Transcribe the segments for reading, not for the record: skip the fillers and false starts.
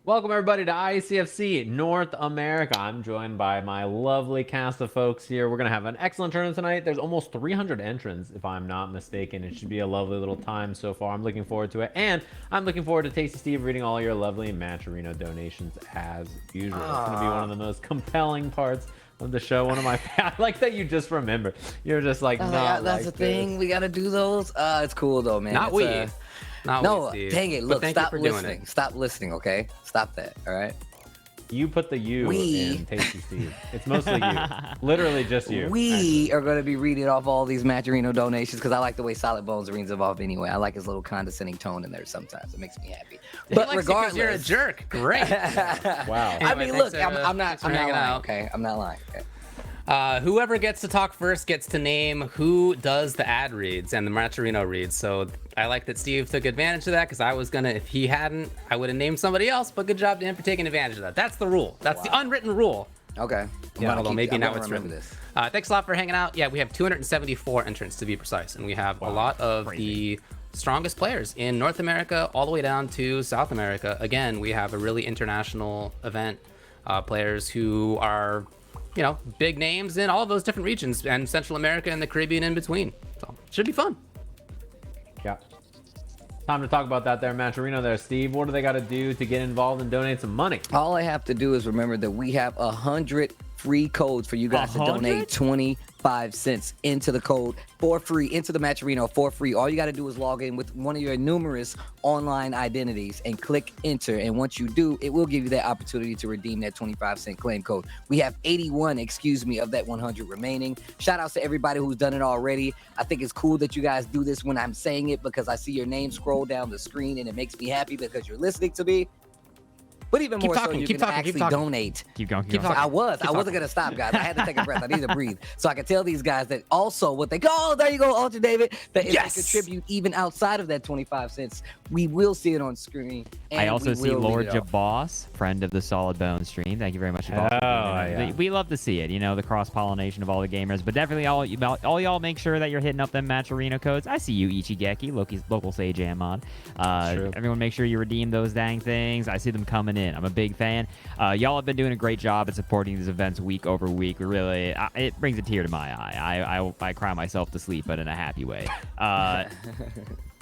Welcome everybody to ICFC North America. I'm joined by my lovely cast of folks here. We're going to have an excellent tournament tonight. There's almost 300 entrants, if I'm not mistaken. It should be a lovely little time so far. I'm looking forward to it. And I'm looking forward to Tasty Steve reading all your lovely Match Arena donations as usual. It's going to be one of the most compelling parts of the show. One of my I like that you just remember. You're just like, no, that's like the thing. We got to do those. It's cool though, man. Not we. No, dang it. Look, stop listening. It. Stop listening, okay? Stop that, all right? You put the you in Tasty Steve. It's mostly you. Literally just you. We are going to be reading off all these Matcherino donations because I like the way Solid Bones reads them off anyway. I like his little condescending tone in there sometimes. It makes me happy. But regardless, you're a jerk. Great. Wow. Anyway, I mean, look, I'm not lying, okay? I'm not lying, okay? Whoever gets to talk first gets to name who does the ad reads and the Matcherino reads. So I like that Steve took advantage of that because I was gonna, if he hadn't, I would have named somebody else. But good job to him for taking advantage of that. That's the rule. That's the unwritten rule. Okay. Yeah, although maybe now it's written. Thanks a lot for hanging out. Yeah, we have 274 entrants to be precise, and we have a lot of the strongest players in North America all the way down to South America. Again, we have a really international event. Players who are, you know, big names in all of those different regions and Central America and the Caribbean in between. So should be fun. Yeah. Time to talk about that there, Matcherino there, Steve. What do they got to do to get involved and donate some money? All I have to do is remember that we have 100 free codes for you guys to donate 25 cents into the code for free, into the Matcherino for free. All you got to do is log in with one of your numerous online identities and click enter. And once you do, it will give you that opportunity to redeem that 25-cent claim code. We have 81, of that 100 remaining. Shout outs to everybody who's done it already. I think it's cool that you guys do this when I'm saying it because I see your name scroll down the screen and it makes me happy because you're listening to me. But even more so, you can actually donate. Keep going. I wasn't going to stop, guys. I had to take a breath. I need to breathe. So I can tell these guys that also what they go, oh, there you go, Ultradavid, that if they contribute even outside of that 25 cents, we will see it on screen. And I also see Lord Jabos, friend of the Solid Bone stream. Thank you very much. Yeah. We love to see it, you know, the cross-pollination of all the gamers. But definitely all y'all make sure that you're hitting up them Match Arena codes. I see you, Ichigeki, local Sage Amon. Everyone make sure you redeem those dang things. I see them coming in. I'm a big fan. Y'all have been doing a great job at supporting these events week over week. Really, it brings a tear to my eye. I cry myself to sleep, but in a happy way.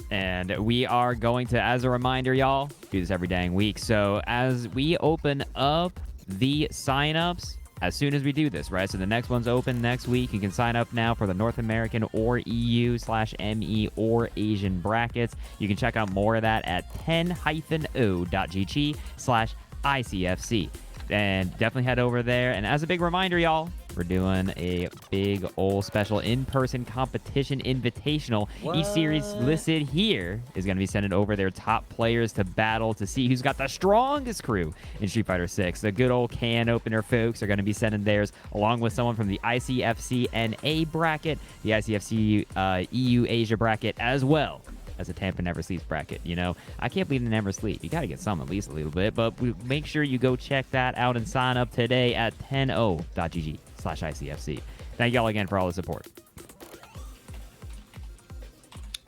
And we are going to, as a reminder, y'all, do this every dang week. So as we open up the signups, as soon as we do this, right? So the next one's open next week. You can sign up now for the North American or EU/ME or Asian brackets. You can check out more of that at 10-o.gg/ICFC. And definitely head over there. And as a big reminder, y'all, we're doing a big old special in-person competition invitational. Each series listed here is going to be sending over their top players to battle to see who's got the strongest crew in Street Fighter 6. The good old can opener folks are going to be sending theirs along with someone from the ICFC NA bracket, the ICFC EU Asia bracket, as well as a Tampa Never Sleeps bracket. You know, I can't believe they never sleep. You got to get some at least a little bit, but make sure you go check that out and sign up today at 10o.gg/ICFC. Thank y'all again for all the support.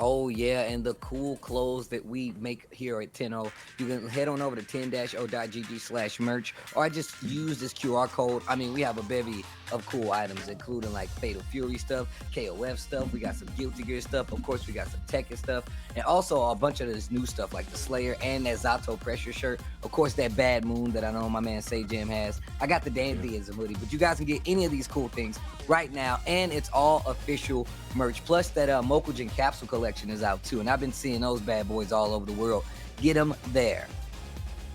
Oh, yeah, and the cool clothes that we make here at 10O. You can head on over to 10-o.gg/merch, or I just use this QR code. I mean, we have a bevy of cool items, including like Fatal Fury stuff, KOF stuff. We got some Guilty Gear stuff. Of course, we got some Tekken stuff, and also a bunch of this new stuff like the Slayer and that Zato Pressure shirt. Of course, that Bad Moon that I know my man Say Jam has. I got the Dantheism hoodie, but you guys can get any of these cool things right now, and it's all official merch. Plus, that Mokujin capsule collection is out too, and I've been seeing those bad boys all over the world. Get them there.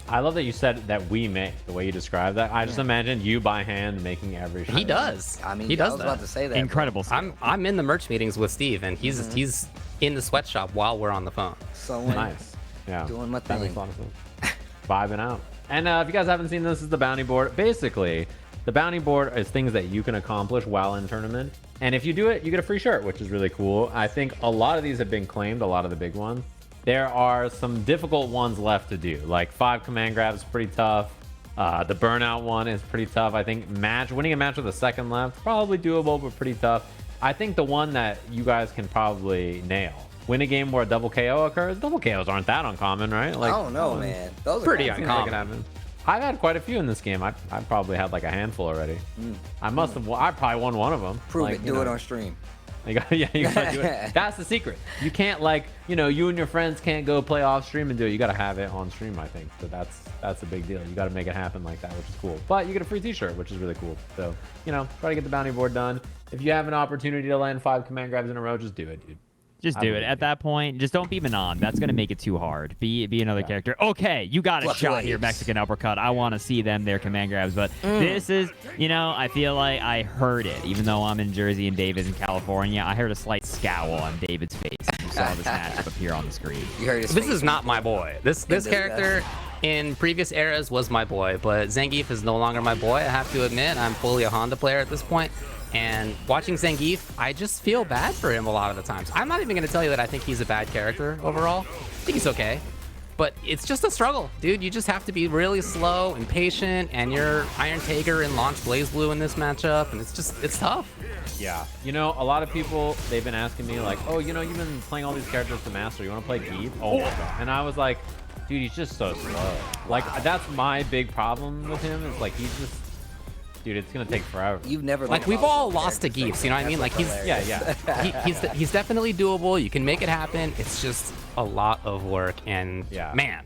I love that you said that we make, the way you described that. I just imagined you by hand making every shot. He does. I mean, he does I was about to say that. Incredible. I'm in the merch meetings with Steve, and he's in the sweatshop while we're on the phone. So nice. Yeah. Doing my That thing. makes a lot of sense. Vibing out. And if you guys haven't seen this, is the bounty board. Basically, the bounty board is things that you can accomplish while in tournament. And if you do it, you get a free shirt, which is really cool. I think a lot of these have been claimed, a lot of the big ones. There are some difficult ones left to do, like 5 command grabs is pretty tough. The burnout one is pretty tough. I think winning a match with a second left, probably doable, but pretty tough. I think the one that you guys can probably nail win a game where a double KO occurs. Double KOs aren't that uncommon, right? Like, I don't know, man. Those are pretty kinda uncommon. I've had quite a few in this game. I probably had like a handful already. I must have. I probably won one of them. Prove like, it. Do it on stream. You gotta do it. That's the secret. You can't you and your friends can't go play off stream and do it. You gotta have it on stream, I think. So that's a big deal. You gotta make it happen like that, which is cool. But you get a free t-shirt, which is really cool. So, try to get the bounty board done. If you have an opportunity to land 5 command grabs in a row, just do it, dude. Just do it. At that point, just don't be Manon. That's going to make it too hard. Be another character. Okay, you got a shot here, Mexican Uppercut. I want to see their command grabs. But this is, I feel like I heard it. Even though I'm in Jersey and David's in California, I heard a slight scowl on David's face. You saw this matchup appear on the screen. You heard his This face. is not my boy. This character in previous eras was my boy, but Zangief is no longer my boy. I have to admit, I'm fully a Honda player at this point. And watching Zangief, I just feel bad for him a lot of the times. I'm not even going to tell you that I think he's a bad character overall. I think he's okay. But it's just a struggle, dude. You just have to be really slow and patient, and you're Iron Tiger and Launch Blaze Blue in this matchup, and it's tough. Yeah. A lot of people, they've been asking me like, oh, you've been playing all these characters to master. You want to play Geef? Oh, my God. And I was like, dude, he's just so slow. Like, that's my big problem with him is like, he's just... Dude, it's gonna take forever. You've never like we've all lost to Geefs, you know what I mean? Like he's he's definitely doable. You can make it happen. It's just a lot of work and man,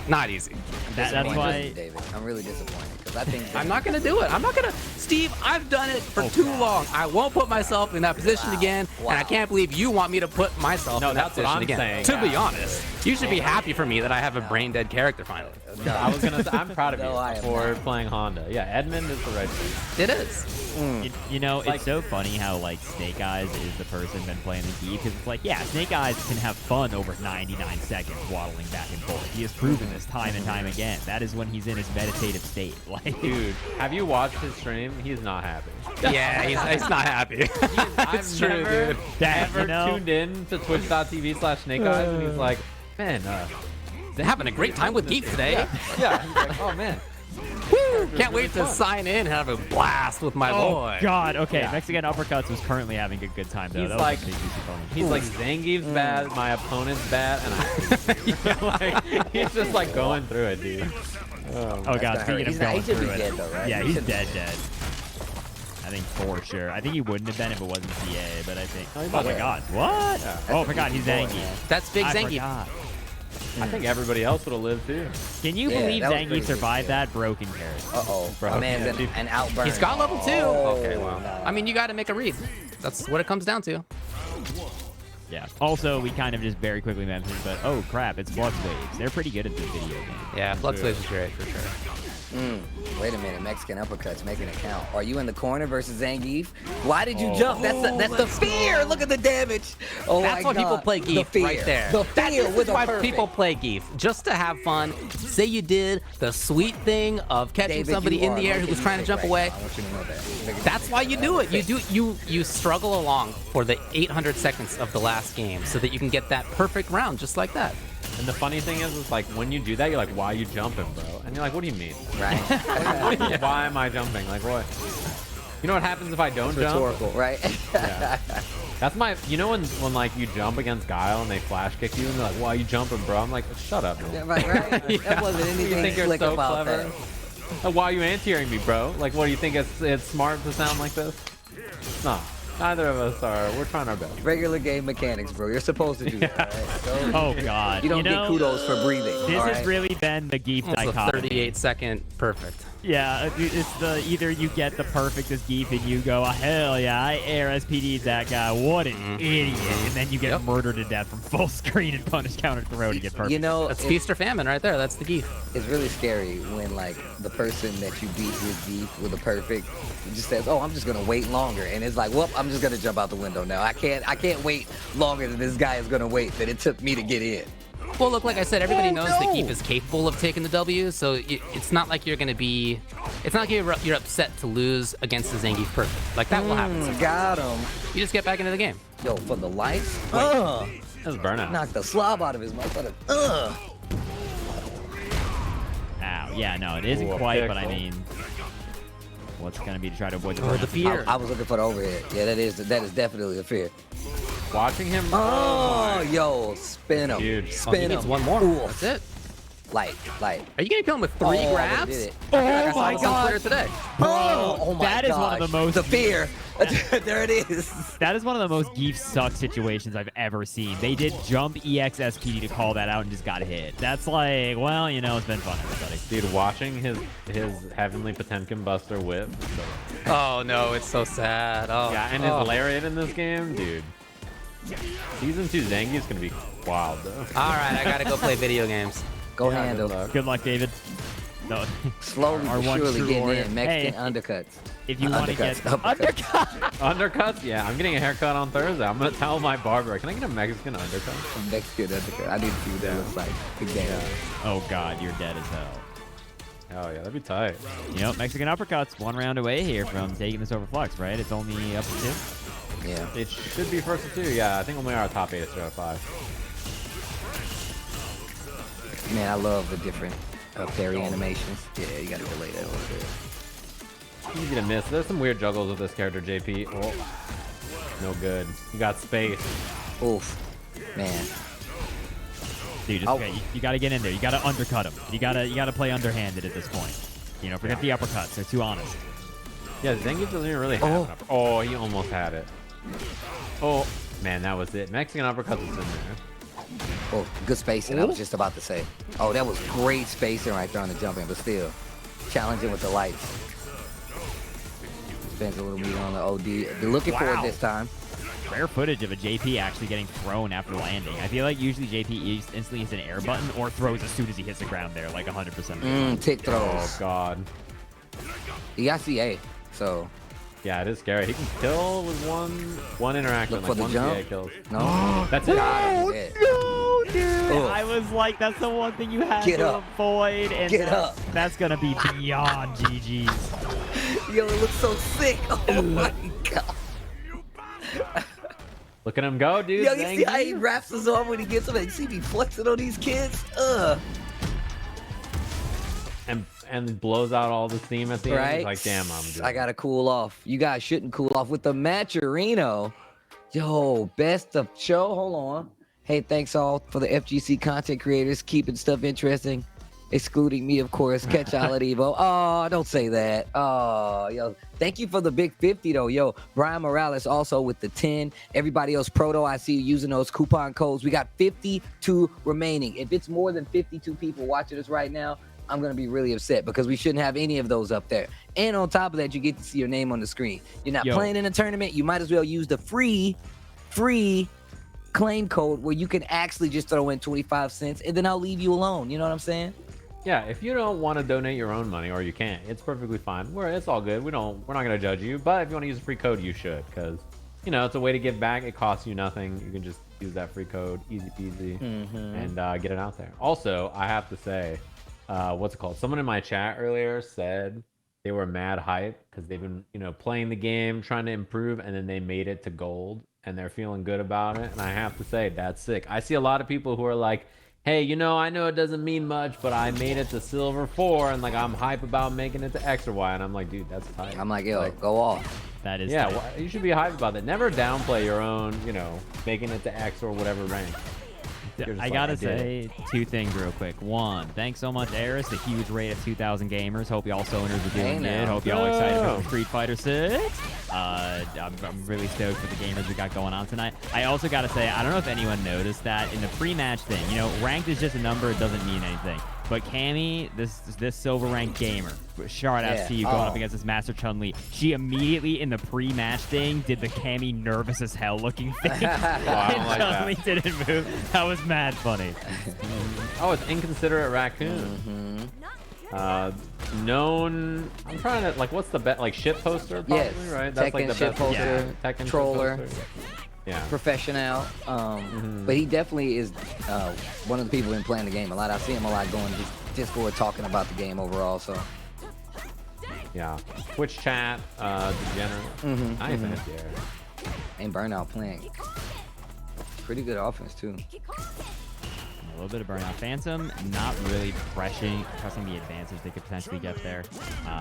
not easy. That's why, David, I'm really disappointed because I think I'm not gonna do it. I'm not gonna. Steve, I've done it for too long. I won't put myself in that position again, and I can't believe you want me to put myself in that position again. To be honest, you should be happy for me that I have a brain dead character finally. No, I was gonna say, I'm proud of you for playing Honda. Yeah, Edmund is the right thing. It is. It's so funny how Snake Eyes is the person been playing the Geef because it's like, yeah, Snake Eyes can have fun over 99 seconds waddling back and forth. He has proven this time and time again. That is when he's in his meditative state. Like, dude, have you watched his stream? He's not happy. Yeah, he's not happy. It's true, dude. Never tuned in to twitch.tv/snakeeyes and he's like, man, they're having a great time with Geef today. Yeah. He's like, oh man. Woo! Can't wait to sign in and have a blast with my boy. God, okay. Mexican Uppercuts was currently having a good time though. He's like, Zangief's bad, my opponent's bad, and he's just like going through it, dude. Oh God, speaking of going through it, dead, though, right? yeah, he's dead. I think for sure. I think he wouldn't have been if it wasn't CA, but I think. Oh my God, what? Yeah. Oh, I forgot he's Zangief. That's big Zangief. I think everybody else would have lived too. Can you believe Zangief survived that broken character? My man's an outburn. He's got level 2. Okay, well. I mean, you got to make a read. That's what it comes down to. Yeah. Also, we kind of just very quickly mentioned, but oh crap, it's FluxWaveZ. They're pretty good at this video game. Yeah, FluxWaveZ is great for sure. Wait a minute, Mexican Uppercuts, making it count. Are you in the corner versus Zangief? Why did you jump? That's the fear. Look at the damage. Oh that's why people play Geef right there. The fear That's why people play Geef, just to have fun. Say you did the sweet thing of catching somebody in the air who was trying to jump away. I want you to know that. That's why you do it. You struggle along for the 800 seconds of the last game so that you can get that perfect round just like that. And the funny thing is like when you do that, you're like, why are you jumping, bro? And you're like, what do you mean? Right. Why am I jumping? Like what? You know what happens if I don't jump? Rhetorical, right? Yeah. That's my, when like you jump against Guile and they flash kick you and they're like, why are you jumping, bro? I'm like, shut up, man. Yeah, right? Yeah. That wasn't anything You think you're slick so about clever? that. Why are you anti-airing me, bro? Like, what do you think it's smart to sound like this? No. Neither of us are. We're trying our best. Regular game mechanics, bro. You're supposed to do that, right? So Oh God. you don't get kudos for breathing. This has really been the Geef It's a dichotomy. 38-second perfect. Yeah, it's the either you get the perfectest Geef and you go, hell yeah, I air SPD'd that guy. What an idiot. And then you get murdered to death from full screen and punish counter throw to get perfect. You know, That's feast or famine right there. That's the Geef. it's really scary when like the person that you beat with Geef with a perfect just says, "Oh, I'm just gonna wait longer," and it's like, "Well, I'm just gonna jump out the window now. I can't wait longer than this guy is gonna wait that it took me to get in." Well, look, like I said, everybody knows that Geef is capable of taking the W, so it's not like you're going to be... It's not like you're upset to lose against the Zangief perfect. Like, that will happen sometimes. Got him. You just get back into the game. Yo, for the life. That was burnout. Knocked the slob out of his mouth. Ow. Yeah, no, it isn't quite, but I mean... What's going to be to try to avoid the the fear. I was looking for the overhead. Yeah, that is definitely the fear. Watching him. Oh, yo, spin him. Huge. Spin him. It's one more. Oof. That's it. Light. Are you gonna kill him with 3 grabs? Did it. Oh my God. Today. Oh my that is one of the most. The fear. There it is. That is one of the most Geef suck situations I've ever seen. They did jump EXSPD to call that out and just got hit. That's like, well, you know, it's been fun, everybody. Dude, watching his Heavenly Potemkin Buster whip. Oh no, it's so sad. Oh. Yeah, and his lariat in this game, dude. Season 2 Zangief's gonna be wild, though. All right, I gotta go play video games. Go Yeah, handle. Good luck, David. No. Slowly Our but one surely true getting warrior. in. Mexican Hey. undercuts. If you want to get Undercuts. Undercuts? Yeah, I'm getting a haircut on Thursday. I'm gonna tell my barber, can I get a Mexican undercut? Mexican undercut. I need to see what that looks like. Good game. Oh God, you're dead as hell. Hell yeah, that'd be tight. You know, Mexican uppercuts 1 round away here from taking this over Flux, right? It's only up to 2. Yeah. It should be first to 2. Yeah, I think only our top 8 is 5. Man, I love the different parry animations. Yeah, you gotta delay that a little bit. Easy to miss. There's some weird juggles with this character, JP. Oh, no good. You got space. Oof. Man. Dude, just, you gotta get in there. You gotta undercut him. You gotta play underhanded at this point. You know, forget the uppercuts. They're too honest. Yeah, Zangief doesn't even really have an upper. Oh, he almost had it. Oh, man, that was it. Mexican uppercuts is in there. Oh, good spacing. I was just about to say. Oh, that was great spacing right there on the jumping, but still challenging with the lights. Spends a little meat on the OD. They're looking for it this time. Rare footage of a JP actually getting thrown after landing. I feel like usually JP instantly hits an air button or throws as soon as he hits the ground there, like 100%. Tick throws. Oh, God. He got CA, so. Yeah, it is scary. He can kill with one interaction. Look for the one jump. CA kills. No. That's it. No, dude. Ugh. I was like, that's the one thing you have Get to up. avoid. And Get up. That's going to be beyond GG's. Yo, it looks so sick. Oh, my God. Look at him go, dude. Yo, you see how he Zangief. wraps his arm when he gets him? And you see me flexing on these kids? And blows out all the steam at the end. Right? He's like, damn, I'm good. I gotta cool off. You guys shouldn't cool off with the Matcherino. Yo, best of show. Hold on. Hey, thanks all for the FGC content creators keeping stuff interesting. Excluding me, of course. Catch y'all at Evo. Oh, don't say that. Oh, yo. Thank you for the big 50, though. Yo, Brian Morales also with the 10. Everybody else, Proto, I see you using those coupon codes. We got 52 remaining. If it's more than 52 people watching us right now, I'm going to be really upset because we shouldn't have any of those up there. And on top of that, you get to see your name on the screen. You're not playing in a tournament. You might as well use the free claim code where you can actually just throw in 25 cents and then I'll leave you alone. You know what I'm saying? Yeah, if you don't want to donate your own money, or you can't, it's perfectly fine. It's all good. We're not gonna judge you. But if you want to use a free code, you should, because it's a way to give back. It costs you nothing. You can just use that free code, easy peasy, and get it out there. Also, I have to say, what's it called? Someone in my chat earlier said they were mad hype because they've been playing the game, trying to improve, and then they made it to gold, and they're feeling good about it. And I have to say, that's sick. I see a lot of people who are like, hey, I know it doesn't mean much, but I made it to silver 4, and like I'm hype about making it to X or Y, and I'm like, dude, that's tight. I'm like, yo, go off. That is Yeah, you should be hyped about that. Never downplay your own, making it to X or whatever rank. I gotta say 2 things real quick. 1, thanks so much, Eris. A huge rate of 2,000 gamers. Hope y'all stoners are doing good. Hope y'all excited for Street Fighter 6. I'm really stoked for the gamers we got going on tonight. I also gotta say, I don't know if anyone noticed that in the pre-match thing, ranked is just a number. It doesn't mean anything. But Cammy, this silver ranked gamer, shout out to you going up against this Master Chun-Li. She immediately in the pre-match thing did the Cammy nervous as hell looking thing. And like Chun-Li didn't move. That was mad funny. Oh, it's InconsiderateRaccoon. Known. I'm trying to what's the best shit poster? Probably, Yes. right? That's Tekken the shit best poster, Tekken troller. shit poster. Yeah. Professional. But he definitely is one of the people who've been playing the game a lot. I see him a lot going just for talking about the game overall. So Yeah. Twitch chat, degenerate. Nice there. and Burnout playing pretty good offense too. little bit of burnout. Phantom not really pressing the advances they could potentially get there.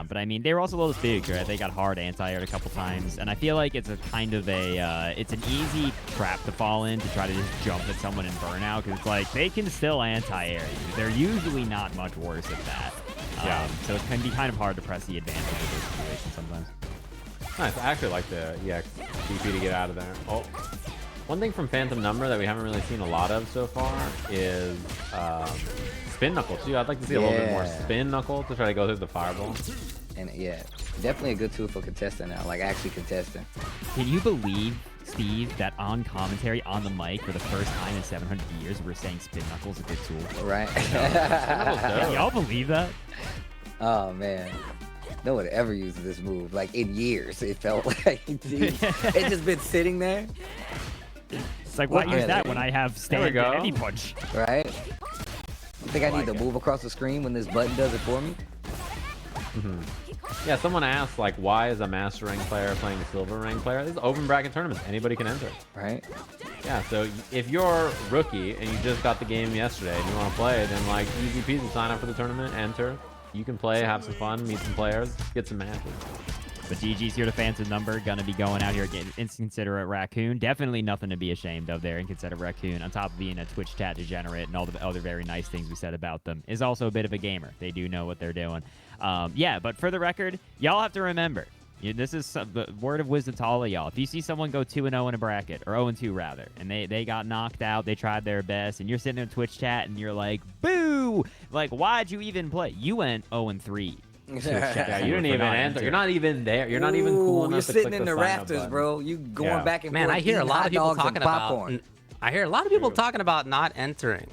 But I mean, they were also a little big, right? They got hard anti-aired a couple times, and I feel like it's a kind of a it's an easy trap to fall in to try to just jump at someone in burnout, because it's like they can still anti-air you. They're usually not much worse at that. So it can be kind of hard to press the advantage of those situations sometimes. Nice. I actually like the EX DP to get out of there. Oh, one thing from Phantom Number that we haven't really seen a lot of so far is spin knuckle too. I'd like to see a little bit more spin knuckle to try to go through the fireball. And yeah, definitely a good tool for contesting now, like actually contesting. Can you believe, Steve, that on commentary on the mic for the first time in 700 years we're saying spin knuckle's a good tool? Right. Can y'all believe that? Oh man. No one ever uses this move. Like in years, it felt like it just been sitting there. It's like, why use that when I have stand at any punch? Right? I think I need to move across the screen when this button does it for me. Yeah, someone asked, like, why is a master rank player playing a silver rank player? This is open bracket tournaments. Anybody can enter. Right? Yeah, so if you're rookie and you just got the game yesterday and you want to play, then, like, easy peasy, sign up for the tournament, enter. You can play, have some fun, meet some players, get some matches. But GG's here to Phantom Number. Gonna be going out here against InconsiderateRaccoon. Definitely nothing to be ashamed of there. InconsiderateRaccoon, on top of being a Twitch chat degenerate and all the other very nice things we said about them, is also a bit of a gamer. They do know what they're doing. Yeah, but for the record, y'all have to remember, this is the word of wisdom to all of y'all. If you see someone go 2-0 in a bracket, or 0-2 rather, and they got knocked out, they tried their best, and you're sitting in Twitch chat and you're like, boo! Like, why'd you even play? You went 0-3. Yeah, you didn't even enter. You're not even there. You're not even cool enough to click the sign up button. You're sitting in the rafters, bro. You going back and forth. Man, I hear a lot of people talking about. I hear a lot of people talking about not entering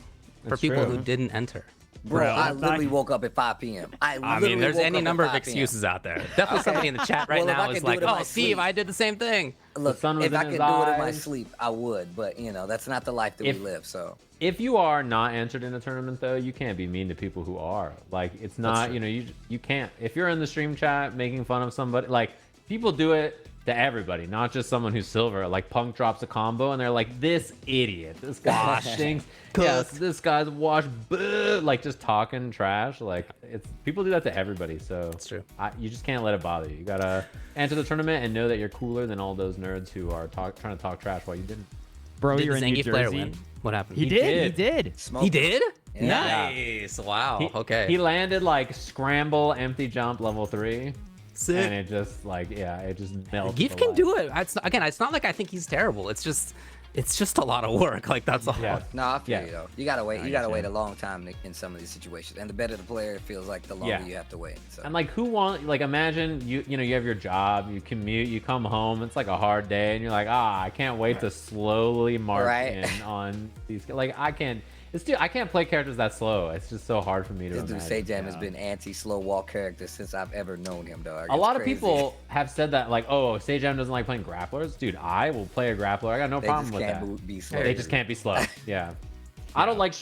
for people who didn't enter. Bro, I literally woke up at 5 p.m. I mean, there's any number of excuses out there. Definitely somebody in the chat right now is like, oh, Steve, I did the same thing. Look, if I could do it in my sleep, I would. But, you know, that's not the life that we live, so. If you are not entered in a tournament, though, you can't be mean to people who are. Like, it's not, you know, you can't. If you're in the stream chat making fun of somebody, like, people do it to everybody, not just someone who's silver. Like, Punk drops a combo, and they're like, this idiot, this guy stinks. Yes, this guy's washed, like, just talking trash. Like, people do that to everybody, so it's true. You just can't let it bother you. You gotta enter the tournament and know that you're cooler than all those nerds who are trying to talk trash while you didn't. Bro, did you're the in New Zangief Jersey. player win? What happened? He did. He did? Yeah. Nice. Wow. Okay. He landed like scramble, empty jump, level 3. Sick. And it just like, it just melts. Zangief can do it. It's not like I think he's terrible. It's just a lot of work. Like, that's all. Yeah. No, I feel you though. You gotta wait. You gotta wait a long time in some of these situations. And the better the player, it feels like the longer you have to wait. So. And like, imagine you have your job, you commute, you come home, it's like a hard day, and you're like, I can't wait to slowly march in on these. Like, I can't play characters that slow. It's just so hard for me to imagine. This dude Sajam has been anti-slow walk character since I've ever known him, dog. A lot of people have said that, like, oh, Sajam doesn't like playing grapplers. Dude, I will play a grappler. I got no problem with that. They just can't be slow. Yeah. I don't like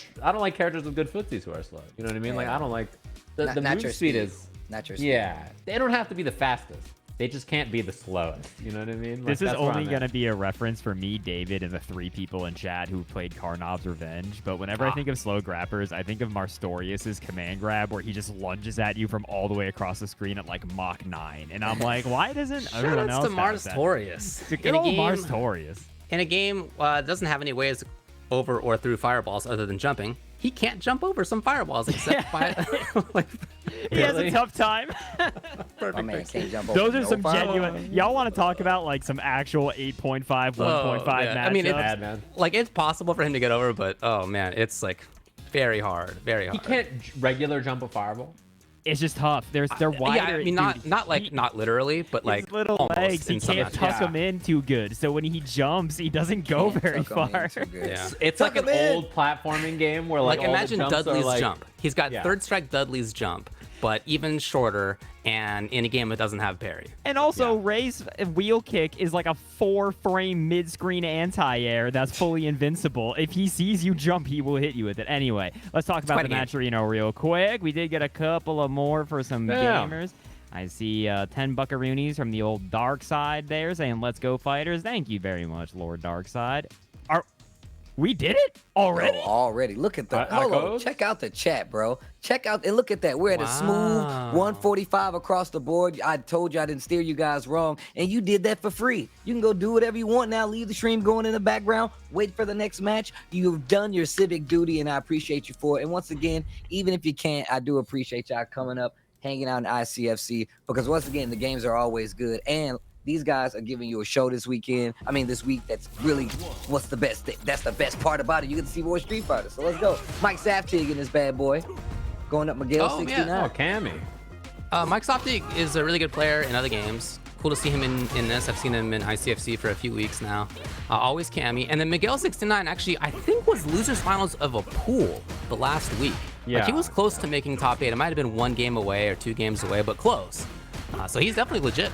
characters with good footsies who are slow. You know what I mean? Like, I don't like the move speed is not your speed. Yeah. They don't have to be the fastest. They just can't be the slowest. You know what I mean? Like, this is only going to be a reference for me, David, and the 3 people in chat who played Karnov's Revenge. But whenever I think of slow grappers, I think of Marstorius's command grab where he just lunges at you from all the way across the screen at like Mach 9. And I'm like, why doesn't everyone else Shoutouts to have Marstorius. that? Good old Marstorius. In a game that doesn't have any ways over or through fireballs other than jumping, he can't jump over some fireballs except by like, he has a tough time. My man can't jump over. Those are some genuine. Y'all want to talk about like some actual 8.5, 1.5 matchups? I mean, it's possible for him to get over, but oh man, it's like very hard, very hard. He can't regular jump a fireball. It's just tough. They're wider. Yeah, I mean, not literally, but like his little legs. He can't tuck them in too good. So when he jumps, he doesn't go very far. Yeah. It's like an old platforming game where like imagine Dudley's jump. He's got third strike Dudley's jump, but even shorter, and in a game that doesn't have parry. And also, Ray's wheel kick is like a 4-frame mid-screen anti-air that's fully invincible. If he sees you jump, he will hit you with it. Anyway, let's talk about the match real quick. We did get a couple of more for some gamers. I see 10 buckaroonies from the old Dark Side there saying, let's go fighters. Thank you very much, Lord Dark Side. We did it already? Bro, already. Look at the That goes? check out the chat, bro. Check out and look at that. We're at a smooth 145 across the board. I told you I didn't steer you guys wrong, and you did that for free. You can go do whatever you want now. Leave the stream going in the background. Wait for the next match. You've done your civic duty, and I appreciate you for it. And once again, even if you can't, I do appreciate y'all coming up, hanging out in ICFC, because once again, the games are always good. And these guys are giving you a show this weekend. I mean, this week. That's really what's the best thing. That's the best part about it. You get to see more Street Fighters. So let's go. Mikesaftig in this bad boy. Going up Miguel 69. Oh, Cammy. Mikesaftig is a really good player in other games. Cool to see him in this. I've seen him in ICFC for a few weeks now. Always Cammy. And then Miguel 69 actually, I think, was losers finals of a pool the last week. Yeah. Like, he was close to making top 8. It might have been 1 game away or 2 games away, but close. So he's definitely legit.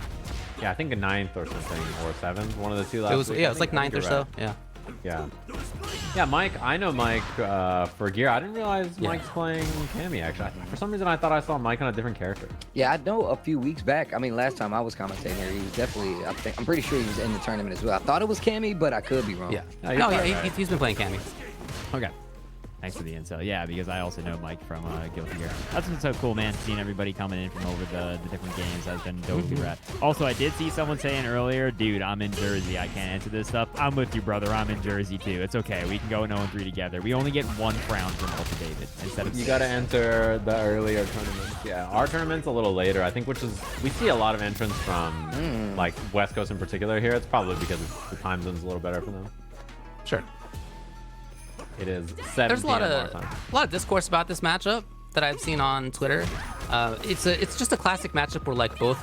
Yeah, I think a 9th or something, or 7th, one of the two last It was week. it was like 9th or so. Right. Yeah. Yeah, Mike. I know Mike for gear. I didn't realize Mike's playing Cammy. Actually, for some reason I thought I saw Mike on a different character. Yeah, I know a few weeks back. I mean, last time I was commentating here, he was definitely. I'm pretty sure he was in the tournament as well. I thought it was Cammy, but I could be wrong. Yeah. you're No, probably yeah, right. he's been playing Cammy. Okay. Thanks for the intel. Yeah, because I also know Mike from Guilty Gear. That's been so cool, man. Seeing everybody coming in from over the different games has been dope. Rad. Also, I did see someone saying earlier, dude, I'm in Jersey. I can't answer this stuff. I'm with you, brother. I'm in Jersey, too. It's okay. We can go 0-3 together. We only get 1 crown from Ultradavid instead of You 6. got to enter the earlier tournaments. Yeah, our tournament's a little later, I think, which is, we see a lot of entrants from, like, West Coast in particular here. It's probably because the time zone's a little better for them. Sure. It is 7 There's a lot PM our time. of discourse about this matchup that I've seen on Twitter. It's just a classic matchup where like both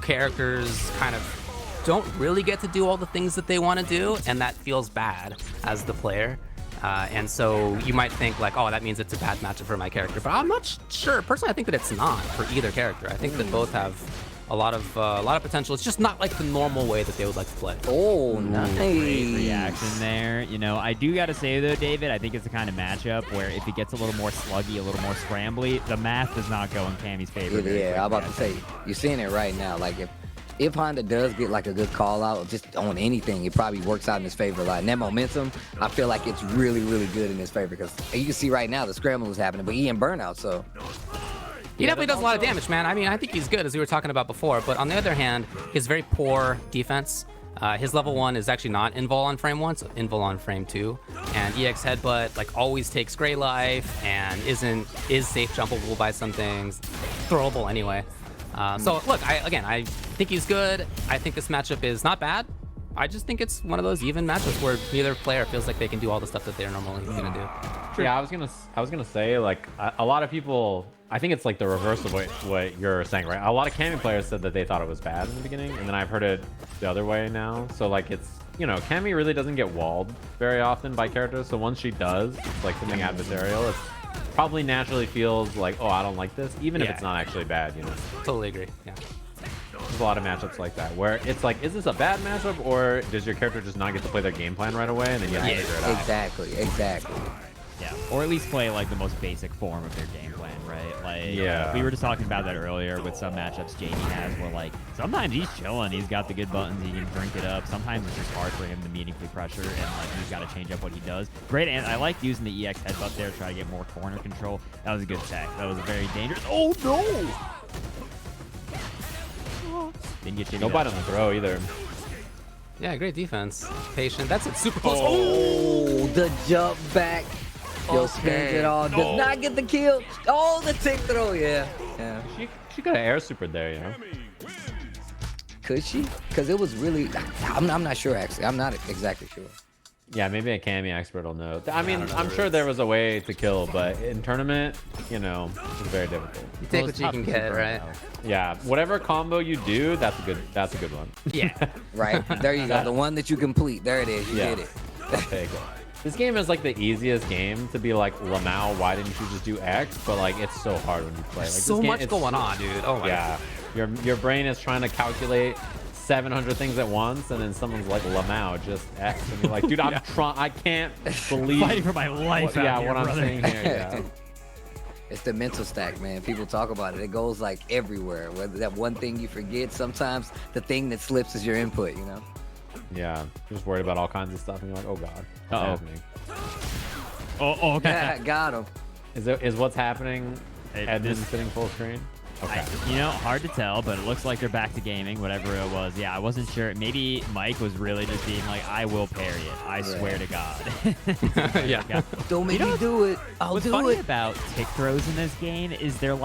characters kind of don't really get to do all the things that they want to do, and that feels bad as the player. And so you might think like, oh, that means it's a bad matchup for my character, but I'm not sure. Personally, I think that it's not for either character. I think that both have a lot of potential. It's just not like the normal way that they would like to play. Oh, nice. Great reaction there. You know, I do got to say, though, David, I think it's the kind of matchup where if it gets a little more sluggy, a little more scrambly, the math does not go in Cammy's favor. Yeah, I'm about to say, you're seeing it right now. Like, if Honda does get like a good call out just on anything, it probably works out in his favor a lot. And that momentum, I feel like it's really, really good in his favor because you can see right now the scramble is happening, but he in burnout, so. He definitely does a lot of damage, man. I mean, I think he's good, as we were talking about before. But on the other hand, his very poor defense. His level 1 is actually not invul on frame 1, so invul on frame 2. And EX headbutt like always takes gray life and is safe jumpable by some things, throwable anyway. So look, I think he's good. I think this matchup is not bad. I just think it's one of those even matchups where neither player feels like they can do all the stuff that they're normally gonna do. Yeah, I was gonna say like a lot of people. I think it's like the reverse of what you're saying, right? A lot of Cammy players said that they thought it was bad in the beginning, and then I've heard it the other way now. So like it's, you know, Cammy really doesn't get walled very often by characters. So once she does, it's like something adversarial. It probably naturally feels like, oh, I don't like this, even if it's not actually bad, you know. Totally agree. Yeah. There's a lot of matchups like that where it's like, is this a bad matchup or does your character just not get to play their game plan right away and then you have to figure it out? Exactly. Yeah, or at least play like the most basic form of their game plan, right? Like, yeah, we were just talking about that earlier with some matchups Jamie has where like sometimes he's chilling, he's got the good buttons, he can drink it up. Sometimes it's just hard for him to meaningfully pressure and like he's got to change up what he does. Great, and I like using the EX headbutt there to try to get more corner control. That was a good tech. That was a very dangerous. Oh no! Didn't get no bite on the throw either. Yeah, great defense. Patient. That's it. Super close. Oh, the jump back. Yo, spins it all. Does not get the kill. Oh, the tick throw. Yeah. She could have air supered there, you know. Could she? Because it was really. I'm not sure actually. I'm not exactly sure. Yeah, maybe a Cammy expert will know. I mean, I'm sure there was a way to kill, but in tournament, you know, it's very difficult. You take what you can get, right? Yeah, whatever combo you do, that's a good one. Yeah. Right. There you go. The one that you complete. There it is. You did it. I'll take it. This game is like the easiest game to be like, Lamau, why didn't you just do X? But like, it's so hard when you play. Like, so much going on, dude. Oh my God. Your brain is trying to calculate 700 things at once, and then someone's like, Lamau, just X, and you're like, dude, I'm trying. I can't believe fighting for my life. What here, I'm saying here. Yeah. It's the mental stack, man. People talk about it. It goes like everywhere. Whether that one thing you forget, sometimes the thing that slips is your input, you know? Yeah, just worried about all kinds of stuff, and you're like, oh god, what's happening? Oh, okay. Yeah, got him. Is what's happening? Edmund sitting full screen. Okay. You know, hard to tell, but it looks like they're back to gaming, whatever it was. Yeah, I wasn't sure. Maybe Mike was really just being like, I will parry it. I swear to God. Yeah. Don't make me do it. I'll What's do funny it. about tick throws in this game is they're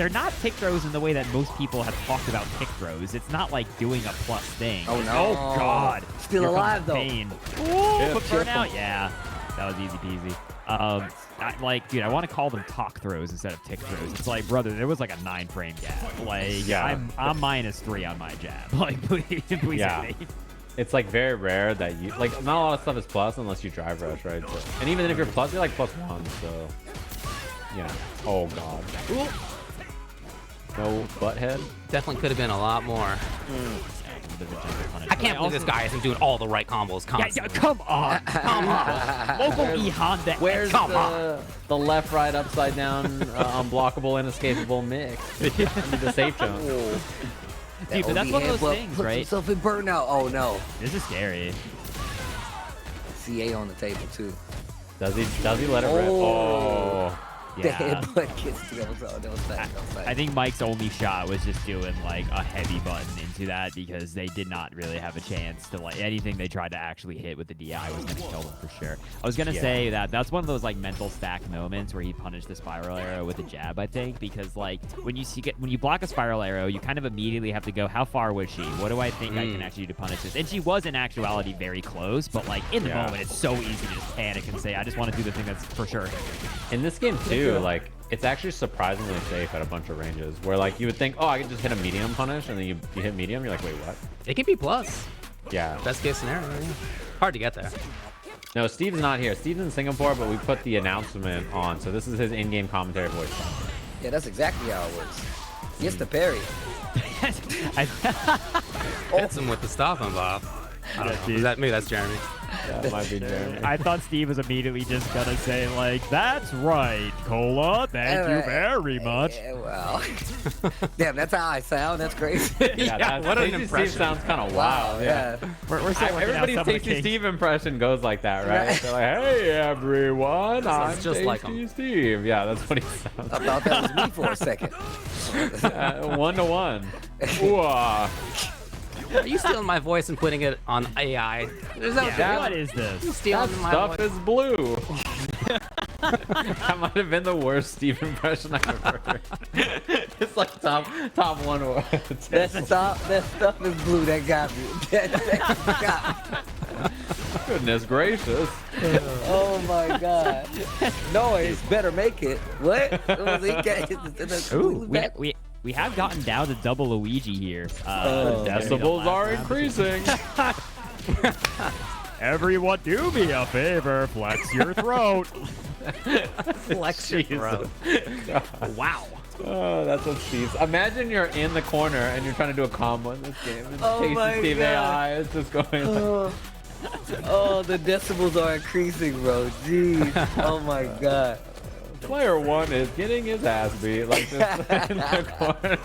not tick throws in the way that most people have talked about tick throws. It's not like doing a plus thing. Oh, no. Oh, God. Still Here alive, comes though. pain. Ooh, but burnout. Yeah, that was easy peasy. Dude, I want to call them talk throws instead of tick throws. It's like, brother, there was like a 9-frame gap. Like, Yeah. I'm -3 on my jab. Like, please Yeah. hit me. It's like very rare that you like not a lot of stuff is plus unless you drive rush, right? So, and even if you're plus, you're like +1. So, yeah. Oh god. Ooh. No butthead. Definitely could have been a lot more. I can't believe this guy isn't doing all the right combos constantly. Yeah, come on. Come on. Local E Honda. Where's come on. the left, right, upside down, unblockable, inescapable mix? The safe jump. Dude, but that's one of those Headbutt things, puts right? himself in burnout. Oh, no. This is scary. CA on the table, too. Does he let it rip? Oh. The Yeah. headbutt gets to that was tight. I think Mike's only shot was just doing like a heavy button into that because they did not really have a chance to like anything they tried to actually hit with the DI was gonna kill them for sure. I was gonna say that's one of those like mental stack moments where he punished the spiral arrow with a jab, I think, because like when you block a spiral arrow, you kind of immediately have to go, how far was she? What do I think I can actually do to punish this? And she was in actuality very close, but like in the moment it's so easy to just panic and say, I just want to do the thing that's for sure. In this game too, like it's actually surprisingly safe at a bunch of ranges where like you would think, oh, I could just hit a medium punish, and then you hit medium, you're like, wait, what? It can be plus. Yeah. Best case scenario. Yeah. Hard to get there. No, Steve's not here. Steve's in Singapore, but we put the announcement on, so this is his in-game commentary voice. Yeah, that's exactly how it works. Gets the parry. Hits him with the stop on Bob. I don't know. Is that me? That's Jeremy. That might be Jeremy. I thought Steve was immediately just gonna say like, "That's right, Cola. Thank you very much." Yeah, well, damn, that's how I sound. That's crazy. Yeah, what an Tasty impression. Steve sounds kind of wild. Yeah. We're still working out Everybody's some of the Tasty kinks. Steve impression goes like that, right? They're like, "Hey everyone, I'm just Tasty like him. Steve." Yeah, that's what he sounds. I thought that was me for a second. 1-to-1. Ooh. Are you stealing my voice and putting it on AI? There's no What is this? You stealing That my stuff voice. is blue. That might have been the worst Steve impression I've ever heard. It's like top one. That stuff is blue. That got me. That got me. Goodness gracious. Oh my god. Noise. Better make it. What? Ooh, we have gotten down to double Luigi here. Decibels are increasing. Everyone, do me a favor, flex your throat. Flex your throat. Wow. Oh, that's what Steve's. Imagine you're in the corner and you're trying to do a combo in this game. And Oh Tasty my Steve God. AI is just going like, Oh, the decibels are increasing, bro. Jeez. Oh my god. player one is getting his ass beat like this in the corner.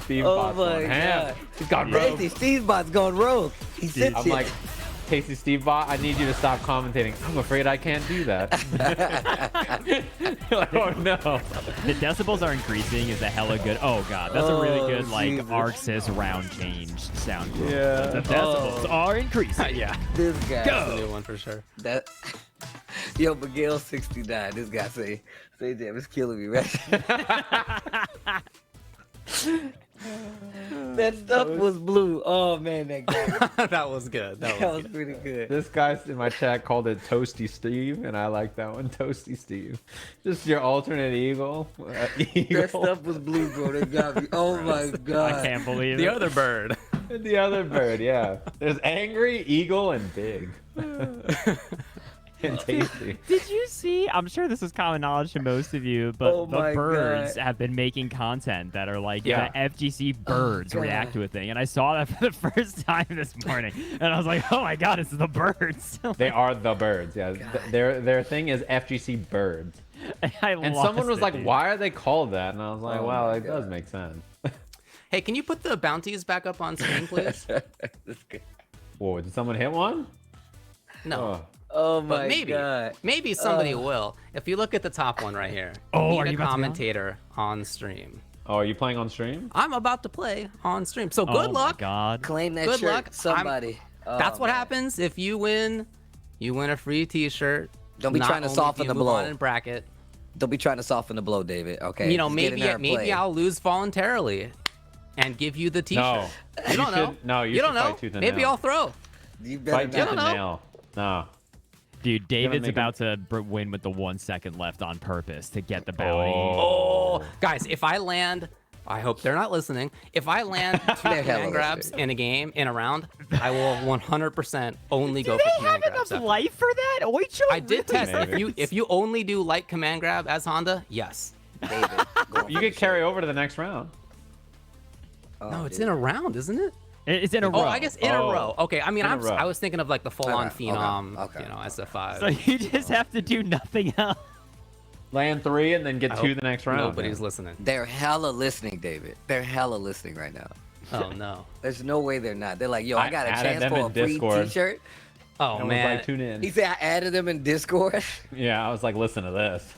Steve Oh Bot's my going ham. God. He's gone rogue. Tasty Steve Bot's going rogue. He sits I'm here. like, Tasty Steve Bot, I need you to stop commentating. I'm afraid I can't do that. Like, oh no. The decibels are increasing is a hella good. Oh god, that's a really good like Jesus. Arxis round change sound. Yeah. The decibels are increasing. Yeah. This guy. That's a new one for sure. That. Yo, Miguel 69. This guy say damn, it's killing me, right? That stuff was blue. Oh man, that guy. That was good. That That was was good. pretty good. This guy in my chat called it Toasty Steve, and I like that one, Toasty Steve. Just your alternate eagle. Eagle. That stuff was blue, bro. That got me. Oh my god. I can't believe The it. other bird. And the other bird, yeah. There's angry, eagle, and big. And tasty. Did you see? I'm sure this is common knowledge to most of you, but Oh the my birds God. have been making content that are like Yeah. FGC birds God. react to a thing, and I saw that for the first time this morning, and I was like, oh my god, it's the birds. They are the birds, yeah. Their thing is FGC birds. I And lost someone was it, like, dude. why are they called that? And I was like, Oh well, my it does God. make sense. Hey, can you put the bounties back up on screen, please? That's good. Whoa, did someone hit one? No. Oh But my maybe, god. maybe somebody will. If you look at the top one right here, Oh, meet are a you about to be on? commentator on stream. Oh, are you playing on stream? I'm about to play on stream. So Oh good my luck. God. Claim that Good shirt, luck. somebody. Oh, That's what man. happens if you win. You win a free T-shirt. Don't be Not trying to only soften do you the move blow. on in bracket. Don't be trying to soften the blow, David. Okay. You know, Just get in there and maybe play. I'll lose voluntarily, and give you the T-shirt. No. You don't know. should- No, you You should don't know. fight tooth and Maybe nail. I'll throw. You better Fight not. tooth and know. nail. No. Dude, David's make about to win with the 1 second left on purpose to get the bounty. Oh, guys, if I land, I hope they're not listening. If I land 2 They're hella command grabs listening. in a game, in a round, I will 100% only go Do for they command have grabs. enough after. life for that? Oicho? I did test. Maybe. If you only do light command grab as Honda, yes. David, going You for could the carry shirt. over to the next round. Oh, No, it's dude. in a round, isn't it? It's in a row. Oh, I guess in a Oh. row. Okay, I mean, In a row. I was thinking of like the full-on Okay, phenom, okay. you know, SF5. So you just have to do nothing else. Land 3 and then get I 2 hope the next round. Nobody's yeah. listening. They're hella listening, David. They're hella listening right now. Oh no. There's no way they're not. They're like, yo, I got a added chance them for a in free Discord. T-shirt. Oh I was man. like, tune in. He said I added them in Discord. Yeah, I was like, listen to this.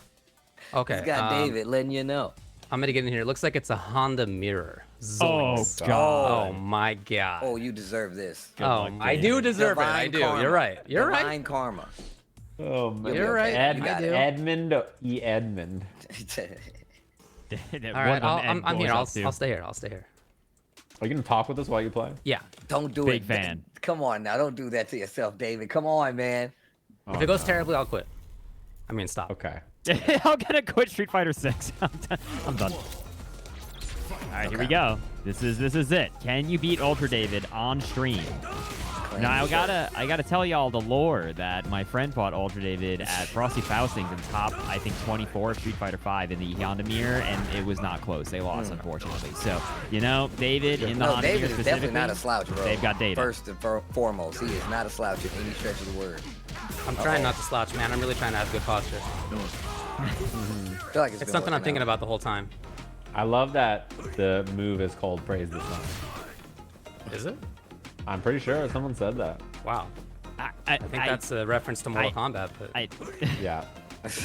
Okay. He's got David letting you know. I'm gonna get in here. It looks like it's a Honda mirror. Oh, Zoinks. God. Oh my god. Oh, you deserve this. Good Oh, luck, I David. do deserve it. I Divine do. karma. You're right. You're Divine right. karma. Oh, man. You're right. You got it. Edmund E. Edmund. All right. I'm here. I'll stay here. I'll stay here. Are you going to talk with us while you play? Yeah. Don't do Big it. fan. Come on now. Don't do that to yourself, David. Come on, man. If it goes terribly, I'll quit. I mean, stop. Okay. I'm gonna quit Street Fighter 6. I'm done. All right, here we go. This is it. Can you beat Ultradavid on stream? Now I gotta tell y'all the lore that my friend fought Ultradavid at Frosty Faustings in top, I think 24 of Street Fighter 5 in the Honda Mirror, and it was not close. They lost, unfortunately. So you know, David in the No, Honda David Mirror is definitely not a specifically, slouch, bro. they've got data. First and foremost, he is not a slouch in any stretch of the word. I'm trying not to slouch, man. I'm really trying to have good posture. I feel like It's been something I'm working thinking out. about the whole time. I love that the move is called Praise the Sun. Is it? I'm pretty sure someone said that. Wow. I think that's a reference to Mortal Kombat. But Yeah.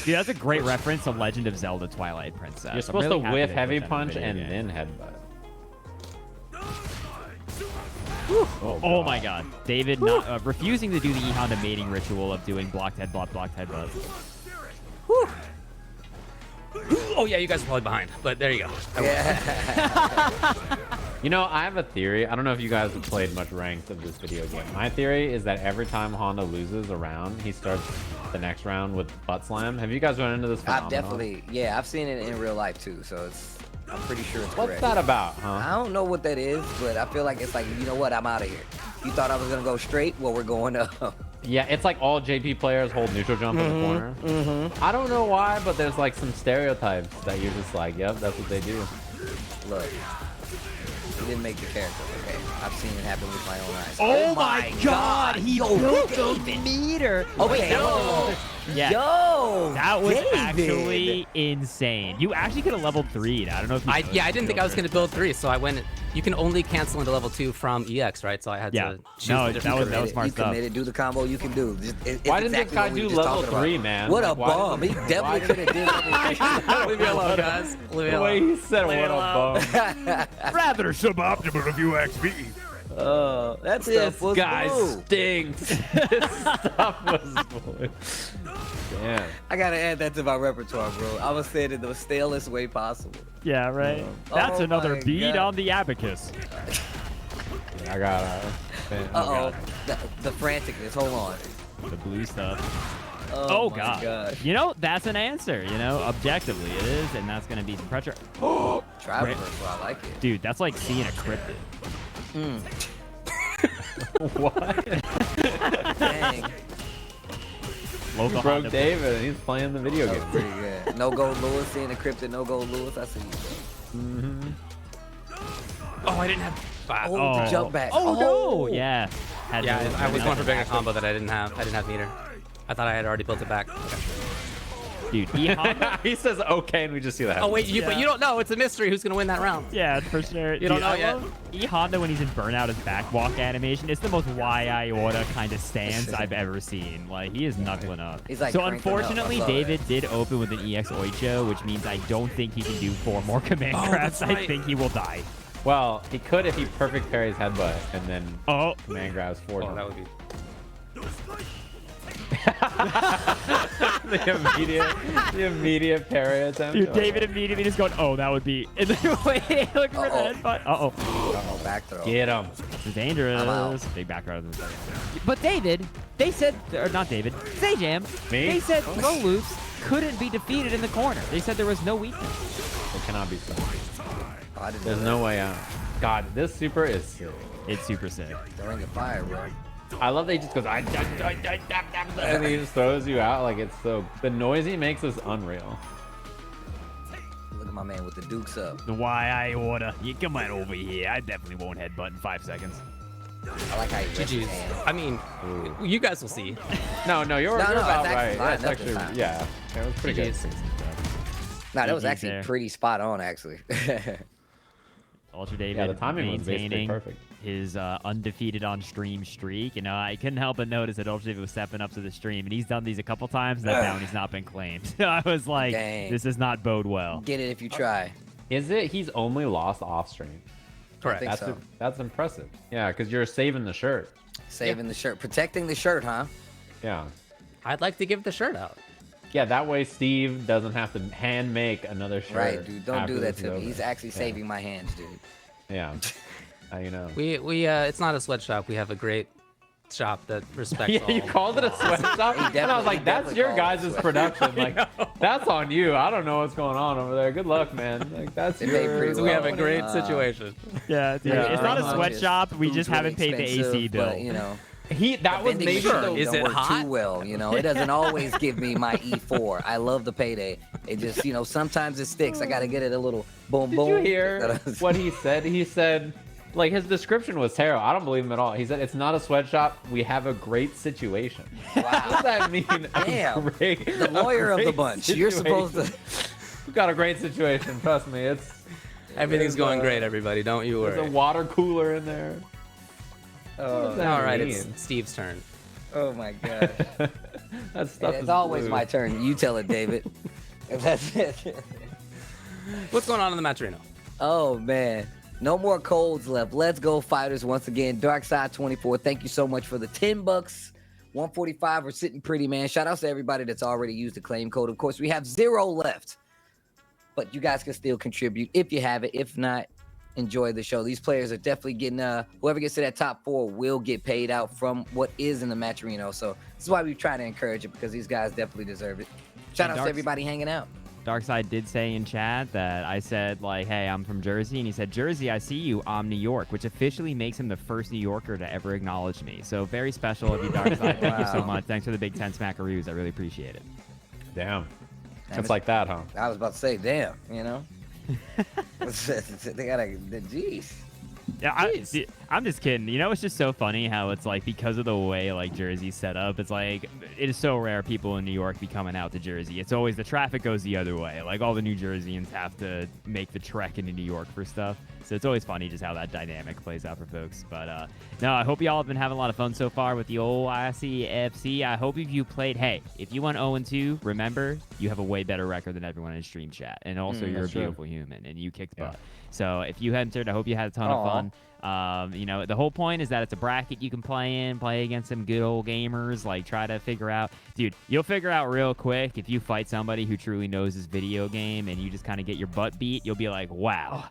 Dude, that's a great reference to Legend of Zelda Twilight Princess. You're I'm supposed really to happy whiff they heavy put that in the punch video and game. then headbutt. Oh my god. David not refusing to do the E-Honda mating ritual of doing blocked headbutt. oh yeah, you guys are probably behind. But there you go. You know, I have a theory. I don't know if you guys have played much ranked of this video game. My theory is that every time Honda loses a round, he starts the next round with butt slam. Have you guys run into this phenomenon? I've definitely, yeah, I've seen it in real life too. So I'm pretty sure it's What's correct. that about, huh? I don't know what that is, but I feel like it's like, you know what? I'm out of here. You thought I was gonna go straight? Well, we're going up. Yeah, it's like all JP players hold neutral jump in the corner. I don't know why, but there's like some stereotypes that you're just like, yep, that's what they do. Look, he didn't make the character. Okay, I've seen it happen with my own eyes. Oh my god, he built the meter. Okay, yo. Yeah. Yo, That was David. actually insane. You actually could have leveled 3'd. I don't know if you I didn't think I was going to build 3, so I went. You can only cancel into level 2 from EX, right? So I had to choose No, the different that was smart You stuff. committed, do the combo you can do. It's Why didn't this exactly guy what we do were just level talking 3, about. man? What a Like, why bum. He didn't- definitely why could have did level 3. Leave me alone, guys. Leave me The way alone. he said, what a bum. Rather suboptimal of UXB. Oh, that This stuff was guy blue. stinks. This stuff was blue. Damn. I gotta add that to my repertoire, bro. I was saying it the stalest way possible. Yeah, right. That's Oh another my bead God. on the abacus. I got Uh-oh. The franticness. Hold on. The blue stuff. Oh, Oh, my God. gosh. You know, that's an answer. You know, objectively it is, and that's going to be some pressure. Try Great. reversal. I like it. Dude, that's like seeing a cryptid. What? Dang. Local Broke Honda. David and he's playing the video That was game. pretty good. No go Lewis. Seeing the cryptid. No go Lewis. I see you. Oh, I didn't have. Oh, the jump back. Oh, no. Yeah. Had Yeah, no- I was going for bigger combo that I didn't have. I didn't have meter. I thought I had already built it back. Okay. Dude, E-Honda? He says okay, and we just see that. Oh wait, but you don't know. It's a mystery who's gonna win that round. Yeah, for sure. You don't know yet. E-Honda, when he's in Burnout, his backwalk animation, it's the most why order kind of stance I've ever seen. Like, he is knuckling up. He's like so unfortunately, David did open with an EX Oicho, which means I don't think he can do 4 more command grabs. Right. I think he will die. Well, he could if he perfect parries headbutt and then command grabs 4. Oh, that would be. the immediate parry attempt. Dude, David immediately just going, oh, that would be. And then looking for the headbutt. Uh-oh, back throw. Get him. This is dangerous. Big back throw. But David, they said, or not David, Jam. They said throw loops couldn't be defeated in the corner. They said there was no weakness. It cannot be stopped. Oh, There's no way out. God, this super is sick. It's super sick. The ring of fire, bro. I love that he just goes, and he just throws you out. Like, it's so. The noise he makes is unreal. Look at my man with the dukes up. The why order. You come on over here. I definitely won't headbutt in 5 seconds. I like how he rests his GG's. hand. I mean, you guys will see. No, you're about right. That's actually actually, yeah. It was pretty good. Nah, that was GG's actually there. pretty spot on, actually. Ultradavid Yeah, the timing was basically maintaining perfect. his undefeated on stream streak. You know, I couldn't help but notice that Ultradavid was stepping up to the stream, and he's done these a couple times, and that bounty's not been claimed. So I was like, Dang. this does not bode well. Get it if you try. Is it? He's only lost off stream. Correct. think so. That's impressive. Yeah, because you're saving the shirt. Saving the shirt. Protecting the shirt, huh? Yeah. I'd like to give the shirt out. Yeah, that way Steve doesn't have to hand make another shirt. Right, dude. Don't after do that this is to me. over. He's actually saving my hands, dude. Yeah. You know. We it's not a sweatshop. We have a great shop that respects Yeah, all. you called it a sweatshop, and I was like, "That's your guys' production. Like, that's on you. I don't know what's going on over there. Good luck, man. Like, that's They paid pretty So we have a well. great situation. Yeah, dude, Yeah, it's not a pretty much. sweatshop. We Food's just really haven't paid the AC expensive, bill. But, you know, that was vending maybe machine the. Is don't it work hot? too well, you know. It doesn't always give me my E4. I love the payday. It just, you know, sometimes it sticks. I gotta get it a little boom Did boom. you hear what he said? He said, like, his description was terrible. I don't believe him at all. He said, "It's not a sweatshop. We have a great situation." What does Wow. that mean? Damn. The The lawyer of the bunch. You're supposed to. We've got a great situation. Trust me. Everything's going a- great, everybody. Don't you There's a worry. water cooler in there. What does that All right, mean? it's Steve's turn. Oh my god. That stuff It's is always blue. my turn. You tell it, David. That's it. What's going on in the Matrino? Oh man. No more colds left. Let's go, fighters, once again. Darkside24, thank you so much for the $10. 145, we're sitting pretty, man. Shout out to everybody that's already used the claim code. Of course, we have 0 left. But you guys can still contribute if you have it. If not, enjoy the show. These players are definitely getting, whoever gets to that top 4 will get paid out from what is in the Matrino. So this is why we try to encourage it, because these guys definitely deserve it. Shout out to everybody hanging out. Darkside did say in chat that I said, like, hey, I'm from Jersey. And he said, Jersey, I see you. I'm New York, which officially makes him the first New Yorker to ever acknowledge me. So very special of you, Darkside. Thank you so Wow. much. Thanks for the big 10 smackaroos. I really appreciate it. Damn. Damn, It's like that, huh? I was about to say, damn, you know? They got a, jeez. Yeah, I'm just kidding. You know, it's just so funny how it's like, because of the way like Jersey's set up, it's like it is so rare people in New York be coming out to Jersey. It's always the traffic goes the other way. Like all the New Jerseyans have to make the trek into New York for stuff. So it's always funny just how that dynamic plays out for folks. But no, I hope y'all have been having a lot of fun so far with the old ICFC. I hope if you played, hey, if you went 0-2, remember you have a way better record than everyone in stream chat, and also you're a that's true. beautiful human and you kicked butt. So if you entered, I hope you had a ton of fun. You know, the whole point is that it's a bracket you can play against some good old gamers. Like, try to figure out, dude, you'll figure out real quick if you fight somebody who truly knows his video game and you just kind of get your butt beat. You'll be like, wow,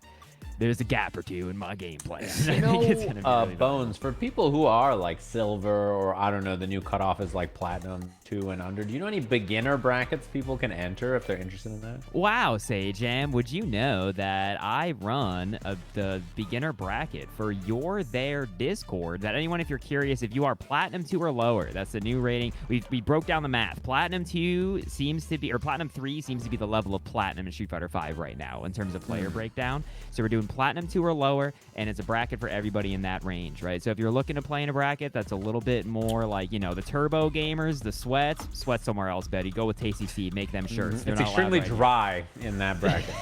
there's a gap or two in my gameplay. I think it's gonna be really Bones, for people who are like silver, or I don't know, the new cutoff is like platinum 2 and under, do you know any beginner brackets people can enter if they're interested in that? Wow, Sajam, would you know that I run the beginner bracket for Your There Discord? That anyone, if you're curious, if you are Platinum 2 or lower, that's the new rating. We broke down the math. Platinum 2 seems to be, or Platinum 3 seems to be the level of Platinum in Street Fighter 5 right now in terms of player breakdown. So we're doing Platinum 2 or lower, and it's a bracket for everybody in that range, right? So if you're looking to play in a bracket that's a little bit more like, you know, the turbo gamers, the sweat somewhere else, Betty. Go with Tasty C, make them shirts. It's extremely dry in that bracket.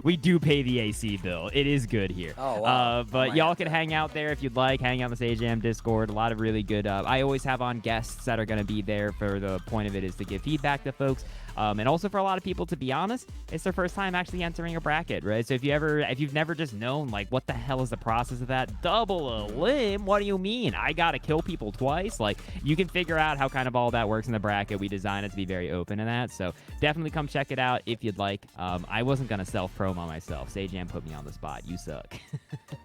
We do pay the AC bill. It is good here. Oh, wow. But y'all can hang out there if you'd like. Hang out in the Sage Jam Discord. A lot of really good. I always have on guests that are going to be there. For the point of it is to give feedback to folks. And also for a lot of people, to be honest, it's their first time actually entering a bracket, right? So if you've never just known, like, what the hell is the process of that? Double a limb? What do you mean? I gotta kill people twice? Like, you can figure out how kind of all that works in the bracket. We designed it to be very open to that. So definitely come check it out if you'd like. I wasn't gonna self-promo myself. Sajam put me on the spot. You suck.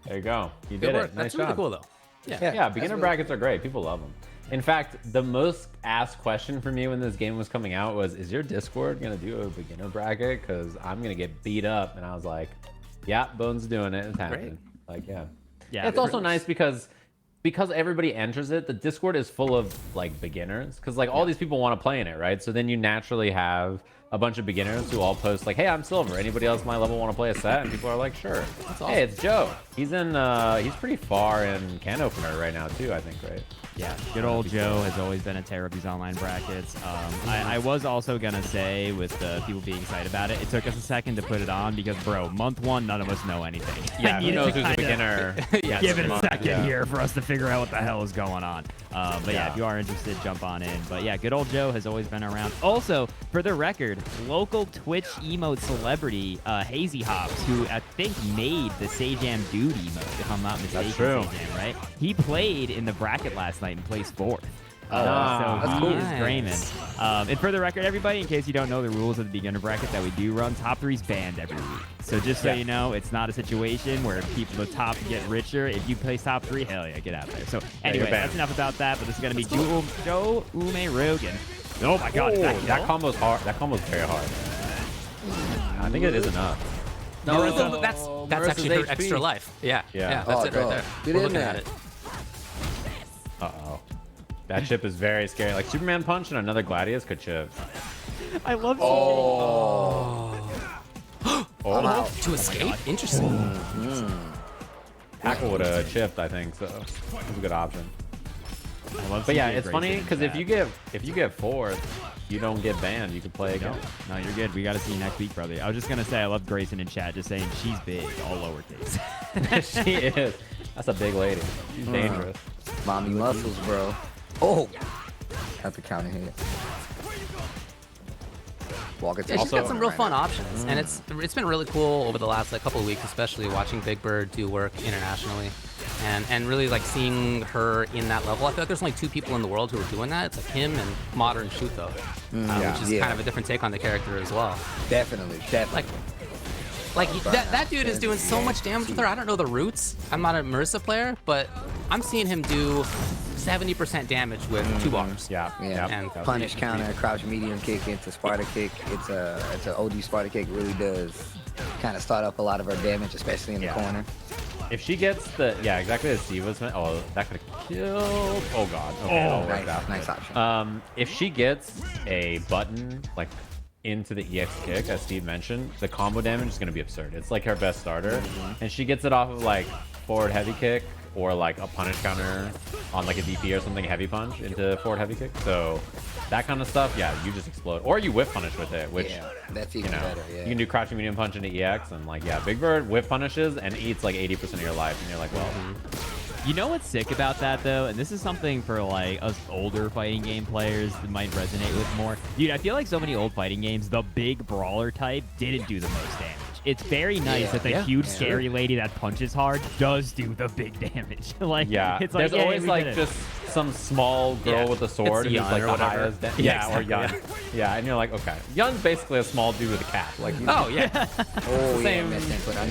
There you go. You did it. Nice That's really job. cool, though. Yeah, beginner brackets are great. People love them. In fact, the most asked question for me when this game was coming out was, is your Discord going to do a beginner bracket? Because I'm going to get beat up. And I was like, yeah, Bones doing it. It's happening. Like, yeah. It's also nice because everybody enters it, the Discord is full of, like, beginners. Because, like, all these people want to play in it, right? So then you naturally have a bunch of beginners who all post, like, hey, I'm silver. Anybody else my level want to play a set? And people are like, sure. That's awesome. Hey, it's Joe. He's he's pretty far in Can Opener right now, too, I think, right? Yeah, good old Joe has always been a terror of these online brackets. I was also going to say, with people being excited about it, it took us a second to put it on because, bro, month one, none of us know anything. Yeah, who knows who's a beginner? Give it a second here for us to figure out what the hell is going on. But yeah, if you are interested, jump on in. But yeah, good old Joe has always been around. Also, for the record, local Twitch emote celebrity, Hazy Hops, who I think made the Sajam Dude emote, if I'm not mistaken. That's true. Sajam, right? He played in the bracket last night and placed 4th. So that's he cool. is Grayman. And for the record, everybody, in case you don't know the rules of the beginner bracket that we do run, top 3's banned every week. So just so you know, it's not a situation where the top get richer. If you place top 3, hell yeah, get out there. So anyway, that's enough about that. But this is going to be Joe Umerogan. Oh my God, that combo's hard. That combo's very hard. I think it is enough. No, that's actually her extra life. Yeah. That's it right there. We're looking at it. Uh-oh. That chip is very scary. Like, Superman Punch and another Gladius could chip. I love To escape? Interesting. Tackle would have chipped, I think, so it's a good option. But yeah, it's funny because if you get 4th, you don't get banned. You can play again. No, you're good. We got to see you next week, brother. I was just gonna say I love Grayson in chat, just saying she's big, all lowercase. She is. That's a big lady. She's dangerous. Mommy muscles, bro. Oh, have to counter here. Yeah, she's got some real fun options, and it's been really cool over the last couple of weeks, especially watching Big Bird do work internationally, and really like seeing her in that level. I feel like there's only 2 people in the world who are doing that. It's like him and Modern Shuto, which is kind of a different take on the character as well. Definitely. Like that dude is doing so much damage with her. I don't know the roots. I'm not a Marisa player, but I'm seeing him do 70% damage with 2 bars. Yeah. And punish counter, crouch medium kick into Sparta kick. It's a OG Sparta kick. Really does kind of start up a lot of her damage, especially in the corner. If she gets exactly as Steve was meant. Oh, that could have killed. Oh God. Okay, nice option. If she gets a button like into the EX kick, as Steve mentioned, the combo damage is going to be absurd. It's like her best starter, and she gets it off of like forward heavy kick or like a punish counter on like a DP or something, heavy punch into forward heavy kick. So that kind of stuff, you just explode. Or you whip punish with it, which that's even better. Yeah. You can do crouching medium punch into EX, and like Big Bird whip punishes and eats like 80% of your life, and you're like, well. You know what's sick about that, though? And this is something for, like, us older fighting game players that might resonate with more. Dude, I feel like so many old fighting games, the big brawler type didn't do the most damage. It's very nice that the huge, scary lady that punches hard does do the big damage. Like, it's like, there's always, like, just some small girl with a sword who's, like, the highest. Or Yun. Yeah, and you're like, okay. Yun's basically a small dude with a cap. Like, same.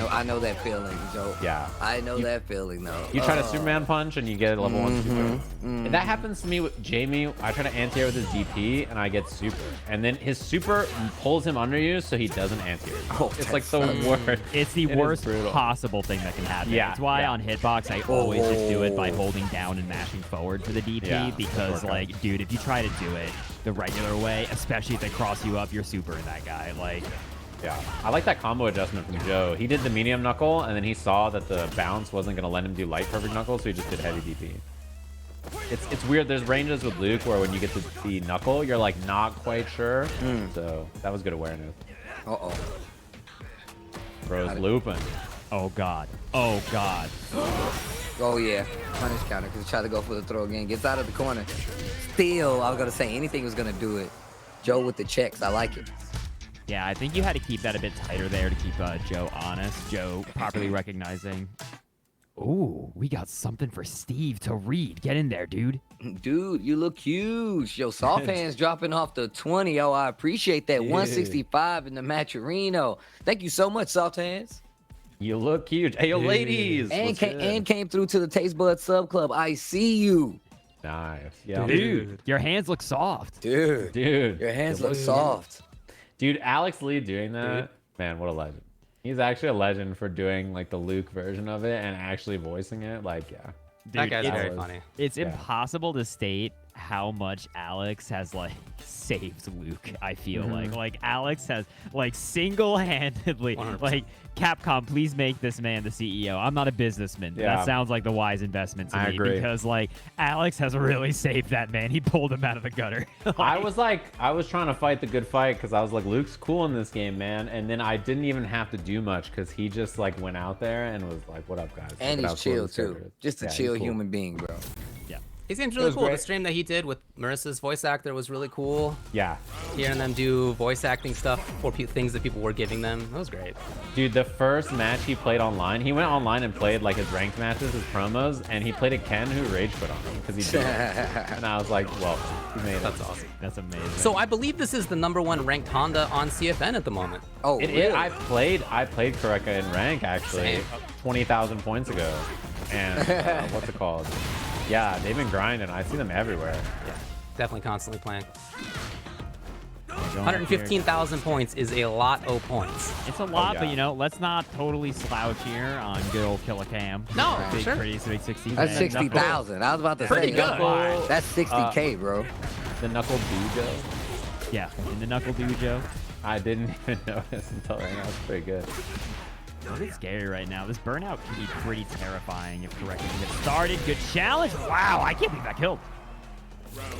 I know that feeling, Joe. Yeah. I know that feeling, though. You try to Superman punch and you get a level 1 super. That happens to me with Jamie. I try to anti-air with his DP and I get super. And then his super pulls him under you so he doesn't anti-air. It's like the worst. It's the worst possible thing that can happen. It's why on Hitbox I always just do it by holding down and mashing forward for the DP because, like, dude, if you try to do it the regular way, especially if they cross you up, you're super in that guy. Like, Yeah, I like that combo adjustment from Joe. He did the medium knuckle, and then he saw that the bounce wasn't going to let him do light perfect knuckle, so he just did heavy DP. It's weird. There's ranges with Luke where when you get to the knuckle, you're like not quite sure. So that was good awareness. Uh-oh. Bro's looping. Oh, God. Oh, God. Oh, yeah. Punish counter because he tried to go for the throw again. Gets out of the corner. Still, I was going to say anything was going to do it. Joe with the checks. I like it. Yeah, I think you had to keep that a bit tighter there to keep Joe honest. Joe properly recognizing. Ooh, we got something for Steve to read. Get in there, dude. Dude, you look huge. Yo, soft hands dropping off the 20. Oh, I appreciate that. 165 in the Matcherino. Thank you so much, soft hands. You look huge. Hey, yo, ladies. And came through to the Taste Bud Sub Club. I see you. Nice. Yeah. Dude, your hands look soft. Dude, your hands look soft. Dude, Alex Lee doing that, man, what a legend. He's actually a legend for doing like the Luke version of it and actually voicing it. Like, yeah. Dude, That guy's very funny. It's impossible to state how much Alex has like saved Luke. I feel like Alex has like single-handedly 100%. like Capcom, please make this man the CEO. I'm not a businessman. Yeah. That sounds like the wise investment to I me agree. because like Alex has really saved that man. He pulled him out of the gutter. I was trying to fight the good fight because I was like, Luke's cool in this game, man. And then I didn't even have to do much because he just like went out there and was like, what up, guys? And Look he's how cool chill, this too. character is. Just a Yeah, he's chill cool. human being, bro. Yeah. He seems really was cool. great. The stream that he did with Marisa's voice actor was really cool. Yeah. Hearing them do voice acting stuff for things that people were giving them. That was great. Dude, the first match he played online, he went online and played like his ranked matches, his promos, and he played a Ken who rage quit on him because he did it. And I was like, well, he made it. That's awesome. That's amazing. So I believe this is the #1 ranked Honda on CFN at the moment. Oh, It really? is. I played Careka in rank actually, Same. 20,000 points ago, and what's it called? Yeah, they've been grinding. I see them everywhere. Yeah, definitely constantly playing. Going up here. 115,000 points is a lot of points. It's a lot, yeah. but you know, let's not totally slouch here on good old Killicam. No, big, sure. Pretty 60. That's man. 60,000. I was about to Pretty say. good. That's 60K, bro. The NuckleDu Joe. Yeah, in the NuckleDu, Joe. I didn't even notice until right now. It's pretty good. A bit scary right now. This burnout can be pretty terrifying if correctly can get started. Good challenge. Wow, I can't believe that killed.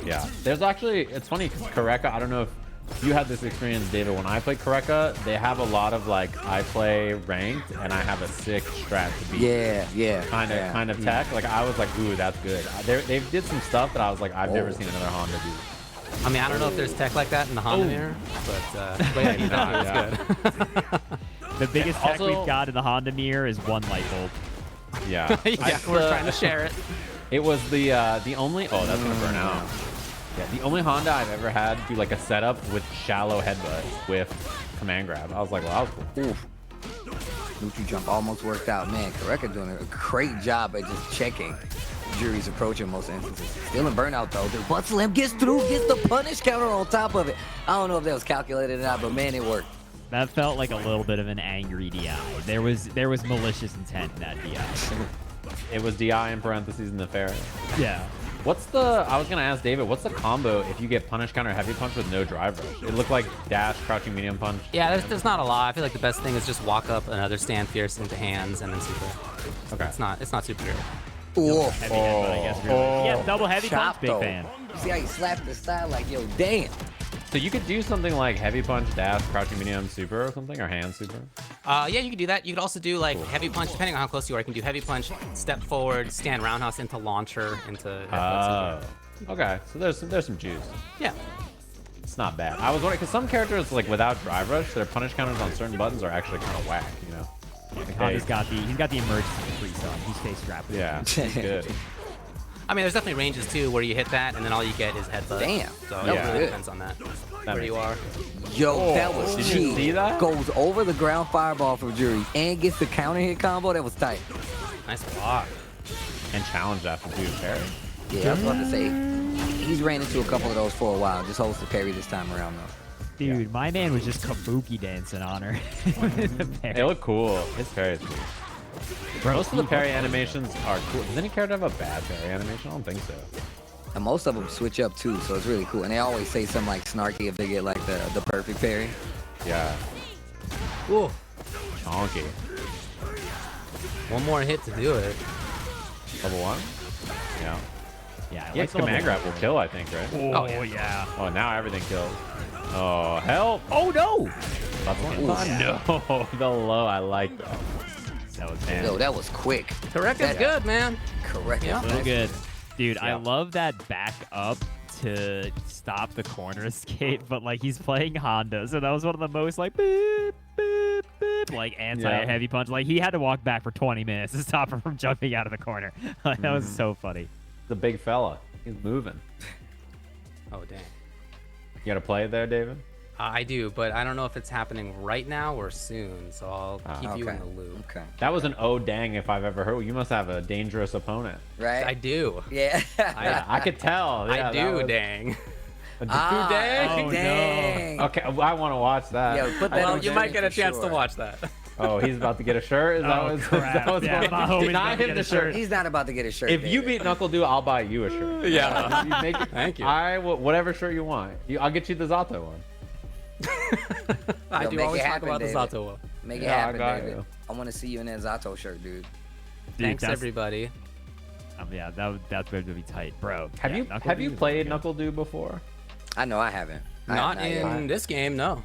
Yeah. There's actually, it's funny because Careka, I don't know if you had this experience, David. When I play Careka, they have a lot of like, I play ranked and I have a sick strat to beat. Yeah. Kind of tech. Like I was like, ooh, that's good. They did some stuff that I was like, I've never seen another Honda do. I mean, I don't know if there's tech like that in the Honda mirror, but yeah, you know, it's good. The biggest tech Also- we've got in the Honda mirror is one light bulb. Yeah. Yeah, we're trying to share it. It was the only, oh, that's gonna burn out. Yeah, the only Honda I've ever had do like a setup with shallow headbutt with command grab. I was like, well, that was cool. Oof. Neutral jump almost worked out. Man, Careka doing a great job at just checking Juri's approach in most instances. Still in burnout, though. The butt slam gets through, gets the punish counter on top of it. I don't know if that was calculated or not, but man, it worked. That felt like a little bit of an angry DI. There was malicious intent in that DI. It was DI in parentheses in the fair. Yeah. I was gonna ask David, what's the combo if you get punish counter heavy punch with no drive rush? It looked like dash, crouching medium punch. Yeah, there's not a lot. I feel like the best thing is just walk up another stand fierce into hands and then super. Okay. It's not superhero. Ooh. Heavy headbutt, I guess. Really. Yeah, double heavy punch, Chop, big though. fan. See how he slapped the style like, yo, damn. So you could do something like heavy punch, dash, crouching medium, super or something, or hand super. Yeah, you can do that. You could also do like heavy punch, depending on how close you are. You can do heavy punch, step forward, stand roundhouse into launcher, into headbutt. Okay. So there's some juice. Yeah. It's not bad. I was wondering because some characters like without drive rush, their punish counters on certain buttons are actually kind of whack. You know. Honda's got the emergency freeze on. He's face strapped. Yeah. It's good. I mean, there's definitely ranges too where you hit that and then all you get is headbutt. Damn. So That it was really good. depends on that. That Where you are. Yo, that was Did cheap. you see that? Goes over the ground fireball from Juri and gets the counter hit combo. That was tight. Nice block. And challenge after two parry. Yeah, I was about to say, he's ran into a couple of those for a while. Just holds the parry this time around, though. Dude, my man was just kabuki dancing on her. They look cool. His parry is cool. Most of the parry animations are cool. Does any character have a bad parry animation? I don't think so. And most of them switch up, too, so it's really cool. And they always say something like snarky if they get, like, the perfect parry. Yeah. Ooh. Chonky. One more hit to do it. Level 1? Yeah. Yeah, Yeah, command grab will kill, I think, right? Oh, yeah. Oh, now everything kills. Oh, help! Oh, no! That's one. No, the low, I like that. That was Yo, that was quick. Careka's good, man. Correct. Yeah. so good. Dude, I Yeah. love that back up to stop the corner escape, but like he's playing Honda, so that was one of the most like beep, beep, beep, like anti-heavy punch. Like he had to walk back for 20 minutes to stop him from jumping out of the corner. That was so funny. The big fella. He's moving. Oh, dang. You got to play it there, David? I do, but I don't know if it's happening right now or soon, so I'll keep you in the loop. Okay. That was an oh dang if I've ever heard. You must have a dangerous opponent. Right? I do. Yeah. Yeah, I could tell. Yeah, I that do, was- dang. A Ah, dang? Oh, dang. Okay, I want to watch that. Yo, put that Well, on you might screen get a for chance to sure. watch that. Oh, he's about to get a shirt? Is that Oh, what's, crap. is that what's Yeah, going my on? homie's Deny about to him get the a shirt. He's not about to get a shirt. If you David. beat NuckleDu, I'll buy you a shirt. Yeah. You make it, Thank you. I will, whatever shirt you want. I'll get you the Zato one. I Yo, do make always it talk happen, about the David. Zato one. Make it Yeah, I happen, got David. you. I want to see you in that Zato shirt, dude. Dude, Thanks, that's, everybody. Yeah, that's going to be tight, bro. Have Yeah, you NuckleDu is played really good. NuckleDu before? I know I haven't. I Not have yet. in this game, no.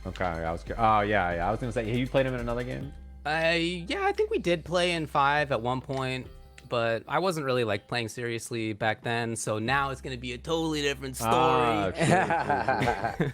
Okay, I was. Oh yeah. I was gonna say, have you played him in another game? Yeah, I think we did play in 5 at one point, but I wasn't really like playing seriously back then. So now it's gonna be a totally different story. Ah, true.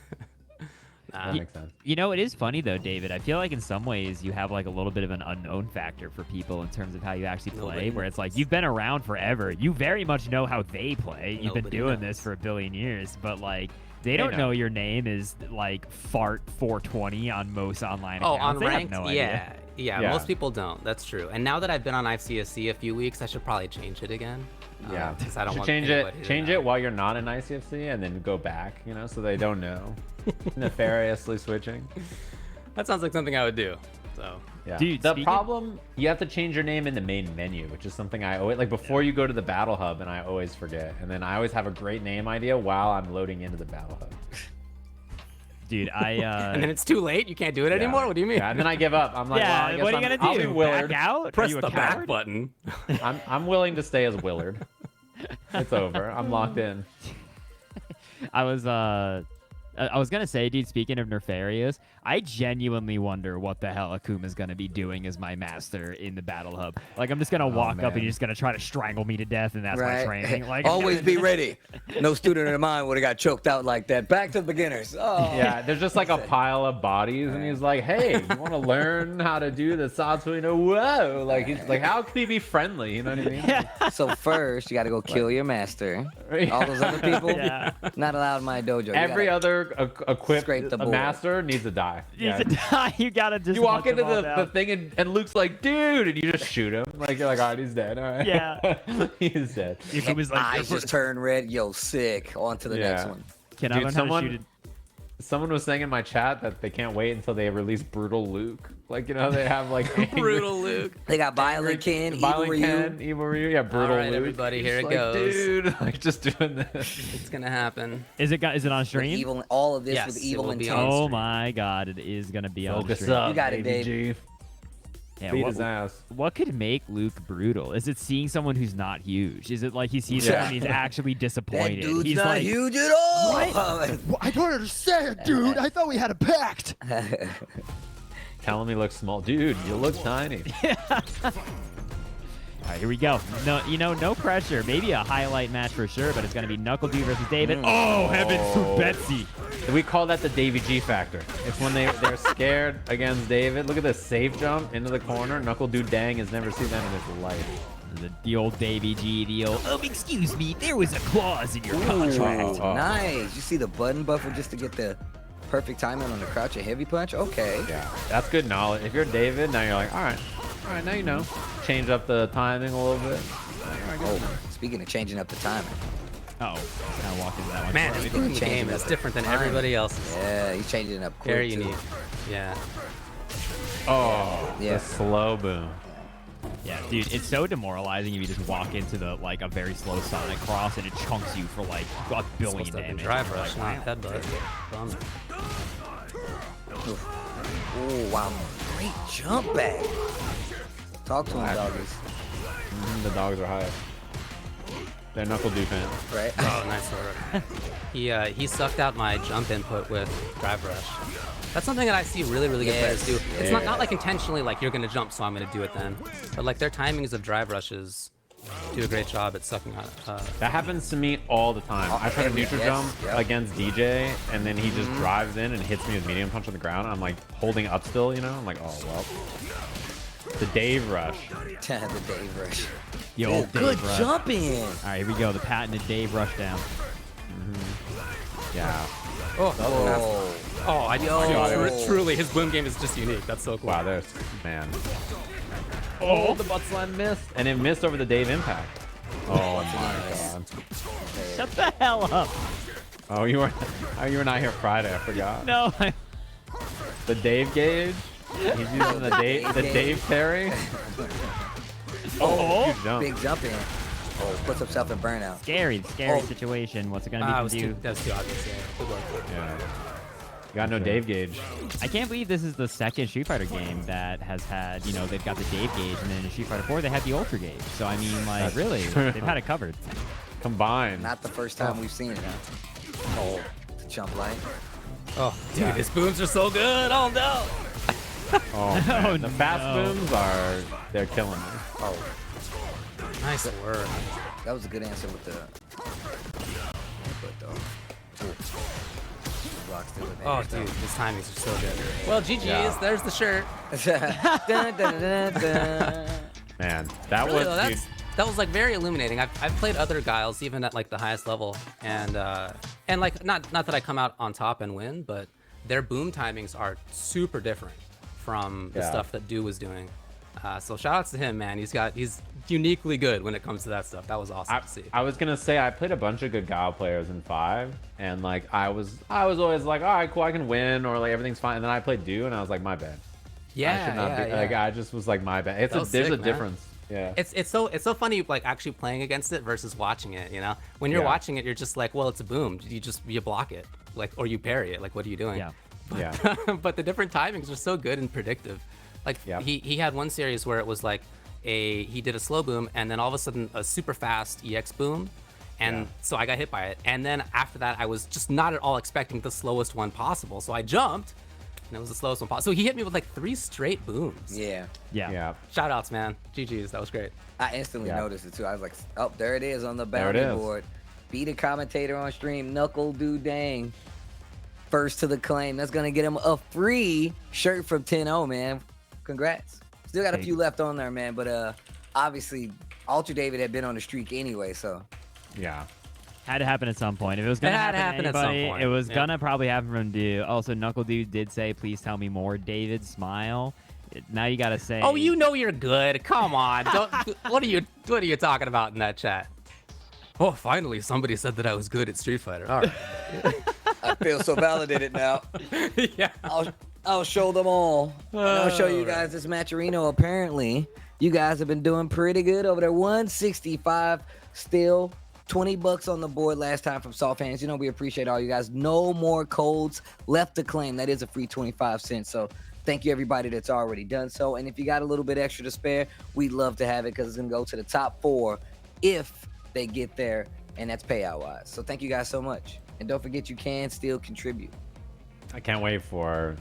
That Nah. makes sense. You know, it is funny though, David. I feel like in some ways you have like a little bit of an unknown factor for people in terms of how you actually play, Nobody where it's like you've been around forever. You very much know how they play. You've been Nobody doing knows. this for a billion years, but like they don't know your name is like fart 420 on most online Oh, accounts. on They have ranked? no idea. Yeah, Yeah. most people don't. That's true. And now that I've been on ICFC a few weeks, I should probably change it again. Yeah, because I don't should want change anybody it. to Change know. it while you're not in ICFC, and then go back. You know, so they don't know. Nefariously switching. That sounds like something I would do. So Yeah. Dude, the speaking- problem, you have to change your name in the main menu, which is something I always like before you go to the battle hub, and I always forget. And then I always have a great name idea while I'm loading into the battle hub. Dude, I and then it's too late. You can't do it anymore. What do you mean? Yeah, and then I give up. I'm like, yeah, well, I guess what are you I'm, gonna I'll do? be Willard. Back out? Are Press you a the back coward? button. I'm willing to stay as Willard. It's over. I'm locked in. I was gonna say, dude, speaking of Nefarious, I genuinely wonder what the hell Akuma's gonna be doing as my master in the battle hub. Like, I'm just gonna walk up and man. he's just gonna try to strangle me to death, and that's my training. Like, Always be ready. No student of mine would have got choked out like that. Back to the beginners. Oh. Yeah, there's just like a pile of bodies, and he's like, "Hey, you want to learn how to do the Satsuino? Whoa!" Like he's like, "How can he be friendly?" You know what I mean? So first, you got to go kill your master. All those other people, Yeah. not allowed in my dojo. You Every gotta- other equipped Scrape the a board. master needs to die. Needs to die. You gotta just You walk hunt into them all the down. thing, and Luke's like, "Dude," and you just shoot him. Like you're like, "All right, he's dead." All right. Yeah. He's dead. Akuma's like, Eyes just turn red. Yo, sick. On to the next Yeah. one. can I Dude, learn how to shoot it? Someone was saying in my chat that they can't wait until they release Brutal Luke. Like, you know, they have like angry- Brutal Luke. They got Violent Ken, Evil Violent Ryu. Ken, Evil Ryu, yeah, Brutal right, Luke. everybody, It's here it like, goes. Dude, like just doing this. It's gonna happen. Is it on With stream? evil, all of this Yes, with it evil will be intent. on Oh stream. my god, it is gonna be on Focus stream. up, You got it, baby Dave. G. Yeah, Beat what, his ass. what could make Luke brutal? Is it seeing someone who's not huge? Is it like he sees Yeah. someone and he's actually That disappointed? dude's he's not like, huge at all. I don't understand, dude. I thought we had a pact. Telling me look small. Dude, you look tiny. All right, here we go. No, no pressure. Maybe a highlight match for sure, but it's gonna be NuckleDu versus David. Oh, heavens to Betsy! We call that the Davy G factor. It's when they're scared against David. Look at this safe jump into the corner. NuckleDu Dang has never seen that in his life. The old Davy G deal. Excuse me, there was a clause in your contract. Oh. Nice. You see the button buffer just to get the perfect timing on the crouch and heavy punch? Okay. Yeah, that's good knowledge. If you're David, now you're like, all right, now you know. Change up the timing a little bit. Oh, speaking of changing up the timing. Oh, kind of walked into that one. Man, Sorry. everything in the Changing game up is the different than time. everybody else's. Yeah, he's changing it up quick. Very too. unique. Yeah. Oh, Yeah. the slow boom. Yeah, dude, it's so demoralizing if you just walk into the like a very slow Sonic cross and it chunks you for like a billion Supposed to have been damage. drive You're rush, like, not headbutt. Bummer. Oh, wow. Great jump back. Talk to him, doggies. The dogs are high. They're NuckleDu fans. Right? Oh, nice order. He sucked out my jump input with drive rush. That's something that I see really good players do. It's not like intentionally like you're gonna jump, so I'm gonna do it then. But like their timings of drive rushes do a great job at sucking out. That happens to me all the time. I try to neutral jump against DJ, and then he just drives in and hits me with medium punch on the ground. I'm like holding up still, you know? I'm like, oh, well. The Dave rush. The Dave rush. Yo, Oh, Dave good rush. jumping. All right, here we go. The patented Dave rush down. Yeah. Truly, his boom game is just unique. That's so cool. Wow, there's, man. Oh, the butt slam missed. And it missed over the Dave impact. Oh my god. Shut the hell up. Oh, you were not here Friday, I forgot. No. The Dave gauge? He's using the Dave parry? Oh, huge jump. Big jump in. Oh, puts himself in burnout. Scary situation. What's it going to be from That was too obvious. Yeah. Good work. Yeah. You got no Dave gauge. I can't believe this is the second Street Fighter game that has had, you know, they've got the Dave gauge, and then in Street Fighter 4 they had the Ultra gauge. So I mean, like, really, they've had it covered. Combined. Not the first time we've seen it, huh? Oh, the jump light. Oh, dude, his booms are so good. Oh no. Oh, man. Oh, The fast booms they're killing me. Oh, Nice work. that was a good answer with the input, though. Ooh. Blocks through the Oh, advantage, dude, his timings are so good. Well, GG's. There's the shirt. Dun, dun, dun, dun. Man, that Really, was, though, dude, that was like very illuminating. I've played other Guiles even at like the highest level, and like not that I come out on top and win, but their boom timings are super different from the stuff that Du was doing. So shout outs to him, man. He's uniquely good when it comes to that stuff. That was awesome to see. I was gonna say I played a bunch of good Guile players in 5, and like I was always like, all right, cool, I can win, or like everything's fine. And then I played Du, and I was like, my bad. I should not be, like I just was like, my bad. There's a difference. Yeah. It's so funny like actually playing against it versus watching it, you know? When you're watching it, you're just like, well, it's a boom. You block it. Like, or you parry it. Like, what are you doing? Yeah. But the different timings are so good and predictive. Like he had one series where it was like he did a slow boom and then all of a sudden a super fast EX boom, and so I got hit by it. And then after that, I was just not at all expecting the slowest one possible, so I jumped, and it was the slowest one possible. So he hit me with like 3 straight booms. Yeah. Shout outs, man. GG's. That was great. I instantly noticed it too. I was like, oh, there it is on the bounty board. Beat a commentator on stream. NuckleDu dang. First to the claim. That's going to get him a free shirt from 10-0, man. Congrats. Still got a few left on there, man. But obviously, Ultradavid had been on the streak anyway, so. Yeah. Had to happen at some point. If it was gonna happen to anybody, at some point. it was gonna probably happen from Du. Also, NuckleDu did say, "Please tell me more." David, smile. Now you gotta say. Oh, you know you're good. Come on. What are you talking about in that chat? Oh, finally somebody said that I was good at Street Fighter. All right. I feel so validated now. Yeah. I'll show them all. And I'll show you guys this Matcherino. Apparently, you guys have been doing pretty good over there. 165 still. 20 bucks on the board last time from SolVNG. You know, we appreciate all you guys. No more codes left to claim. That is a free 25 cents. So thank you, everybody that's already done so. And if you got a little bit extra to spare, we'd love to have it because it's going to go to the top 4 if they get there, and that's payout-wise. So thank you guys so much. And don't forget, you can still contribute. I can't wait for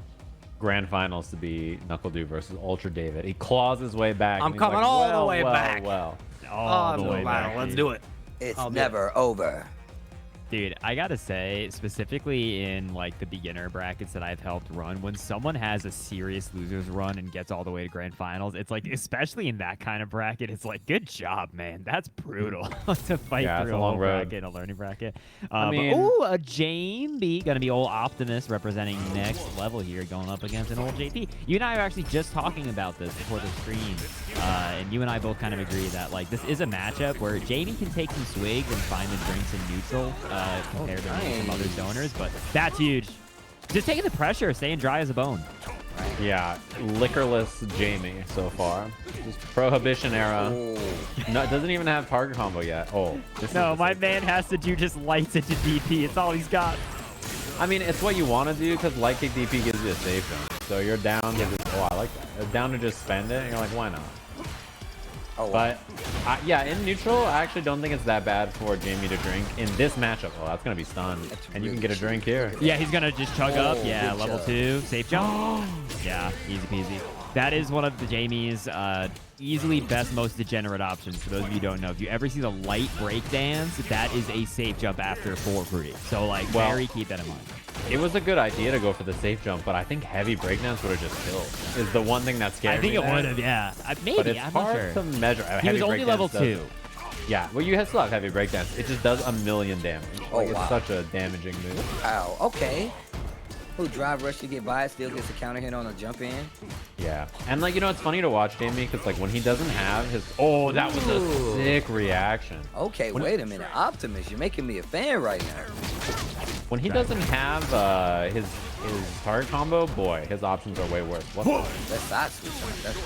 grand finals to be NuckleDu versus Ultradavid. He claws his way back. I'm coming all the way back. all the way back. Let's do it. It's never over. Dude, I gotta say, specifically in like the beginner brackets that I've helped run, when someone has a serious losers run and gets all the way to grand finals, it's like, especially in that kind of bracket, it's like, good job, man. That's brutal to fight through a long bracket, a learning bracket. Ooh, a Jamie, gonna be old Optimus representing next level here, going up against an old JP. You and I are actually just talking about this before the stream, and you and I both kind of agree that like this is a matchup where Jamie can take some swigs and find the drinks in neutral. Compared to some other zoners, but that's huge. Just taking the pressure, staying dry as a bone. Right? Yeah, liquorless Jamie so far. Just Prohibition era. No, doesn't even have target combo yet. Oh, no, my man has to do just lights into DP. It's all he's got. I mean, it's what you want to do because light kick DP gives you a safe jump. So you're down to just, oh, I like that. Down to just spend it, and you're like, why not? Oh, wow. But yeah, in neutral, I actually don't think it's that bad for Jamie to drink in this matchup. Oh, that's gonna be stunned, and you can get a drink here. Yeah, he's gonna just chug up. Oh, Yeah, good level job. 2 safe jump. Yeah, easy peasy. That is one of the Jamie's easily best, most degenerate options. For those of you who don't know, if you ever see the light breakdance, that is a safe jump after forward fruity. So like, very keep that in mind. It was a good idea to go for the safe jump, but I think heavy breakdance would have just killed. Is the one thing that scared me. I think it would have, yeah. Maybe, But it's I'm hard not sure. to measure. He was Heavy only breakdance level does- 2. Yeah, well, you still have heavy breakdance. It just does a million damage. Oh, Like, wow. It's such a damaging move. Ow, okay. Who drive rush to get by, still gets a counter hit on a jump in. Yeah, and like, you know, it's funny to watch Jamie because like when he doesn't have his, oh, that was a Ooh. sick reaction. Okay, wait a minute. Optimus, you're making me a fan right now. When he doesn't have his target combo, boy, his options are way worse. What the- That's side switch. That's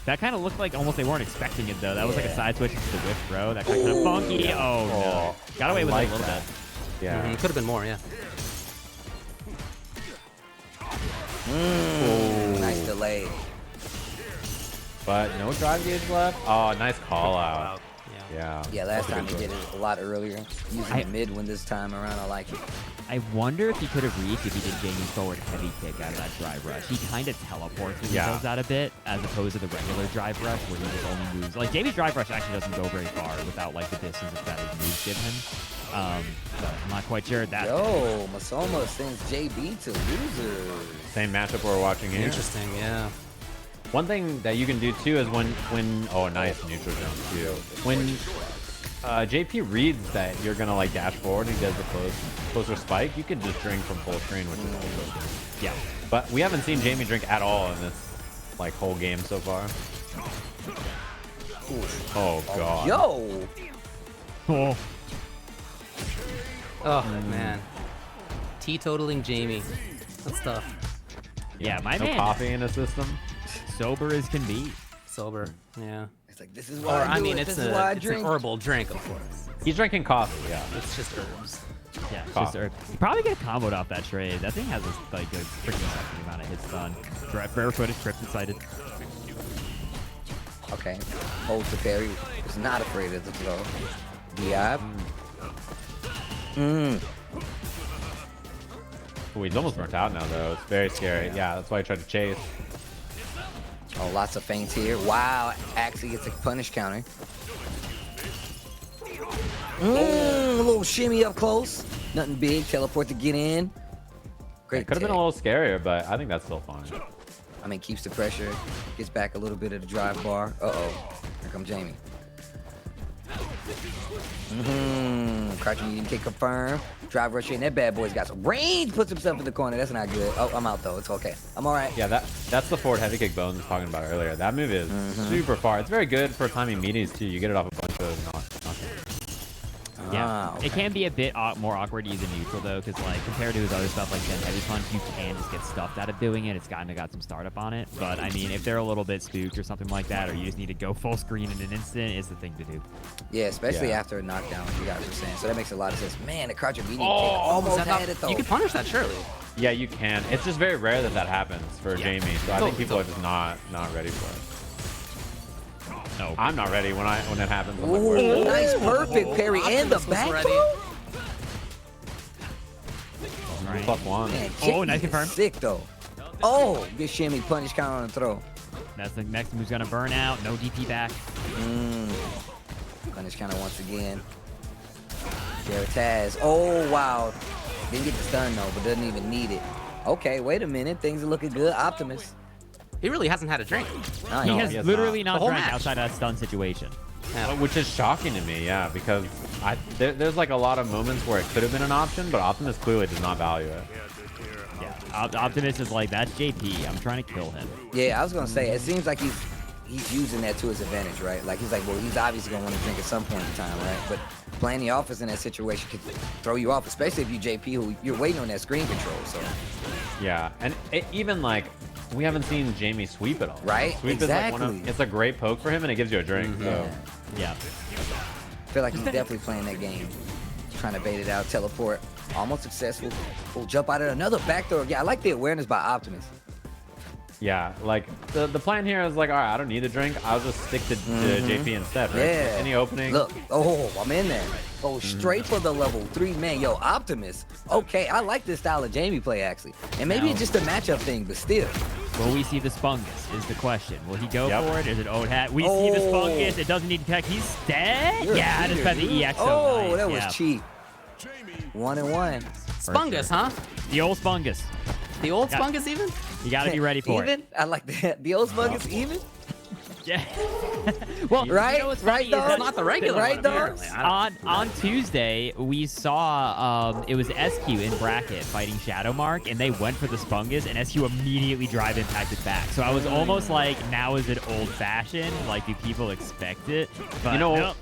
That kind of looked like almost they weren't expecting it though. That was like a side switch into the whiff throw. That kind of funky. Oh no. Got away with like it a little that. bit. Yeah. Could have been more, yeah. nice delay. But no drive gauge left. Oh, nice call out. Yeah. Yeah, last time he did it a lot earlier. Using the mid one this time around, I like it. I wonder if he could have reached if he did Jamie's forward heavy kick out of that drive rush. He kind of teleports when he does that a bit, as opposed to the regular drive rush where he just only moves. Like Jamie's drive rush actually doesn't go very far without like the distance that his moves give him. So I'm not quite sure that. Yo, Masoma sends JB to losers. Same matchup we're watching here. Interesting, yeah. One thing that you can do too is when oh, nice neutral jump too. When JP reads that you're gonna like dash forward and he does the closer spike, you can just drink from full screen, which is also good. Yeah. But we haven't seen Jamie drink at all in this like whole game so far. Oh god. Yo! Oh. Oh, man. Teetotaling Jamie. That's tough. Yeah, my No man. coffee in his system. Sober as can be. Sober, yeah. It's like, this is why Or, I, I do mean, it. it's This is why I an drink. herbal drink, of course. He's drinking coffee, yeah. It's just herbs. Yeah, it's Coffee. just you probably get comboed off that trade. That thing has like a freaking second amount of hits done. Barefooted, cryptid sighted. Okay. Holds the parry. Is not afraid of the throw. Yeah. Oh, he's almost burnt out now though. It's very scary. Yeah, that's why I tried to chase. Oh, lots of feints here. Wow. Actually gets a punish counter. A little shimmy up close. Nothing big. Teleport to get in. Great. It could have been a little scarier, but I think that's still fine. I mean, keeps the pressure. Gets back a little bit of the drive bar. Uh-oh. Here comes Jamie. Crouching medium kick confirmed. Drive rush in. That bad boy's got some range. Puts himself in the corner. That's not good. Oh, I'm out though. It's okay. I'm all right. Yeah, that's the forward heavy kick Bones was talking about earlier. That move is super far. It's very good for timing meaties too. You get it off a bunch of knocks. Yeah, okay. it can be a bit more awkward to use in neutral though, because like compared to his other stuff like Zen Heavy Punch, you can just get stuffed out of doing it. It's kind of got some startup on it, but I mean, if they're a little bit spooked or something like that, or you just need to go full screen in an instant, it's the thing to do. Yeah, especially Yeah. after a knockdown, like you guys were saying. So that makes a lot of sense. Man, the crouching medium kick Oh, almost is that had it though. You could punish that, surely. Yeah, you can. It's just very rare that happens for Yeah. Jamie. So I think Totally, people are just not ready for it. No. I'm not ready when it happens. I'm like, Ooh, where's nice perfect parry and the Optimus was back ready. throw? Right. +1. Man, Oh, Jamie nice is confirm. sick though. Oh, good shimmy punish counter on the throw. That's the next move's gonna burn out. No DP back. Punish counter once again. There it has. Oh wow. Didn't get the stun though, but doesn't even need it. Okay, wait a minute. Things are looking good. Optimus. He really hasn't had a drink. I He know. has he has literally not. not The whole drank match. outside of that stun situation. Yeah. Which is shocking to me, yeah, because there's like a lot of moments where it could have been an option, but Optimus clearly does not value it. Yeah, Optimus is like, that's JP. I'm trying to kill him. Yeah, I was gonna say it seems like he's using that to his advantage, right? Like he's like, well, he's obviously gonna want to drink at some point in time, right? But playing the offense in that situation could throw you off, especially if you JP who you're waiting on that screen control. So Yeah, and even like we haven't seen Jamie sweep at all. Right? Sweep is like one Exactly. of, it's a great poke for him, and it gives you a drink. So Yeah. I feel like he's definitely playing that game, trying to bait it out, teleport. Almost successful. Oh, jump out at another backdoor. Yeah, I like the awareness by Optimus. Yeah, like the plan here is like, all right, I don't need a drink. I'll just stick to JP instead, right? Yeah. Any opening? Look, oh, I'm in there. Go straight for the level 3 man. Yo, Optimus. Okay, I like this style of Jamie play actually. And maybe it's just a matchup thing, but still. Will we see the Spungus is the question. Will he go for it? Is it old hat? We see the Spungus. It doesn't need to tech. He's dead. Yeah, just had the EX. Oh, nice. that was cheap. 1-1. Spungus, huh? The old Spungus. The old Spungus even? You got to be ready for Even? I like that. The old Spungus even? Yeah. Well, right? You know what's funny is dog? that Not the regular right, one, dog? apparently. on Tuesday, we saw it was SQ in bracket fighting Shadowmark, and they went for the Spungus, and SQ immediately drive impacted back. So I was almost like, now is it old-fashioned? Like, do people expect it? But You know, no.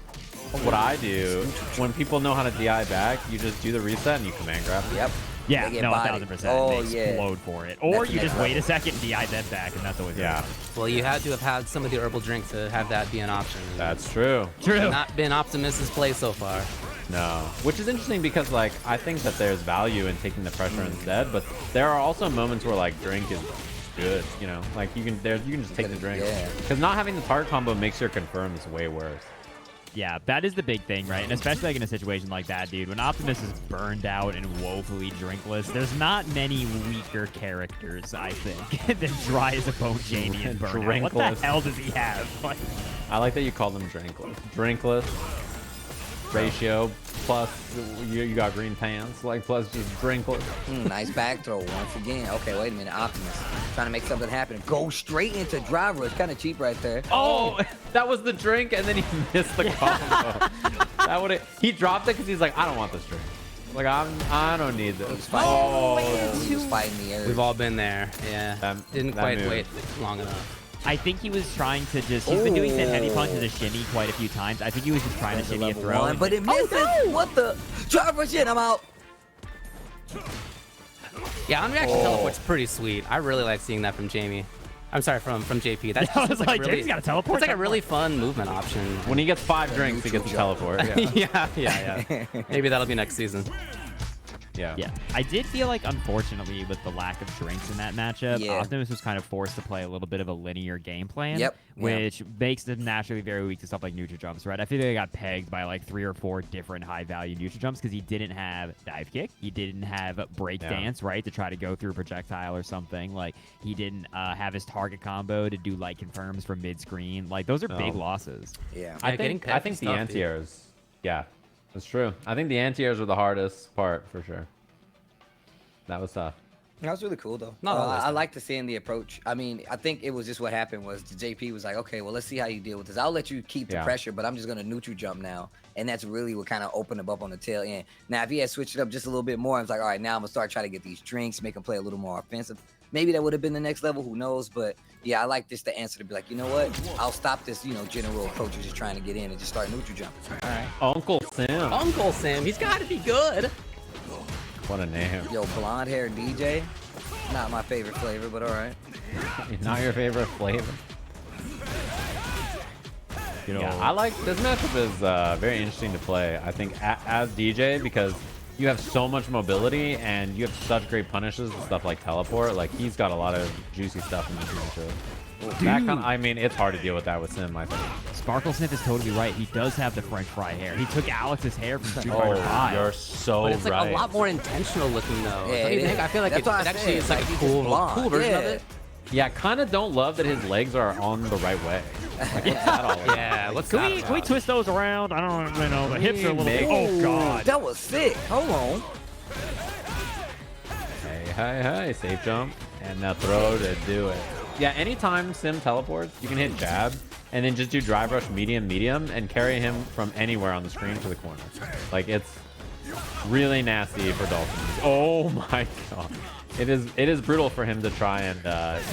what I do, when people know how to DI back, you just do the reset and you command grab. Yep. Yeah, They get no, bodied. 1,000%. Oh, they yeah. explode for it. Or That's you just next wait a level. second, DI them back, and that's always Yeah, Well, you had to have had some of the herbal drink to have that be an option. that's true. true. Not been Optimus's play so far. No, which is interesting because like I think that there's value in taking the pressure instead, but there are also moments where like drink is good. You know, like you can just take the drink because not having the target combo makes your confirms way worse. Yeah, that is the big thing, right? And especially like in a situation like that, dude, when Optimus is burned out and woefully drinkless, there's not many weaker characters, I think, than dry as a bone Jamie and burn out. What the Drinkless. hell does he have? Like, I like that you call them drinkless. Drinkless ratio plus you got green pants, like plus just drinkless. Nice back throw once again. Okay, wait a minute. Optimus trying to make something happen. Go straight into driver. It's kind of cheap right there. Oh, that was the drink, and then he missed the combo. That would he dropped it because he's like, I don't want this drink. Like I don't need this. He's fighting. He was fighting the urge. We've all been there. Yeah. Didn't that quite move. wait long enough. I think he was trying to just, he's been doing that heavy punch as a shimmy quite a few times. I think he was just trying to shimmy a throw. One, but it misses. What the? Driver shit. I'm out. Yeah, on-reaction teleport's pretty sweet. I really like seeing that from Jamie. I'm sorry, from JP. That's I was just like, really, Jamie's got a teleport. It's like a really fun movement option. When he gets 5 drinks, he gets a teleport. Yeah. yeah. Maybe that'll be next season. Yeah, I did feel like, unfortunately, with the lack of drinks in that matchup, Optimus was kind of forced to play a little bit of a linear game plan, which makes them naturally very weak to stuff like neutral jumps, right? I feel like he got pegged by like 3 or 4 different high-value neutral jumps because he didn't have dive kick, he didn't have break dance, right, to try to go through a projectile or something. Like, he didn't have his target combo to do light confirms from mid-screen. Like, those are big losses. Yeah. I think the anti-airs, that's true. I think the anti-airs were the hardest part for sure. That was tough. That was really cool though. Not always, I like to seeing the approach. I mean, I think it was just what happened was the JP was like, okay, well, let's see how you deal with this. I'll let you keep the pressure, but I'm just gonna neutral jump now, and that's really what kind of opened him up on the tail end. Now, if he had switched it up just a little bit more, I was like, all right, now I'm gonna start trying to get these drinks, make him play a little more offensive. Maybe that would have been the next level. Who knows? But yeah, I like this the answer to be like, you know what? I'll stop this, general approach of just trying to get in and just start neutral jumping. All right. Uncle Sam. Uncle Sam, he's got to be good. What a name. Yo, blonde hair DJ. Not my favorite flavor, but all right. Not your favorite flavor. I like this matchup is very interesting to play. I think as DJ because you have so much mobility and you have such great punishes and stuff like teleport. Like he's got a lot of juicy stuff in this matchup. I mean, it's hard to deal with that with Sim, I think. Sparkle Sniff is totally right. He does have the French fry hair. He took Alex's hair from Street Fighter 5. You're so But it's like right. a lot more intentional looking though. Yeah, Don't you it think? is. I feel like That's it what I actually said. is like a He's cool blonde. version of Yeah. it. Yeah, kind of don't love that his legs are on the right way. Like, what's that all about? Yeah, what's Can that we about? twist those around? I don't really know. The hips are a little bit. Oh, God. That was sick. Hold on. Hey, safe jump, and now throw to do it. Yeah, anytime Sim teleports, you can hit jab, and then just do drive rush medium, and carry him from anywhere on the screen to the corner. Like, it's really nasty for Dhalsim. Oh my god. It is brutal for him to try and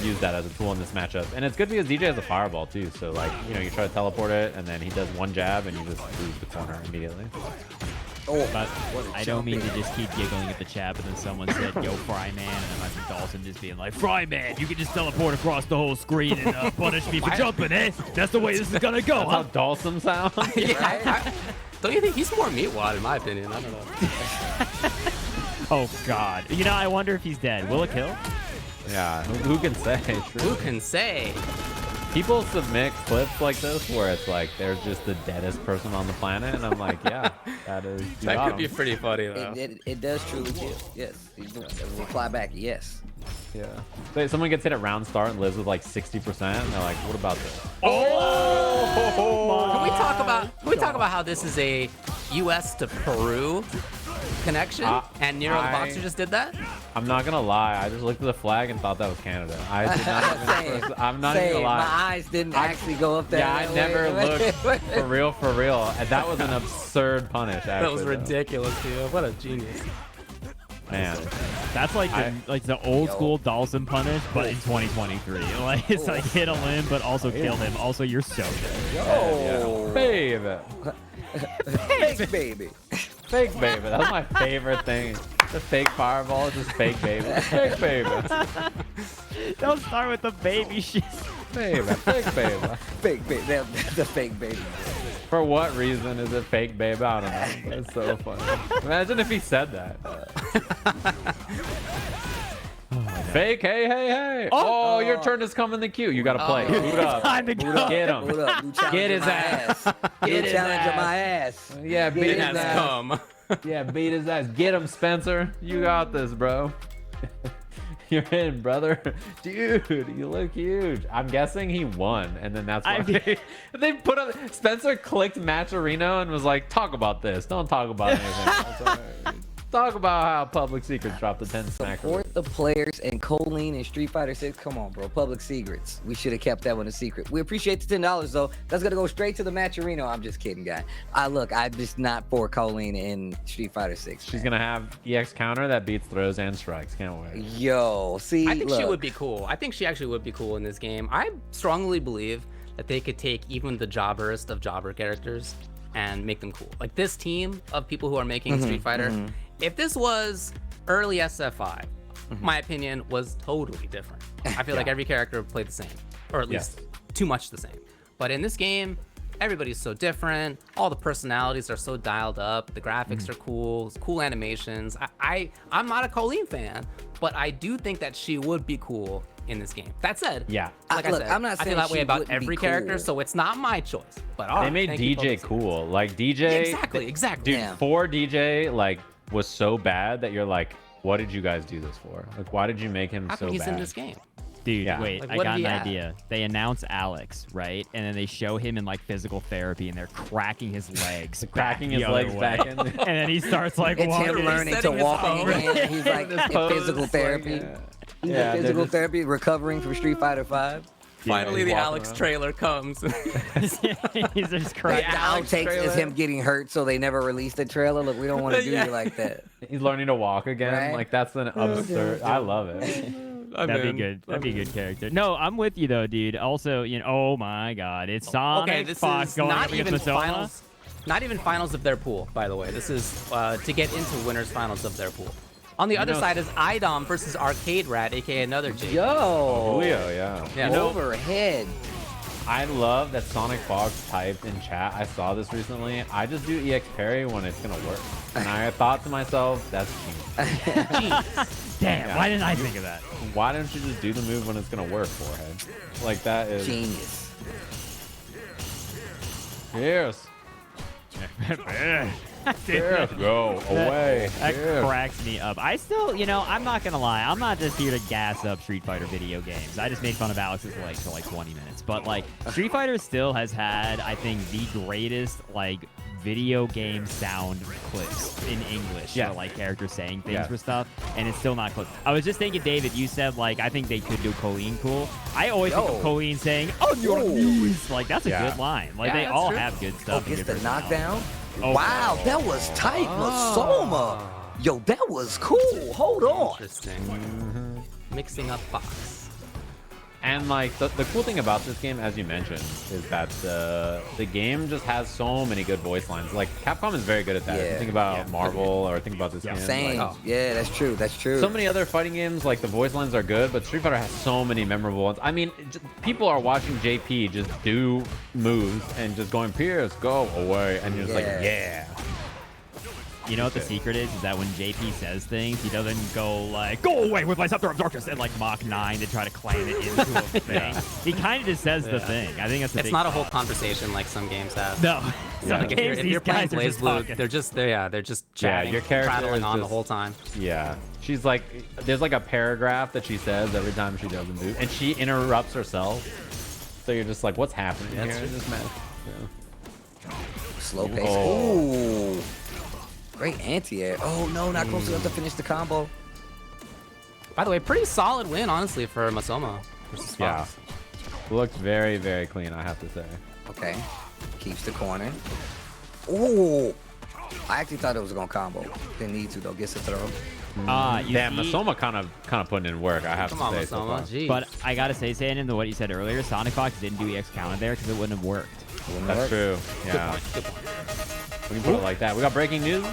use that as a tool in this matchup. And it's good because DJ has a fireball too, so like, you try to teleport it, and then he does one jab, and you just lose the corner immediately. But I don't mean to just keep giggling at the chat, but then someone said, yo, Fry Man, and then I think Dhalsim just being like, Fry Man, you can just teleport across the whole screen and punish me for jumping, eh? That's the way this is gonna go, That's huh? how Dhalsim sounds. Yeah, don't you think he's more meatwad in my opinion? I don't know. Oh God. You know, I wonder if he's dead. Will it kill? Yeah, who can say? True. Who can say? People submit clips like this where it's like there's just the deadest person on the planet, and I'm like, yeah, that is. That could be pretty funny though. It does truly kill. Yes. Reply back. Yes. Yeah. So someone gets hit at round start and lives with like 60%, and they're like, what about this? Can we talk about how this is a U.S. to Peru connection, and NeroTheBoxer just did that? I'm not gonna lie, I just looked at the flag and thought that was Canada. I did not even, I'm not even gonna lie. My eyes didn't actually go up there. Yeah, I never looked for real, and that was an absurd punish. Actually, That was ridiculous, dude. What a genius. Man, that's like the old school Dhalsim punish, but in 2023. Like it's like hit a limb, but also kill him. Also, you're so dead. Yo, baby. fake baby. Fake baby. That was my favorite thing. The fake fireball, just fake baby. Fake baby. Don't start with the baby shit. Baby. Fake baby. Fake baby. The fake baby. For what reason is it fake baby? I don't know. It's so funny. Imagine if he said that. Fake, hey. Oh, your turn is coming in the queue. You gotta play. Boot up. Get him. Get his ass. Get his challenge my ass. Yeah, beat his ass. Come. Yeah, beat his ass. Get him, Spencer. You got this, bro. You're in, brother. Dude, you look huge. I'm guessing he won, and then that's why they put up. Spencer clicked Matcherino and was like, talk about this. Don't talk about anything. Talk about how Public Secrets dropped the 10 smack. Support the players and choline and Street Fighter 6. Come on, bro. Public Secrets. We should have kept that one a secret. We appreciate the $10 though. That's gonna go straight to the Matcherino. I'm just kidding, guy. I'm just not for choline in Street Fighter 6. She's gonna have EX counter that beats throws and strikes. Can't wait. Yo, see, I think she would be cool. I think she actually would be cool in this game. I strongly believe that they could take even the jobberest of jobber characters and make them cool. Like this team of people who are making Street Fighter. If this was early SF5, my opinion was totally different. I feel like every character played the same, or at least too much the same. But in this game, everybody's so different. All the personalities are so dialed up. The graphics are cool. It's cool animations. I'm not a Colleen fan, but I do think that she would be cool in this game. That said, like I said, I'm not I saying feel that way she about wouldn't every be character, cool. so it's not my choice. But They made DJ cool. Like DJ. Exactly. Dude, for DJ, like, was so bad that you're like, what did you guys do this for? Like, why did you make him How so come he's bad? in this game? Dude, wait, Like, I what got did an he add? idea. They announce Alex, right? And then they show him in like physical therapy and they're cracking his legs. Cracking his the other legs way. back in. And then he starts like It's walking. him learning to setting his walk phone. again. He's like in physical therapy. He's in physical therapy, recovering from Street Fighter 5. Finally, the Alex trailer comes. He's just The cracking. outtakes is him getting hurt, so they never released the trailer. Look, we don't want to do you like that. He's learning to walk again. Right? Like, that's an absurd. I love it. That'd be good. That'd be a good character. No, I'm with you though, dude. Also, you know, oh my God, it's SonicFox going up against Masoma. finals. Not even finals of their pool, by the way. This is to get into winners finals of their pool. On the other side is iDom versus Arcade Rat, aka another J. Yo, Julio, yeah. overhead. I love that SonicFox typed in chat. I saw this recently. I just do EX parry when it's gonna work. And I thought to myself, that's genius. Damn, why didn't I think of that? Why don't you just do the move when it's gonna work, forehead? Like, that is Genius. Yes. Yes, go away. That Yes. cracks me up. I still, you know, I'm not gonna lie. I'm not just here to gas up Street Fighter video games. I just made fun of Alex's legs for like 20 minutes. But like, Street Fighter still has had, I think, the greatest like video game sound clips in English. Yeah. For, like characters saying things for stuff, and it's still not close. I was just thinking, David, you said like I think they could do Colleen cool. I always think of Colleen saying "on your knees." Like that's a good line. Like they all have good stuff. Oh, gets the knockdown. Oh, wow, that was tight, Masoma. Yo, that was cool. Hold on. Interesting. Mixing up Fox. And like the cool thing about this game, as you mentioned, is that the game just has so many good voice lines. Like Capcom is very good at that. If you think about Marvel or think about this game. Same. Like, Yeah, that's true. That's true. so many other fighting games, like the voice lines are good, but Street Fighter has so many memorable ones. I mean, people are watching JP just do moves and just going, Pierce, go away, and you're just like, yeah. You know what the secret is? Is that when JP says things, he doesn't go like, "Go away with my scepter of darkness," and like Mach 9 to try to clam it into a thing. He kind of just says the thing. I think that's the It's not a whole conversation like some games have. No. Some Like games, if these you're playing guys are just BlazBlue, talking. they're just chatting, your character prattling is on the just- whole time. Yeah. She's like, there's like a paragraph that she says every time she does a move, and she interrupts herself. So you're just like, what's happening here? That's in this match? Slow pace. Oh. Ooh. Great anti-air. Oh, no, not close enough to finish the combo. By the way, pretty solid win, honestly, for Masoma versus Yeah. Fox. Looked very, very clean, I have to say. Okay. Keeps the corner. Ooh. I actually thought it was going to combo. Didn't need to, though. Gets the throw. You Damn, see- Masoma kind of putting in work, I have Come to on, say. So far. Masoma. Jeez. But I gotta say, Sandon, what you said earlier, SonicFox didn't do EX counter there because it wouldn't have worked. That's true. Good Yeah. point. Good point. We can put it like that. We got breaking news.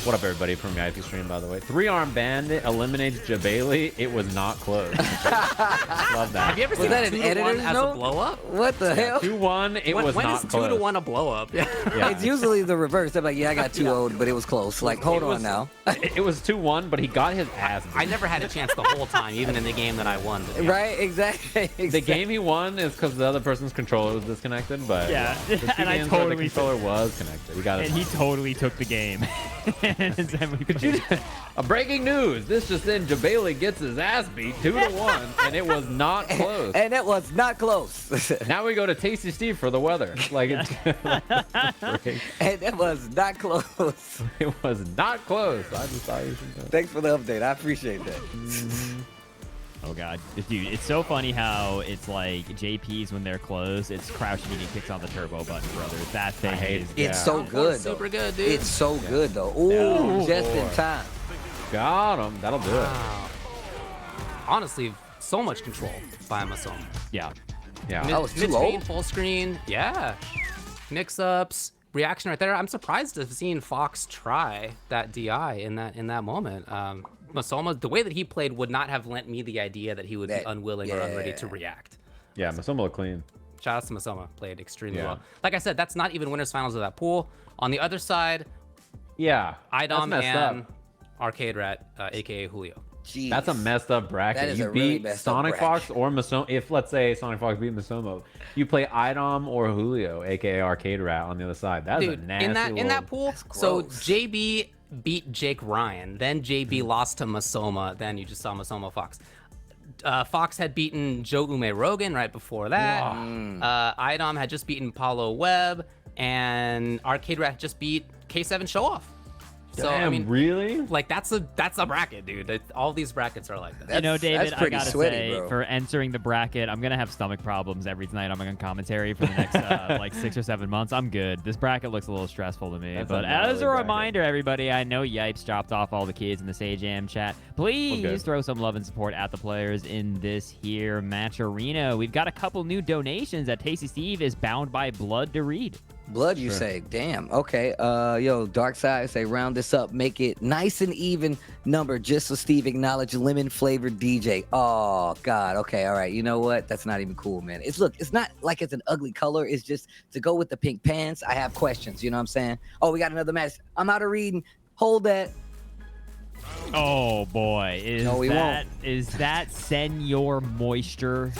What up, everybody, from the IP stream, by the way. 3-arm bandit eliminates Jabali. It was not close. Love that. Have you ever Was seen that an 2-1 editor's as note? a blow up? What the hell? 2-1, it was When not is close. 2-1 a blow up? Yeah. Yeah. It's usually the reverse. They're like, yeah, I got 2-0'd, but it was close. Like, hold It on was- now. It was 2-1, but he got his ass beat. I never had a chance the whole time, even in the game that I won. But yeah. Right? Exactly. The game he won is because the other person's controller was disconnected, but Yeah, the two and I games where totally the controller was connected. He got it. And he totally took the game. And then we played. A breaking news! This just in: Jabali gets his ass beat 2-1, and it was not close. And it was not close. Now we go to Tasty Steve for the weather. Like it's, And it was not close. it was not close. I just thought you should know. Thanks for the update. I appreciate that. Oh god, dude, it's so funny how it's like JP's when they're closed, it's crouching and he kicks on the turbo button, brother. That thing hate is it. It's Yeah. so good, though. Super good, dude. It's so good, though. Ooh, Yeah. just in Boy. time. Got him. That'll do it. Wow. Honestly, so much control by Masoma. yeah. Yeah. That was too Mid-screen, low? full screen. Yeah. Mix-ups, reaction right there. I'm surprised to have seen Fox try that DI in that moment. Masoma, the way that he played would not have lent me the idea that he would be unwilling or unready to yeah. react. Yeah, Masoma looked clean. Shout out to Masoma, played extremely Yeah. well. Like I said, that's not even winners finals of that pool. On the other side, Yeah. that's iDom messed and up. Arcade Rat, aka Julio. Jeez. That's a messed up bracket. That is You a really beat messed up SonicFox bracket. or Masoma. If let's say SonicFox beat Masoma, you play iDom or Julio, aka Arcade Rat, on the other side. That's a Dude, nasty in that little- pool, so gross. JB beat Jake Ryan, then JB lost to Masoma, then you just saw Masoma Fox. Fox had beaten Joe Umerogan right before that. iDom had just beaten Paulo Webb, and Arcade Rat just beat K7 Show Off. So Damn, I mean, really? like that's a bracket, dude. All these brackets are like that. You know, That's David, I pretty gotta sweaty, say, bro. for entering the bracket, I'm gonna have stomach problems every night I'm on commentary for the next like 6 or 7 months. I'm good. This bracket looks a little stressful to me. That's But a as gnarly a bracket. reminder, everybody, I know Yipes dropped off all the kids in the Sajam chat. Please good. throw some love and support at the players in this here match arena. We've got a couple new donations that Tasty Steve is bound by blood to read. Blood, you say? Damn. Okay. Yo, Dark Side say round this up, make it nice and even number, just so Steve acknowledge lemon flavored DJ. Oh God. Okay. All right. You know what? That's not even cool, man. It's not like it's an ugly color. It's just to go with the pink pants. I have questions. You know what I'm saying? Oh, we got another match. I'm out of reading. Hold that. Oh boy, No, we won't. is that Senor Moisture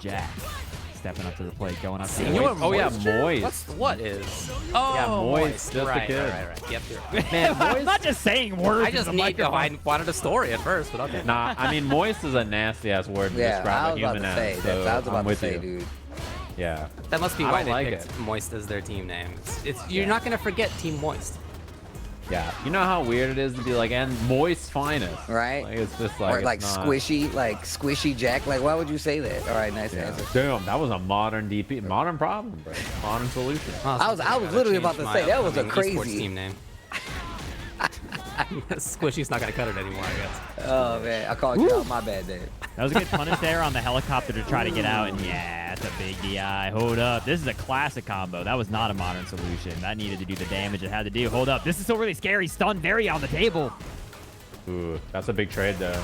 Jack stepping up to the plate, going up to the Senor plate. Oh, yeah, Moisture? Moist. What is? Oh, Yeah, Moist, just right, the kid. right. Yep, you're right. Man, I'm Moist. not just saying words. I just in the need. microphone. I wanted a story at first, but okay. Nah, I mean, moist is a nasty ass word to Yeah, describe I a was about human to say. as. That's So I was about I'm to with say, you. dude. Yeah. That must be I why don't they like picked it. Moist as their team name. You're not gonna forget Team Moist. Yeah. You know how weird it is to be like, and moist finest. Right. Like, it's just like. Or it's like not- squishy Jack. Like, why would you say that? All right, nice Yeah. answer. Damn, that was a modern DP, modern problem, bro. Modern solution. I was literally about to say, that was a Esports crazy- team name. Squishy's not gonna cut it anymore, I guess. Oh man, I called you out. My bad, Dave. That was a good punish there on the helicopter to try to get out, and yeah, that's a big DI. Hold up. This is a classic combo. That was not a modern solution. That needed to do the damage it had to do. Hold up. This is so really scary. Stun very on the table. Ooh, that's a big trade though.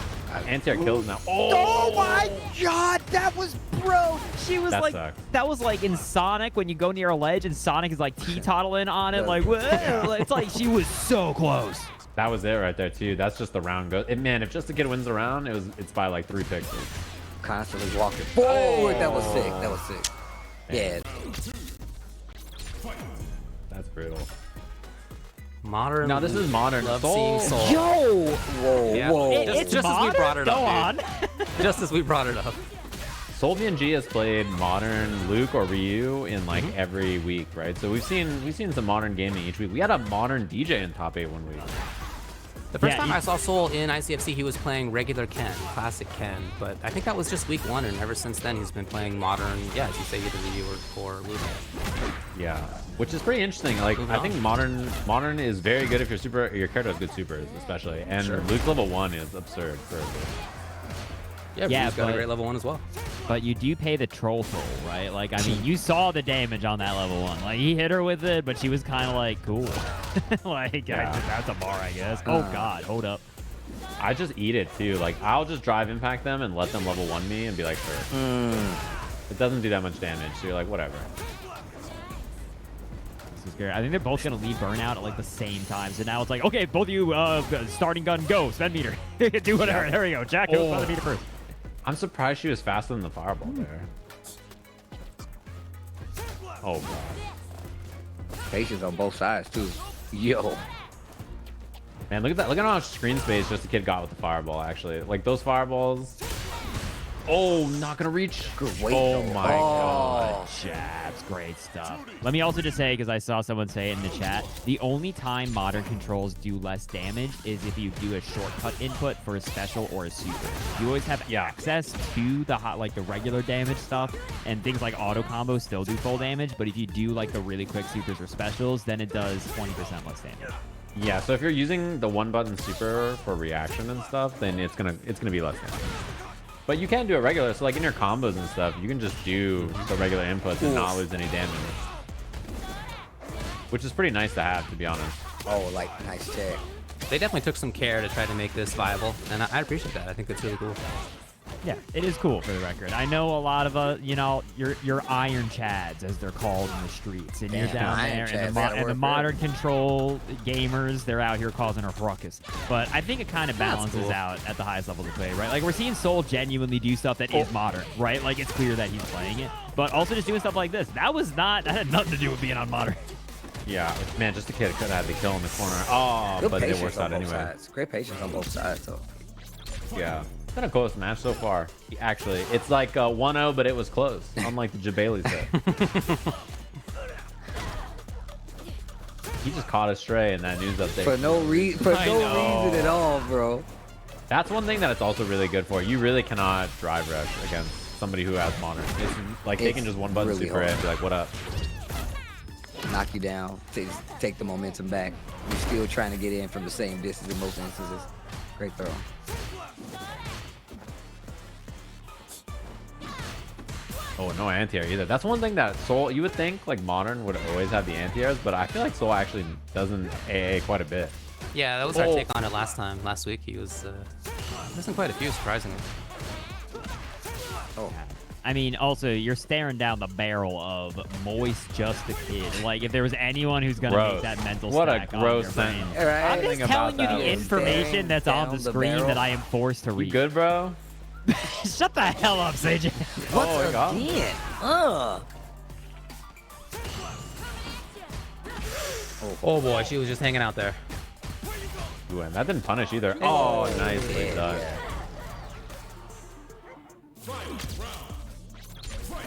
Anti-air kills now. Oh my god, that was bro. She was That like, sucks. that was like in Sonic when you go near a ledge and Sonic is like teetotaling on it, like whoa. It's like she was so close. That was it right there too. That's just the round go. Man, if just the kid wins the round, it's by like 3 pixels. Constantly walking forward. That was sick. That was sick. Yeah. That's brutal. Modern. No, this is modern. Love Soul. seeing Soul. Yo, Whoa, Yeah. whoa. it's just as we modern? brought it Go up, dude. on. Just as we brought it up. SolVNG has played modern Luke or Ryu in like every week, right? So we've seen some modern gaming each week. We had a modern DJ in top 8 1 week. The first Yeah, time he- I saw Soul in ICFC, he was playing regular Ken, classic Ken. But I think that was just week 1, and ever since then, he's been playing modern. Yeah, as you say, either Ryu or Luke. Yeah, which is pretty interesting. Like Moving I on. think modern is very good if your character has good supers, especially. And Sure. Luke's level 1 is absurd. Yeah, Yeah, Ryu's got a but- great level 1 as well. But you do pay the troll toll, right? Like, I mean, you saw the damage on that level 1. Like, he hit her with it, but she was kind of like, cool. Like, Yeah. that's a bar, I guess. Oh, God, hold up. I just eat it too. Like I'll just drive impact them and let them level 1 me and be like, sure. It doesn't do that much damage, so you're like, whatever. This is scary. I think they're both going to leave burnout at, like, the same time. So now it's like, okay, both of you, starting gun, go. Spend meter. Do whatever. Yeah. There we go. Jack, go spend the meter first. I'm surprised she was faster than the fireball there. Oh god. Patience on both sides too. Yo. Man, look at that. Look at how much screen space just the kid got with the fireball, actually. Like those fireballs. Oh, not gonna reach. Good weight, Oh though. my god. Jabs, great stuff. Let me also just say, because I saw someone say it in the chat, the only time modern controls do less damage is if you do a shortcut input for a special or a super. You always have access to the the regular damage stuff, and things like auto combos still do full damage, but if you do like the really quick supers or specials, then it does 20% less damage. Yeah, so if you're using the 1-button super for reaction and stuff, then it's gonna be less damage. But you can do it regular, so like in your combos and stuff, you can just do the regular inputs and not lose any damage. Which is pretty nice to have, to be honest. Oh, like nice check. They definitely took some care to try to make this viable, and I appreciate that. I think that's really cool. Yeah, it is cool for the record. I know a lot of your iron chads, as they're called in the streets, and you're Damn, down iron there, chads, and that'll the work modern control gamers, they're out here causing a ruckus. But I think it kind of balances cool. out at the highest level to play, right? Like we're seeing Soul genuinely do stuff that is modern, right? Like it's clear that he's playing it, but also just doing stuff like this. That had nothing to do with being on modern. Yeah, man, just a kid could have had the kill in the corner. Oh, Good but it patience works on out both anyway. sides. Great patience on both sides though. Yeah. It's been a close match so far. Actually, it's like 1-0, but it was close. Unlike the Jabali set. He just caught a stray in that news update. For no reason at all, bro. That's one thing that it's also really good for. You really cannot drive rush against somebody who has modern. It's like they can just 1-button really super it hard. and be like, what up? Knock you down, take the momentum back. You're still trying to get in from the same distance in most instances. Great throw. Oh, no anti-air either. That's one thing that Soul, you would think like modern would always have the anti-airs, but I feel like Soul actually doesn't AA quite a bit. Yeah, that was our take on it last week. He was missing quite a few, surprisingly. Oh, I mean, also, you're staring down the barrel of Moist Just a Kid. Like, if there was anyone who's going to make Gross. that mental What a stack on gross your brain. sentence. all right. I'm Thing just about telling you that the was information staring that's on down the the screen barrel. that I am forced to You read. good, bro? Shut the hell up, Sage. What's Oh my God. again? Oh boy, she was just hanging out there. Ooh, and that didn't punish either. Oh, nicely done.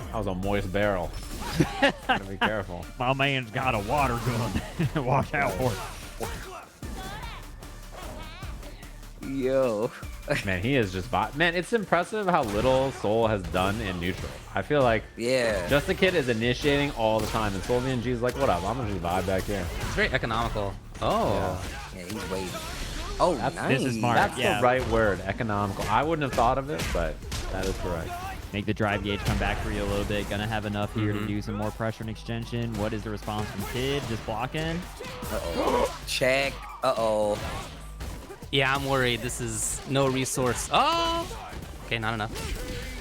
That was a moist barrel. Gotta be careful. My man's got a water gun. Watch out for it. Yo. Man, he is just man, it's impressive how little Soul has done in neutral. I feel like Yeah. Just the Kid is initiating all the time, and SolVNG is like, what up? I'm gonna just vibe back here. It's very economical. Oh, Yeah, he's waiting. Oh, That's- nice. this is smart. That's Yeah. the right word, economical. I wouldn't have thought of it, but that is correct. Make the drive gauge come back for you a little bit. Gonna have enough here to do some more pressure and extension. What is the response from Kid? Just blocking. Uh-oh. Check. Uh-oh. Yeah, I'm worried. This is no resource. Oh! Okay, not enough.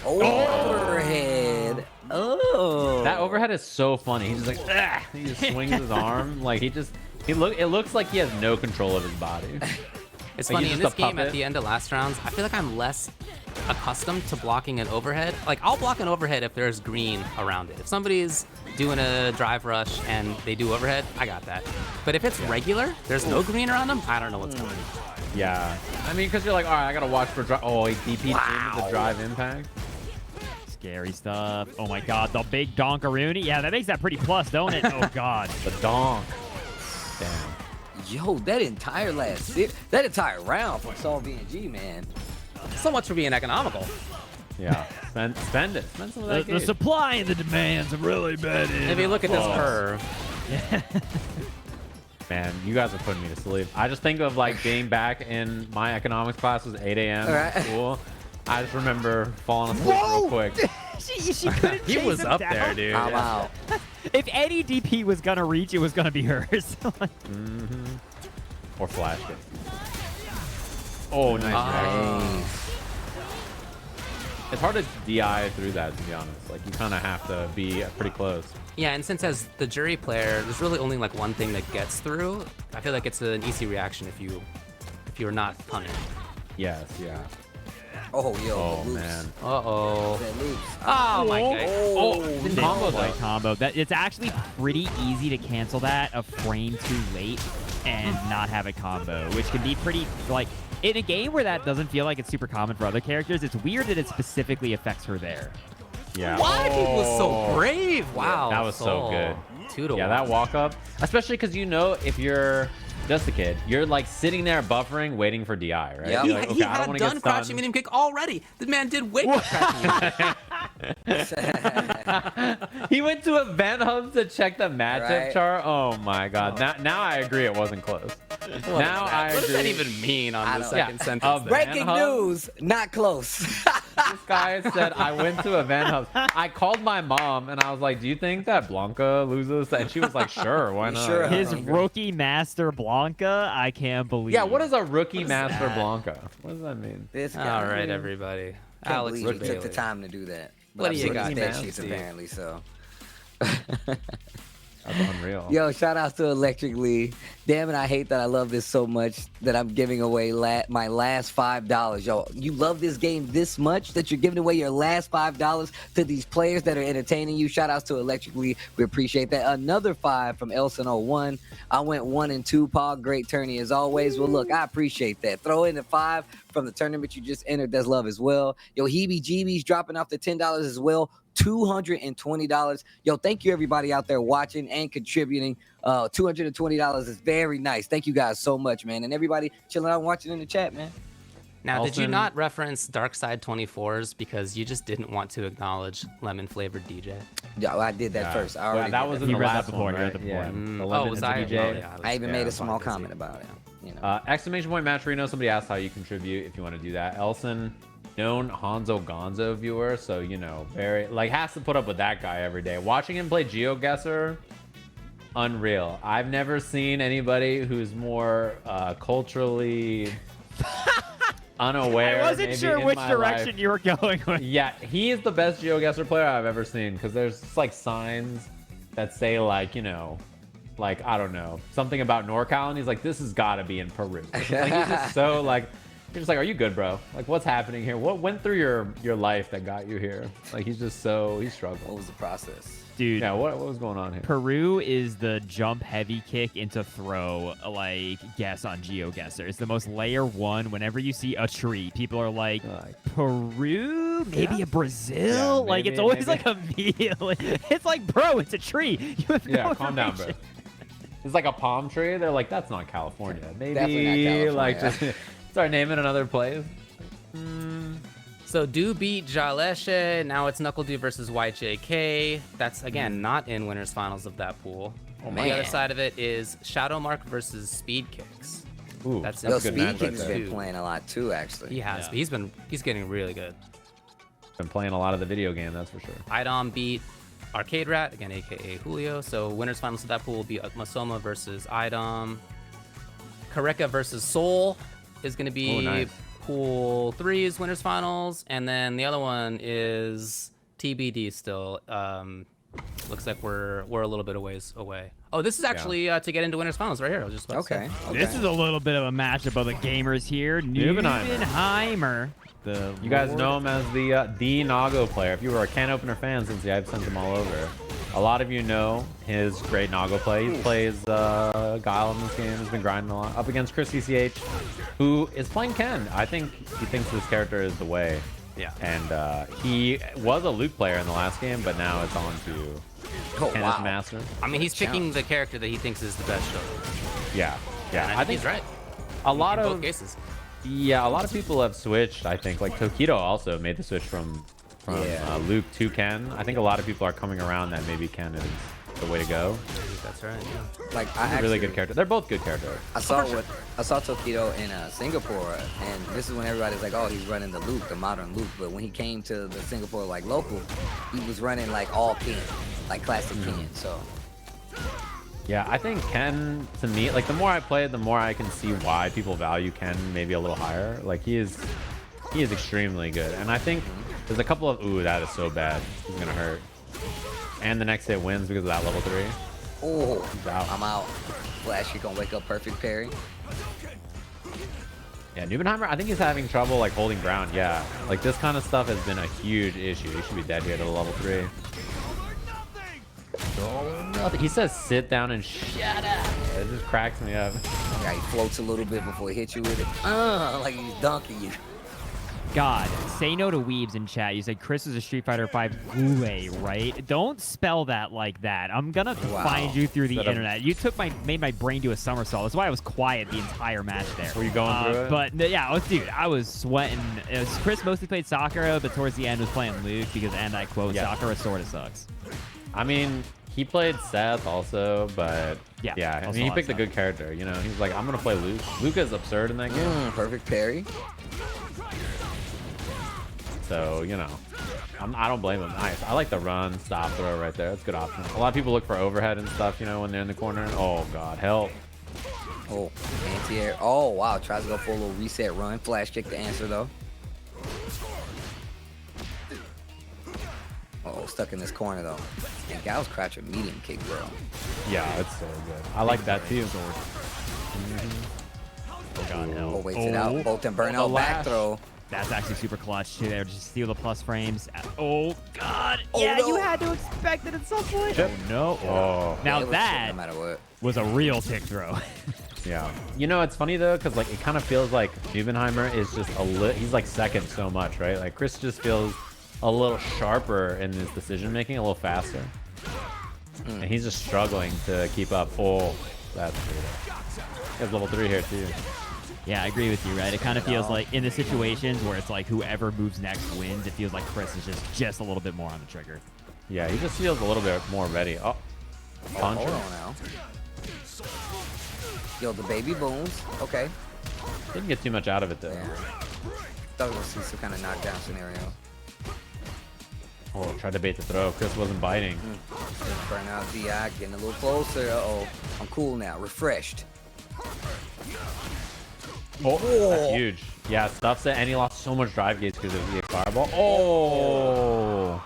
Overhead. Oh. That overhead is so funny. He's just like, ah! He just swings his arm. Like, it looks like he has no control of his body. It's Like, funny, he's in just this a game at puppet. the end of last rounds, I feel like I'm less accustomed to blocking an overhead. Like, I'll block an overhead if there's green around it. If somebody's doing a drive rush and they do overhead, I got that. But if it's regular, there's no green around them, I don't know what's going on. Yeah. I mean, because you're like, all right, I got to watch for drive. Oh, he DP'd into the drive impact. Scary stuff. Oh my god, the big donkaroonie. Yeah, that makes that pretty plus, don't it? Oh god. The donk. Damn. Yo, that entire round for SolVNG, man. So much for being economical. Yeah. Spend it. Spend some of that The gauge. supply and the demands have really been in. If you look at this Oh. curve, Man, you guys are putting me to sleep. I just think of like being back in my economics class was 8 a.m. All right. at school. I just remember falling asleep Whoa! real quick. she couldn't he chase was him up down. there, dude. I'm out. If any DP was gonna reach, it was gonna be hers. Or flash it. Oh, nice. reaction. It's hard to DI through that, to be honest. Like, you kind of have to be pretty close. Yeah, and since as the Juri player, there's really only like one thing that gets through. I feel like it's an easy reaction if you're not punning. Yes, yeah. Oh, yo. Oh, the loops. man. Uh-oh. That loops. Oh my god. Oh, didn't combo Like though. combo. That it's actually pretty easy to cancel that a frame too late and not have a combo, which can be pretty like in a game where that doesn't feel like it's super common for other characters. It's weird that it specifically affects her there. Yeah. Why? He was so brave. Wow. That was so good. 2 to 1. Yeah, that walk up, especially because you know if you're just a kid, you're like sitting there buffering, waiting for DI, right? Yeah. You're like, He okay, I don't had want to done get crouching stunned. medium kick already. The man did wake up crouching medium kick. He went to Event Hub to check the matchup Right. chart. Oh my god. Now I agree it wasn't close. Now I What does that agree. even mean I on the don't- second Yeah, sentence? there? Breaking Hub? news. Not close. This guy said, I went to Event Hub. I called my mom and I was like, do you think that Blanca loses? And she was like, sure, why not? Sure. His Okay. rookie master Blanca, I can't believe. Yeah, what is a rookie master that? Blanca? What does that mean? This guy. All right, everybody. Can't Alex believe he took the Bailey. time to do that. But What I've do you seen got, his man? stat sheets apparently, so. That's unreal. Yo, shout out to Electric Lee. Damn it, I hate that I love this so much that I'm giving away my last $5. Yo, you love this game this much that you're giving away your last $5 to these players that are entertaining you. Shout outs to Electric Lee. We appreciate that. Another 5 from Elson01. I went 1 and 2, Pog. Great tourney as always. Well, look, I appreciate that. Throw in the 5 from the tournament you just entered. That's love as well. Yo, Heebie Jeebies dropping off the $10 as well. $220. Yo, thank you everybody out there watching and contributing. $220 is very nice. Thank you guys so much, man. And everybody chilling out and watching in the chat, man. Now, did you Elson- not reference Dark Side 24s because you just didn't want to acknowledge lemon flavored DJ? Yeah, I did that first. I already that did was that. in He the read that last before, one, he read right? that before. Yeah. Mm. The Oh, Lemon was is a I? DJ. Oh, yeah, I even yeah, made a fine, small busy. comment about it. You know. Exclamation point match Reno. Somebody asked how you contribute if you want to do that. Elson, known Hanzo Gonzo viewer, so you know, very like has to put up with that guy every day. Watching him play GeoGuessr, unreal. I've never seen anybody who's more culturally unaware. I wasn't maybe, sure in which my direction life. you were going with. Yeah, he is the best GeoGuessr player I've ever seen because there's just, like signs that say like, you know, like I don't know, something about NorCal and he's like, this has got to be in Peru. Like, he's just so like, you're just like, are you good, bro? Like, what's happening here? What went through your life that got you here? Like, he's just so he's What struggling. was the process? Dude, Yeah, what was going on here? Peru is the jump heavy kick into throw, like, guess on GeoGuessr. It's the most layer 1. Whenever you see a tree, people are like, Peru? Maybe a Brazil? Yeah, like, maybe- it's always maybe. like immediately. It's like, bro, it's a tree. You have Yeah, no calm down, bro. information. It's like a palm tree. They're like, that's not California. Maybe Definitely not California. like just start naming another place. So Do beat Jaleshe. Now it's NuckleDu versus YJK. That's, again, not in winners finals of that pool. Oh, The other man. side of it is Shadowmark versus Speedkicks. Ooh, That's Yo, a good match Speedkicks right has there. been playing a lot too, actually. He has, but he's getting really good. Been playing a lot of the video game, that's for sure. iDom beat Arcade Rat, again, aka Julio. So winners finals of that pool will be Masoma versus iDom. Careka versus Soul. is going to be Oh, nice. Pool 3's winners finals, and then the other one is TBD still. Looks like we're a little bit a ways away. Oh, this is actually to get into winners finals right here. I was just about to say. This is a little bit of a matchup of the gamers here. Nubenheimer. You guys know him as the Nago player. If you were a can opener fan, since I've sent him all over, a lot of you know his great Nago play. He plays Guile in this game. He's been grinding a lot up against ChrisCCH, who is playing Ken. I think he thinks this character is the way. Yeah. And he was a Luke player in the last game, but now it's on to Ken as master. I mean, he's picking the character that he thinks is the best show. Yeah. Yeah. I think he's right. A lot in of both cases. Yeah, a lot of people have switched. I think like Tokido also made the switch from Luke to Ken. I think a lot of people are coming around that maybe Ken is the way to go. That's right. Yeah. Like He's a really good character. They're both good characters. I saw Tokido in Singapore, and this is when everybody's like, "Oh, he's running the Luke, the modern Luke." But when he came to the Singapore like local, he was running like all Ken, like classic Ken. So Yeah, I think Ken, to me, like the more I play it, the more I can see why people value Ken maybe a little higher. Like he is extremely good, and I think there's a couple of that is so bad. He's gonna hurt. And the next hit wins because of that level 3. oh, He's out. I'm out. Flash, you gonna wake up perfect parry. Yeah, Nubenheimer, I think he's having trouble like holding ground. Yeah, like this kind of stuff has been a huge issue. He should be dead here to the level 3. He says sit down and shut up. It just cracks me up. Yeah, he floats a little bit before he hits you with it. Like he's dunking you. God, say no to weebs in chat. You said Chris is a Street Fighter 5 Guile, right? Don't spell that like that. I'm gonna find you through the internet. You made my brain do a somersault. That's why I was quiet the entire match there. Were you going through it? But yeah, dude, I was sweating. Chris mostly played Sakura, but towards the end was playing Luke because, and I quote, Sakura sorta sucks. I mean, he played Seth also, but yeah, I mean, he picked a good character. You know, he's like, I'm gonna play Luke. Luke is absurd in that game. Perfect parry. So, you know, I don't blame him. Nice. I like the run, stop, throw right there. That's a good option. A lot of people look for overhead and stuff, you know, when they're in the corner. Oh, God, help. Oh, anti-air. Oh, wow. Tries to go for a little reset run. Flash kick to answer, though. Uh-oh, stuck in this corner, though. And Guile's crouch a medium kick, bro. Yeah, it's so good. I like that, too. Oh, God, help. Oh, waits it out. Bolt and burn out back throw. That's actually super clutch too. There, just steal the plus frames. Oh God! Oh, yeah, no. you had to expect it at some point. Chip. Oh no! Oh. Now Yeah, that no matter what. was a real tick throw. Yeah. You know, it's funny though, because like it kind of feels like Nubenheimer is just he's like second so much, right? Like Chris just feels a little sharper in his decision making, a little faster, and he's just struggling to keep up. Oh, that's brutal. He has level 3 here too. Yeah, I agree with you, right? It kind of feels like in the situations where it's like whoever moves next wins, it feels like Chris is just a little bit more on the trigger. Yeah, he just feels a little bit more ready. Oh, punch. Hold on now. Yo, the baby booms. Okay. Didn't get too much out of it though. Yeah. Thought we were gonna see some kind of knockdown scenario. Oh, tried to bait the throw. Chris wasn't biting. Burn out DI, getting a little closer. Uh-oh. I'm cool now. Refreshed. Oh, that's huge. Yeah, stuffs it, and he lost so much drive gates because of the fireball. Oh,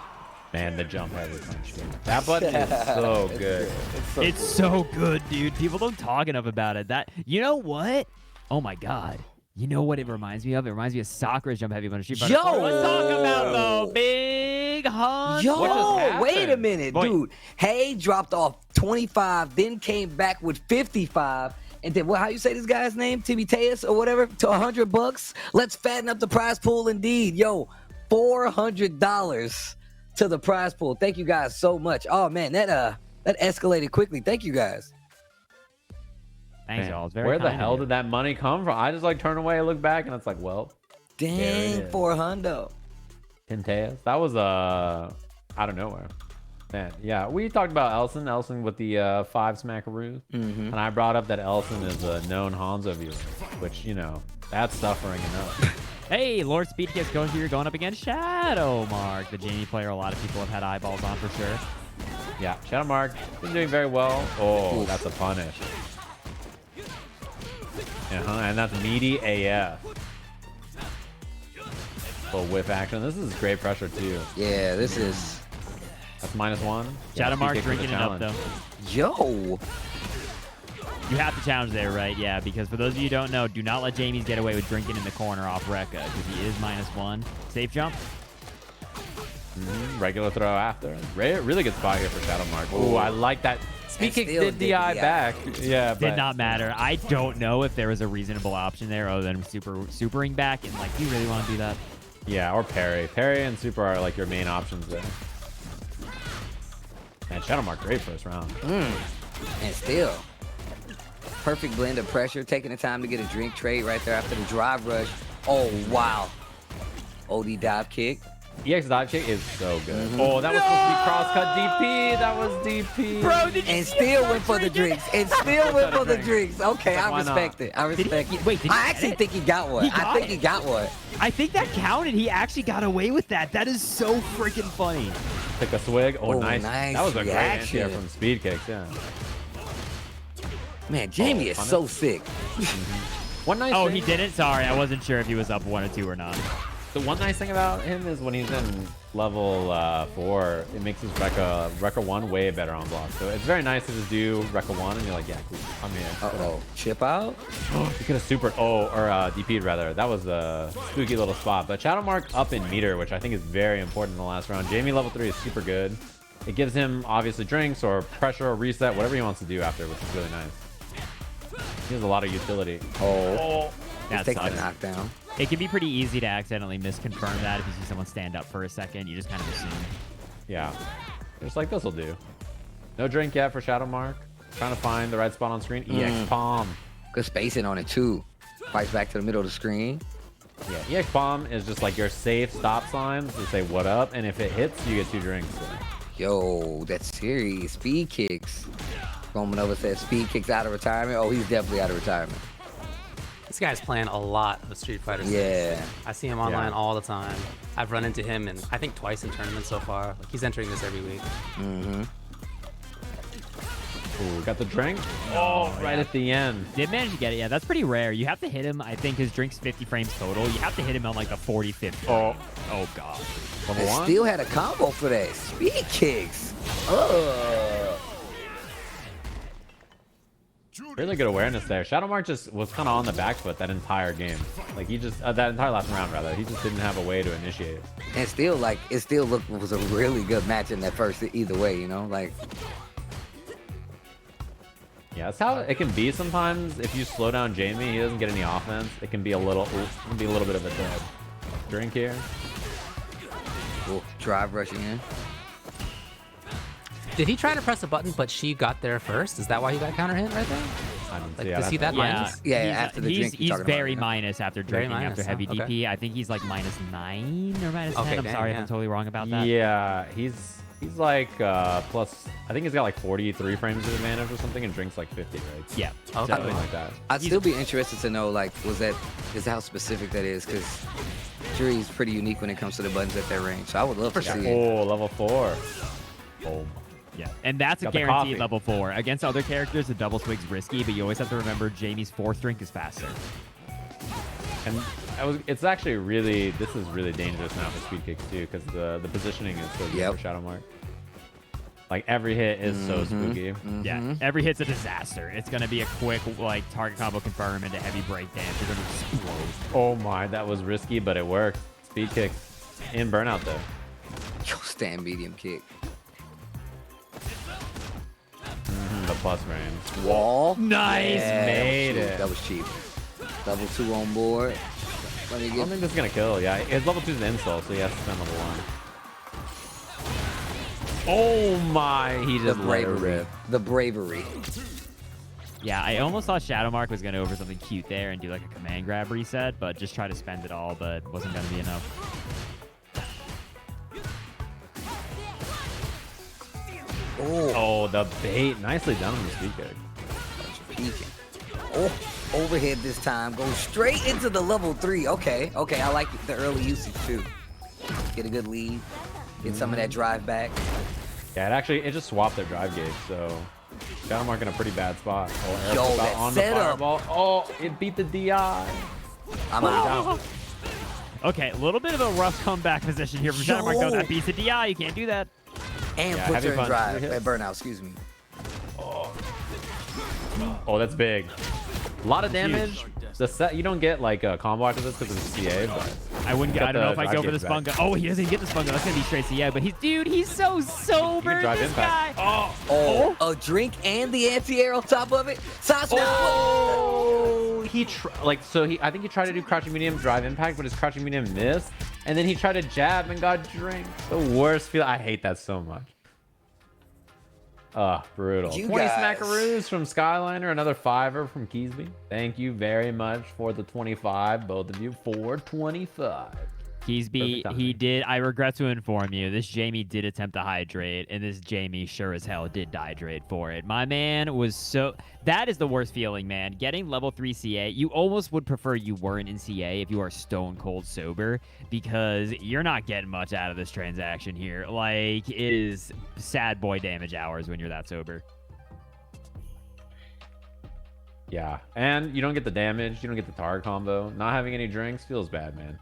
man, the jump heavy punch. That button is so good. It's so good, dude. People don't talk enough about it. You know what? Oh my God. You know what it reminds me of? It reminds me of Sakura's jump heavy punch. Let's talk about the big hunt. Yo, wait a minute, dude. Hey dropped off 25, then came back with 55. And then, how you say this guy's name? Tibiteus or whatever, to $100. Let's fatten up the prize pool indeed. Yo, $400 to the prize pool. Thank you guys so much. Oh man, that escalated quickly. Thank you guys. Thanks, y'all. It's very Where the kind hell of you. did that money come from? I just like turn away, look back, and it's like, well, Dang, $400. Tinteus. That was out of nowhere. Man, yeah, we talked about Elson with the 5 smackaroos, and I brought up that Elson is a known Hanzo viewer, which, you know, that's suffering enough. Hey, Lord Speedkicks going up against Shadowmark, the Jamie player a lot of people have had eyeballs on for sure. Yeah, Shadowmark been doing very well. Oh, that's a punish. And that's meaty AF. Little whiff action. This is great pressure too. Yeah, this is. That's -1. Shadowmark drinking it up though. Yo. You have to challenge there, right? Yeah, because for those of you who don't know, do not let Jamies get away with drinking in the corner off Rekka, because he is -1. Safe jump. Regular throw after. Really good spot here for Shadowmark. Oh, I like that. Speedkicks did DI back. Yeah, but did not matter. I don't know if there was a reasonable option there other than supering back, and like, do you really want to do that? Yeah, or parry. Parry and super are like your main options there. And Shadowmark, great first round. And still. Perfect blend of pressure, taking the time to get a drink trade right there after the drive rush. Oh, wow. OD dive kick. EX dive kick is so good. Oh, that was supposed to be cross-cut DP. That was DP. Bro, did you And still went for the drinks. And still went for the drinks. Okay, I respect it. I respect it. Wait, did he I get actually it? think he got one. I think he got one. I think that counted. He actually got away with that. That is so freaking funny. Take a swig. Oh, Oh, nice. nice That was a great reaction. anti-air from Speedkicks, yeah. Man, Jamie is so sick. One nice Oh, thing, he didn't? Sorry, I wasn't sure if he was up 1 or 2 or not. The one nice thing about him is when he's in level 4, it makes his Rekka 1 way better on block. So it's very nice to just do Rekka 1 and you're like, yeah, cool, I'm here. Uh-oh. Chip out? You could have super DP'd rather. That was a spooky little spot. But Shadowmark up in meter, which I think is very important in the last round. Jamie level 3 is super good. It gives him obviously drinks or pressure or reset, whatever he wants to do after, which is really nice. He has a lot of utility. Oh. That's Taking a knockdown. It can be pretty easy to accidentally misconfirm that if you see someone stand up for a second. You just kind of assume. Yeah. Just like this will do. No drink yet for Shadowmark. Trying to find the right spot on screen. EX Palm. Good spacing on it, too. Fights back to the middle of the screen. Yeah, EX Palm is just like your safe stop sign to say what up, and if it hits, you get 2 drinks. So. Yo, that's serious. Speed kicks. Roman over said speed kicks out of retirement. Oh, he's definitely out of retirement. This guy's playing a lot of Street Fighter 6. Yeah. I see him online all the time. I've run into him and I think twice in tournaments so far. Like, he's entering this every week. Ooh, got the drink. Oh, right at the end. Did manage to get it. Yeah, that's pretty rare. You have to hit him. I think his drink's 50 frames total. You have to hit him on like the 45th. Oh. Oh, God. Level 1? Still had a combo for that. Speed kicks. Really good awareness there. Shadowmark just was kind of on the back foot that entire game. Like he just, that entire last round rather. He just didn't have a way to initiate. And still, like, it still was a really good match in that first either way, you know? Like, Yeah, that's how it can be sometimes. If you slow down Jamie, he doesn't get any offense. It can be a little bit of a dead drink here. drive rushing in. Did he try to press a button, but she got there first? Is that why he got counter hit right there? I didn't Like, see to see that minus? Yeah, after the drink. He's very minus after Very drinking, minus, after heavy huh? DP. Okay. I think he's like -9 or -10. Okay, I'm dang, sorry if yeah. I'm totally wrong about that. Yeah, he's like plus. I think he's got like 43 frames of advantage or something, and drinks like 50, right? Yeah. Okay. So, Something like that. I'd still be interested to know, like, is how specific that is, because Juri's pretty unique when it comes to the buttons at that range. So I would love to see it. Oh, level 4. Oh. yeah, and that's a Got the guaranteed coffee. level 4. Against other characters, the double swig's risky, but you always have to remember Jamie's 4th drink is faster. And it's actually really, this is really dangerous now for Speedkicks too, because the positioning is so good for Shadowmark. Like every hit is so spooky. Yeah, every hit's a disaster. It's gonna be a quick like target combo confirm into heavy breakdance. You're gonna explode. Oh my, that was risky, but it worked. Speedkicks in burnout though. Yo, stand medium kick. The plus range. Wall. Nice, made it. That was cheap. Level 2 on board. Let me I don't get. think this is gonna kill. Yeah, his level 2 is an insult, so he has to spend level 1. Oh my, he The just let it bravery. rip. The bravery. Yeah, I almost thought Shadowmark was gonna over something cute there and do like a command grab reset, but just try to spend it all, but wasn't gonna be enough. Oh, Oh, the bait. Nicely done on the speed kick. peeking. Oh, overhead this time. Go straight into the level 3. Okay, I like the early usage too. Get a good lead. Get some of that drive back. Yeah, it just swapped their drive gauge, so Shadowmark in a pretty bad spot. Oh, Yo, air that on the setup. fireball. Oh, it beat the DI. I'm out. Okay, a little bit of a rough comeback position here from Shadowmark, though. That beats the DI. You can't do that. And Yeah, puts heavy her in punch. drive. Good hit. Burnout, excuse me. Oh, that's big. A lot of damage. The set, you don't get like a combo after this because it's CA, but I wouldn't. got I don't know the if I drive go for the gauge back. Spunga. Oh, he doesn't even get the Spunga. That's gonna be straight CA. But he's so sober. drive This impact. guy. Oh, a drink and the anti-air on top of it. Side swap. Oh, I think he tried to do crouching medium drive impact, but his crouching medium missed, and then he tried to jab and got drink. The worst feel. I hate that so much. Brutal. You 20 guys. smackaroos from Skyliner, another 5er from Keysby. Thank you very much for the 25, both of you, for 25. Keysby, Perfect he timing. did. I regret to inform you, this Jamie did attempt to hydrate, and this Jamie sure as hell did dehydrate for it. My man was so. That is the worst feeling, man. Getting level 3 CA, you almost would prefer you weren't in CA if you are stone cold sober, because you're not getting much out of this transaction here. Like, it is sad boy damage hours when you're that sober. Yeah, and you don't get the damage, you don't get the target combo. Not having any drinks feels bad, man.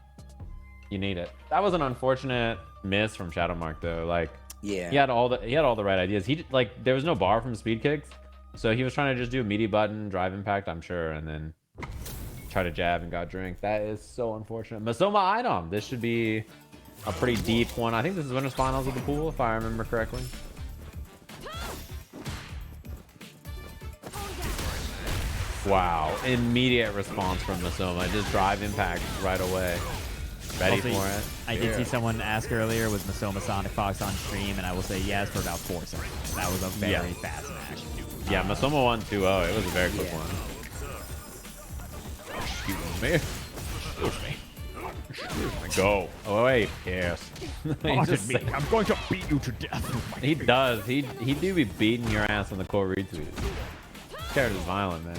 You need it. That was an unfortunate miss from Shadowmark, though. Like, Yeah. he had all the right ideas. There was no bar from Speedkicks, so he was trying to just do a meaty button, drive impact, I'm sure, and then try to jab and got drink. That is so unfortunate. Masoma iDom. This should be a pretty deep one. I think this is winners finals of the pool, if I remember correctly. Wow, immediate response from Masoma. Just drive impact right away. Ready Also, for it. I did see someone ask earlier, was Masoma SonicFox on stream, and I will say yes for about 4 seconds. That was a very fast match. Yeah, Masoma won 2-0. It was a very quick Yeah. one. Excuse me. Excuse me. Go. Oh, wait. Yes. I'm going to beat you to death. He does. He do be beating your ass on the core retweet. This character's violent, man.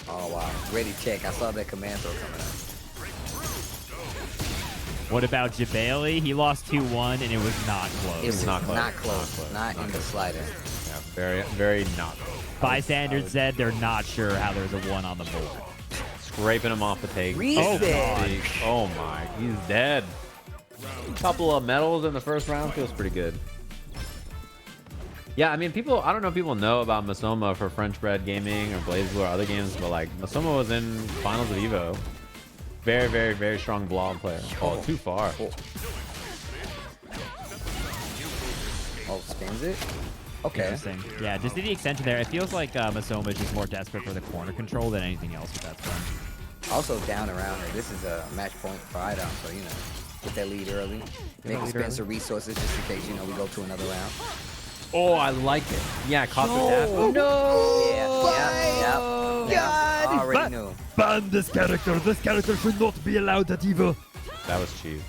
Oh, wow. Ready check. I saw that command throw coming up. What about Jabali? He lost 2-1, and it was not close. It was not not close. close. Not in the slider. Yeah, very, very not close. Bystanders said they're not sure how there's a 1 on the board. Scraping him off the take. Reset. Oh my, he's dead. Couple of medals in the first round feels pretty good. Yeah, I mean, I don't know if people know about Masoma for French Bread Gaming or BlazBlue or other games, but like, Masoma was in finals of EVO. Very, very, very strong blog player. Oh, too far. Oh, spins it? Okay. Interesting. Yeah, just the extension there. It feels like Masoma is just more desperate for the corner control than anything else with that stun. Also down around her. This is a match point for iDom, so, you know, get that lead early. Make expensive resources just in case, you know, we go to another round. Oh, I like it. Yeah, caught the dash. Oh, no! Yeah. I already knew. Ban this character. This character should not be allowed at EVO. That was cheap.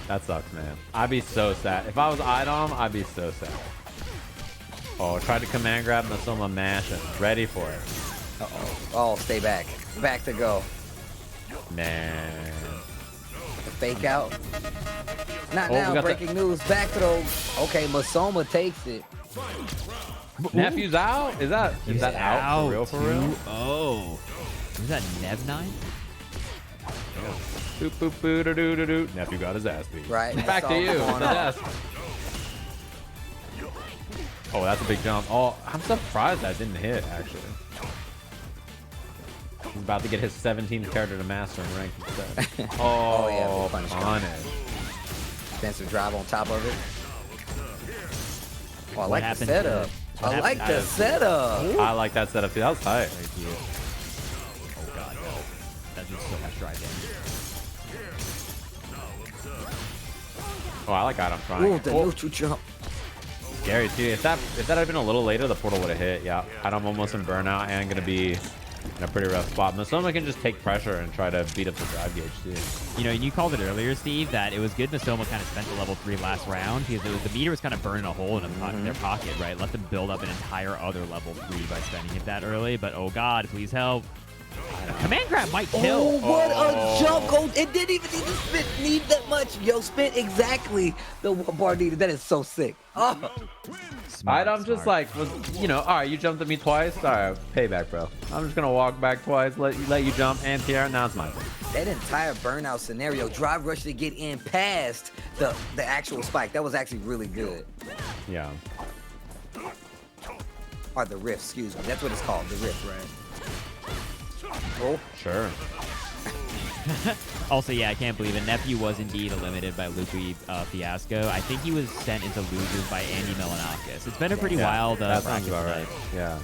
That sucks, man. I'd be so sad. If I was iDom, I'd be so sad. Oh, tried to command grab Masoma mash and ready for it. Uh-oh. Oh, stay back. Back to go. Man. The fake out. Not Oh, we now. got Breaking news. Back throw. Okay, Masoma takes it. Nephew's out? Is that out for real, for real? Oh. Is that Nev9? Boop, boop, boo, doo, doo, doo, doo. Nephew got his ass beat. Right. Back That's to all you. going The on. desk. Oh, that's a big jump. Oh, I'm surprised that didn't hit, actually. He's about to get his 17th character to master and rank instead. Oh, yeah, the punish punish. Defensive drive on top of it. Oh, I like the happened? setup. What I like happened? the setup. I like that setup too. That was tight. Oh, God, no. That does so much drive damage. Oh, I like iDom trying. Ooh, the neutral jump. Scary too. If that had been a little later, the portal would have hit. Yeah, iDom almost in burnout and gonna be in a pretty rough spot. Masoma can just take pressure and try to beat up the drive gauge too. You know, you called it earlier, Steve, that it was good Masoma kind of spent the level 3 last round because the meter was kind of burning a hole in their pocket, right? Let them build up an entire other level 3 by spending it that early. But oh God, please help. Command grab might kill. Oh, what a jump goal. It didn't even need that much. Yo, spent exactly the one bar needed. That is so sick. Oh. I'm just like, you know, all right, you jumped at me twice. All right, payback, bro. I'm just going to walk back twice, let you jump, and Tiara, now it's my turn. That entire burnout scenario, drive rush to get in past the actual spike. That was actually really good. Yeah. Or the rift, excuse me. That's what it's called, the rift, right? Oh, sure. Also, yeah, I can't believe it. Nephew was indeed eliminated by Lupi Fiasco. I think he was sent into losers by Andy Milanakis. It's been a pretty wild that sounds about right. Yeah.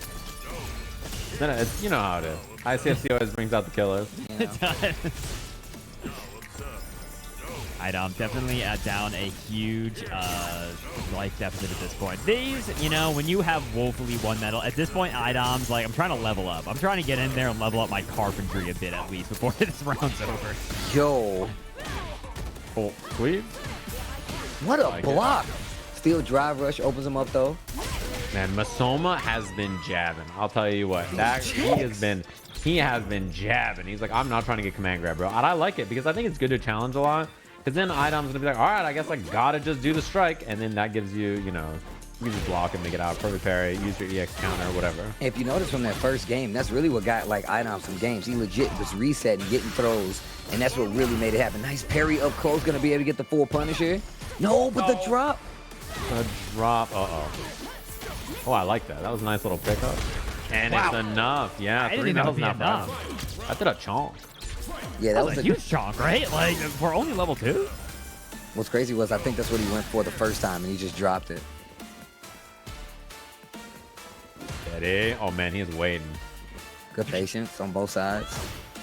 It's, you know how it is. ICFC always brings out the killers. you know? It does. iDom definitely down a huge life deficit at this point. These, you know, when you have woefully one medal, at this point, iDom's like, I'm trying to level up. I'm trying to get in there and level up my carpentry a bit at least before this round's over. Yo. Oh, sweet. What a block. Still drive rush opens him up, though. Man, Masoma has been jabbing. I'll tell you what. He has been jabbing. He's like, I'm not trying to get command grab, bro. And I like it because I think it's good to challenge a lot. Because then iDom's going to be like, all right, I guess I got to just do the strike. And then that gives you, you know, you just block and make it out. Perfect parry, use your EX counter, whatever. If you notice from that first game, that's really what got like iDom some games. He legit was resetting, getting throws. And that's what really made it happen. Nice parry up close. Going to be able to get the full punish here. No, but the drop. The drop. Uh-oh. Oh, I like that. That was a nice little pickup. And it's enough. Yeah, 3 medals not bad. I did a chonk. Yeah, that was a huge chonk, right? Like, we're only level 2? What's crazy was I think that's what he went for the first time, and he just dropped it. Steady. Oh, man, he's waiting. Good patience on both sides.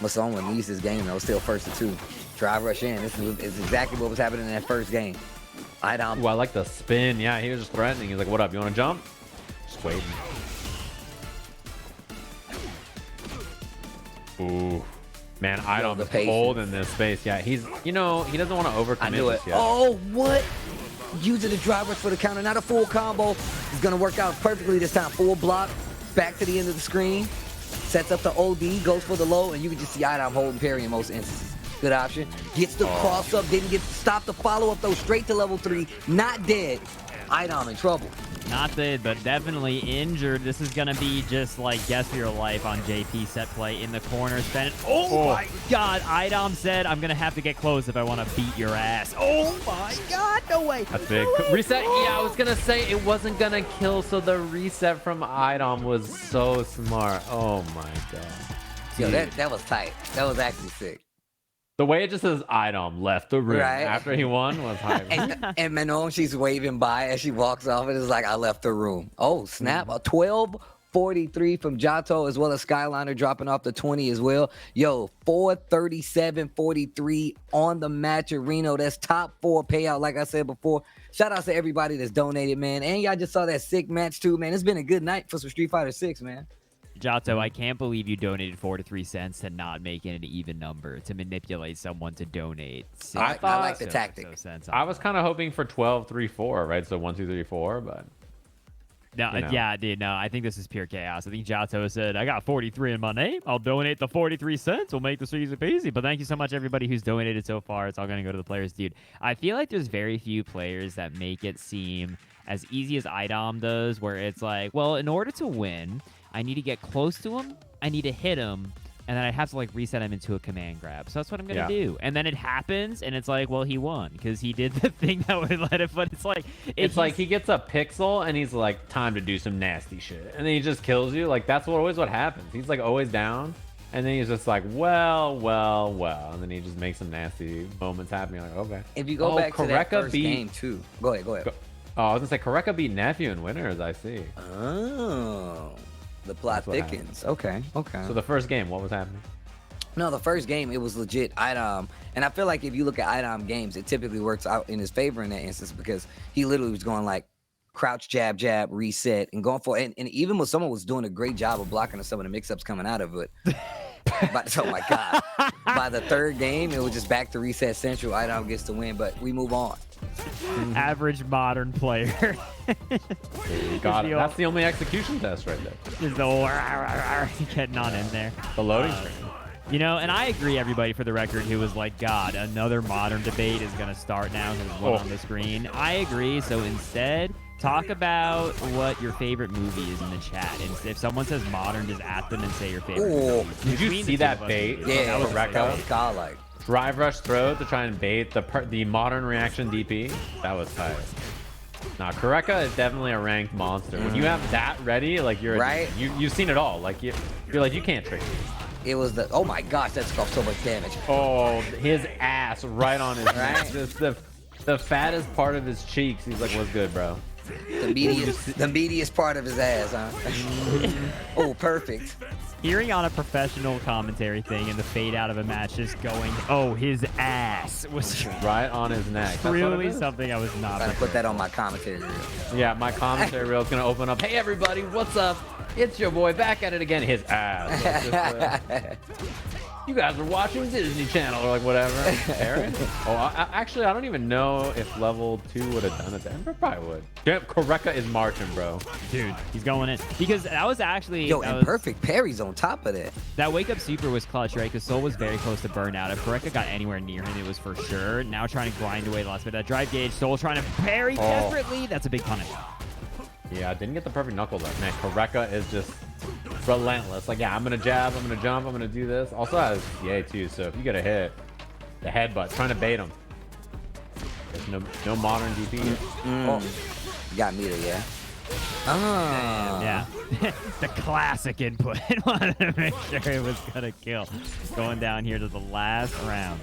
Masoma needs this game, though. Still first to 2. Drive rush in. This is exactly what was happening in that first game. iDom. Ooh, I like the spin. Yeah, he was just threatening. He's like, what up? You want to jump? Just waiting. Ooh. Man, iDom is cold in this space. Yeah, he's, you know, he doesn't want to overcommit this yet. Oh, what? Using the drive rush for the counter. Not a full combo. It's going to work out perfectly this time. Full block. Back to the end of the screen. Sets up the OD. Goes for the low. And you can just see iDom holding parry in most instances. Good option. Gets the cross up. Didn't get stop the follow up though. Straight to level 3. Not dead. iDom in trouble. Not dead, but definitely injured. This is going to be just like guess for your life on JP set play in the corner. Oh my God. iDom said, I'm going to have to get close if I want to beat your ass. Oh my God. No way. That's big. Reset. Yeah, I was going to say it wasn't going to kill. So the reset from iDom was so smart. Oh my God. Yo, that was tight. That was actually sick. The way it just says iDom left the room after he won was hype. and Manon, she's waving by as she walks off. And it's like, I left the room. Oh, snap. A 12-43 from Jato, as well as Skyliner dropping off the 20 as well. Yo, 437-43 on the match arena. That's top 4 payout, like I said before. Shout out to everybody that's donated, man. And y'all just saw that sick match, too, man. It's been a good night for some Street Fighter 6, man. Jato, I can't believe you donated 4 to 3 cents to not make it an even number, to manipulate someone to donate. I like the tactic. I was kind of hoping for 12-3-4, right? So 1, 2, 3, 4, but... No, you know. Yeah, dude, no, I think this is pure chaos. I think Jato said, I got 43 in my name. I'll donate the 43 cents. We'll make this easy peasy. But thank you so much, everybody who's donated so far. It's all going to go to the players, dude. I feel like there's very few players that make it seem as easy as iDom does, where it's like, well, in order to win... I need to get close to him, I need to hit him, and then I have to like reset him into a command grab. So that's what I'm going to do. And then it happens, and it's like, well, he won because he did the thing that would let it, but it's like... It's like he gets a pixel, and he's like, time to do some nasty shit. And then he just kills you. Like, that's always what happens. He's like always down, and then he's just like, well. And then he just makes some nasty moments happen. You're like, okay. If you go back to that first game, too. Go ahead. Oh, I was going to say, Careka beat Nephew in winners, I see. Oh... The plot thickens. Okay. So the first game, what was happening? No, the first game, it was legit iDom. And I feel like if you look at iDom games, it typically works out in his favor in that instance because he literally was going like crouch, jab, reset, and going for it. And even when someone was doing a great job of blocking some of the mix-ups coming out of it. Oh my God. By the third game, it was just back to reset central. iDom gets the win, but we move on. Average modern player. Got it. That's the only execution test right there. Just the whole getting on in there. The loading screen. You know, and I agree, everybody, for the record, who was like, God, another modern debate is going to start now because it's one on the screen. I agree. So instead, talk about what your favorite movie is in the chat. And if someone says modern, just at them and say your favorite movie. Did you see that bait? Yeah, that was godlike. Drive rush throw to try and bait the modern reaction DP. That was tight. Now, Careka is definitely a ranked monster. When you have that ready, like you're you've seen it all. Like you're like, you can't trick me. It was the, oh my gosh, that's caused so much damage. Oh, his ass right on his neck. Just the fattest part of his cheeks. He's like, what's good, bro? The meatiest part of his ass, huh? Oh, perfect. Hearing on a professional commentary thing and the fade out of a match just going, oh, his ass was right on his neck. Really something I was not. Trying to put that on my commentary reel. Yeah, my commentary reel is going to open up. Hey, everybody, what's up? It's your boy back at it again. His ass. You guys are watching Disney Channel or like whatever. Aaron? Oh, actually, I don't even know if level 2 would have done it then. Probably would. Damn, Careka is marching, bro. Dude, he's going in. Because that was actually... Yo, and perfect parries on top of that. That wake up super was clutch, right? Because Soul was very close to burnout. If Careka got anywhere near him, it was for sure. Now trying to grind away the last bit. That drive gauge, Soul trying to parry desperately. That's a big punish. Yeah, I didn't get the perfect knuckle there. Man, Careka is just relentless. Like, yeah, I'm going to jab, I'm going to jump, I'm going to do this. Also has yay too, so if you get a hit, the headbutt, trying to bait him. There's no modern DP. Oh, you got me there, yeah. Oh. Yeah. The classic input. Wanted to make sure it was going to kill. Going down here to the last round.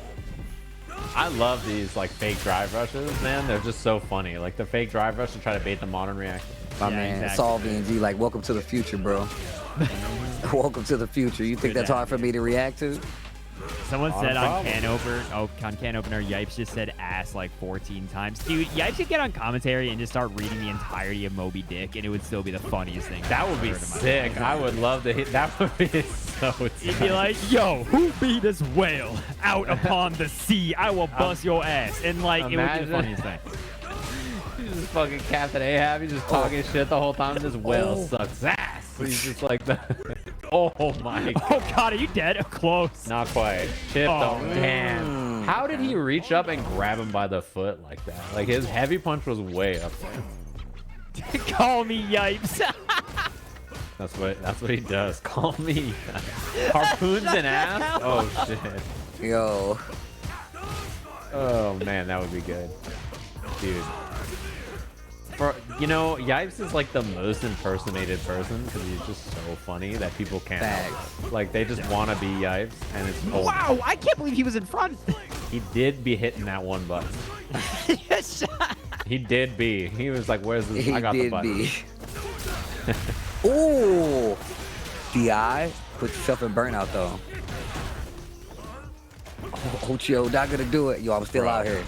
I love these like fake drive rushes, man. They're just so funny. Like the fake drive rush to try to bait the modern reaction. My man, exactly. SolVNG, like, welcome to the future, bro. Welcome to the future. You think that's hard for me to react to? Someone said on can opener, Yipes just said ass like 14 times. Dude, Yipes should get on commentary and just start reading the entirety of Moby Dick, and it would still be the funniest thing. That would be sick. I would love to hit. That would be so tight. He'd be like, yo, who beat this whale out upon the sea? I will bust your ass. And like, it would be the funniest thing. He's just fucking Captain Ahab. He's just talking shit the whole time. This whale sucks ass. He's just like the. Oh my god. Oh god, are you dead? Close. Not quite. Chip though. Damn. How did he reach up and grab him by the foot like that? Like his heavy punch was way up there. Call me Yipes. That's what he does. Call me. Harpoons and ass? Oh shit. Yo. Oh man, that would be good. Dude. You know, Yipes is like the most impersonated person because he's just so funny that people can't help. Like they just want to be Yipes, and it's wow, I can't believe he was in front. He did be hitting that one button. He did be. He was like, "Where's this? I got the button." Ooh, DI, put yourself in burnout though. Oh, yo, not gonna do it. Yo, I'm still out here.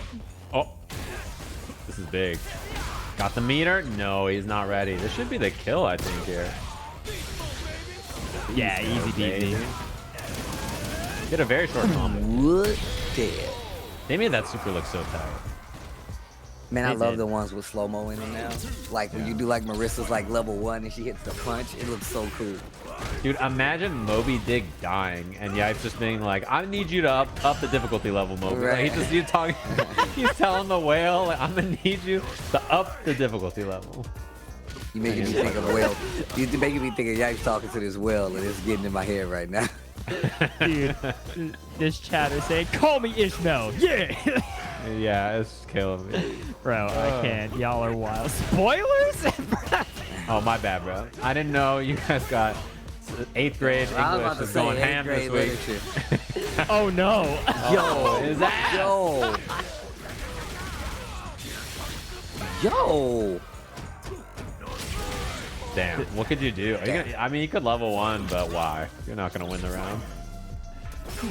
Oh, this is big. Got the meter? No, he's not ready. This should be the kill, I think, here. Yeah, easy peasy. Get a very short combo. What? Dead. They made that super look so tight. Man, I love the ones with slow-mo in them now. Like when you do like Marisa's like level 1 and she hits the punch, it looks so cool. Dude, imagine Moby Dick dying and Yipes just being like, I need you to up the difficulty level, Moby. Right. Like, he's talking, he's telling the whale, like, I'm gonna need you to up the difficulty level. You making me think of a whale. You're making me think of Yipes talking to this whale, and it's getting in my head right now. Dude, this chat is saying, call me Ishmael. Yeah. Yeah, it's killing me. Bro, I can't. Y'all are wild. Spoilers? Oh, my bad, bro. I didn't know you guys got 8th grade English is going ham this week. Oh, no. Yo. Is that? Yo. Damn, what could you do? I mean, you could level 1, but why? You're not going to win the round.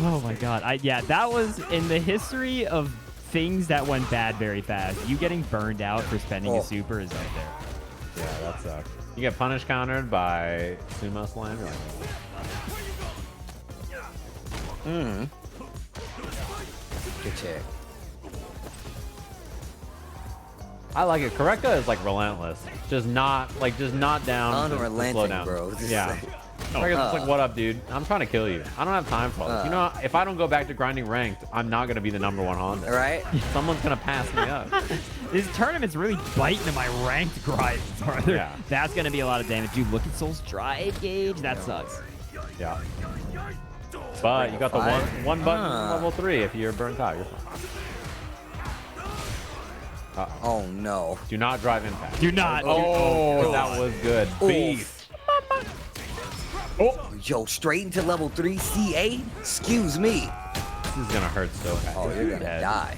Oh, my God. Yeah, that was in the history of things that went bad very fast. You getting burned out for spending a super is up there. Yeah, that sucks. You get punish countered by Sumo Slam. Good check. I like it. Careka is like relentless. Just not down to slow Unrelenting, down. bro. Just Yeah. Careka's just like, what up, dude? I'm trying to kill you. I don't have time for this. You know, if I don't go back to grinding ranked, I'm not gonna be the #1 Honda. Right? Someone's gonna pass me up. This tournament's really biting to my ranked grind. Yeah. That's gonna be a lot of damage. Dude, look at Soul's drive gauge. That sucks. Yeah. But you got the one button level 3 if you're burnt out. You're fine. Oh no. Do not drive impact. Do not. Oh, that was good. Beef. Oh, Yo, straight into level 3 CA? Excuse me. this is gonna hurt so bad. Oh, you're gonna die.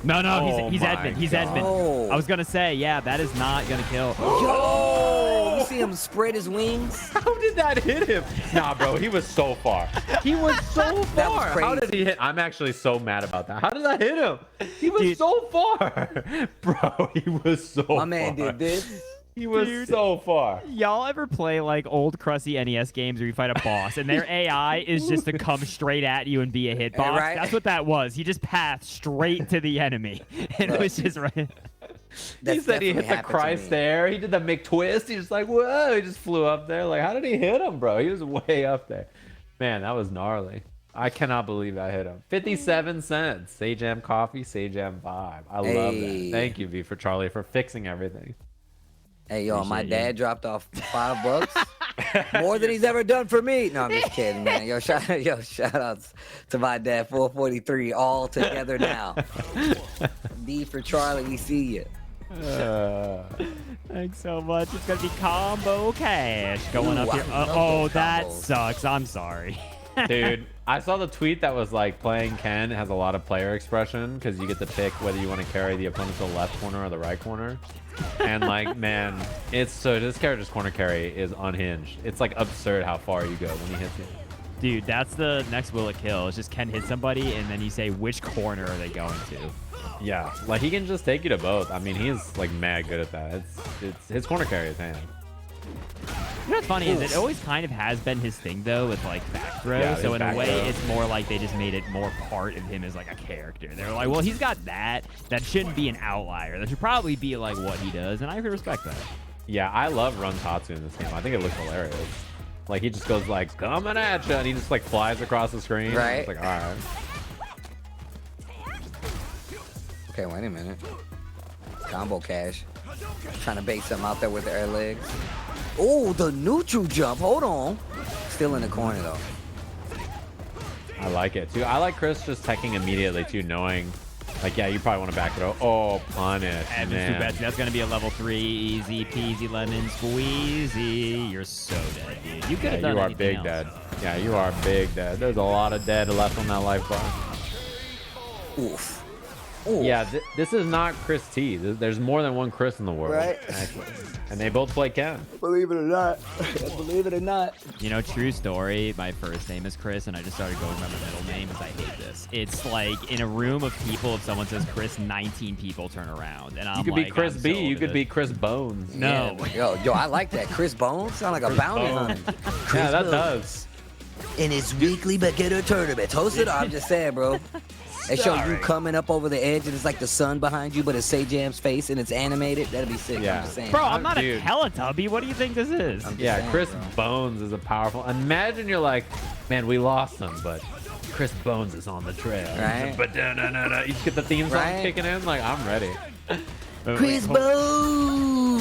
No, Oh he's my Edmund. He's God. Edmund. Oh. I was gonna say, yeah, that is not gonna kill. Yo! You see him spread his wings? How did that hit him? Nah, bro, he was so far. He was so That was far. How crazy. did he hit? I'm actually so mad about that. How did that hit him? He was Dude. so far. Bro, he was so far. My man did this. He was Dude. so far. Y'all ever play like old crusty NES games where you fight a boss and their AI is just to come straight at you and be a hitbox? Right. That's what that was. He just passed straight to the enemy. And it was just right. He That's said he hit definitely the happened to Christ me. there. He did the McTwist. He just like, whoa, he just flew up there. Like, how did he hit him, bro? He was way up there. Man, that was gnarly. I cannot believe I hit him. 57 cents. Sajam Coffee, Sajam Vibe. I love Hey. that. Thank you, V for Charlie, for fixing everything. Hey, yo, my Appreciate you. dad dropped off $5. More than he's ever done for me. No, I'm just kidding, man. Yo, shout outs to my dad, 443, all together now. D for Charlie, we see you. Thanks so much. It's going to be combo cash going Ooh, up here. I love Oh, those that combos. sucks. I'm sorry. Dude, I saw the tweet that was like playing Ken has a lot of player expression because you get to pick whether you want to carry the opponent to the left corner or the right corner. And like, man, it's so this character's corner carry is unhinged. It's like absurd how far you go when he hits you. Dude, that's the next will it kill. It's just Ken hit somebody and then you say which corner are they going to. Yeah, like he can just take you to both. I mean, he's like mad good at that. It's his corner carry is hand. You know what's funny is it always kind of has been his thing though with like back throw. Yeah, So his in a back way, throw. it's more like they just made it more part of him as like a character. They're like, well, he's got that. That shouldn't be an outlier. That should probably be like what he does, and I can respect that. Yeah, I love Run Tatsu in this game. I think it looks hilarious. Like he just goes like coming at you, and he just like flies across the screen. Right. It's like all right. Okay, wait a minute. Combo cash. Trying to bait something out there with the air legs. Oh, the neutral jump. Hold on. Still in the corner, though. I like it too. I like Chris just teching immediately too, knowing like yeah, you probably want to back it up. Oh, punish, And man. that's gonna be a level 3, easy peasy lemon squeezy. You're so dead, dude. You could Yeah, have done you are anything big else. dead. Yeah, you are big dead. There's a lot of dead left on that life bar. Oof. Ooh. Yeah, this is not Chris T. There's more than one Chris in the world. Right. Actually. And they both play Ken. Believe it or not. Believe it or not. You know, true story. My first name is Chris, and I just started going by my middle name because I hate this. It's like in a room of people, if someone says Chris, 19 people turn around, and I'm You could like, be Chris I'm B. so You over could this. be Chris Bones. No. Yeah, yo, I like that. Chris Bones sound like a bounty hunter. Yeah, that does. In his weekly beginner tournament. Hosted, I'm just saying, bro. They show you Sorry. coming up over the edge and it's like the sun behind you, but it's Sajam's face and it's animated. That'd be sick. Yeah. I'm just saying. Bro, I'm not Dude. a Teletubby. What do you think this is? I'm just Yeah, saying, Chris bro. Bones is a powerful. Imagine you're like, man, we lost him, but Chris Bones is on the trail. Right. But you just get the theme song Right. kicking in. Like, I'm ready. Chris Bones.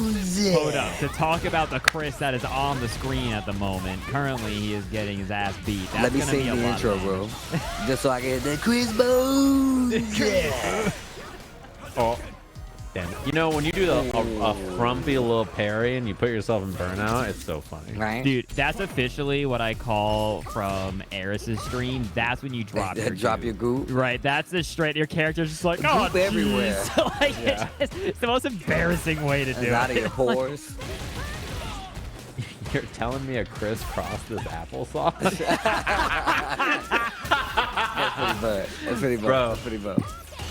Hold up. To talk about the Chris that is on the screen at the moment, currently he is getting his ass beat. That's Let me gonna sing be a the lot intro, of bro. Just so I can get that Chris Bones. Yeah. Oh, damn it. You know, when you do a frumpy little parry and you put yourself in burnout, it's so funny. Right? Dude, that's officially what I call from Eris's stream. That's when you drop your Drop goo. your goo. Right, that's the straight. Your character's just like, Goop oh, everywhere. jeez." Like, it's the most embarrassing way to do It's it. out of your pores. You're telling me a Chris crossed this applesauce? That's pretty bad. Bro. That's pretty bad.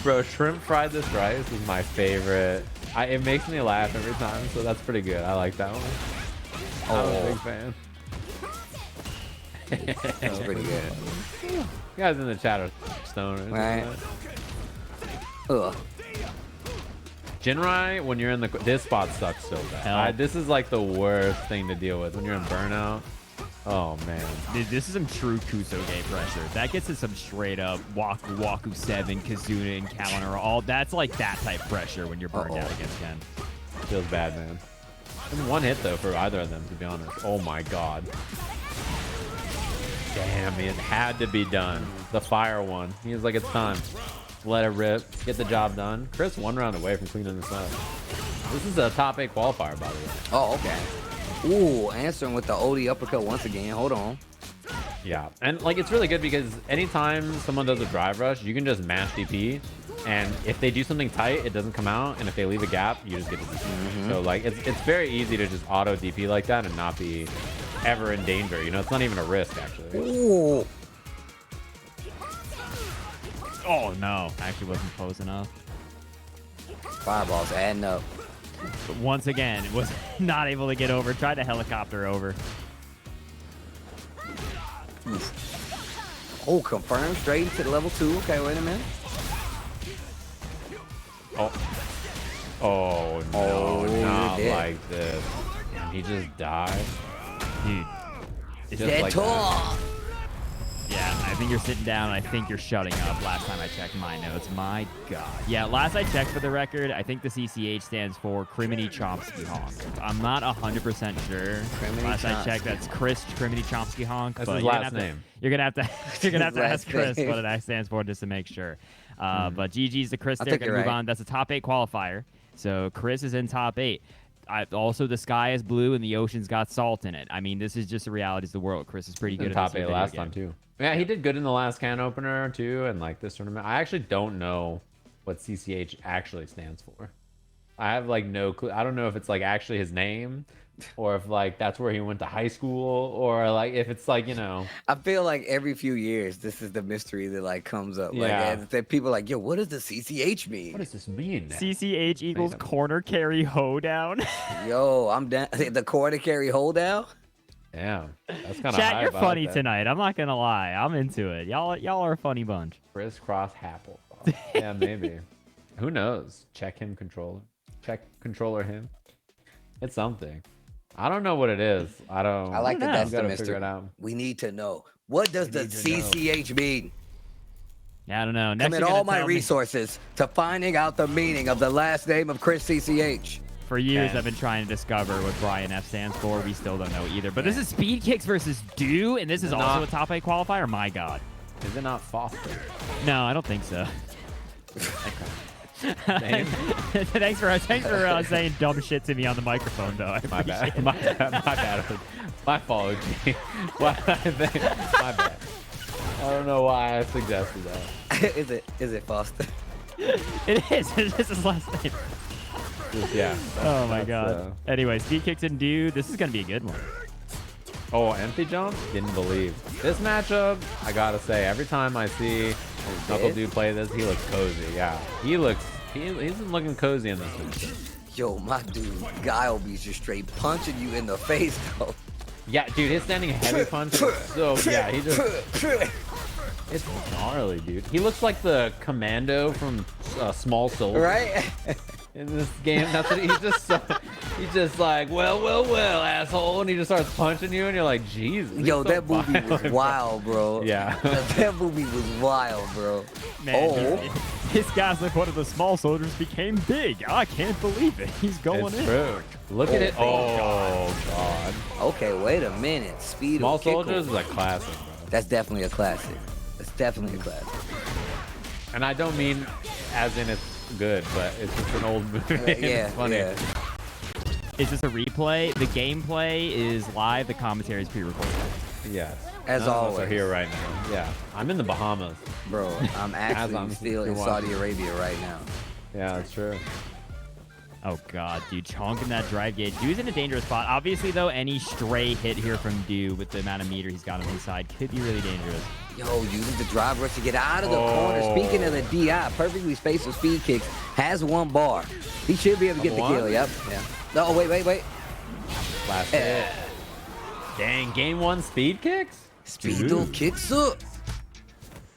Bro, shrimp fried this rice is my favorite. It makes me laugh every time, so that's pretty good. I like that one. I'm a big fan. That's pretty good. You guys in the chat are stoners. Right. Ugh. Jinrai, when you're in this spot sucks so bad. This is like the worst thing to deal with when you're in burnout. Oh man, dude, this is some true Kusoge pressure. That gets us some straight up Waku 7, Kazuna, and Kaliner. All that's like that type pressure when you're burned out against Ken. Feels bad, man. And one hit though for either of them, to be honest. Oh my god. Damn, it had to be done. The fire one. He was like, it's time. Let it rip. Get the job done. Chris 1 round away from cleaning this up. This is a top 8 qualifier, by the way. Oh, okay. Ooh, answering with the OD uppercut once again. Hold on. Yeah, and like it's really good because anytime someone does a drive rush, you can just mash DP, and if they do something tight, it doesn't come out, and if they leave a gap, you just get the DP. So like it's very easy to just auto DP like that and not be ever in danger. You know, it's not even a risk actually. Ooh. Oh no, actually wasn't close enough. Fireballs adding up. But once again, it was not able to get over. Tried to helicopter over. Oh, confirmed straight into the level 2. Okay, wait a minute. Oh no, not like this. He just died. Dude. Just Dead like tall. Yeah, I think you're sitting down. I think you're shutting up. Last time I checked my notes. My God. Yeah, last I checked for the record, I think the CCH stands for Criminy Chomsky Honk. I'm not 100% sure. Last I checked, that's Chris Criminy Chomsky Honk. That's but his last name. You're gonna have to ask Chris what it stands for just to make sure. But GG's to Chris. They're gonna move on. That's a top 8 qualifier. So Chris is in top 8. Also, the sky is blue and the ocean's got salt in it. I mean, this is just the reality of the world. Chris is pretty good at top this 8 last time too. Yeah, he did good in the last can opener too, and like this tournament. I actually don't know what CCH actually stands for. I have like no clue. I don't know if it's like actually his name, or if like that's where he went to high school, or like if it's like, you know. I feel like every few years this is the mystery that like comes up. Yeah. Like that people are like, yo, what does the CCH mean? What does this mean now? CCH equals corner carry hoedown. Yo, I'm down. The corner carry hold down. Damn, that's kind of Chat, high. you're funny tonight. I'm not gonna lie. I'm into it. Y'all are a funny bunch. Crisscross Happle. Yeah, maybe. Who knows? Check him controller. Check controller him. It's something. I don't know what it is. I like that. That's the mystery. Figure it out. We need to know. What does the CCH mean? Yeah, I don't know. Next, Commit all my resources to finding out the meaning of the last name of ChrisCCH. For years, I've been trying to discover what Brian F stands for. We still don't know either. But this is Speedkicks versus DU, and this is also a top 8 qualifier. My God. Is it not Foster? No, I don't think so. Thanks for saying dumb shit to me on the microphone, though. My bad. My bad. My fault. My bad. I don't know why I suggested that. Is it Foster? It is. It's just his last name. Yeah. Oh my God. Anyway, Speedkicks and DU. This is gonna be a good one. Oh, empty jump? Didn't believe. This matchup, I gotta say, every time I see NuckleDu play this, he looks cozy. Yeah, he's been looking cozy in this one. Yo, my dude, Guile be just straight punching you in the face, though. Yeah, dude, his standing heavy punch is so, yeah, he just, it's gnarly, dude. He looks like the commando from Small Soldiers. Right? In this game, that's what he's just like, well, asshole, and he just starts punching you, and you're like, Jesus. Yo, that movie was wild, bro. Yeah. That movie was wild, bro. Man, this guy's like one of the small soldiers became big. I can't believe it. He's going in. True. Look at it. Oh, God. Okay, wait a minute. Speed Small Soldiers is a classic, bro. That's definitely a classic. That's definitely a classic. And I don't mean as in it's good, but it's just an old movie. Yeah, it's funny. Yeah. Is this a replay? The gameplay is live. The commentary is pre-recorded. Yes. As always. Are here right now. Yeah. I'm in the Bahamas. Bro, I'm actually still in Saudi Arabia right now. Yeah, that's true. Oh, God, dude. Chonking that drive gauge. Dude's in a dangerous spot. Obviously, though, any stray hit here from Dew with the amount of meter he's got on his side could be really dangerous. Yo, uses the drive rush to get out of the corner. Speaking of the DI, perfectly spaced with speed kicks, has 1 bar. He should be able to get the kill. Yep. Yeah. No, wait. Last hit. Dang, game 1 speed kicks? Speedo kicks up.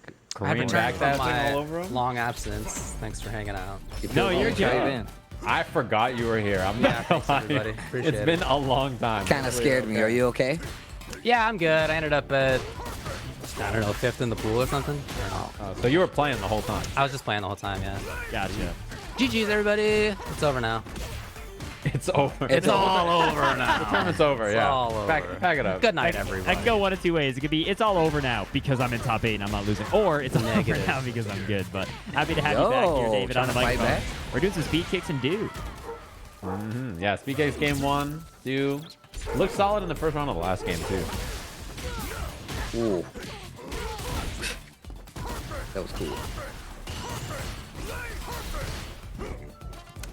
I've Korean back returned that from thing my all over him? long absence. Thanks for hanging out. No, you're good. I forgot you were here. I'm not gonna thanks, lie. everybody. Appreciate It's it. been a long time. Kind of scared me. Are you okay? Yeah, I'm good. I ended up at, I don't know, 5th in the pool or something. So you were playing the whole time. I was just playing the whole time, yeah. Gotcha. GG's, everybody. It's over now. It's over. It's all over The now. tournament's over. It's yeah. all over. Pack it up. Good night, I everybody. can go one of two ways. It could be it's all over now because I'm in top 8 and I'm not losing, or it's all over Negative. now because I'm good. But happy to have you back here, David, on the trying to fight microphone. back? We're doing some speed kicks and do. Yeah, Speedkicks game 1, 2. Looked solid in the first round of the last game too. Ooh. That was cool.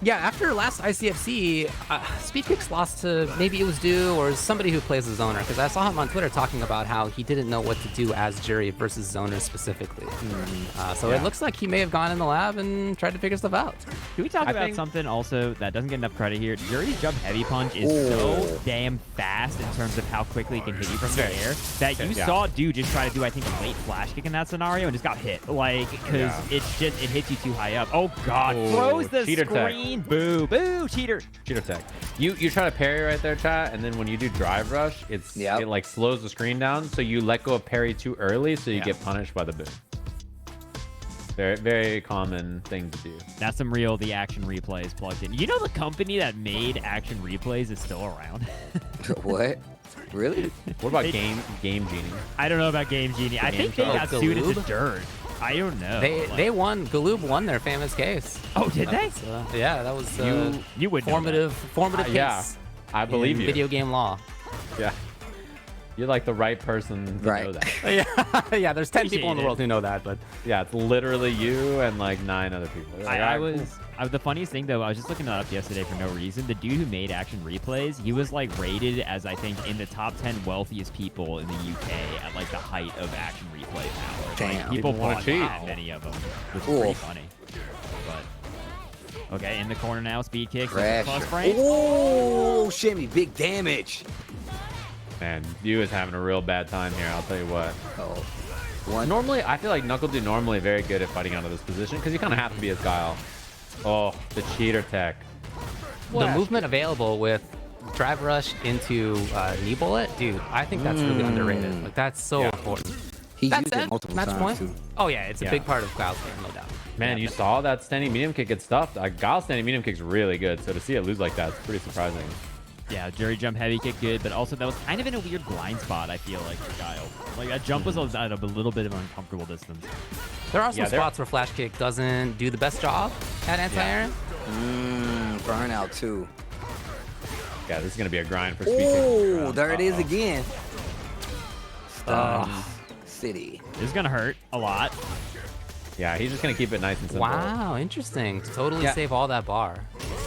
Yeah, after last ICFC, Speedkicks lost to, maybe it was Du or somebody who plays the Zoner, because I saw him on Twitter talking about how he didn't know what to do as Juri versus Zoner specifically. So it looks like he may have gone in the lab and tried to figure stuff out. Can we talk I about think- something also that doesn't get enough credit here? Juri's jump heavy punch is so damn fast in terms of how quickly it can hit you from the air that you saw Du just try to do, I think, a late flash kick in that scenario and just got hit. Like, because it hits you too high up. Oh, God. Oh, Throws the cheater tech. screen. Boo. Boo, cheater. Cheater tech. You try to parry right there, chat, and then when you do drive rush, it like slows the screen down, so you let go of parry too early, so you get punished by the boom. Very, very common thing to do. That's some real the action replays plugged in. You know the company that made action replays is still around? What? Really? What about Game Genie? I don't know about Game Genie. I think they got sued into dirt. I don't know. They won. Galoob won their famous case. Oh, did they? Was, yeah, that was You would know formative case. Yeah, I believe in you. Video game law. Yeah. You're like the right person to know that. Yeah, there's 10 people in the Appreciate world who know that, but Yeah, it's literally you and like 9 other people. You're like, I "Alright, was the funniest thing though, I was just looking it up yesterday for no reason. The dude who made action replays, he was like rated as I think in the top 10 wealthiest people in the UK at like the height of action replay power. Damn. Like, people Didn't wanna bought cheat. that many of them, which is Cool. pretty funny. But okay, in the corner now, speed kicks. Crash. Plus frame. Oh, shimmy, big damage. Man, you is having a real bad time here, I'll tell you what. Oh, one. Normally, I feel like NuckleDu normally very good at fighting out of this position because you kind of have to be as Guile. Oh, the cheater tech. the movement available with drive rush into knee bullet, dude, I think that's really underrated. Like that's so important. He's That's used it it. multiple Match times point. too. Oh yeah, it's a big part of Guile's game, no doubt. Man, you saw that standing medium kick get stuffed. Guile's standing medium kick's really good, so to see it lose like that is pretty surprising. Yeah, Juri jump heavy kick good, but also that was kind of in a weird blind spot, I feel like, for Guile. Like that jump was at a little bit of an uncomfortable distance. There are some spots where flash kick doesn't do the best job at anti-air. Burnout too. Yeah, this is gonna be a grind for speed kick. Oh, there it is again. Stun City. This is gonna hurt a lot. Yeah, he's just gonna keep it nice and simple. Wow, interesting. To totally save all that bar.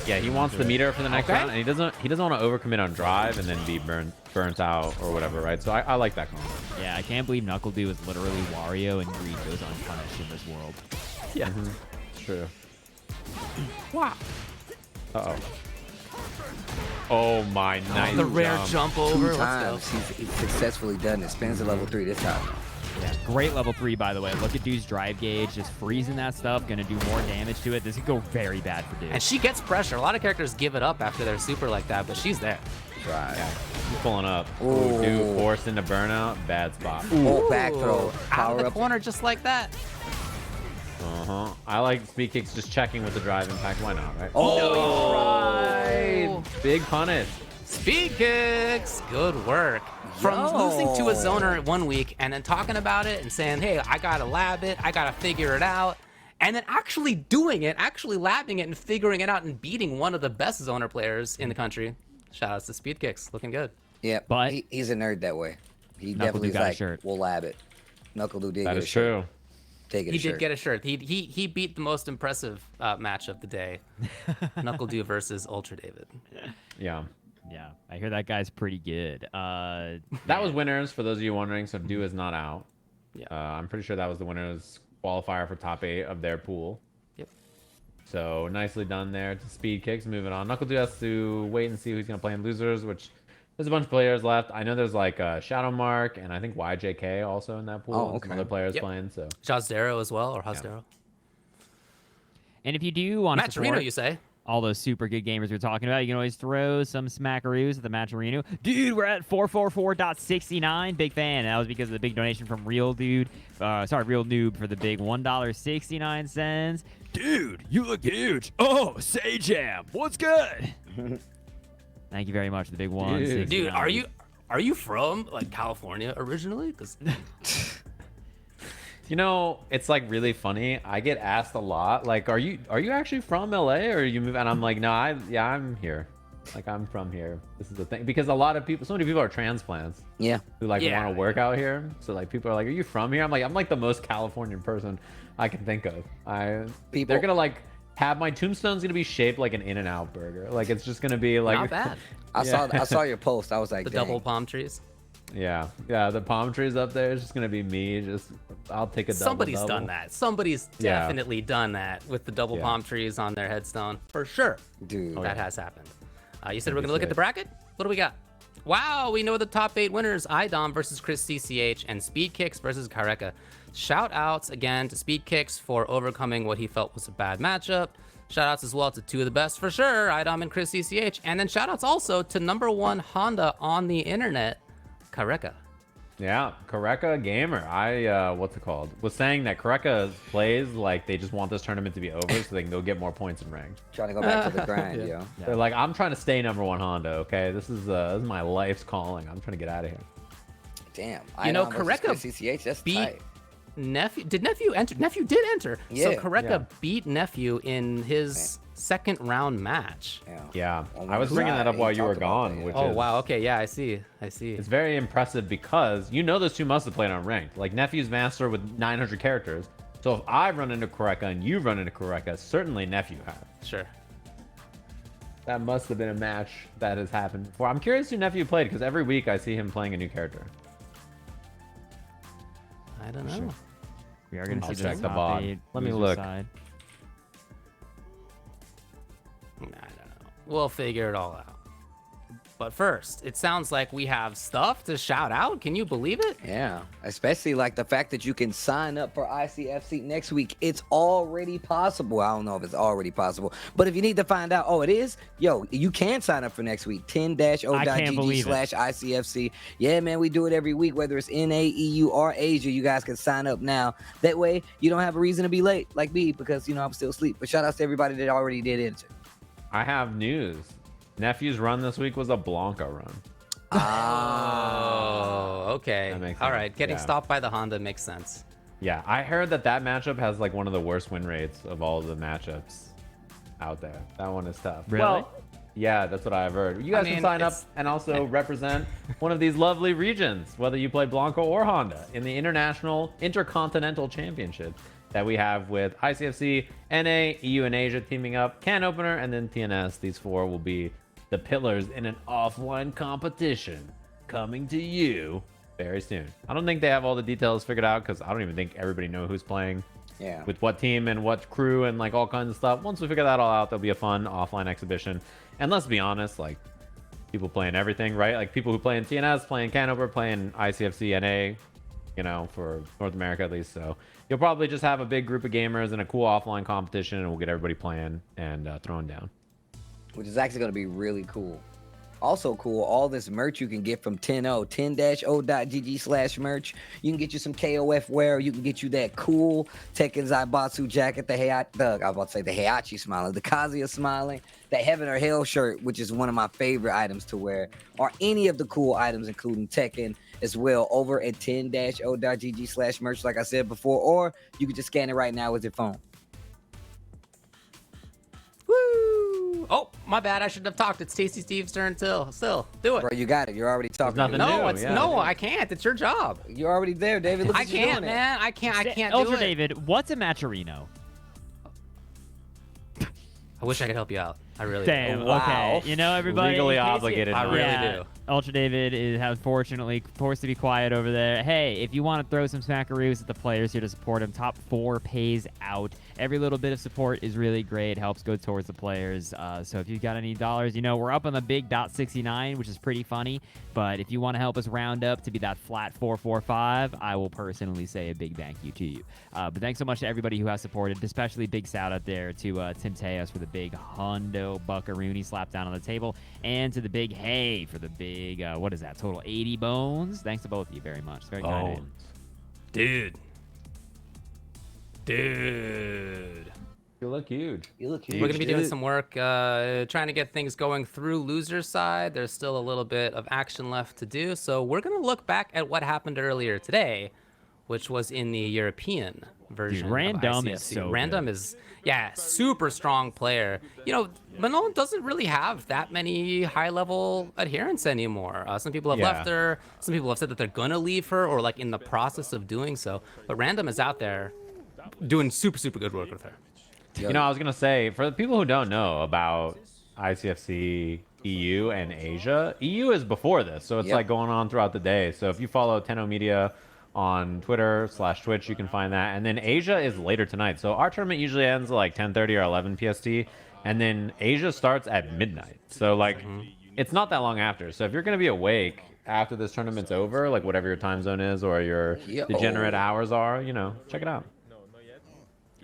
Yeah, he wants the meter for the next round, and he doesn't want to overcommit on drive and then be burnt out or whatever, right? So I like that combo. Yeah, I can't believe NuckleDu is literally Wario and Greed goes unpunished in this world. Yeah, It's true. Wow. Uh-oh. Oh my, nice The rare jump over. Two Let's go. times he's successfully done it. Spins to level 3 this time. Yeah, great level 3, by the way. Look at Dude's drive gauge, just freezing that stuff, gonna do more damage to it. This could go very bad for Dude. And she gets pressure. A lot of characters give it up after they're super like that, but she's there. Right. Yeah, he's pulling up. Ooh. Ooh, dude, forced into burnout. Bad spot. Oh, back throw. Out of Power the up. corner just like that. I like speed kicks just checking with the drive impact. Why not, right? Oh, right. Big punish. Speed kicks. Good work. From losing to a zoner 1 week and then talking about it and saying, hey, I gotta lab it, I gotta figure it out, and then actually doing it, actually labbing it and figuring it out and beating one of the best zoner players in the country. Shout outs to Speed Kicks. Looking good. Yeah, But- he's a nerd that way. He NuckleDu definitely is got a like, shirt. we'll lab it. NuckleDu did That get is a shirt. true. Take it He a shirt. did get a shirt. He beat the most impressive match of the day. NuckleDu versus Ultradavid. Yeah. Yeah, I hear that guy's pretty good. That was winners, for those of you wondering. So Du is not out. Yeah. I'm pretty sure that was the winners qualifier for top 8 of their pool. Yep. So nicely done there to Speed Kicks. Moving on. NuckleDu has to wait and see who's going to play in losers, which there's a bunch of players left. I know there's like Shadowmark and I think YJK also in that pool. Oh, and some okay. other players Yep. playing. So Jazdero as well, or Jazdero. And if you do want Matt to support, Torino, you say? all those super good gamers we're talking about. You can always throw some smackaroos at the Matcherino. Dude, we're at 444.69. Big fan. That was because of the big donation from Real Noob for the big $1.69. Dude, you look huge. Oh, say jam. What's good? Thank you very much. The big one. Dude, are you from like California originally? Because You know, it's like really funny. I get asked a lot, like, are you actually from LA or are you move? And I'm like, no, I'm here. Like, I'm from here. This is the thing, because a lot of people, so many people are transplants. Yeah. Who like want to work out here. So like people are like, are you from here? I'm like the most Californian person I can think of. They're gonna like have my tombstone's gonna be shaped like an In-N-Out burger. Like it's just gonna be like not bad. I saw your post. I was like, The dang. double palm trees. Yeah, the palm trees up there is just gonna be me. I'll take a double. Somebody's done that. Somebody's definitely done that with the double palm trees on their headstone for sure. Dude, That has happened. You said we're gonna look at the bracket. What do we got? Wow, we know the top 8 winners: iDom versus ChrisCCH and Speedkicks versus Careka. Shout outs again to Speedkicks for overcoming what he felt was a bad matchup. Shout outs as well to 2 of the best for sure, iDom and ChrisCCH. And then shout outs also to #1 Honda on the internet, Careka. Yeah, Careka gamer. What's it called? Was saying that Careka plays like they just want this tournament to be over so they can go get more points in ranked. trying to go back to the grind, yo. They're like, I'm trying to stay #1 Honda. Okay, this is my life's calling. I'm trying to get out of here. Damn. You know, iDom versus Careka CCH, that's beat tight. Nephew. Did Nephew enter? Nephew did enter. Yeah. So Careka beat Nephew in his second round match. Yeah, On I was one bringing that up side, while he you were talked about gone. that, Which Oh is, wow. Okay. Yeah, I see. It's very impressive because those 2 must have played on ranked. Like Nephew's master with 900 characters. So if I run into Careka and you run into Careka, certainly Nephew has. Sure. That must have been a match that has happened before. I'm curious who Nephew played because every week I see him playing a new character. I don't know. We are going to I'll see check the top VOD. 8 Let me loser look. side. I don't know. We'll figure it all out. But first, it sounds like we have stuff to shout out. Can you believe it? Yeah, especially like the fact that you can sign up for ICFC next week. It's already possible. I don't know if it's already possible, but if you need to find out, oh, it is, yo, you can sign up for next week. 10-o.gg/ICFC. Yeah, man, we do it every week, whether it's NA, EU, or Asia. You guys can sign up now. That way, you don't have a reason to be late like me because, I'm still asleep. But shout out to everybody that already did enter. I have news. Nephew's run this week was a Blanca run. Oh, okay. That makes All sense. right. Getting Yeah. stopped by the Honda makes sense. Yeah, I heard that matchup has like one of the worst win rates of all of the matchups out there. That one is tough. Really? Well, yeah, that's what I've heard. You guys can sign up and also represent one of these lovely regions, whether you play Blanca or Honda, in the Intercontinental Championship that we have with ICFC, NA, EU, and Asia teaming up, Can Opener, and then TNS. These 4 will be the pillars in an offline competition coming to you very soon. I don't think they have all the details figured out because I don't even think everybody knows who's playing with what team and what crew and like all kinds of stuff. Once we figure that all out, there'll be a fun offline exhibition. And let's be honest, like people playing everything, right? Like people who play in TNS, playing Canover, playing ICFC, NA, for North America at least. So you'll probably just have a big group of gamers and a cool offline competition, and we'll get everybody playing and throwing down. Which is actually going to be really cool. Also cool, all this merch you can get from 10-o.gg/merch. You can get you some KOF wear. You can get you that cool Tekken Zaibatsu jacket, the Heihachi smiling, the Kazuya smiling, the Heaven or Hell shirt, which is one of my favorite items to wear, or any of the cool items, including Tekken as well, over at 10-o.gg/merch, like I said before, or you can just scan it right now with your phone. Woo! Oh, my bad. I shouldn't have talked. It's Tasty Steve's turn. Still, do it. Bro, you got it. You're already talking. nothing No, new, yeah. I can't. It's your job. You're already there, David. Look I at you can't, doing it. man. I can't do it. Ultradavid, what's a Matcherino? I wish I could help you out. I really Damn. do. Wow. Okay. Everybody. Legally in case obligated. I not. really yeah, do. Ultradavid is unfortunately forced to be quiet over there. Hey, if you want to throw some smackaroos at the players here to support him, top 4 pays out. Every little bit of support is really great. Helps go towards the players. So if you've got any dollars, you know, we're up on the big .69, which is pretty funny. But if you want to help us round up to be that flat 445, I will personally say a big thank you to you. But thanks so much to everybody who has supported, especially big shout out there to Tim Teos for the big hundo buckaroony slap down on the table, and to the big hey for the big, what is that, total 80 bones. Thanks to both of you very much. It's very kind of you. Dude. You look huge. You look huge. We're going to be doing some work trying to get things going through loser's side. There's still a little bit of action left to do. So we're going to look back at what happened earlier today, which was in the European version. Dude, Random of is ICFC. so Random good. is, yeah, super strong player. You know, Manon doesn't really have that many high-level adherents anymore. Some people have left her. Some people have said that they're going to leave her or, like, in the process of doing so. But Random is out there doing super, super good work with her. You know, I was going to say, for the people who don't know about ICFC EU and Asia, EU is before this. So it's like going on throughout the day. So if you follow Tenno Media on Twitter/Twitch, you can find that. And then Asia is later tonight. So our tournament usually ends at like 10:30 or 11 PST. And then Asia starts at midnight. So like, it's not that long after. So if you're going to be awake after this tournament's over, like whatever your time zone is or your degenerate hours are, you know, check it out.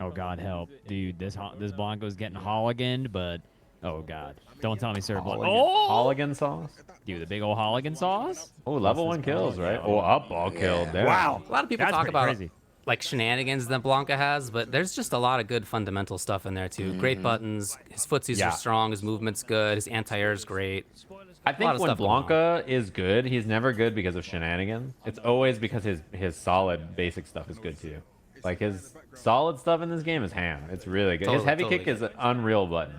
Oh God, help, dude! This Blanco's getting Holliganed, but oh God, don't tell me Sir Blanco. Oh, Holligan sauce. dude, the big old Holligan sauce. Oh, level 1 kills, right? Oh, up all killed there. Wow, A lot of people that's talk pretty about crazy. like shenanigans that Blanca has, but there's just a lot of good fundamental stuff in there too. Great buttons. His footsies are strong. His movement's good. His anti-air is great. I think when Blanca is good, he's never good because of shenanigans. It's always because his solid basic stuff is good too. Like his solid stuff in this game is ham. It's really good. His heavy kick is an unreal button.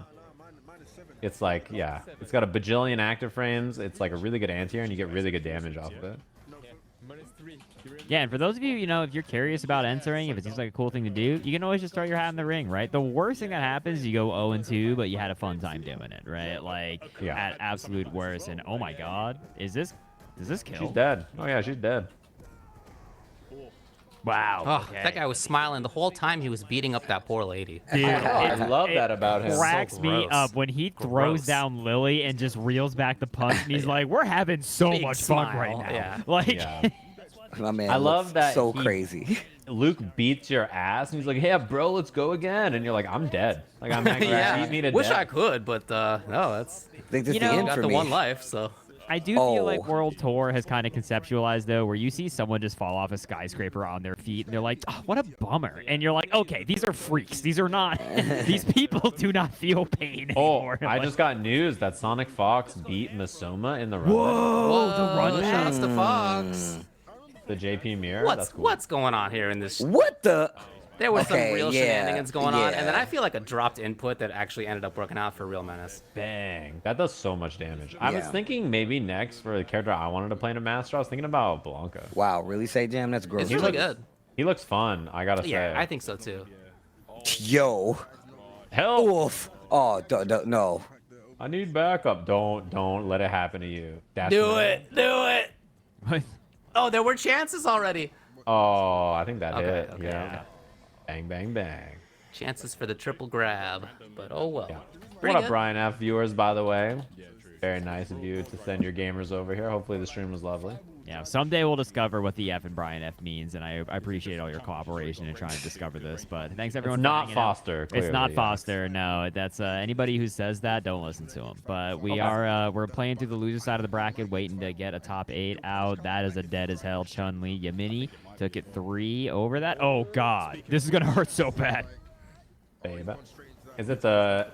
It's like, yeah, it's got a bajillion active frames. It's like a really good anti-air, and you get really good damage off of it. Yeah, and for those of you, you know, if you're curious about entering, if it seems like a cool thing to do, you can always just throw your hat in the ring, right? The worst thing that happens is you go 0-2, but you had a fun time doing it, right? Like, at absolute worst. And oh my God, does this kill? She's dead. Oh yeah, she's dead. Wow. Oh, okay. that guy was smiling the whole time he was beating up that poor lady. Dude, I love that about him. Cracks So me gross. up when he throws down Lily and just reels back the punch, and he's like, "We're having so Big much fun smile, right now." yeah. Like, My man I love that so he- crazy. Luke beats your ass, and he's like, "Hey, bro, let's go again." And you're like, "I'm dead. Like I'm actually beat me to Wish death." I could, but no, that's I think this You is the know- end got for the me. one life, so. I do feel like World Tour has kind of conceptualized, though, where you see someone just fall off a skyscraper on their feet, and they're like, oh, what a bummer. And you're like, okay, these are freaks. These are not, these people do not feel pain anymore. I Like, just got news that SonicFox beat Masoma in the run. whoa, the run Shoutouts to Fox. The JP mirror. That's cool. What's going on here in this? What the? There was Okay, some real yeah, shenanigans going on, and then yeah. I feel like a dropped input that actually ended up working out for Real Menace. Bang. That does so much damage. I was Yeah. thinking maybe next for the character I wanted to play in a master, I was thinking about Blanca. Wow, really, Say Jam? That's gross. It's really good. He looks fun, I gotta Yeah, say. I think so too. Yo. Help! Oof. Oh, no. I need backup. Don't let it happen to you. That's Do me. it! Do it! What? Oh, there were chances already. Oh, I think that Okay, hit. okay, Yeah. okay. Bang, bang, bang. Chances for the triple grab, but oh well. Yeah. Pretty What up, good. Brian F. viewers, by the way? Very nice of you to send your gamers over here. Hopefully the stream was lovely. Yeah, someday we'll discover what the F in Brian F means, and I appreciate all your cooperation in trying to discover this. But thanks everyone. It's for not hanging out. Foster. It's Clearly, not yeah. Foster. No, that's anybody who says that, don't listen to him. But we are we're playing through the loser side of the bracket, waiting to get a top 8 out. That is a dead as hell Chun Li. Yamini took it 3 over that. Oh God, this is gonna hurt so bad. Babe. Is it the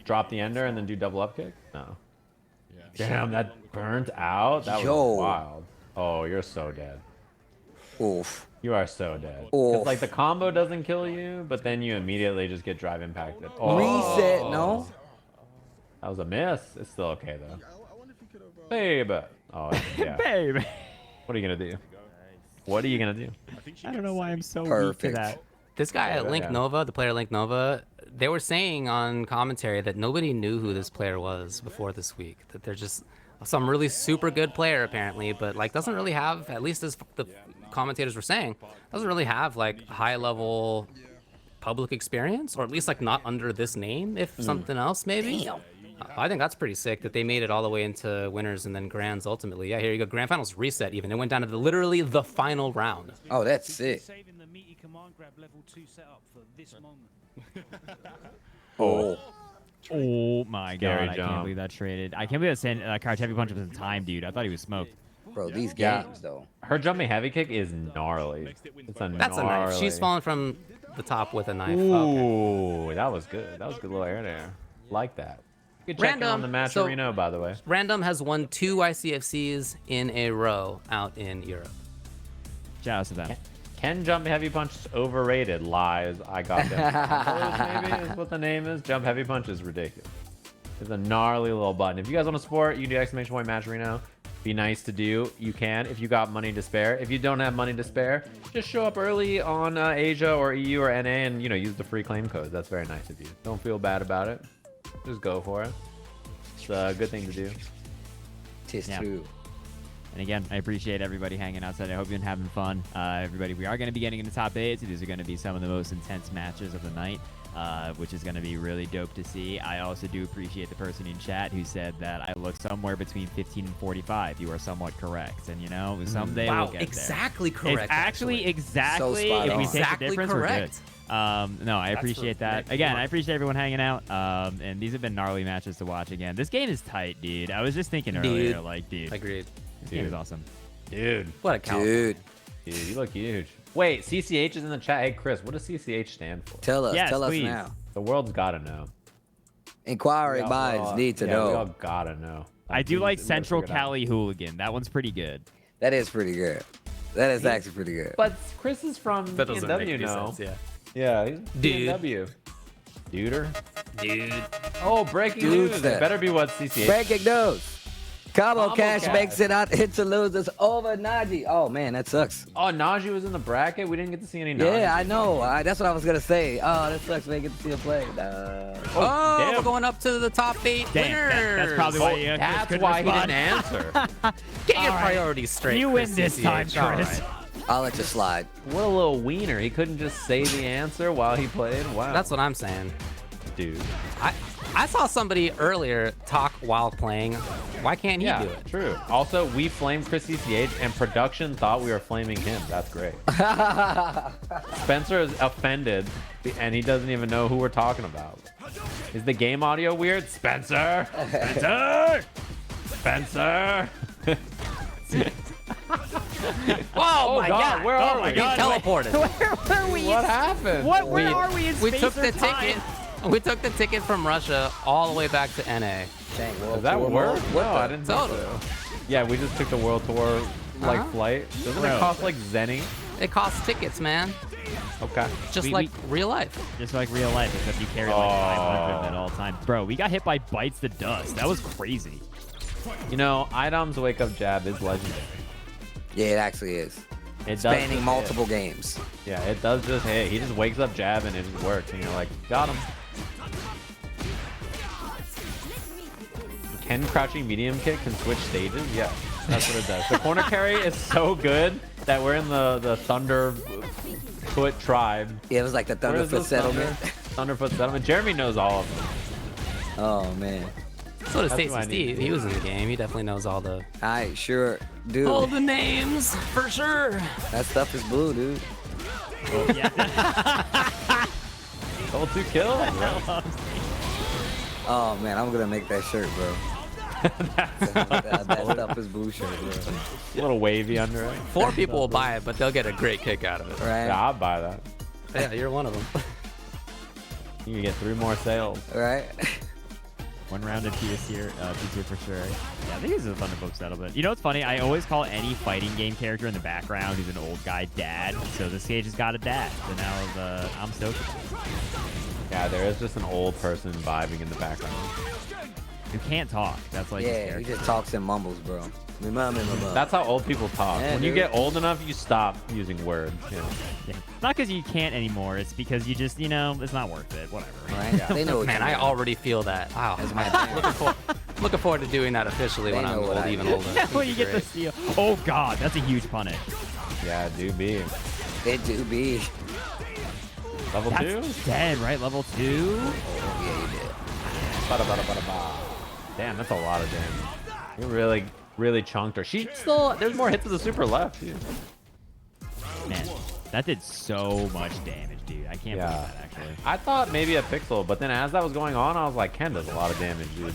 drop the ender and then do double up kick? No. Damn, that burnt out? That Yo. was wild. Oh, you're so dead. Oof. You are so dead. Oof. It's like the combo doesn't kill you, but then you immediately just get drive impacted. Oh, Reset, no? that was a miss. It's still okay, though. Babe. Oh, yeah. Babe. What are you going to do? What are you going to do? I don't know why I'm so weak Perfect. to that. This guy at Link yeah. Nova, the player Link Nova, they were saying on commentary that nobody knew who this player was before this week. That they're just some really super good player apparently, but like doesn't really have, at least as the commentators were saying, doesn't really have like high level public experience, or at least like not under this name, if something else maybe. Damn. I think that's pretty sick that they made it all the way into winners and then grands ultimately. Yeah, here you go. Grand finals reset even. It went down to literally the final round. Oh, that's sick. Saving the meaty command grab level 2 setup for this moment. Oh. Oh my Scary god, I jump. can't believe that traded. I can't believe that sent Carch heavy punch was in time, dude. I thought he was smoked. Bro, these Yeah. games, though. Her jumping heavy kick is gnarly. It's a That's a gnarly. knife. She's falling from the top with a knife. Okay. Ooh, that was good. That was a good little air there. Like that. Good check in on the Random. So- Matcherino, by the way. Random has won 2 ICFCs in a row out in Europe. Shout out to them. Can jump heavy punch overrated? Lies. I got them. Maybe is what the name is. Jump heavy punch is ridiculous. It's a gnarly little button. If you guys want to support, you can do exclamation point Matcherino. Be nice to do. You can if you got money to spare. If you don't have money to spare, just show up early on Asia or EU or NA and use the free claim codes. That's very nice of you. Don't feel bad about it. Just go for it. It's a good thing to do. Tis Yeah. true. And again, I appreciate everybody hanging out today. I hope you've been having fun. Everybody, we are going to be getting into top 8. So these are going to be some of the most intense matches of the night, which is going to be really dope to see. I also do appreciate the person in chat who said that I look somewhere between 15 and 45. You are somewhat correct. And, someday Wow, we'll get exactly there. correct. It's actually exactly, spot if we on. take Exactly the difference, correct. we're good. No, I appreciate that. the Again, next I appreciate everyone hanging out. And these have been gnarly matches to watch again. This game is tight, dude. I was just thinking earlier, dude, Agreed. this game is awesome. Dude. What a cow. Dude, Dude, you look huge. Wait, CCH is in the chat. Hey, Chris, what does CCH stand for? tell us. Yes, tell please. us now. The world's got to know. Inquiry minds need to We all know. got to know. I do like we gotta Central figure it out. Cali Hooligan. That one's pretty good. That is pretty good. That is actually pretty good. But Chris is from That doesn't make BMW any now. sense, Yeah, he's Dude. BMW. Duder. Dude. Oh, breaking Dude news. step. It better be what CCH. Breaking news. Combo Combo Cash Cash. makes it out into losers over Najee. Oh, man, that sucks. Oh, Najee was in the bracket. We didn't get to see any Najee. Yeah, I know. That's what I was going to say. Oh, that sucks. We didn't get to see him play. Nah. Oh, damn. we're going up to the top 8 Damn, winners. that's probably why you That's couldn't why he respond. didn't answer. Get your All right. priorities straight. You Chris win this CCH. time, All Chris. right. I'll let you slide. What a little wiener. He couldn't just say the answer while he played. Wow. That's what I'm saying. dude. I saw somebody earlier talk while playing. Why can't he do it? True. Also, we flamed ChrisCCH, and production thought we were flaming him. That's great. Spencer is offended, and he doesn't even know who we're talking about. Is the game audio weird? Spencer! Spencer! Spencer! Oh, my God! Where are we? He teleported. Where were we? What happened? Where are we in We space took or the time? ticket. We took the ticket from Russia all the way back to NA. Dang, Does that work? No, I didn't think Totally. so. Yeah, we just took the world tour Uh-huh. flight. Doesn't Bro. it cost like Zenny? It costs tickets, man. Okay. Just We- like real life. Just like real life, except you carry like 500 at all times. Bro, we got hit by Bites the Dust. That was crazy. You know, iDom's wake up jab is legendary. Yeah, it actually is. It does Spanning just multiple hit. games. Yeah, it does just hit. He just wakes up jab and it just works. And you're like, got him. Can crouching medium kick can switch stages? Yeah, that's what it does. The corner carry is so good that we're in the Thunderfoot tribe. Yeah, it was like the Where is Thunderfoot this settlement. Thunderfoot settlement. Jeremy knows all of them. Oh, man. So does That's who Tasty I need Steve. to He do. was in the game. He definitely knows all the I sure do. the names for sure. That stuff is blue, dude. Double 2 kills, bro. Oh, man, I'm going to make that shirt, bro. that stuff is blue shirt, bro. A little wavy under it. 4 people will buy it, but they'll get a great kick out of it. Right? Yeah, I'll buy that. Yeah, you're one of them. You can get 3 more sales. Right? One round of P tier for sure. Yeah, I think this is a Thunderbolt settlement. You know what's funny? I always call any fighting game character in the background who's an old guy dad. So this stage has got a dad. So now I'm stoked. Yeah, there is just an old person vibing in the background. You can't talk. That's like his Yeah, he character. just talks and mumbles, bro. Me mum. That's how old people talk. Yeah, When you dude. get old enough, you stop using words. You know? Yeah. Not because you can't anymore. It's because you just, it's not worth it. Whatever. Right? They know what Man, you I mean. already feel that. Wow. That's my looking, for, Looking forward to doing that officially when I'm even older. When you get the steal. Oh god, that's a huge punish. Yeah, do be. It do be. Level 2? That's dead, right? Level 2? Yeah, you did. Damn, that's a lot of damage. You really chunked her. She still, there's more hits of the super left, dude. Man, that did so much damage, dude. I can't believe that, actually. I thought maybe a pixel, but then as that was going on, I was like, Ken does a lot of damage, dude.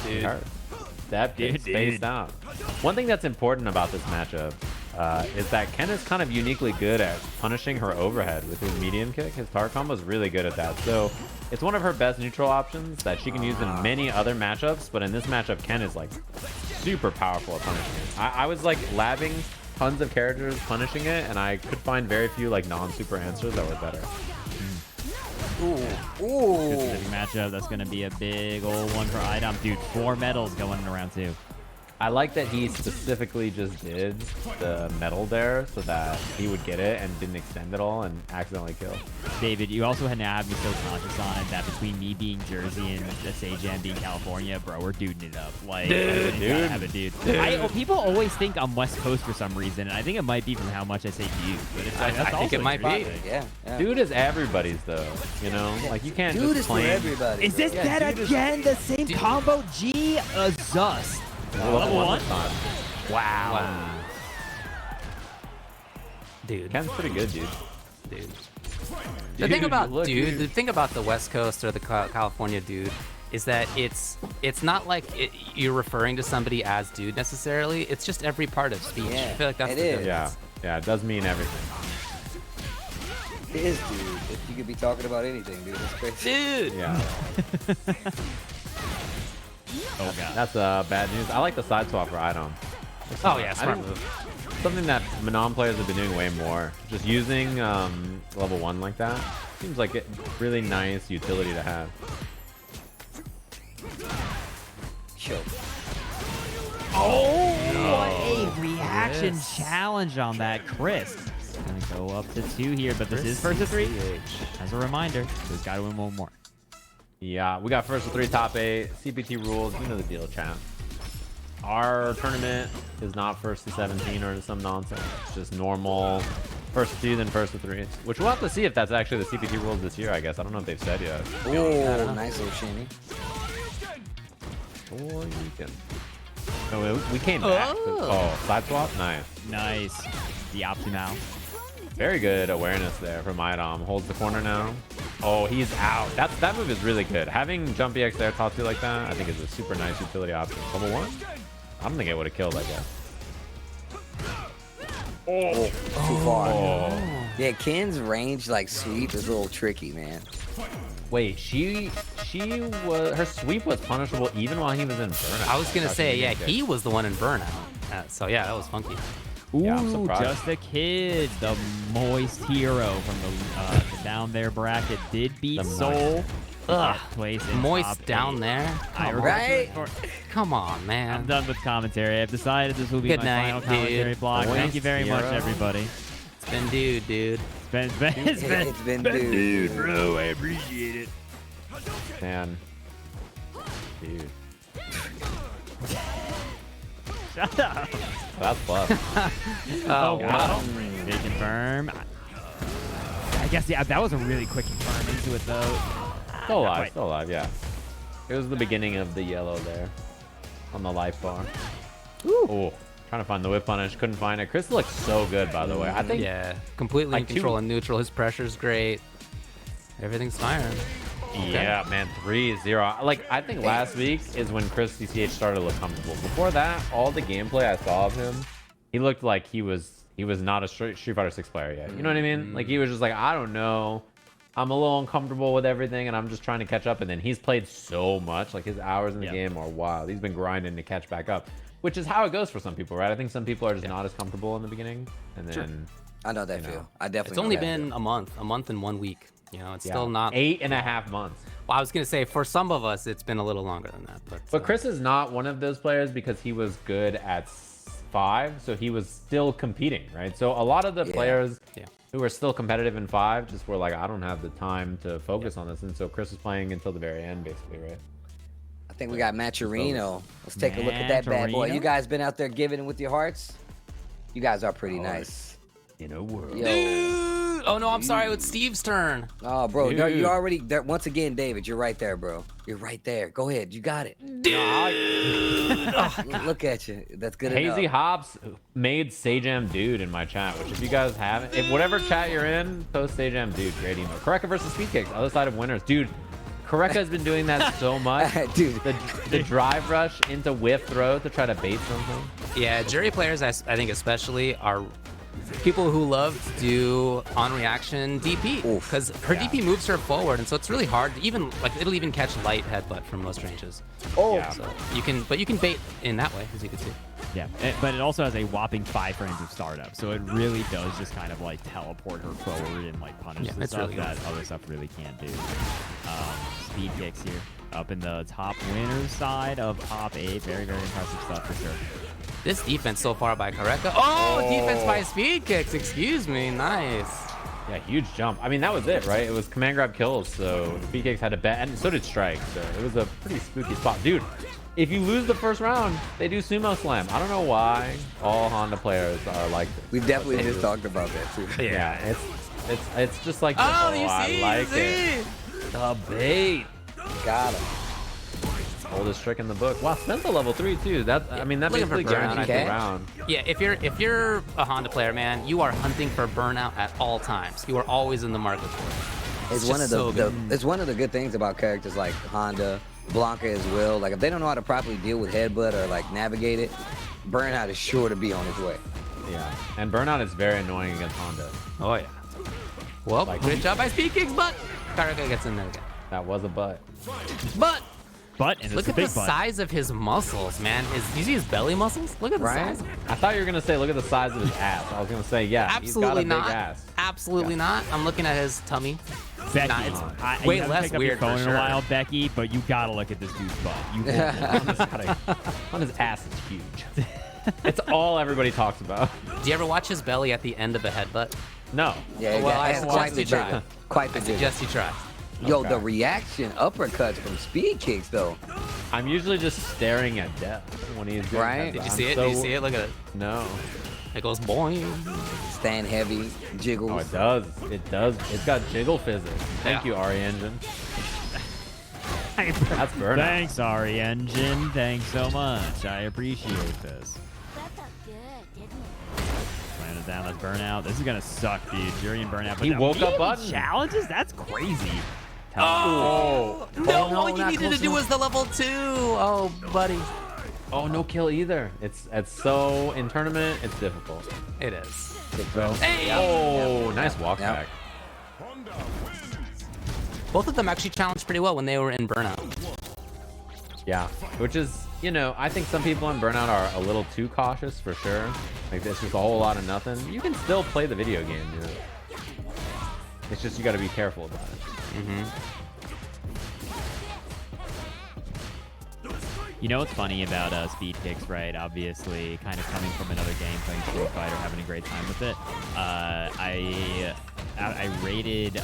Dude. That dude spaced out. One thing that's important about this matchup is that Ken is kind of uniquely good at punishing her overhead with his medium kick. His tar combo is really good at that. So it's one of her best neutral options that she can use in many other matchups. But in this matchup, Ken is like super powerful at punishing it. I was like labbing tons of characters punishing it, and I could find very few like non-super answers that were better. Good specific matchup. That's going to be a big old one for iDom. Dude, 4 medals going in round 2. I like that he specifically just did the metal there so that he would get it and didn't extend it all and accidentally kill. David, you also had to have me so conscious on it that between me being Jersey and the Sajam being California, bro, we're duding it up. Like, dude. Have a dude. People always think I'm West Coast for some reason, and I think it might be from how much I say dude. But it's like, I think it might be. Yeah. Dude is everybody's though, you know? Like you can't Dude just is for claim. everybody. Is this bro. that again? The same combo? G Zust. Level 1? Wow. Dude. Ken's pretty good, dude. The thing about dude. the thing about the West Coast or the California dude is that it's not like you're referring to somebody as dude necessarily. It's just every part of speech. Yeah, I feel like that's it the is. difference. Yeah, it does mean everything. It is, dude. You could be talking about anything, dude. It's crazy. Dude. Yeah. Oh, God. That's bad news. I like the side swap for iDom. Oh yeah, smart move. Something that Manon players have been doing way more. Just using level 1 like that. Seems like a really nice utility to have. Sure. Oh, what a reaction challenge on that, Chris. Gonna go up to 2 here, but this is first to 3. As a reminder, we've got to win one more. Yeah, we got first to 3, top 8, CPT rules. You know the deal, champ. Our tournament is not first to 17 or some nonsense. It's just normal first to 2, then first to 3. Which we'll have to see if that's actually the CPT rules this year, I guess. I don't know if they've said yet. Oh, nice little shinny. Oh, you can. Oh, we came back. Oh, side swap? Nice. Nice. The Optimus. Very good awareness there from iDom. Holds the corner now. Oh, he's out. That move is really good. Having jump EX there toss you like that, I think is a super nice utility option. Level 1? I don't think it would have killed, I guess. Oh, too far. Yeah, Ken's range like sweep is a little tricky, man. Wait, her sweep was punishable even while he was in burnout. I was gonna say, yeah, he was the one in burnout. So yeah, that was funky. Ooh, Yeah, I'm surprised. just a kid. The moist hero from the down there bracket did beat The Soul. Ugh, Place in moist top down 8. there. Right? Come on, I'm man. done with commentary. I've decided this will be Good my night, final commentary dude. block. Thank Moist you very much, hero. everybody. It's been dude. It's been Dude. bro. I appreciate it. Man. Dude. Shut up. That's plus. Oh, wow. They confirm. I guess, yeah, that was a really quick confirm into it, though. Still alive, yeah. It was the beginning of the yellow there on the life bar. Ooh. Trying to find the whip punish, couldn't find it. Chris looks so good, by the way. I think Yeah, completely Like in control two- and neutral. His pressure's great. Everything's firing. Yeah, man, 3-0. Like, I think last week is when ChrisCCH started to look comfortable. Before that, all the gameplay I saw of him, he looked like he was not a Street Fighter 6 player yet. You know what I mean? Like, he was just like, I don't know. I'm a little uncomfortable with everything, and I'm just trying to catch up. And then he's played so much. Like, his hours in the game are wild. He's been grinding to catch back up, which is how it goes for some people, right? I think some people are just not as comfortable in the beginning. And then... I know that feel. I definitely It's only know that been feel. a month and 1 week. You know, it's Yeah, still not 8.5 months. Well, I was gonna say for some of us, it's been a little longer than that. But Chris is not one of those players because he was good at 5, so he was still competing, right? So a lot of the players who are still competitive in 5 just were like, I don't have the time to focus on this, and so Chris was playing until the very end, basically, right? I think we got Maturino. Let's take a look at that bad boy. Maturino? You guys been out there giving with your hearts? You guys are pretty nice. In a world. Yo. Dude! Oh no, I'm sorry. It's Steve's turn. Oh, bro, no, Dude. you already there. Once again, David, you're right there, bro. You're right there. Go ahead, you got it. Look at you. That's good Hazy enough. Hops made Sajam Dude in my chat, which if you guys haven't, if whatever chat you're in, post Sajam Dude. Great emo. Careka versus Speedkicks, other side of winners. Dude, Careka has been doing that so much. Dude. The drive rush into whiff throw to try to bait something. Yeah, Juri players, I think especially, are people who love to do on reaction DP, because her DP moves her forward, and so it's really hard to even, like, it'll even catch light headbutt from most ranges. Oh, Yeah. So you can bait in that way, as you can see. Yeah, but it also has a whopping 5 frames of startup, so it really does just kind of like teleport her forward and like punish the it's stuff really that other stuff really can't do. Speed kicks here, up in the top winners side of top 8. Very, very impressive stuff for sure. This defense so far by Careka. Oh, defense by Speedkicks. Excuse me. Nice. Yeah, huge jump. I mean, that was it, right? It was command grab kills, so Speedkicks had to bet, and so did Strike, so it was a pretty spooky spot. Dude, if you lose the first round, they do sumo slam. I don't know why all Honda players are like this. we've definitely just talked about that too. Yeah, it's just like this. Oh, you I see? like you see? it. The bait. Got him. Oldest trick in the book. Wow, Spencer level 3 too. That I mean that Looking for basically burnout, guarantees the okay? round. Yeah, if you're a Honda player, man, you are hunting for burnout at all times. You are always in the market for it. It's one of just so the good. it's one of the good things about characters like Honda, Blanca as well. Like if they don't know how to properly deal with headbutt or like navigate it, burnout is sure to be on its way. Yeah, and burnout is very annoying against Honda. Oh yeah. Well, Like- good job by Speedkicks, but Careka gets in there again. That was a butt. But And look it's a at the big butt. size of his muscles, man. You see his belly muscles? Look at the Right? size. I thought you were gonna say look at the size of his ass. I was gonna say yeah, Absolutely he's got a not. big ass. Absolutely not. I'm looking at his tummy. Becky, Nah, it's you way haven't less picked up weird your phone for in a sure. while, Becky, but you gotta look at this dude's butt. You won't. Honda's ass is huge. It's all everybody talks about. Do you ever watch his belly at the end of a headbutt? No. Yeah, Well, I that's quite suggest the you try. jiggle. Quite the I jiggle. suggest you try. Yo, Okay. the reaction uppercuts from speed kicks though. I'm usually just staring at death when he's doing Right? that. Did you I'm see it? so- Did you see it? Look at it. No. It goes boing. Stand heavy, jiggles. Oh, it does. It does. It's got jiggle physics. Thank Yeah. you, Ari Engine. That's burnout. Thanks, Ari Engine. Thanks so much. I appreciate this. That felt good, didn't it? Slam it down. Let's burn out. This is gonna suck, dude. Juri and burnout. He woke up button. Challenges? That's crazy. Oh. No, no, all you not needed to close do enough. was the level 2. Oh, buddy. Oh, no kill either. It's so in tournament. It's difficult. It is. Hey! Oh, nice walk Yep. back. Both of them actually challenged pretty well when they were in burnout. Yeah, which is, you know, I think some people in burnout are a little too cautious for sure. Like this is a whole lot of nothing. You can still play the video game, you know. It's just you got to be careful about it. You know what's funny about Speed Kicks, right? Obviously, kind of coming from another game, playing Street Fighter, having a great time with it. I raided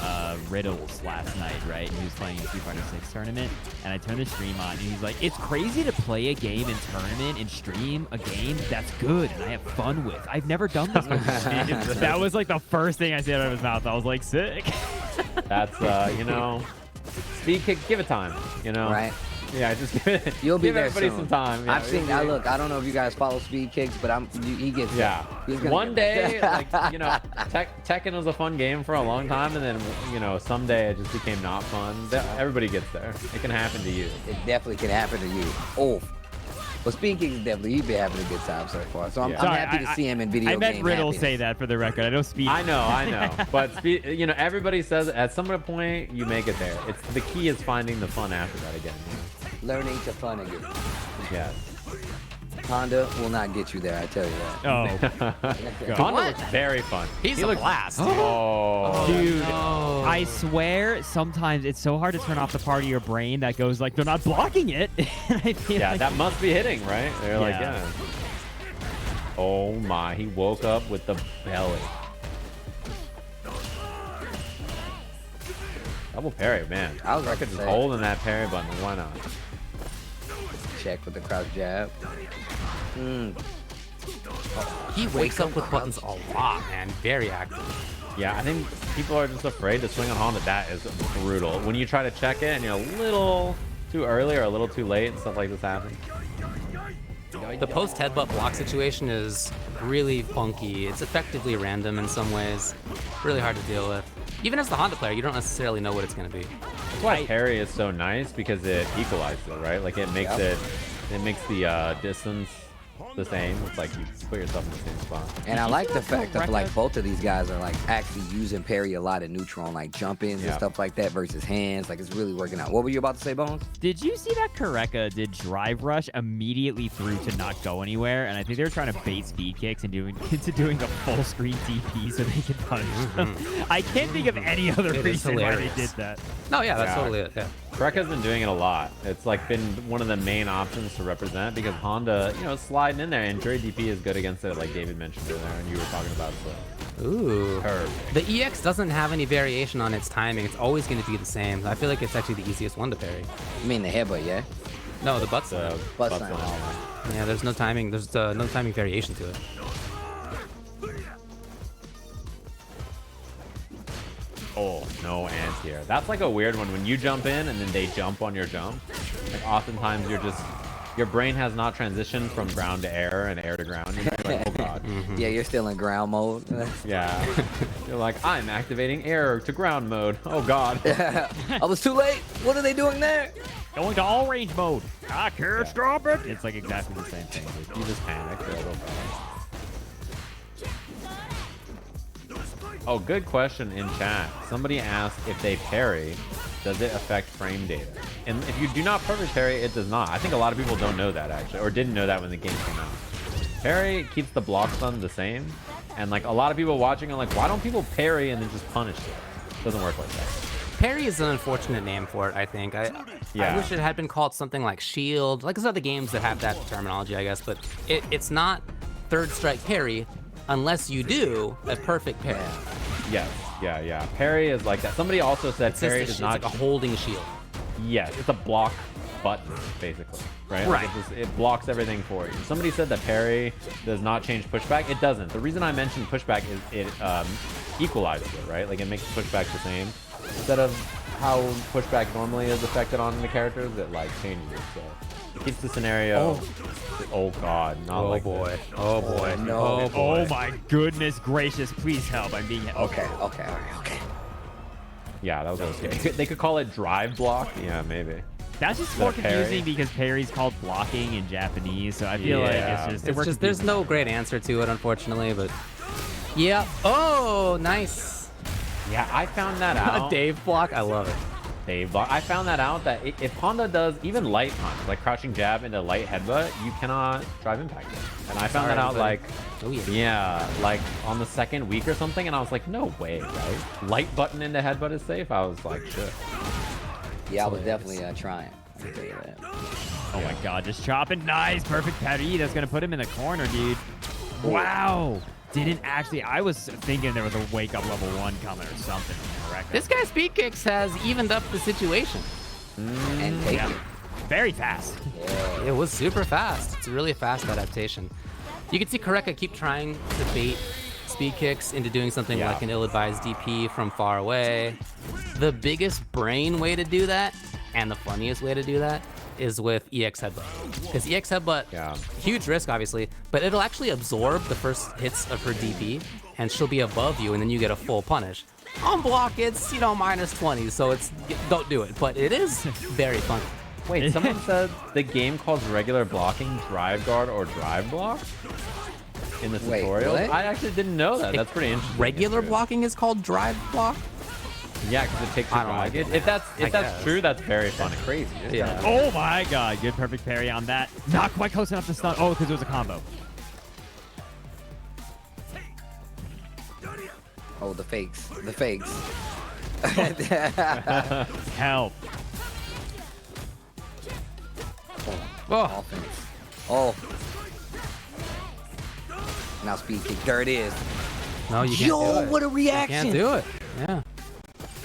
Riddles last night, right? And he was playing a Street Fighter 6 tournament, and I turned the stream on, and he's like, "It's crazy to play a game in tournament and stream a game that's good and I have fun with. I've never done this before." That was like the first thing I said out of his mouth. I was like, sick. That's, you know, Speed Kick, give it time, you know. Right. Yeah, just give it. You'll be give there everybody soon. some time. Yeah, I've seen. Now look, I don't know if you guys follow speed kicks, but he gets. Yeah. He's gonna One get day, like, you know, Tekken was a fun game for a long time, and then, you know, someday it just became not fun. Everybody gets there. It can happen to you. It definitely can happen to you. Oh. Well, Speed Kicks definitely, he's been having a good time so far. So I'm, Yeah. I'm Sorry, happy to see him in video I meant game Riddle happiness. say that for the record. I know Speed. I know. But, you know, everybody says at some point you make it there. It's the key is finding the fun after that again. You know? Learning to fun again. Yeah. Honda will not get you there, I tell you that. Oh, Honda looks very fun. He's He a looks- blast. Oh. dude, I swear sometimes it's so hard to turn off the part of your brain that goes like, they're not blocking it. And I feel Yeah, like that must be hitting, right? They're like, Yeah. yeah. Oh my, he woke up with the belly. Double parry, man. I was about Careka to just say. holding that parry button. Why not? check with the crouch jab. He wakes up with buttons a lot, man. Very active. Yeah, I think people are just afraid to swing on Honda. That is brutal. When you try to check it and you're a little too early or a little too late and stuff like this happens. The post headbutt block situation is really funky. It's effectively random in some ways. Really hard to deal with. Even as the Honda player, you don't necessarily know what it's going to be. That's why parry is so nice, because it equalizes it, right? Like it makes it makes the distance the same. It's like you put yourself in the same spot. And I like the fact that like both of these guys are like actually using parry a lot in neutral, like jump ins and stuff like that versus hands. Like it's really working out. What were you about to say, Bones? Did you see that Careka did drive rush immediately through to not go anywhere? And I think they were trying to bait speed kicks and doing a full screen DP so they can punish them. I can't think of any other reason why they did that. No, yeah, that's totally it. Yeah. Careka's been doing it a lot. It's like been one of the main options to represent, because Honda, you know, sliding in there, and Juri DP is good against it, like David mentioned earlier, and you were talking about. So. Ooh. Curve. The EX doesn't have any variation on its timing. It's always going to be the same. I feel like it's actually the easiest one to parry. You mean the headbutt, yeah? No, the butt slam. Butt slam. Yeah, there's no timing. There's no timing variation to it. Oh, no anti-air. That's like a weird one. When you jump in and then they jump on your jump, like oftentimes your brain has not transitioned from ground to air and air to ground. You're like, oh god. Yeah, you're still in ground mode. Yeah. You're like, I'm activating air to ground mode. Oh god. I was too late. What are they doing there? Going to all range mode. I can't stop it. It's like exactly the same thing. You just panic. Oh, good question in chat. Somebody asked if they parry, does it affect frame data? And if you do not perfect parry, it does not. I think a lot of people don't know that actually, or didn't know that when the game came out. Parry keeps the block stun the same, and like a lot of people watching are like, why don't people parry and then just punish it? It doesn't work like that. Parry is an unfortunate name for it, I think. I wish it had been called something like shield. Like there's other games that have that terminology, I guess, but it's not third strike parry unless you do a perfect parry. Yes, yeah. Parry is like that. Somebody also said parry does not... It's like a holding shield. Yes, it's a block button, basically, right? Right. Like it blocks everything for you. Somebody said that parry does not change pushback. It doesn't. The reason I mentioned pushback is it equalizes it, right? Like it makes pushback the same. Instead of how pushback normally is affected on the characters, it like changes it. So it keeps the scenario... Oh god, not like boy. This. Oh boy. No. Oh boy. Oh my goodness gracious, please help. I'm being... Okay. Yeah, that was okay. They could call it drive block. Yeah, maybe. That's just more confusing because parry's called blocking in Japanese, so I feel like it's just... there's no great answer to it, unfortunately, but... Yeah. Oh, nice. Yeah, I found that out. A Dave block, I love it. Dave block. I found that out that if Honda does even light punch, like crouching jab into light headbutt, you cannot drive impact it. And I found that out like, like on the second week or something, and I was like, no way, right? Light button into headbutt is safe. I was like, shit. Yeah, I was definitely trying. I can tell you that. Oh my god, just chopping. Nice, perfect parry. That's gonna put him in the corner, dude. Wow. Didn't actually... I was thinking there was a wake-up level 1 coming or something. Correct. This guy Speedkicks has evened up the situation. And take it. Very fast. Yeah. It was super fast. It's a really fast adaptation. You can see Careka keep trying to bait Speedkicks into doing something like an ill-advised DP from far away. The biggest brain way to do that, and the funniest way to do that, is with EX Headbutt. Because EX Headbutt, huge risk obviously, but it'll actually absorb the first hits of her DP, and she'll be above you, and then you get a full punish. On block, it's, you know, -20, so it's, don't do it, but it is very fun. Wait, someone said the game calls regular blocking drive guard or drive block in the tutorial? What? I actually didn't know that. That's pretty interesting. Regular blocking is called drive block? Yeah, because it takes a drag. If that's true, that's very funny. Crazy. Yeah. Oh my god, good perfect parry on that. Not quite close enough to stun. Oh, because it was a combo. Oh, the fakes. The fakes. Help. Oh. Offense. Oh. Now speed kick. There it is. No, you can't do it. What a reaction. You can't do it. Yeah.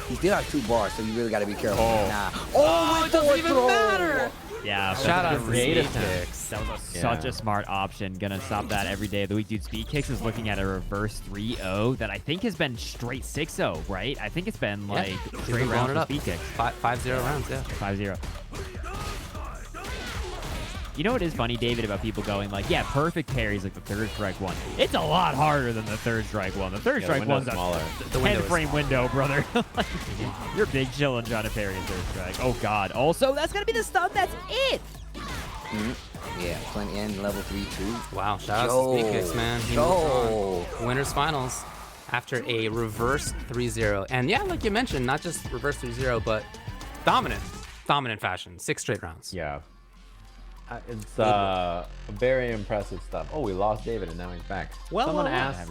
He did have 2 bars, so you really got to be careful. Oh, it doesn't even matter. Yeah, Shout out that's to a great Speedkicks. attempt. That was such a smart option. Gonna stop that every day of the week. Dude, Speedkicks is looking at a reverse 3-0 that I think has been straight 6-0, right? I think it's been like straight rounds it for up. Speedkicks. 5-0 rounds, yeah. 5-0. You know what is funny, David, about people going like, yeah, perfect parry is like the third strike one. It's a lot harder than the third strike one. The third strike one's smaller. a 10-frame window, brother. Like, you're big chillin' trying to parry a third strike. Oh, God. Also, that's going to be the stun. That's it. Yeah, plenty and level 3 too. Wow, shout out to Speedkicks, man. He moved on. Winners finals after a reverse 3-0. And yeah, like you mentioned, not just reverse 3-0, but dominant fashion. 6 straight rounds. Yeah. It's very impressive stuff. Oh, we lost David and now he's back. Someone asked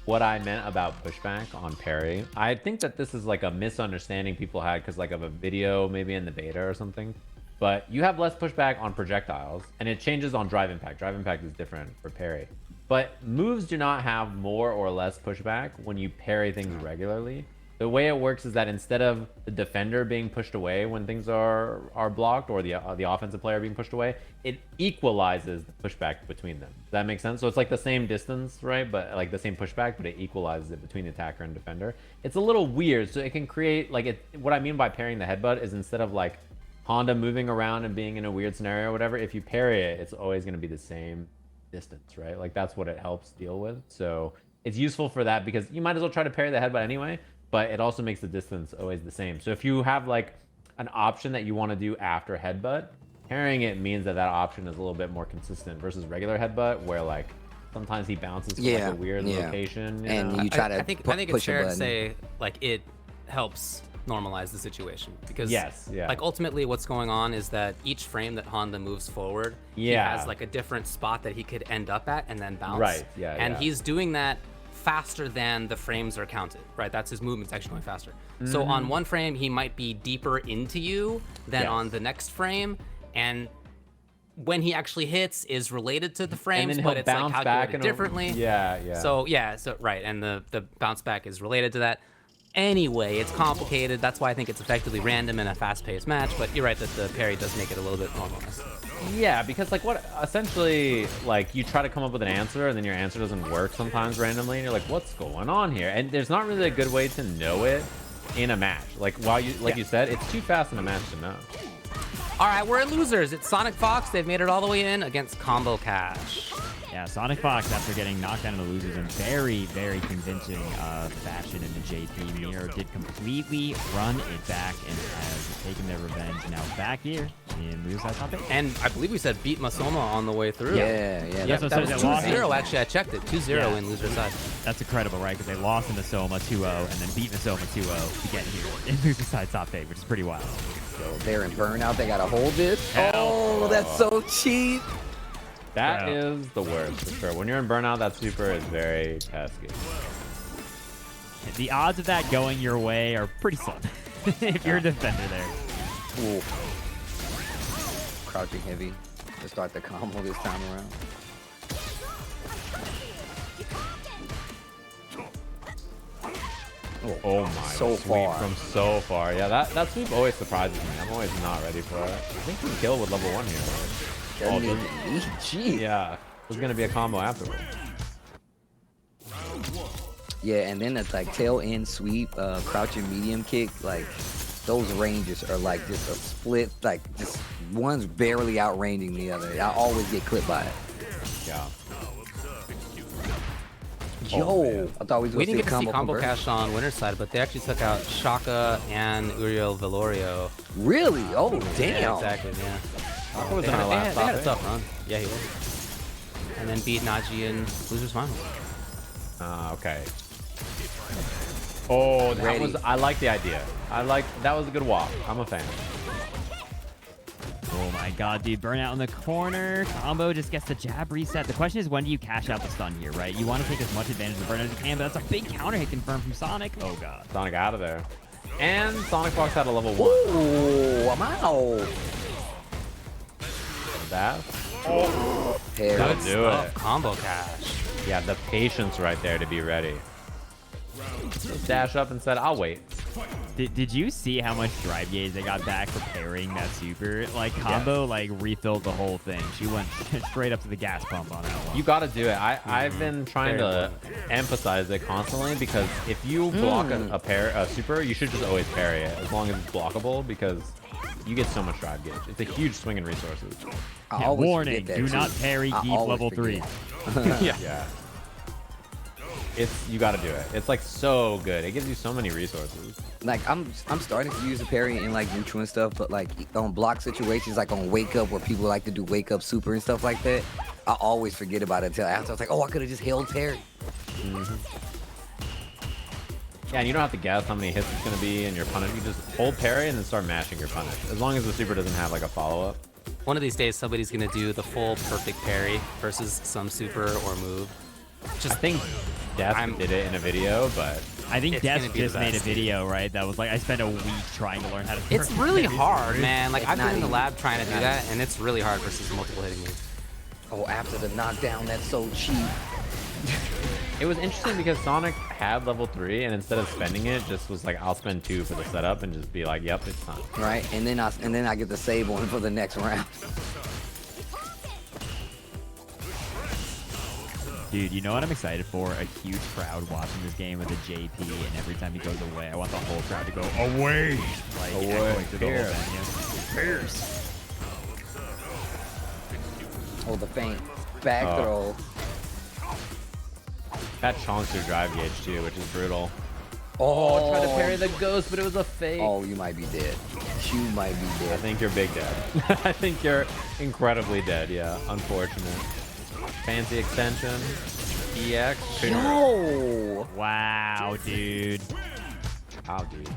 what I meant about pushback on parry. I think that this is like a misunderstanding people had because like of a video maybe in the beta or something. But you have less pushback on projectiles and it changes on drive impact. Drive impact is different for parry. But moves do not have more or less pushback when you parry things regularly. The way it works is that instead of the defender being pushed away when things are blocked or the offensive player being pushed away, it equalizes the pushback between them. Does that make sense? So it's like the same distance, right? But like the same pushback, but it equalizes it between the attacker and defender. It's a little weird. So it can create like what I mean by parrying the headbutt is instead of like Honda moving around and being in a weird scenario or whatever, if you parry it, it's always going to be the same distance, right? Like that's what it helps deal with. So it's useful for that because you might as well try to parry the headbutt anyway, but it also makes the distance always the same. So if you have like an option that you want to do after headbutt, parrying it means that option is a little bit more consistent versus regular headbutt where like sometimes he bounces from like a weird location. And you try to I think it's fair to say like it helps normalize the situation because like ultimately what's going on is that each frame that Honda moves forward, he has like a different spot that he could end up at and then bounce. Right. And he's doing that faster than the frames are counted, right? That's his movement's actually going faster. So on one frame, he might be deeper into you than on the next frame. And when he actually hits is related to the frames, but it's like calculated differently. So right. And the bounce back is related to that. Anyway, it's complicated. That's why I think it's effectively random in a fast-paced match, but you're right that the parry does make it a little bit normalized. Yeah, because like what essentially like you try to come up with an answer and then your answer doesn't work sometimes randomly and you're like, what's going on here? And there's not really a good way to know it in a match. Like while you you said, it's too fast in a match to know. All right, we're at losers. It's SonicFox. They've made it all the way in against Combo Cash. Yeah, SonicFox, after getting knocked down to the losers in very, very convincing fashion in the JP, Nero did completely run it back and has taken their revenge. Now back here in loser side top 8. And I believe we said beat Masoma on the way through. Yeah. That was 2-0, actually. I checked it. 2-0 in loser side. That's incredible, right? Because they lost in Masoma 2-0 and then beat Masoma 2-0 to get here in loser side top 8, which is pretty wild. So they're in burnout. They got to hold it. Oh, that's so cheap. That is the worst, for sure. When you're in burnout, that super is very pesky. The odds of that going your way are pretty slim if you're a defender there. Ooh. Crouching heavy to start the combo this time around. Oh my, so far. From so far. Yeah, that sweep always surprises me. I'm always not ready for it. I think we can kill with level 1 here. Jeez. Yeah, there's gonna be a combo afterwards. Yeah, and then it's like tail end sweep, crouching medium kick. Like those ranges are like just a split. Like just one's barely outranging the other. I always get clipped by it. Yeah. Yo, I thought we didn't get to see Combo conversion. Cash on winner's side, but they actually took out Shaka and Uriel Velorio. Really? Oh, damn. Yeah, exactly, yeah. Was they in our last had a tough run. Yeah, he was. And then beat Najee in losers final. Okay. Oh, that was. I like the idea. That was a good walk. I'm a fan. Oh my god, dude. Burnout in the corner. Combo just gets the jab reset. The question is, when do you cash out the stun here, right? You want to take as much advantage of the burnout as you can, but that's a big counter hit confirmed from Sonic. Oh god. Sonic out of there. And SonicFox had a level 1. Ooh, I'm out. That. Good do it. Combo Cash. Yeah, the patience right there to be ready. Just dash up and said, I'll wait. Did you see how much drive gauge they got back for parrying that super? Like, combo, like, refilled the whole thing. She went straight up to the gas pump on that one. You got to do it. I've been trying to emphasize it constantly because if you block a super, you should just always parry it as long as it's blockable because you get so much drive gauge. It's a huge swing in resources. Yeah, warning, do not parry Geef level 3. Yeah. You got to do it. It's like so good. It gives you so many resources. Like I'm starting to use the parry in like neutral and stuff, but like on block situations, like on wake up where people like to do wake up super and stuff like that, I always forget about it until after. I was like, oh, I could have just held parry. Yeah, and you don't have to guess how many hits it's gonna be in your punish. You just hold parry and then start mashing your punish. As long as the super doesn't have like a follow up. One of these days, somebody's gonna do the full perfect parry versus some super or move. I think Death did it in a video, but I think Death just made a video, right? That was like, I spent a week trying to learn how to. It's really hard, man. Like I've been in the lab trying to do that, and it's really hard versus multiple hitting moves. Oh, after the knockdown, that's so cheap. It was interesting because Sonic had level 3, and instead of spending it, just was like, I'll spend 2 for the setup, and just be like, yep, it's time. Right, and then I get the save one for the next round. Dude, you know what I'm excited for? A huge crowd watching this game with a JP, and every time he goes away, I want the whole crowd to go away, like echoing through the whole venue. Fierce. Oh, the feint back throw. That chonks your drive gauge too, which is brutal. Oh, tried to parry the ghost, but it was a fake. Oh, you might be dead. You might be dead. I think you're big dead. I think you're incredibly dead. Yeah, unfortunate. Fancy extension. EX. Yo! Wow, dude. Wow, dude.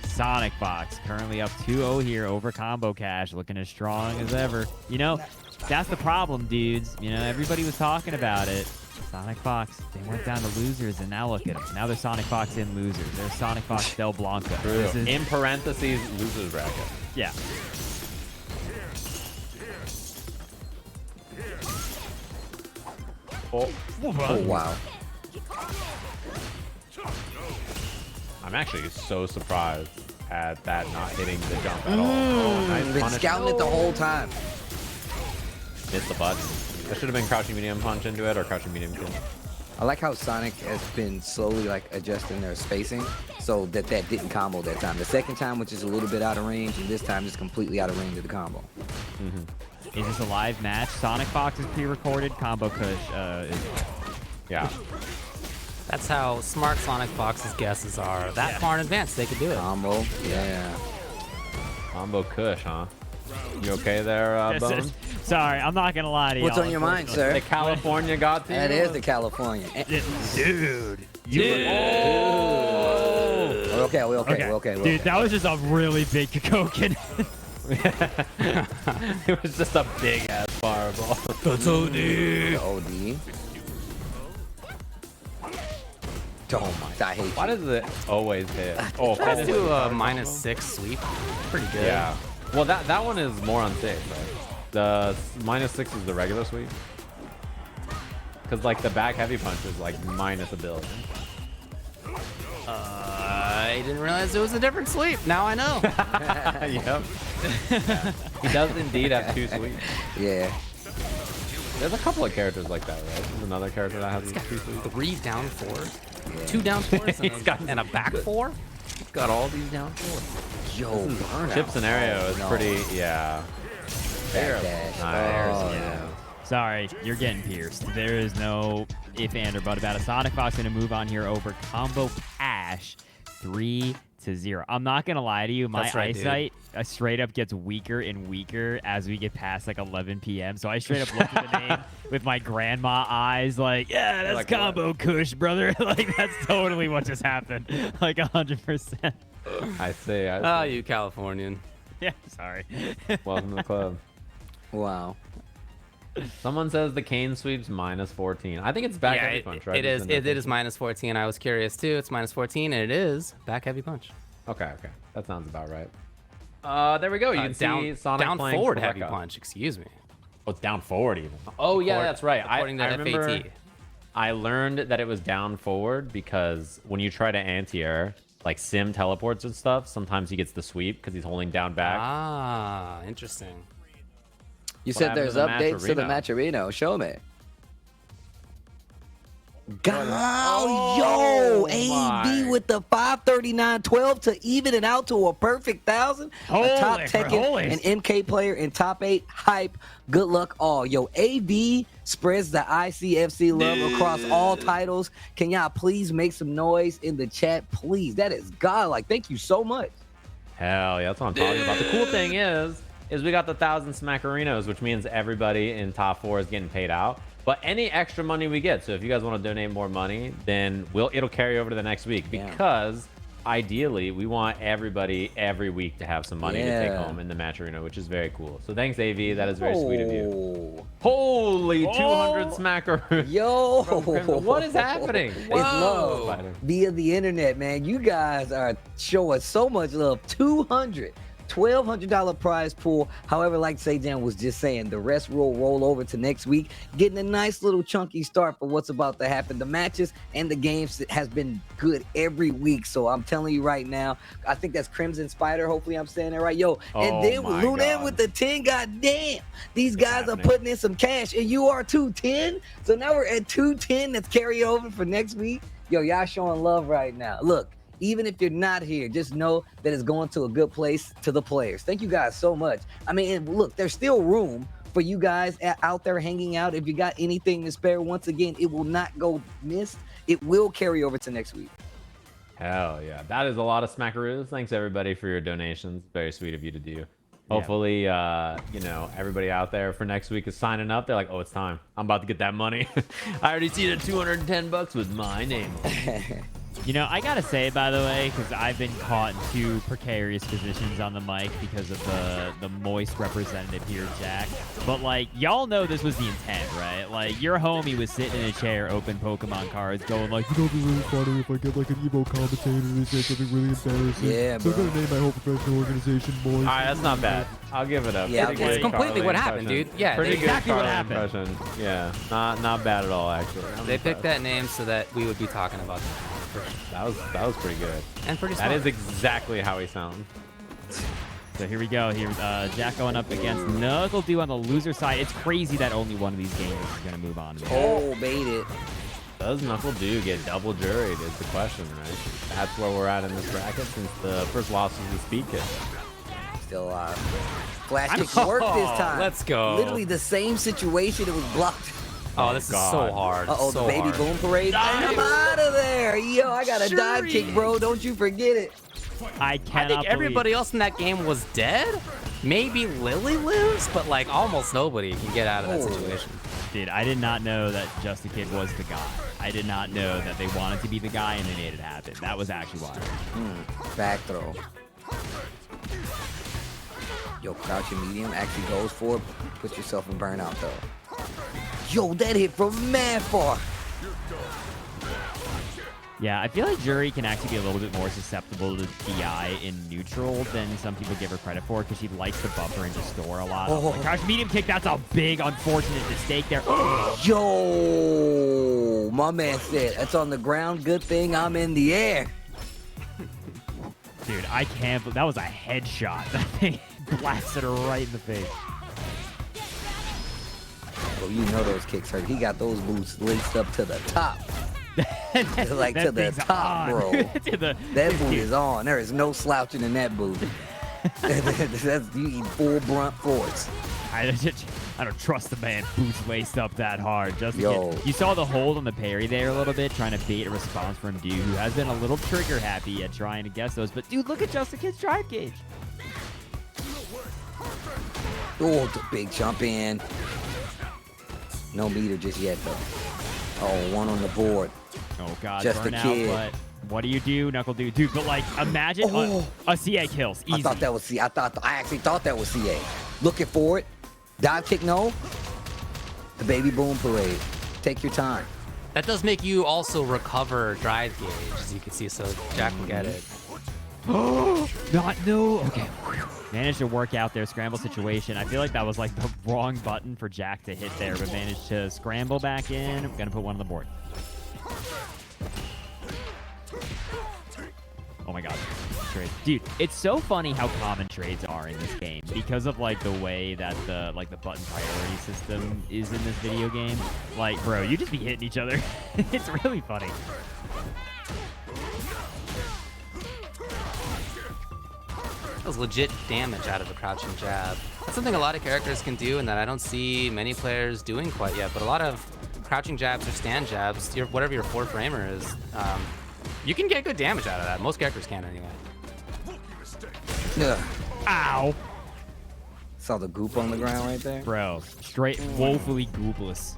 SonicFox currently up 2-0 here over Combo Cash, looking as strong as ever. You know, that's the problem, dudes. You know, everybody was talking about it. SonicFox, they went down to losers, and now look at them. Now they're SonicFox in losers. They're SonicFox Del Blanca. This is, in parentheses, losers bracket. Yeah. Oh, wow. I'm actually so surprised at that not hitting the jump at all. Oh, nice Been punish. scouting it the whole time. Missed the button. That should have been crouching medium punch into it or crouching medium kill. I like how Sonic has been slowly like adjusting their spacing so that didn't combo that time. The second time, which is a little bit out of range, and this time is completely out of range of the combo. Is this a live match? SonicFox is pre-recorded. Combo Kush is... Yeah. That's how smart SonicFox's guesses are. That far in advance, they could do it. Combo, yeah. Combo Kush, huh? You okay there, Bone? Sorry, I'm not gonna lie to you. What's on your mind, sir? The California got to you? That is the California. Dude. We're okay, we're okay. Dude, that was just a really big Koken. It was just a big ass fireball. That's OD. The OD. Oh my, I hate you. Why does it always hit? Oh, Let's do a -6 sweep. Pretty good. Yeah. Well, that one is more unsafe, right? The -6 is the regular sweep. Because like the back heavy punch is like minus a billion. I didn't realize it was a different sweep. Now I know. Yep. He does indeed have 2 sweeps. Yeah. There's a couple of characters like that, right? There's another character that has 2 sweeps. 3 down 4s, Yeah. 2 down 4s, and a back 4. He's got all these down 4s. Yo, burnout. Chip scenario is pretty, yeah. Back dash. Nice. Oh, yeah. Sorry, you're getting pierced. There is no if, and, or but about it. SonicFox going to move on here over Combo Cash 3-0. I'm not going to lie to you. My eyesight straight up gets weaker and weaker as we get past like 11 p.m. So I straight up looked at the name with my grandma eyes like, yeah, that's like Combo Kush, brother. Like, that's totally what just happened. Like 100%. I see. Oh, you Californian. Yeah, sorry. Welcome to the club. Wow. Someone says the cane sweeps -14. I think it's back heavy punch, right? It is. It is -14. I was curious too. It's -14, and it is back heavy punch. Okay. That sounds about right. There we go. You can see Sonic down playing forward Careka. heavy punch. Excuse me. Oh, it's down forward even. Oh yeah, that's right. According to I remember FAT. I learned that it was down forward because when you try to anti-air, like sim teleports and stuff, sometimes he gets the sweep because he's holding down back. Ah, interesting. You What said happened there's to the updates to the Matcherino? Matcherino. Show me. God, Oh, yo, AV my. with the 539.12 to even it out to a perfect 1,000. A top Tekken, an MK player in top 8. Hype. Good luck all. Yo, AV spreads the ICFC love across all titles. Can y'all please make some noise in the chat, please? That is godlike. Thank you so much. Hell yeah, that's what I'm talking about. The cool thing is we got the 1,000 Smackerinos, which means everybody in top 4 is getting paid out. But any extra money we get, so if you guys want to donate more money, then it'll carry over to the next week, because ideally we want everybody every week to have some money to take home in the Matcherino, which is very cool. So thanks, AV. That is very sweet of you. Holy 200 Smackaroos. Yo, what is happening? It's love via the internet, man. You guys are showing so much love. $1,200 prize pool. However, like Sayjan was just saying, the rest will roll over to next week, getting a nice little chunky start for what's about to happen. The matches and the games has been good every week. So I'm telling you right now, I think that's Crimson Spider. Hopefully I'm saying that right. Yo, and then Lunan with the 10. Goddamn, these guys are putting in some cash, and you are too. 10. So now we're at 210. That's carry over for next week. Yo, y'all showing love right now. Look, even if you're not here, just know that it's going to a good place to the players. Thank you guys so much. I mean, and look, there's still room for you guys out there hanging out. If you got anything to spare, once again, it will not go missed. It will carry over to next week. Hell yeah. That is a lot of Smackaroos. Thanks, everybody, for your donations. Very sweet of you to do. Hopefully, you know, everybody out there for next week is signing up. They're like, oh, it's time. I'm about to get that money. I already see the $210 with my name on it. You know, I gotta say, by the way, because I've been caught in 2 precarious positions on the mic because of the moist representative here, Jack. But, like, y'all know this was the intent, right? Like, your homie was sitting in a chair, open Pokemon cards, going like, you know, it'd be really funny if I get, like, an Evo commentator and say something really embarrassing. Yeah, so bro. I'm gonna name my whole professional organization Moist. All right, that's not bad. I'll give it up. Yeah, Pretty that's good completely Carly what happened, impression. dude. Yeah, Pretty good exactly what Carly happened. impression. Yeah, not bad at all, actually. They picked that name so that we would be talking about them. That was pretty good. And pretty That smart. is exactly how he sounds. So here we go. Here, Jack going up against NuckleDu on the loser side. It's crazy that only one of these games is going to move on. Oh, bait it. Does NuckleDu get double juried is the question, right? That's where we're at in this bracket since the first loss was the Speedkicks. Still alive. Flash kick worked this time. Let's go. Literally the same situation. It was blocked. Oh, this is so hard. Uh-oh, so the baby hard. boom parade. I'm out of there. Yo, I got a dive kick, bro. Don't you forget it. I I think everybody else in that game was dead. Maybe Lily lives, but like almost nobody can get out of that situation. Dude, I did not know that Just a Kid was the guy. I did not know that they wanted to be the guy and they made it happen. That was actually wild. Back throw. Yo, crouching medium actually goes for it. Put yourself in burnout, though. Yo, that hit from mad far. Yeah, I feel like Juri can actually be a little bit more susceptible to DI in neutral than some people give her credit for, because she likes to buffer and just store a lot. Like, crouch medium kick, that's a big, unfortunate mistake there. Yo, my man said, that's on the ground. Good thing I'm in the air. Dude, I can't believe that was a headshot. That thing blasted her right in the face. Oh, you know those kicks hurt. He got those boots laced up to the top. Like to the top, bro. That boot is on. There is no slouching in that boot. That's, you eat full brunt force. I don't trust the man boots laced up that hard. Just Yo. you saw the hold on the parry there a little bit, trying to bait a response from Dude, who has been a little trigger happy at trying to guess those. But dude, look at Just a Kid's drive gauge. Oh, the big jump in. No meter just yet, though. Oh, one on the board. Oh, God. Just a burnout, kid. But what do you do, NuckleDu? Dude, but, like, imagine a CA kills. Easy. I thought that was CA. I actually thought that was CA. Looking for it. Dive kick, no. The baby boom parade. Take your time. That does make you also recover drive gauge, as you can see, so Jack will get it. No. Okay. Managed to work out their scramble situation. I feel like that was like the wrong button for Jack to hit there, but managed to scramble back in. I'm going to put one on the board. Oh my God. Dude, it's so funny how common trades are in this game because of like the way that the button priority system is in this video game. Like, bro, you just be hitting each other. It's really funny. That was legit damage out of a crouching jab. That's something a lot of characters can do and that I don't see many players doing quite yet, but a lot of crouching jabs or stand jabs, whatever your 4-framer is, you can get good damage out of that. Most characters can anyway. Ugh. Ow. Saw the goop on the ground right there. Bro, straight woefully goopless.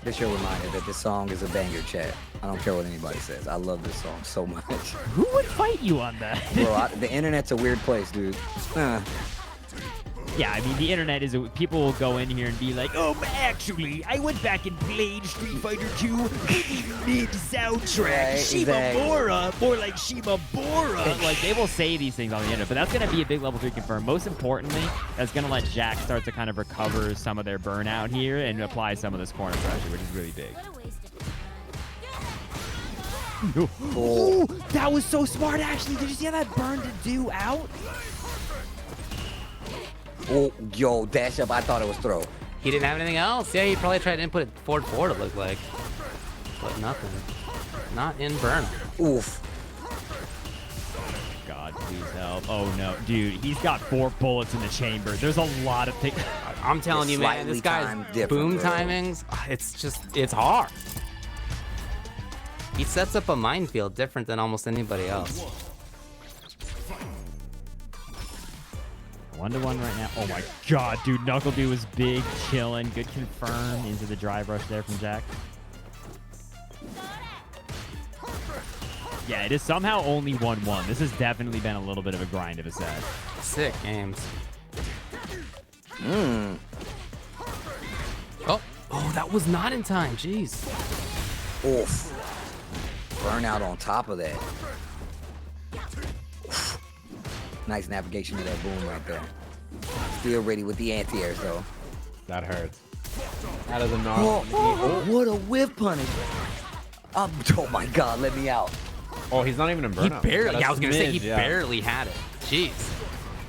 This your reminder that this song is a banger, chat. I don't care what anybody says. I love this song so much. Who would fight you on that? Bro, the internet's a weird place, dude. Yeah, I mean, the internet is people will go in here and be like, oh, but actually, I went back and played Street Fighter 2 mid-soundtrack, Right, Shimamura, or like Shimabora. Like, they will say these things on the internet, but that's going to be a big level 3 confirm. Most importantly, that's going to let Jack start to kind of recover some of their burnout here and apply some of this corner pressure, which is really big. What a waste of time. Oh, that was so smart, actually. Did you see how that burned the do out? Oh, yo, dash up. I thought it was throw. He didn't have anything else. Yeah, he probably tried to input it forward, it looked like. But nothing. Not in burn. Oof. God, please help. Oh, no. Dude, he's got 4 bullets in the chamber. There's a lot of things. I'm telling you, man, this guy's boom timings, it's hard. He sets up a minefield different than almost anybody else. 1-1 right now. Oh my god, dude. NuckleDu was big, chilling. Good confirm into the drive rush there from Jack. Yeah, it is somehow only 1-1. This has definitely been a little bit of a grind of a set. Sick games. Oh, that was not in time. Jeez. Oof. Burnout on top of that. Oof. Nice navigation of that boom right there. Still ready with the anti-airs though. That hurts. That is a gnarly. Oh, what a whip punish. Oh my god, let me out. Oh, he's not even in burnout. He barely, Yeah, I was going to say, he barely had it. Jeez.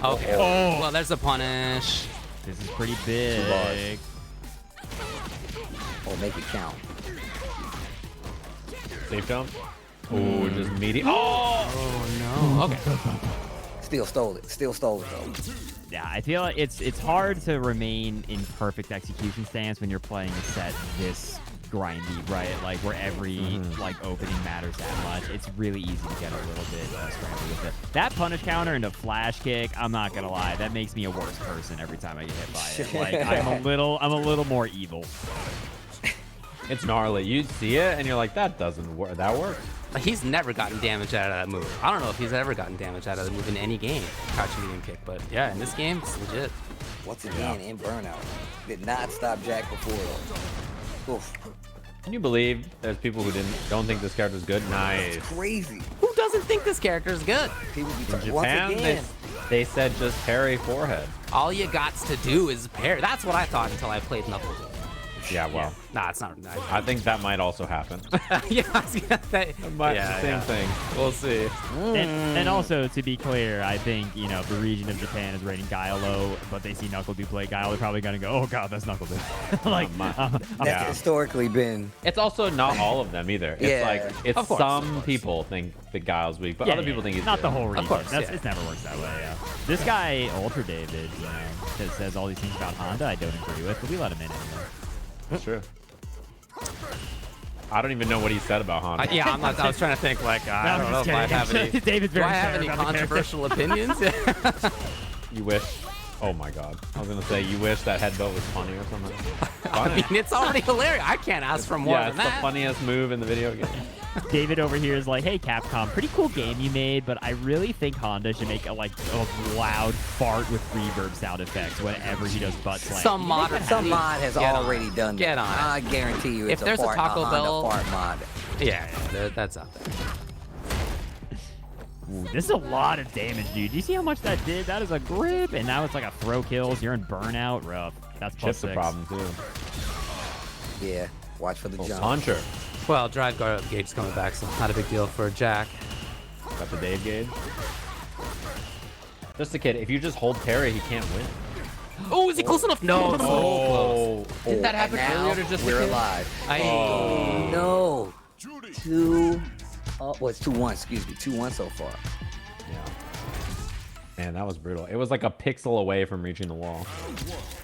Okay. Oh. Well, there's a punish. This is pretty big. Oh, make it count. Safe jump. Oh, just meaty. Oh, no. Okay. Still stole it. Still stole it though. Yeah, I feel like it's hard to remain in perfect execution stance when you're playing a set this grindy, right? Like where every like opening matters that much. It's really easy to get a little bit scrambled with it. That punish counter into flash kick, I'm not gonna lie, that makes me a worse person every time I get hit by it. Like I'm a little more evil. It's gnarly. You see it and you're like, that doesn't work. That works. He's never gotten damage out of that move. I don't know if he's ever gotten damage out of the move in any game, crouching medium kick, but yeah, in this game, it's legit. Once again, in burnout. Did not stop Jack before though. Oof. Can you believe there's people who don't think this character's good? Nice. That's crazy. Who doesn't think this character is good? People be In talking once Japan, again. they said just parry forehead. All you got to do is parry. That's what I thought until I played NuckleDu. Yeah, well. Nah, it's not. I think that might also happen. Yeah, I was gonna say. Same thing. We'll see. And also, to be clear, I think, you know, the region of Japan is rating Guile low, but they see NuckleDu play Guile, they're probably going to go, oh, God, that's NuckleDu. Like, That's historically been. It's also not all of them either. It's Yeah. like, it's Of course, some people think the Guile's weak, but other people think he's not good. the whole region. course, yeah. It never works that way, yeah. This guy, Ultradavid, you know, says all these things about Honda I don't agree with, but we let him in anyway. That's true. I don't even know what he said about Honda. Yeah, I was trying to think, like, I don't know if I have any. David's Do very I have fair any about the character. controversial opinions? You wish. Oh my God. I was gonna say you wish that headbutt was funny or something. I mean, it's already hilarious. I can't ask for more Yeah, than it's that. the funniest move in the video game. David over here is like, hey, Capcom, pretty cool game you made, but I really think Honda should make a loud fart with reverb sound effects whenever he does butt slam. Some mod has already done that. Get on it. I guarantee you, If it's there's a Taco Honda Bell- fart mod. Yeah, that's out there. Ooh, this is a lot of damage, dude. Do you see how much that did? That is a grip, and now it's like a throw kills. You're in burnout. Rough. That's plus Chip's a 6. problem too. Yeah, watch for the jump. Puncher. Well, drive guard gauge is coming back, so not a big deal for Jack. Got the Dave gauge. Just a kid. If you just hold parry, he can't win. Oh, is he close enough? No, so close. Didn't that happen earlier to just we're a kid? alive. Oh. No. 2. Well, it's 2-1. Excuse me. 2-1 so far. Yeah. Man, that was brutal. It was like a pixel away from reaching the wall.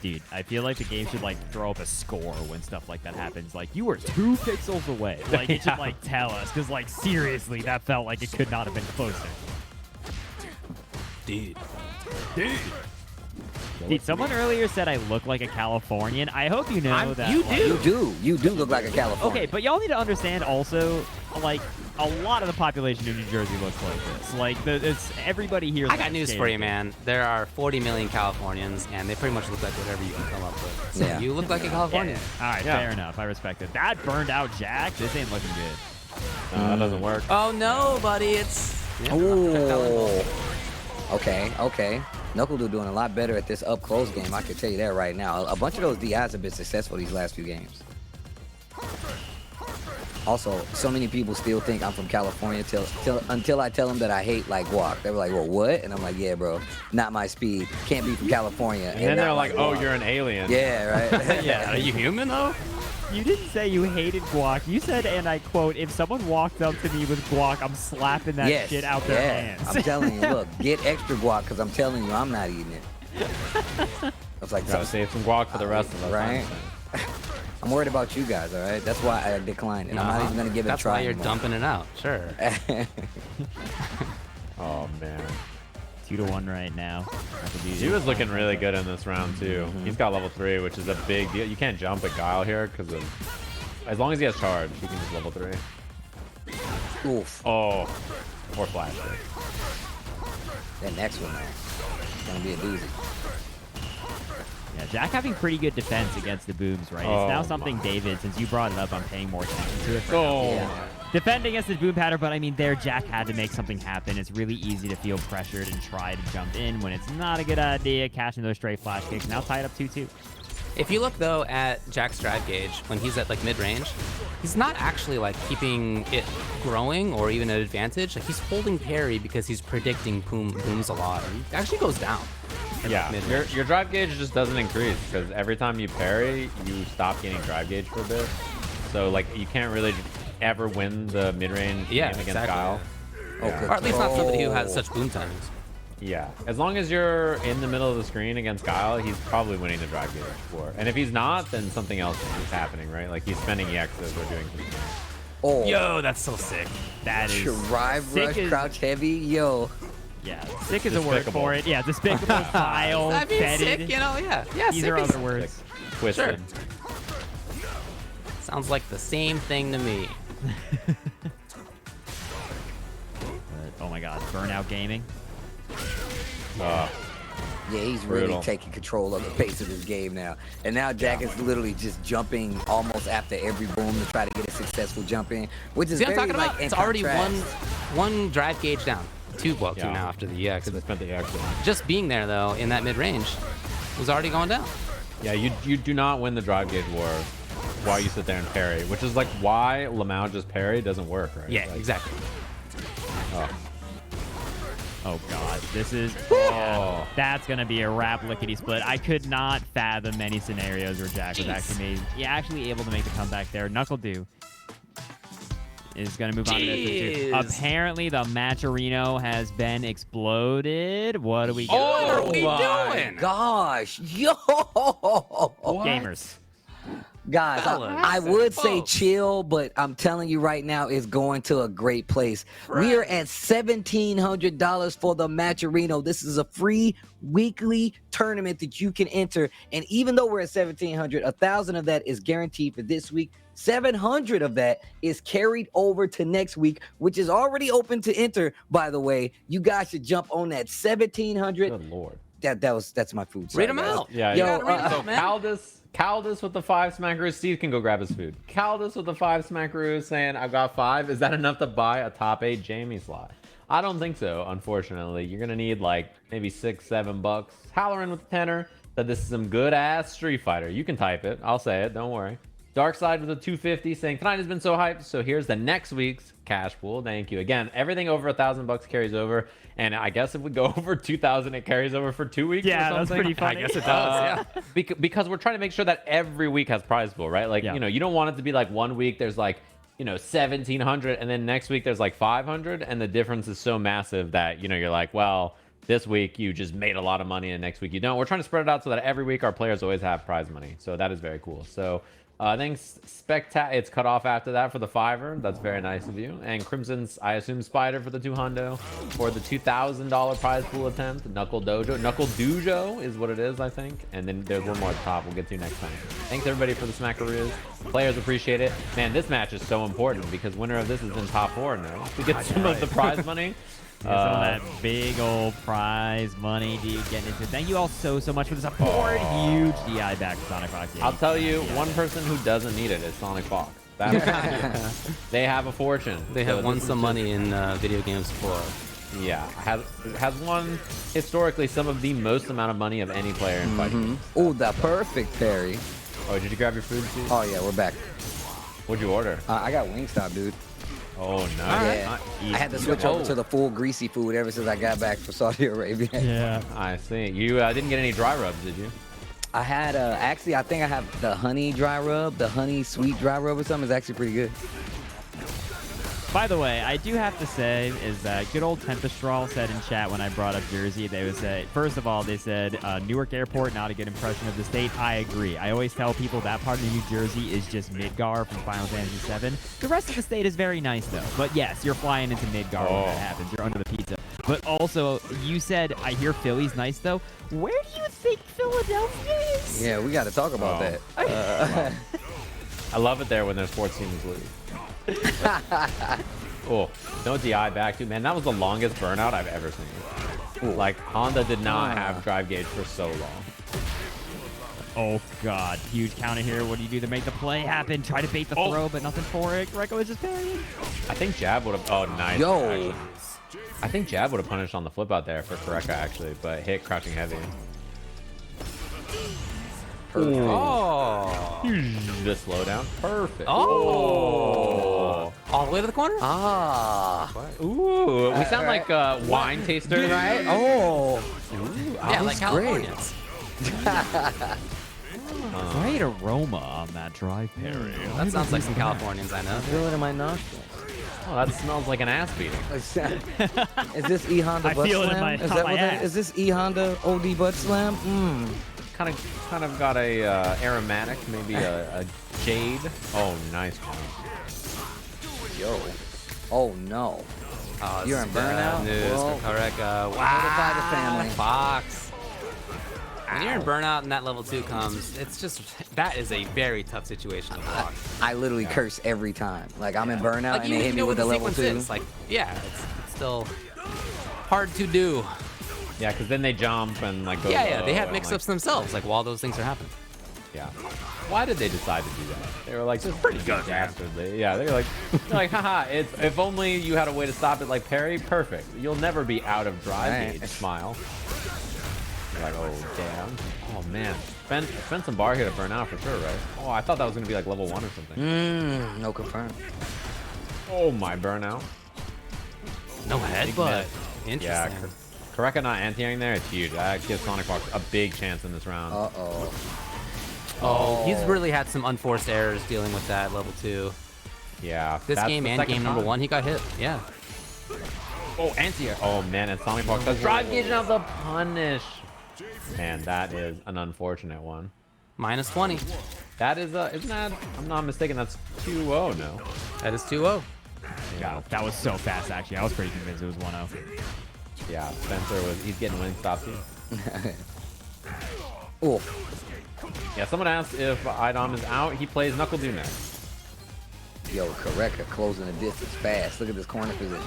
Dude, I feel like the game should like throw up a score when stuff like that happens. Like, you were 2 pixels away. Like, it should like tell us, because like seriously, that felt like it could not have been closer. Dude. Dude, someone earlier said I look like a Californian. I hope you know that. You like, do. You do look like a Californian. Okay, but y'all need to understand also, like, a lot of the population of New Jersey looks like this. Like, it's everybody here. I got news for you, man. There are 40 million Californians, and they pretty much look like whatever you can come up with. So Yeah. you look like a Californian. All right, fair enough. I respect it. That burned out Jack. This ain't looking good. No, that doesn't work. Oh no, buddy, it's. Oh. Okay. NuckleDu doing a lot better at this up close game. I can tell you that right now. A bunch of those DIs have been successful these last few games. Also, so many people still think I'm from California until I tell them that I hate like guac. They were like, "Well, what?" And I'm like, "Yeah, bro, not my speed. Can't be from California." And then they're not like, "Oh, guac." you're an alien." Yeah, right. Yeah, are you human though? You didn't say you hated guac. You said, and I quote, if someone walked up to me with guac, I'm slapping that shit out their hands. I'm telling you, look, get extra guac because I'm telling you, I'm not eating it. I was like, Gotta save some guac for the rest of us. right? I'm worried about you guys, all right? That's why I declined it. I'm not even going to give it a That's try why you're anymore. dumping it out. Sure. Oh man. 2-1 right now. He was looking really good in this round too. He's got level 3, which is a big deal. You can't jump at Guile here because as long as he has charge, he can just level 3. Oof. Oh, or flash. That next one, man, it's going to be a doozy. Yeah, Jack having pretty good defense against the booms, right? Oh, It's now something, David, since you brought it up, I'm paying more attention to it. Oh. Defend against his boom pattern, but I mean, there, Jack had to make something happen. It's really easy to feel pressured and try to jump in when it's not a good idea. Cashing those straight flash kicks. Now tied up 2-2. If you look though at Jack's drive gauge when he's at like mid-range, he's not actually like keeping it growing or even an advantage. Like he's holding parry because he's predicting booms a lot. Or he actually goes down. Yeah, your drive gauge just doesn't increase because every time you parry, you stop getting drive gauge for a bit. So like you can't really ever win the mid-range game against Guile. Okay. Or at least not somebody who has such boom timings. Yeah, as long as you're in the middle of the screen against Guile, he's probably winning the drive gauge war. And if he's not, then something else is happening, right? Like he's spending EXs or doing something. Oh, Yo, that's so sick. That is drive sick rush, as- crouch heavy, yo. Yeah, sick is a word Despicable. for it. Yeah, despicable, vile, I mean, fetid. sick, you know, yeah. These sick are is- other words. Twisted. Sounds like the same thing to me. But, oh my god, Burnout Gaming. Oh, Yeah, he's really Brutal. taking control of the pace of his game now. And now Jack is literally just jumping almost after every boom to try to get a successful jump in, which is See what very I'm talking like about? in It's already contrast. one drive gauge down. Two Yeah. now after the EX. because it spent the EX. Just being there though in that mid range was already going down. Yeah, you do not win the drive gauge war while you sit there and parry, which is like why Lamau just parry doesn't work, right? Yeah, Like, exactly. Oh. Oh god, this is. Oh. That's gonna be a wrap lickety split. I could not fathom many scenarios where Jack was actually able to make the comeback there. NuckleDu is gonna move on to this too. Jeez. Apparently, the Matcherino has been exploded. What are we What are got? we doing? Gosh, yo! Gamers. Guys, I would say Folks. chill, but I'm telling you right now, it's going to a great place. We are at $1,700 for the Matcherino. This is a free weekly tournament that you can enter. And even though we're at $1,700, 1,000 of that is guaranteed for this week. 700 of that is carried over to next week, which is already open to enter, by the way. You guys should jump on that 1,700. Good lord. That's my food. Read Sorry, them guys. out. Yeah, Yo, yeah. gotta read 'em So out, man. Caldus with the 5 smackaroos. Steve can go grab his food. Caldus with the 5 smackaroos saying, I've got 5. Is that enough to buy a top 8 Jamie slot? I don't think so, unfortunately. You're going to need like maybe $6-7. Halloran with the tenor said this is some good ass Street Fighter. You can type it. I'll say it. Don't worry. Dark Side with a 250 saying tonight has been so hyped. So here's the next week's cash pool. Thank you again. Everything over $1,000 carries over, and I guess if we go over 2,000, it carries over for 2 weeks. Yeah, or that's something. pretty funny. I guess it does. Yeah. Because we're trying to make sure that every week has prize pool, right? Like you know, you don't want it to be like 1 week there's like 1,700, and then next week there's like 500, and the difference is so massive that you're like, well, this week you just made a lot of money and next week you don't. We're trying to spread it out so that every week our players always have prize money. So that is very cool. So thanks it's cut off after that for the $5. That's very nice of you. And Crimson's, I assume, Spider for the 200 for the $2,000 prize pool attempt. NuckleDu is what it is, I think. And then there's one more at the top we'll get to next time. Thanks everybody for the smackaroos. Players appreciate it. Man, this match is so important because winner of this is in top 4 now. We get some of the prize money. Some of that big old prize money, dude, getting into it. Thank you all so much for the support. Huge DI back to SonicFox. I'll tell you, one person who doesn't need it is SonicFox. They have a fortune. They have won some money in video games before. Yeah, has won historically some of the most amount of money of any player in fighting. Oh, the perfect parry. Oh, did you grab your food too? Oh yeah, we're back. What'd you order? I got Wingstop, dude. Oh, no. Yeah. I had to switch over to the full greasy food ever since I got back from Saudi Arabia. Yeah. I see. You didn't get any dry rubs, did you? I had, actually, I think I have the honey dry rub, the honey sweet dry rub or something is actually pretty good. By the way, I do have to say is that good old Tempestral said in chat when I brought up Jersey, they would say, first of all, they said Newark Airport, not a good impression of the state. I agree. I always tell people that part of New Jersey is just Midgar from Final Fantasy VII. The rest of the state is very nice, though. But yes, you're flying into Midgar when that happens. You're under the pizza. But also, you said, I hear Philly's nice, though. Where do you think Philadelphia is? Yeah, we got to talk about that. I love it there when their sports teams lose. Oh, no DI back to man. That was the longest burnout I've ever seen. Ooh. Like Honda did not have drive gauge for so long. Oh god, huge counter here. What do you do to make the play happen? Try to bait the throw, but nothing for it. Greco is just parrying. I think Jab would have. Oh, nice. Yo. Actually. I think Jab would have punished on the flip out there for Careka actually, but hit crouching heavy. Perfect. Oh. The slowdown. Perfect. Oh. All the way to the corner? Ah. Ooh. We sound like wine tasters. Right? Oh. Ooh, Yeah, like Californians. Great aroma on that dry parry. That sounds like some Californians I know. I feel it in my nostrils. Oh, that smells like an ass beating. Is this E Honda I butt feel it in slam? my- Is on that my what that ass. is? This E Honda OD butt slam? Kind of got a aromatic, maybe a jade. Oh, nice one. Yo. Oh no. Oh, You're in burnout? News Whoa. for Careka. Notify the family. Fox. When you're in burnout and that level 2 comes, it's just, that is a very tough situation to block. I literally curse every time. Like I'm in burnout Like, and you they hit me know with what a the level 2. sequence is. Like, yeah, it's still hard to do. Yeah, because then they jump and like go Yeah, low they have and, mix-ups themselves, like while those things are happening. Yeah. Why did they decide to do that? They were like, just pretty good, dastardly. Yeah, they're like, haha, it's if only you had a way to stop it like Perry, perfect. You'll never be out of drive gauge, smile. You're like, oh, damn. Oh, man. Spend some bar here to burn out for sure, right? Oh, I thought that was going to be like level 1 or something. No confirm. Oh, my burnout. No headbutt. Interesting. Yeah, Careka not anti-airing there, it's huge. That gives SonicFox a big chance in this round. Uh-oh. Oh, he's really had some unforced errors dealing with that level 2. Yeah. This game and game number 1, he got hit. Yeah. Oh, anti-air. Oh, man, and SonicFox does drive gauge out the punish. Man, that is an unfortunate one. Minus 20. That is, isn't that, I'm not mistaken, that's 2-0, no? That is 2-0. Yeah. That was so fast, actually. I was pretty convinced it was 1-0. Yeah, Spencer he's getting Wingstop too. Oh. Yeah, someone asked if iDom is out. He plays NuckleDu next. Yo, Careka closing the distance fast. Look at this corner position.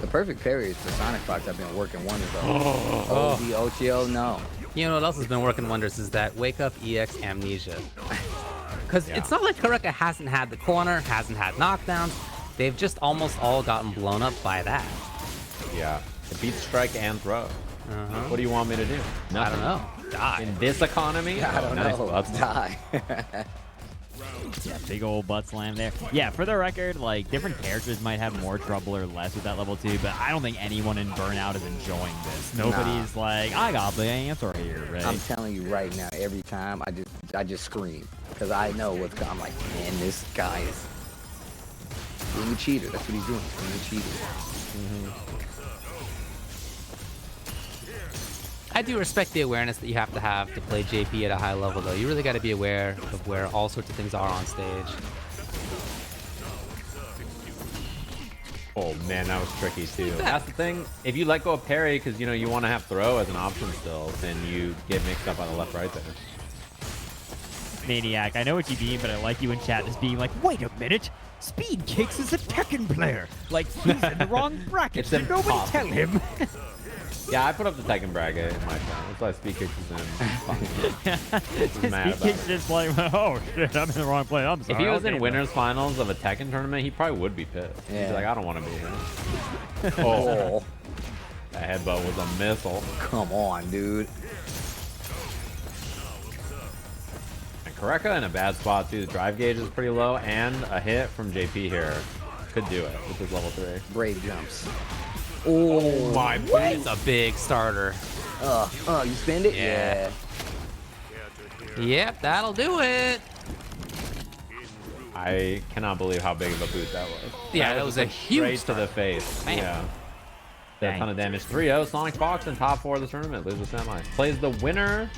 The perfect parry is for SonicFox. I've been working wonders on. OD, OTO, no. You know what else has been working wonders is that Wake Up EX Amnesia. Because it's not like Careka hasn't had the corner, hasn't had knockdowns. They've just almost all gotten blown up by that. Yeah. It beats strike and throw. What do you want me to do? Nothing. I don't know. Die. In this economy? I don't know. Let's Die. Yeah, big old butt slam there. Yeah, for the record, like, different characters might have more trouble or less with that level 2, but I don't think anyone in Burnout is enjoying this. Nobody's like, I got the answer here, right? I'm telling you right now, every time I just scream because I know what's coming. I'm like, man, this guy is being a cheater. That's what he's doing. He's being a cheater. I do respect the awareness that you have to play JP at a high level, though. You really got to be aware of where all sorts of things are on stage. Oh man, that was tricky too. That's the thing. If you let go of parry because you know you want to have throw as an option still, then you get mixed up on the left right there. Maniac, I know what you mean, but I like you in chat just being like, wait a minute, Speedkicks is a Tekken player. Like, he's in the wrong bracket. It's Did nobody impossible. tell him? Yeah, I put up the Tekken bracket in my channel. That's why Speedkicks is in. Speedkicks just like, oh shit, I'm in the wrong place. I'm sorry. If he was Okay, in winners finals of a Tekken tournament, he probably would be pissed. He'd Yeah. be like, I don't want to be here. Oh, that headbutt was a missile. Come on, dude. And Careka in a bad spot too. The drive gauge is pretty low, and a hit from JP here could do it with his level 3. Brave jumps. Oh my! It's a big starter. You spend it? Yeah. Yep, that'll do it. I cannot believe how big of a boot that was. Yeah, that was a like huge straight to the face. Bam. Yeah. Did a Dang. ton of damage. 3-0, SonicFox in top 4 of the tournament. Loses the semi. Plays the winner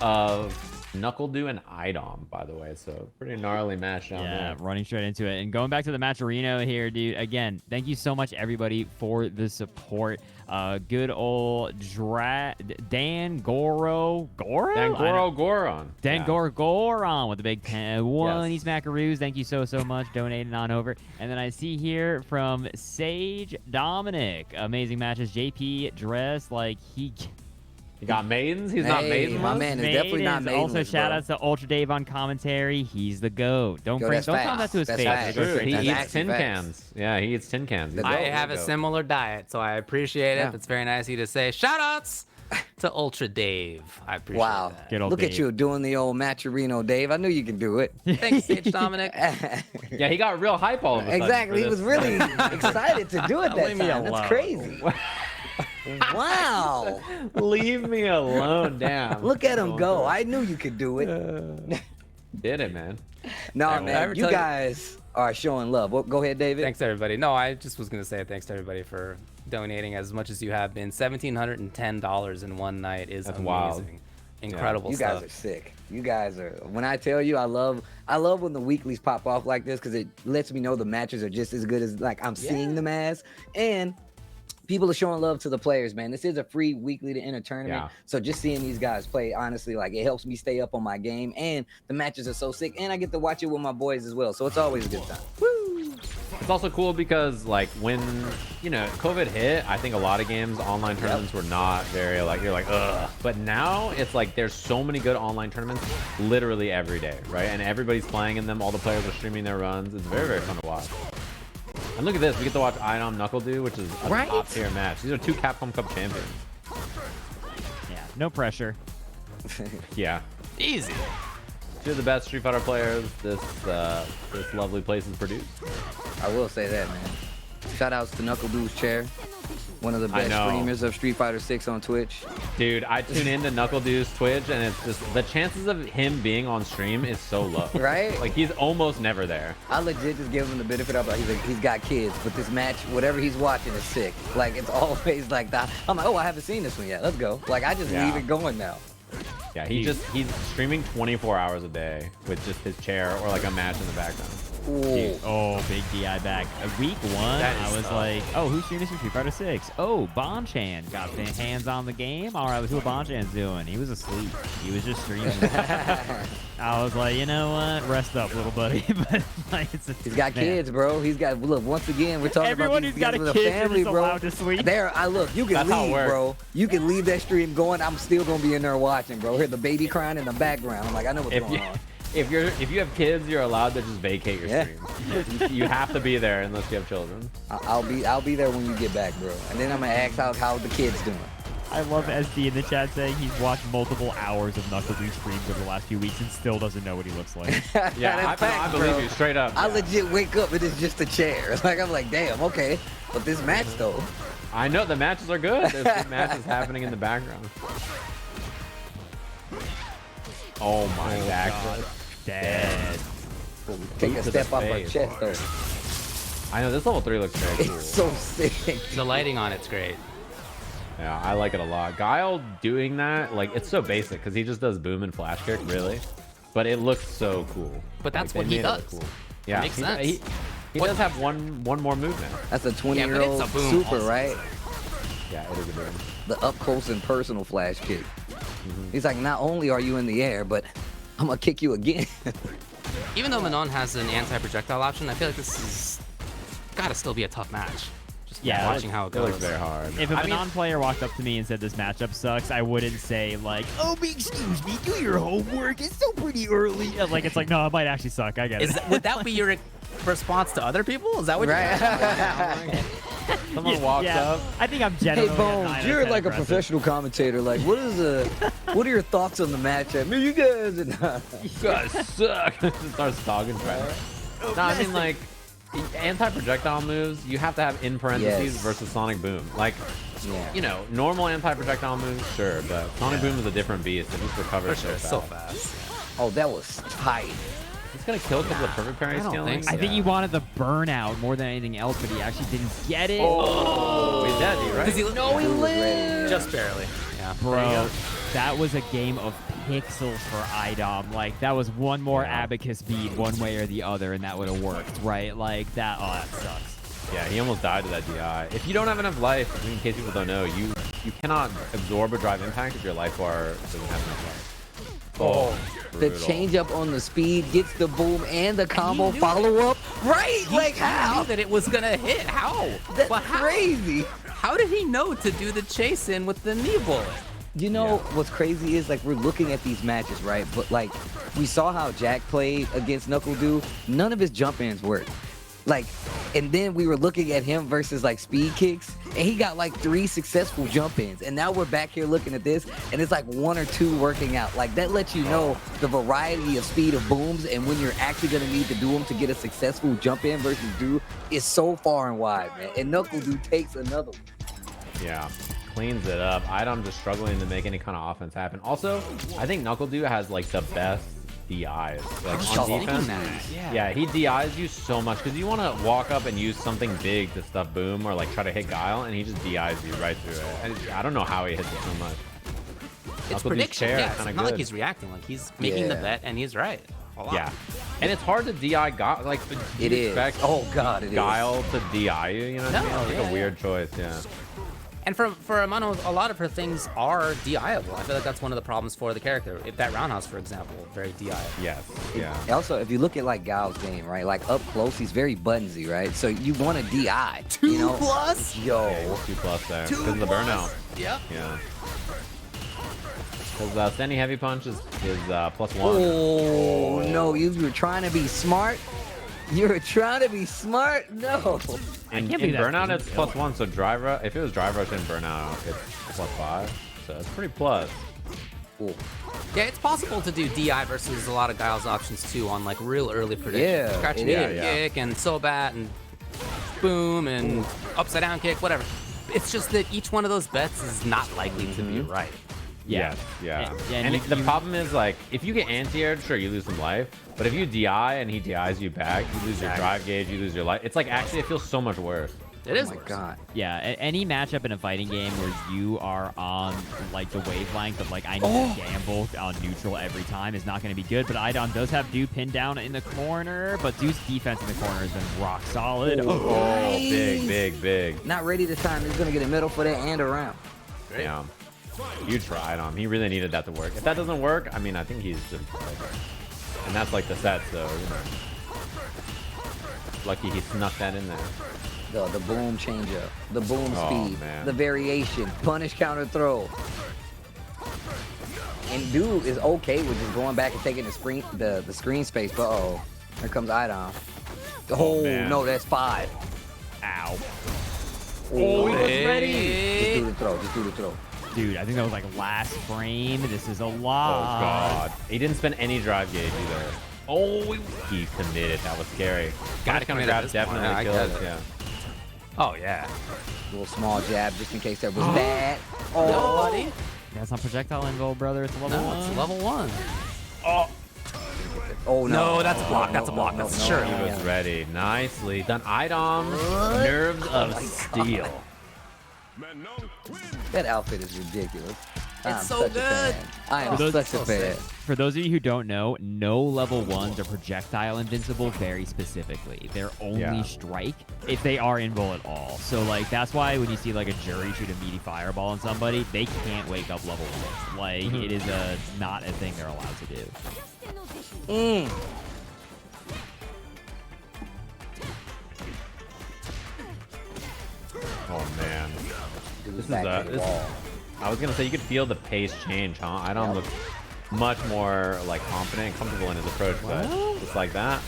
of NuckleDu and iDom, by the way. So pretty gnarly match down Yeah, there. running straight into it. And going back to the Matcherino here, dude, again, thank you so much, everybody, for the support. Good old Dan Goro. Goro? Dan I know. Goron. Dan Yeah. Goron with the big 10-1. Yes. These Macaroos. Thank you so much. Donating on over. And then I see here from Sage Dominic. Amazing matches. JP dressed like he... He got maidens. He's not Hey, maidens. my man is definitely not Maidens. Also, maidenless, shout bro. outs to Ultradave on commentary. He's the GOAT. Don't Yo, bring, that's don't tell him that facts. to his That's face. facts. Go True. straight He to That's eats facts. tin Facts. cans. Yeah, he eats tin cans. He's The I goat, have a goat. similar diet, so I appreciate it. Yeah. That's very nice of you to say. Shoutouts to Ultra Dave. I appreciate Wow. that. Good old Look Dave. at you doing the old Matcherino, Dave. I knew you could do it. Thanks, Sage Dominic. Yeah, he got real hype all of a sudden. Exactly. for He was this. really excited to do it that Leave me time. That's alone. crazy. Wow. Leave me alone. Damn. Look at him go. I knew you could do it. Did it, man. No, I man. ever You tell you- guys are showing love. Well, go ahead, David. Thanks, everybody. No, I just was going to say thanks to everybody for donating as much as you have been. $1,710 in one night is That's amazing. wild. Incredible You stuff. guys are sick. You guys are. When I tell you, I love when the weeklies pop off like this because it lets me know the matches are just as good as like I'm seeing them as, and people are showing love to the players, man. This is a free weekly to enter tournament, Yeah. so just seeing these guys play, honestly, like it helps me stay up on my game, and the matches are so sick, and I get to watch it with my boys as well, so it's always a good time. It's also cool because like when you know COVID hit, I think a lot of games online tournaments were not very like you're like ugh. But now it's like there's so many good online tournaments literally every day, right? And everybody's playing in them. All the players are streaming their runs. It's very fun to watch. And look at this, we get to watch iDom NuckleDu, which is a Right? top tier match. These are 2 Capcom Cup champions. Yeah, no pressure. Yeah. Easy. 2 of the best Street Fighter players this lovely place has produced. I will say that, man. Shout outs to NuckleDu's chair, one of the I best know. streamers of Street Fighter 6 on Twitch. Dude, I tune into NuckleDu's Twitch and it's just the chances of him being on stream is so low. Right? Like he's almost never there. I legit just give him the benefit of like he's got kids, but this match, whatever he's watching is sick. Like it's always like that. I'm like, oh, I haven't seen this one yet. Let's go. Like I just Yeah. leave it going now. Yeah, he's streaming 24 hours a day with just his chair or like a match in the background. Dude, oh, big DI back. Week 1, That is I was tough. like, oh, who's streaming this for Street Fighter 6? Oh, Bonchan got the hands on the game. All right, who Bonchan's doing? He was asleep. He was just streaming. I was like, you know what? Rest up, little buddy. But like, it's a, He's got man. kids, bro. He's got look. Once again, we're talking Everyone about who's these got guys a with kid a family, is bro. allowed to sleep. There, I look. You can That's how it leave, works. bro. You can leave that stream going. I'm still gonna be in there watching, bro. Hear the baby crying in the background. I'm like, I know what's going on. If you have kids, you're allowed to just vacate your Yeah. stream. You have to be there unless you have children. I'll be there when you get back, bro. And then I'm gonna ask how the kids doing. I love SD in the chat saying he's watched multiple hours of NuckleDu streams over the last few weeks and still doesn't know what he looks like. Yeah, I believe you straight up. I Yeah. legit wake up and it's just a chair. Like I'm like, damn, okay. But this match though. I know the matches are good. There's good matches happening in the background. Oh my god. Dead. Take a to the step off her face. chest though. I know this level 3 looks very cool. It's so sick. The lighting on it's great. Yeah, I like it a lot. Guile doing that, like, it's so basic because he just does boom and flash kick, really. But it looks so cool. But that's Like, what they he made it look does. Cool. Yeah, makes he, sense. He does have one more movement. That's a Yeah, 20-year-old but it's a boom super, also. right? Yeah, it is a boom. The up close and personal flash kick. He's like, not only are you in the air, but I'm gonna kick you again. Even though Manon has an anti-projectile option, I feel like this is gotta still be a tough match. Just Yeah, watching how it It goes. looks very hard. If a non-player walked up to me and said this matchup sucks, I wouldn't say like, "Oh, excuse me, do your homework. It's still pretty early." Like it's like, no, it might actually suck. I get it. Would that be your response to other people? Is that what Right. Someone walks up. I think I'm Hey generally. Bones, you're like a professional commentator. Like, what are your thoughts on the match? I mean, you guys You guys suck. Just starts dogging trash. No, I mean, like, anti-projectile moves, you have to have in parentheses Yes. versus Sonic Boom. Like, Yeah. you know, normal anti-projectile moves, sure, but Sonic Boom is a different beast. It just recovers so fast? Oh, that was tight. He's gonna kill a couple of perfect parry I don't stealing. think so. I think he wanted the burnout more than anything else, but he actually didn't get it. Oh, he's dead, right? Does he No, he lived. Just barely. Yeah. Bro, that was a game of pixels for iDom. Like, that was one more abacus beat one way or the other, and that would have worked, right? Like, that, oh, that sucks. Yeah, he almost died to that DI. If you don't have enough life, in case people don't know, you cannot absorb a drive impact if your life bar doesn't have enough life. The change up on the speed gets the boom and the combo follow up. Right? Like He how? knew that it was gonna hit. How? That's But how? crazy. How did he know to do the chase in with the knee bullet? You know what's crazy is like we're looking at these matches, right? But like we saw how Jack played against NuckleDu. None of his jump ins worked. Like, and then we were looking at him versus like Speedkicks, and he got like 3 successful jump ins. And now we're back here looking at this, and it's like 1 or 2 working out. Like that lets you know the variety of speed of booms, and when you're actually gonna need to do them to get a successful jump in versus do is so far and wide, man. And NuckleDu takes another one. Yeah, cleans it up. iDom just struggling to make any kind of offense happen. Also, I think NuckleDu has like the best DIs like, on defense. Yeah, he DIs you so much because you want to walk up and use something big to stuff boom or like try to hit Guile, and he just DIs you right through it. And I don't know how he hits it so much. It's NuckleDu's prediction. chair Yeah, is it's kinda not like good. he's reacting. Like he's making the Yeah. bet and he's right. A lot. Yeah, and it's hard to DI Guile. Like, do It you is. expect Oh god, it is. Guile to DI you? You know what I mean? No, It's like yeah, a weird choice. Yeah. And for Manon, a lot of her things are DI-able. I feel like that's one of the problems for the character. If that roundhouse, for example, very DI-able. Yes. Yeah. Also, if you look at like Guile's game, right? Like up close, he's very buttonsy, right? So you want to DI. 2 you know? plus? Yo. Yeah, he's 2+ there because of the plus? burnout. Yep. Yeah. Because standing heavy punch is +1. Oh, no, you were trying to be smart. You were trying to be smart? No. And can't in believe that's burnout, being it's killed. +1. So drive rush, if it was drive rush in burnout, it's +5. So it's pretty plus. Cool. Yeah, it's possible to do DI versus a lot of Guile's options too on like real early prediction. Yeah, Scratching it the is. kick and so bat and boom and upside down kick, whatever. It's just that each one of those bets is not likely to be right. Yeah. Yeah. Yeah, And you- the problem is, like, if you get anti-aired, sure, you lose some life. But if you DI and he DIs you back, you lose your drive gauge, you lose your life. It's like, actually, it feels so much worse. It is Oh my worse. god. Yeah, any matchup in a fighting game where you are on like the wavelength of like I need to gamble on neutral every time is not going to be good. But iDom does have Du pinned down in the corner, but Du's defense in the corner has been rock solid. Oh, big. Not ready to time. He's going to get a medal for that and around. Yeah. You tried on him. He really needed that to work. If that doesn't work, I mean, I think he's just like, and that's like the set, so, you know. Lucky he snuck that in there. The boom change up. The boom Oh, speed. man. The variation. Punish counter throw. And Du is okay with just going back and taking the screen space, but uh-oh. Here comes iDom. Oh, man. no, that's 5. Ow. Oh, he was ready. Just do the throw. Just do the throw. Dude, I think that was like last frame. This is a Oh lot. god. He didn't spend any drive gauge either. Oh, he committed. That was scary. Gotta Kind of commit at grab this point. definitely I kills. get it. Yeah. Oh yeah. Little small jab just in case that was bad. No, buddy. That's not projectile invo, brother. It's a level No, 1. it's level 1. Oh no. No, that's a block. That's a block. That's sure. He was ready. Nicely done. iDom, nerves of steel. That outfit is ridiculous. I'm so such a good. fan. I am those- such a fan. For those of you who don't know, no level 1s are projectile invincible very specifically. They're only Yeah. strike if they are invul at all. So, like, that's why when you see, like, a Juri shoot a meaty fireball on somebody, they can't wake up level 1. Like, it is not a thing they're allowed to do. Oh man. This is I was gonna say you could feel the pace change, huh? iDom looked much more like confident and comfortable in his approach, but just like that,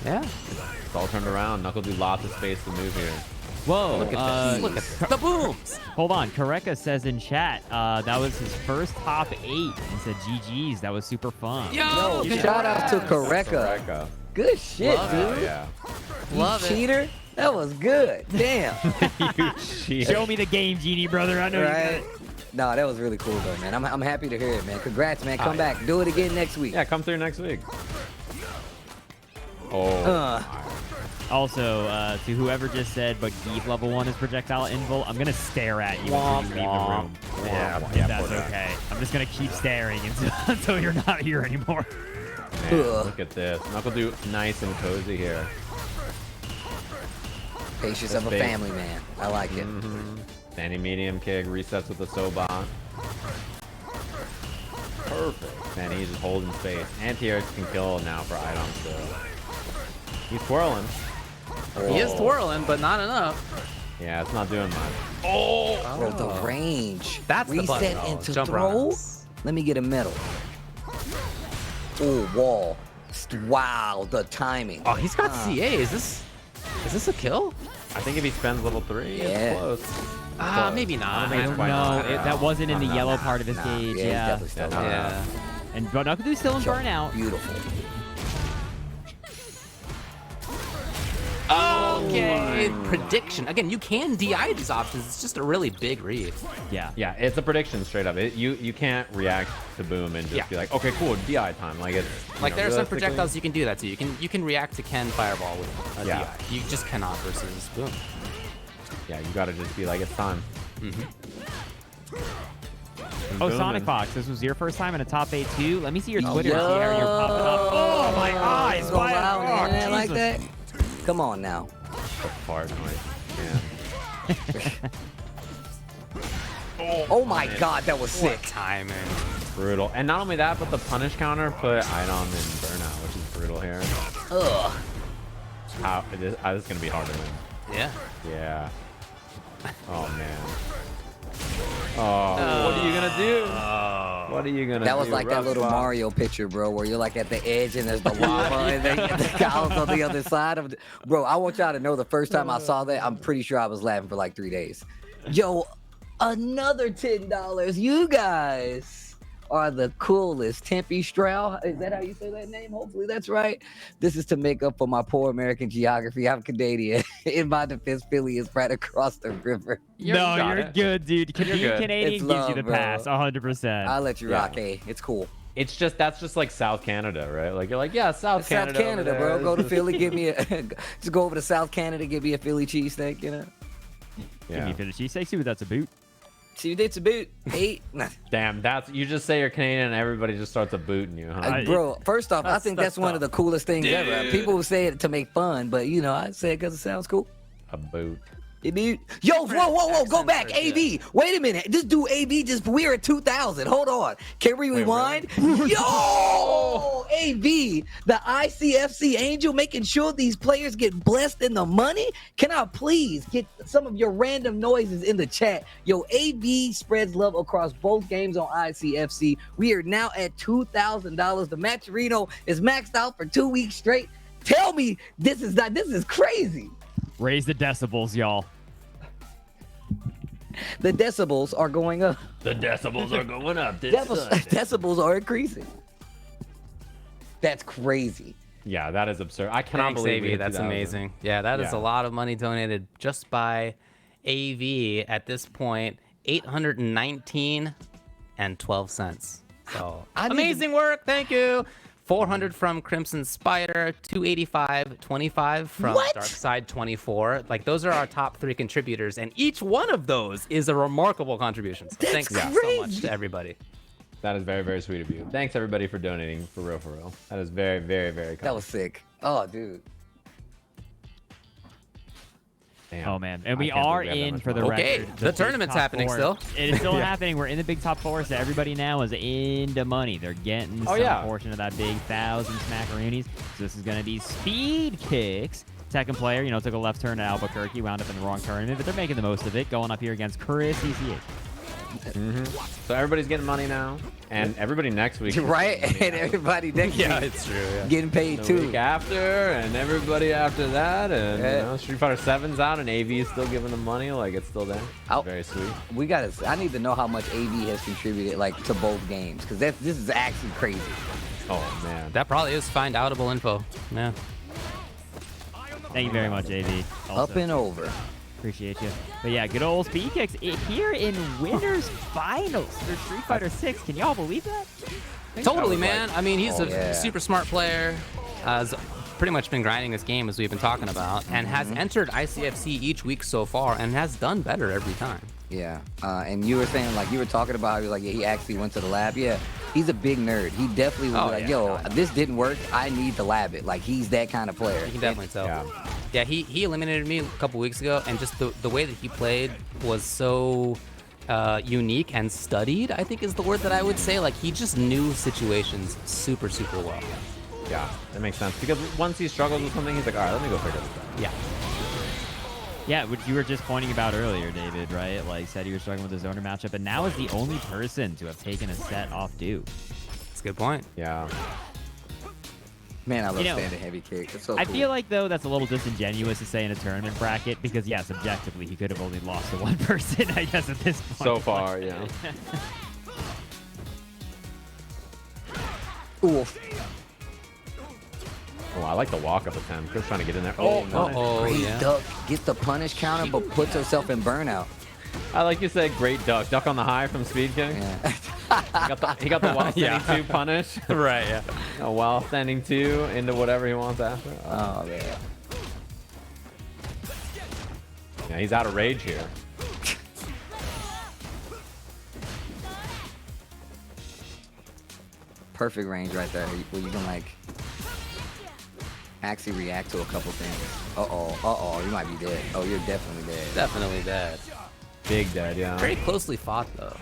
Yeah. it's all turned around. NuckleDu lots of space to move here. Whoa. Look at this. Look at this. The booms. Hold on. Careka says in chat, that was his first top 8 and said, GG's. That was super fun. Yo, shout out to Careka. Careka. Good shit, Love dude. Oh, yeah. Love you it. cheater. That was good. Damn. You cheat. Show me the game, Genie, brother. I know you got Right? it. No, that was really cool though, man. I'm happy to hear it, man. Congrats, man. Come back. Do it again next week. Yeah, come through next week. Oh. Also, to whoever just said, but Geef level 1 is projectile invul, I'm going to stare at you until you leave the room. Yeah, If yeah, that's poor guy. okay. I'm just going to keep staring until you're not here anymore. Man, look at this. NuckleDu nice and cozy here. Patience That's of a big. family man. I like it. Standing medium kick, resets with the Soba. Perfect. Man, he's just holding space. Anti-airs can kill now for iDom still. He's twirling. He is twirling, but not enough. Yeah, it's not doing much. Bro, the range. That's the reset button. into Jump throw. rounds. Let me get a medal. Oh, wall. Wow, the timing. Oh, he's got CA. Is this a kill? I think if he spends level 3, Yeah. it's close. Maybe not. think it's quite No, not. that wasn't in the yellow part of his Nah, gauge. yeah, Yeah. he's definitely still Yeah, alive. Yeah. And but NuckleDu's still in burnout. Beautiful. Okay. Prediction. Again, you can DI these options. It's just a really big read. Yeah. Yeah, it's a prediction straight up. You can't react to boom and just Yeah. be like, okay, cool, DI time. Like it's Like there are some realistically- projectiles you can do that to. You can react to Ken Fireball with a Yeah. DI. You just cannot versus boom. Yeah, you gotta just be like, it's time. Oh, Boom, SonicFox, this was your first time in a top 8 too? Let me see your Twitter Yo. and see how you're popping up. Oh, my eyes. Go Why? around Oh, the internet like Jesus. that? Come on now. The fart noise. Yeah. Oh my god, that was sick. Timing. Brutal. And not only that, but the punish counter put iDom in burnout, which is brutal here. Ugh. This is gonna be hard to win. Yeah. Yeah. Oh man. Oh, what are you gonna do? What are you gonna do? That was like that Rough little spot. Mario picture, bro, where you're like at the edge and there's the lava and then the cows on the other side of the... Bro, I want y'all to know the first time I saw that, I'm pretty sure I was laughing for like 3 days. Yo, another $10. You guys are the coolest. Tempe Stroud, is that how you say that name? Hopefully that's right. This is to make up for my poor American geography. I'm Canadian. In my defense, Philly is right across the river. You're good, dude. You're good. Canadian It's gives love, you the bro. pass, 100%. I'll let you Yeah. rock, hey. It's cool. It's just that's just like South Canada, right? Like you're like, yeah, South Canada. South Canada, over bro. there. Go to Philly, give me a. Just go over to South Canada, give me a Philly cheesesteak, you know. Give Yeah. me Philly cheesesteak, see what that's a boot. See, it's a boot. 8. Damn, that's you just say you're Canadian and everybody just starts a booting you, huh? Bro, first off, I think that's one of the coolest things ever. Dude. People say it to make fun, but you know, I say it because it sounds cool. A boot. Yo, whoa, go back, AV. Wait a minute, this dude AV we're at 2,000. Hold on, can we rewind? Yo, AV, the ICFC Angel, making sure these players get blessed in the money. Can I please get some of your random noises in the chat? Yo, AV spreads love across both games on ICFC. We are now at $2,000. The Matcherino is maxed out for 2 weeks straight. Tell me this is crazy. Raise the decibels, y'all. The decibels are going up. The decibels are going up. Decibels are increasing. That's crazy. Yeah, that is absurd. I cannot Thanks, believe AV. That's amazing. Yeah, that is a lot of money donated just by AV at this point. 819 and 12 cents. So amazing work. Thank you. 400 from Crimson Spider, 285, 25 from Darkside 24. Like, those are our top 3 contributors, and each one of those is a remarkable contribution. So thanks so much to everybody. That is very, very sweet of you. Thanks, everybody, for donating. For real, for real. That is very, very, very kind. That was sick. Oh, dude. Damn. Oh, man. And we are in, for the record. The tournament's happening still. It is still happening. We're in the big top 4, so everybody now is into money. They're getting some portion of that big 1,000 smackaroonies. So this is going to be Speedkicks. Second player, took a left turn at Albuquerque, wound up in the wrong tournament, but they're making the most of it, going up here against ChrisCCH. So everybody's getting money now, and everybody next week. Right, and everybody next week. Yeah, it's true. Yeah. Getting paid The too. week after, and everybody after that, and Street Fighter 7's out, and AV is still giving them money, like it's still there. Very sweet. We gotta. I need to know how much AV has contributed, like, to both games, because this is actually crazy. Oh man, That probably is find outable info. Yeah. Thank you very much, AV. Also, Up and over. appreciate you. But yeah, good old Speedkicks here in winners finals for Street Fighter 6. Can y'all believe that? Totally, man. I mean, he's a super smart player. Has pretty much been grinding this game, as we've been talking about, and has entered ICFC each week so far, and has done better every time. Yeah, and you were saying, like, you were talking about, like, he actually went to the lab. Yeah, he's a big nerd. He definitely was like, yo, this didn't work. I need to lab it. Like, he's that kind of player. You can definitely tell. Yeah, he eliminated me a couple weeks ago, and just the way that he played was so unique and studied, I think is the word that I would say. Like, he just knew situations super, super well. Yeah, that makes sense. Because once he struggles with something, he's like, all right, let me go figure this out. Yeah. Yeah, which you were just pointing about earlier, David, right? Like, said you were struggling with the zoner matchup, and now is the only person to have taken a set off Du. That's a good point. Yeah. Man, I love standing heavy kick. It's so I cool. feel like, though, that's a little disingenuous to say in a tournament bracket, because, yes, objectively, he could have only lost to one person, I guess, at this point. So far, yeah. Oof. Oh, I like the walk-up attempt. Chris trying to get in there. Oh, no. Great duck. Gets the punish counter, but puts herself in burnout. I like you said, great duck. Duck on the high from Speedkick. Yeah. he got the while standing 2 punish. Right, yeah. A while standing 2 into whatever he wants after. Oh, man. Yeah, he's out of rage here. Perfect range right there, where you can, like, actually react to a couple things. Uh-oh, you might be dead. Oh, you're definitely dead. Definitely dead. Big dead, yeah. Very closely fought, though.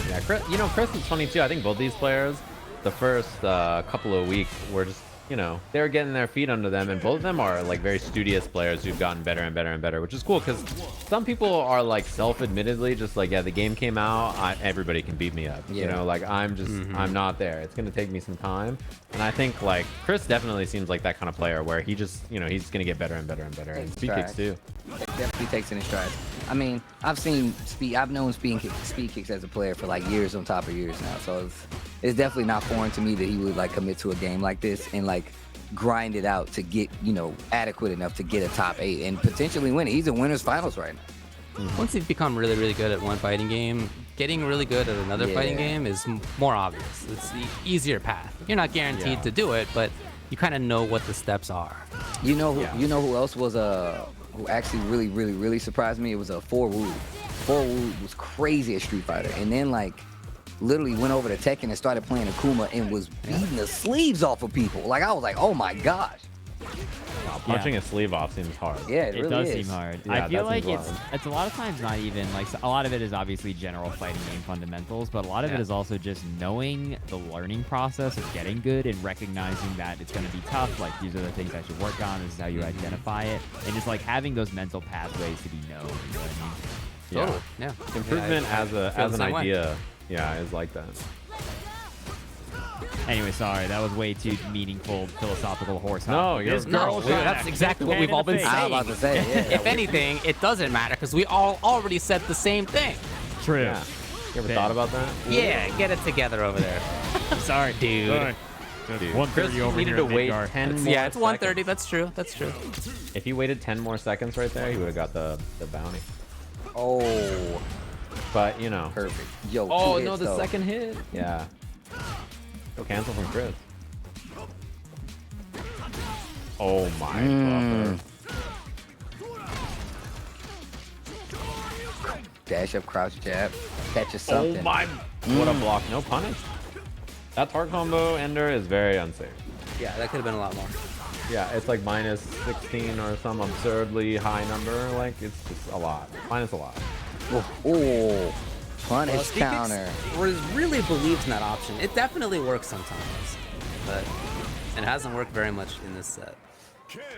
Yeah, Chris is funny, too. I think both these players, the first couple of weeks were just, they were getting their feet under them, and both of them are, like, very studious players who've gotten better and better and better, which is cool, because some people are, like, self-admittedly just like, yeah, the game came out, everybody can beat me up. Yeah. Like, I'm just, I'm not there. It's going to take me some time. And I think, like, Chris definitely seems like that kind of player where he just, he's going to get better and better and better. And Speedkicks, too. It definitely takes in his stride. I mean, I've known Speedkicks as a player for, like, years on top of years now, so it's definitely not foreign to me that he would, like, commit to a game like this and, like, grind it out to get, adequate enough to get a top 8 and potentially win it. He's in winners finals right now. Once you've become really, really good at one fighting game, getting really good at another fighting game is more obvious. It's the easier path. You're not guaranteed to do it, but you kind of know what the steps are. You know who else was who actually really, really, really surprised me? It was a 4Woo. 4Woo was crazy at Street Fighter, and then, like, literally went over to Tekken and started playing Akuma and was beating the sleeves off of people. Like, I was like, oh my gosh. Punching a sleeve off seems hard. Yeah, it really does is. seem hard. Yeah, I feel like that seems it's a lot of times not even like a lot of it is obviously general fighting game fundamentals, but a lot of it is also just knowing the learning process of getting good and recognizing that it's going to be tough. Like, these are the things I should work on. This is how you identify it, and just like having those mental pathways to be known. You know what I mean? Totally. Yeah. Improvement I as an same way. idea, is like that. Anyway, sorry, that was way too meaningful, philosophical horse. No, hopping. you're This good. girl Dude, shot that's at exactly what Ken we've in all the been face. I was about to say, yeah. If anything, it doesn't matter because we all already said the same thing. True. Yeah. You ever Damn. thought about that? Yeah, get it together over there. Sorry, Dude. Sorry. Dude, 130 Chris over needed here to at wait Midgar. 10 more Yeah, it's 130. seconds. That's true. That's true. If he waited 10 more seconds right there, he would have got the bounty. Oh, But, you know. perfect. Yo, Oh, two no, hits, the though. second hit. Yeah. Go cancel from Chris. Oh, my buffer. Dash up, crouch jab, catches Oh, something. my. What a block. No punish. That hard combo ender is very unsafe. Yeah, that could have been a lot more. Yeah, it's like minus 16 or some absurdly high number. Like, it's just a lot. Minus a lot. Oh, punish Speedkicks counter. really believes in that option. It definitely works sometimes, but it hasn't worked very much in this set.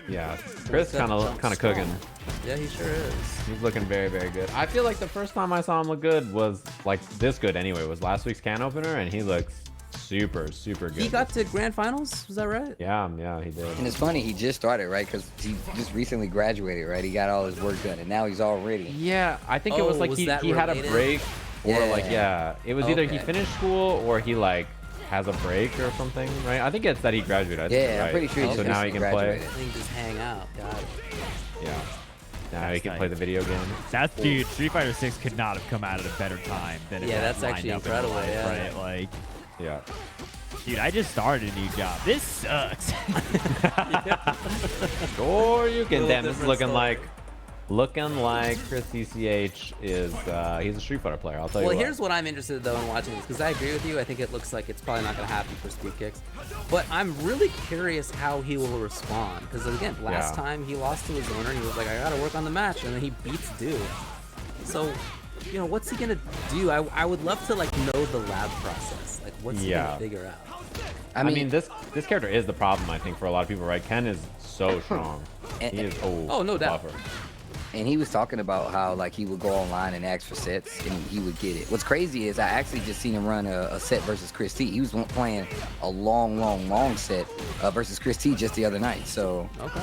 Yeah, Chris kind of cooking. Yeah, he sure is. He's looking very, very good. I feel like the first time I saw him look good was like this good anyway. Was last week's can opener, and he looks super, super good. He got to grand finals. Was that right? Yeah, yeah, he did. And it's funny, he just started, right? Because he just recently graduated, right? He got all his work done, and now he's all ready. Yeah, I think it was Oh, like was he that had a related? break, or Yeah. like it was either he Okay. finished school or he like has a break or something, right? I think it's that he graduated. I think Yeah, you're I'm right. pretty sure he So just now he can play. graduated. I think just hang out. Got it. Yeah. Now he That's can nice. play the video game. That's dude. Street Fighter 6 could not have come out at a better time than it Yeah, was that's lined actually up in incredible, life, yeah. Right, like, Yeah. dude, I just started a new job. This sucks. Or you can. Little Damn, this is different looking like ChrisCCH is. He's a Street Fighter player. I'll tell you Well, what. here's what I'm interested though in watching this because I agree with you. I think it looks like it's probably not going to happen for Speedkicks, but I'm really curious how he will respond because again, last Yeah. time he lost to his owner, he was like, "I got to work on the match," and then he beats Du. So, you know, what's he gonna do? I would love to like know the lab process. Like, what's he Yeah. gonna figure out? I mean, this character is the problem, I think, for a lot of people, right? Ken is so strong. And- He is. Oh, no doubt. buffer. And he was talking about how like he would go online and ask for sets and he would get it. What's crazy is I actually just seen him run a set versus Chris T. He was playing a long set versus Chris T just the other night. So Okay.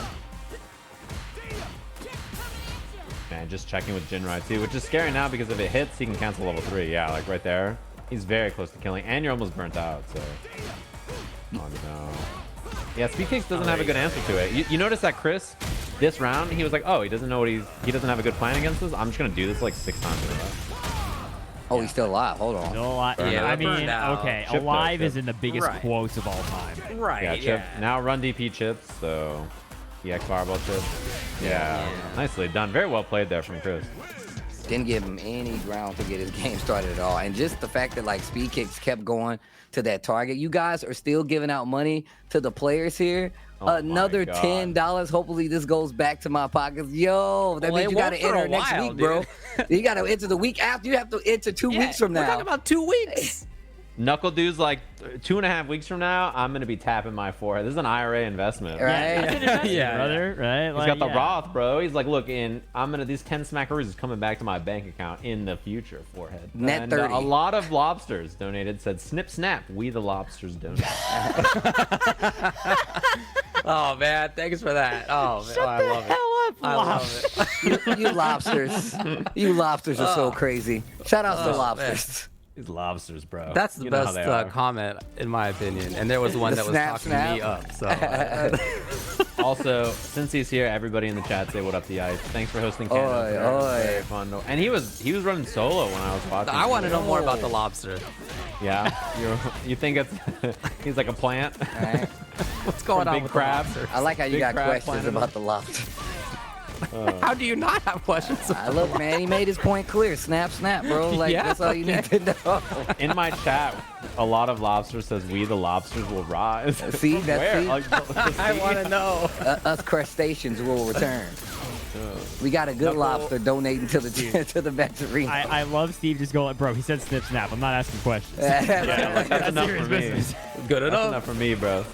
Man, just checking with Jinrai too, which is scary now because if it hits, he can cancel level 3. Yeah, like right there. He's very close to killing, and you're almost burnt out, so. Oh no. Yeah, Speedkicks doesn't have a good answer to it. You notice that Chris, this round, he was like, oh, he doesn't know what he doesn't have a good plan against us. I'm just gonna do this like 6 times in a row. he's still alive. Hold on. Still alive. Burned Yeah, out. I mean, Burned out. okay, Chip alive though, is chip. in the biggest Right. quotes of all time. Right. Yeah, chip. Now run DP chips, so EX fireball chips. Yeah, nicely done. Very well played there from Chris. Didn't give him any ground to get his game started at all. And just the fact that like Speedkicks kept going to that target. You guys are still giving out money to the players here. Oh my Another God. $10. Hopefully this goes back to my pockets. Yo, that Well, means it you got to won't for a enter next while, week, bro. dude. You got to enter the week after. You have to enter 2 weeks from We're now. talking about 2 weeks. NuckleDu's like 2.5 weeks from now, I'm gonna be tapping my forehead. This is an IRA investment. Right? That's an investment, Yeah. brother. Right? He's Like, got the yeah. Roth, bro. He's like, look, these 10 smackaroos is coming back to my bank account in the future, forehead. Net And, 30. a lot of lobsters donated, said, snip, snap, we the lobsters donate. Oh man, thanks for that. Oh man, I love it. I love it. You lobsters. You lobsters are so crazy. Shout out to Oh, lobsters. These lobsters, bro. That's the You know how best they are. comment in my opinion, and there was one The that was snap, talking snap. me up. So Also, since he's here, everybody in the chat say what up to Ice. Thanks for hosting Can Oi, Opener. oi. Very fun. And he was running solo when I was watching. I want to know more about the lobster. Yeah, you think it's he's like a plant? Right. What's going on Big with crab. the lobster? I like how you Big got crab questions planet. about the lobster. How do you not have questions? Look, man, he made his point clear. Snap, snap, bro. Like, Yeah, that's all you need to know. In my chat, a lot of lobsters says we the lobsters will rise. See, that's Where? see? Like, I want to know. Us crustaceans will return. We got a good lobster donating to the to the veterinary. I love Steve just going, bro, he said snip snap. I'm not asking questions. That's enough serious for me. business. Good That's enough. enough for me, bro.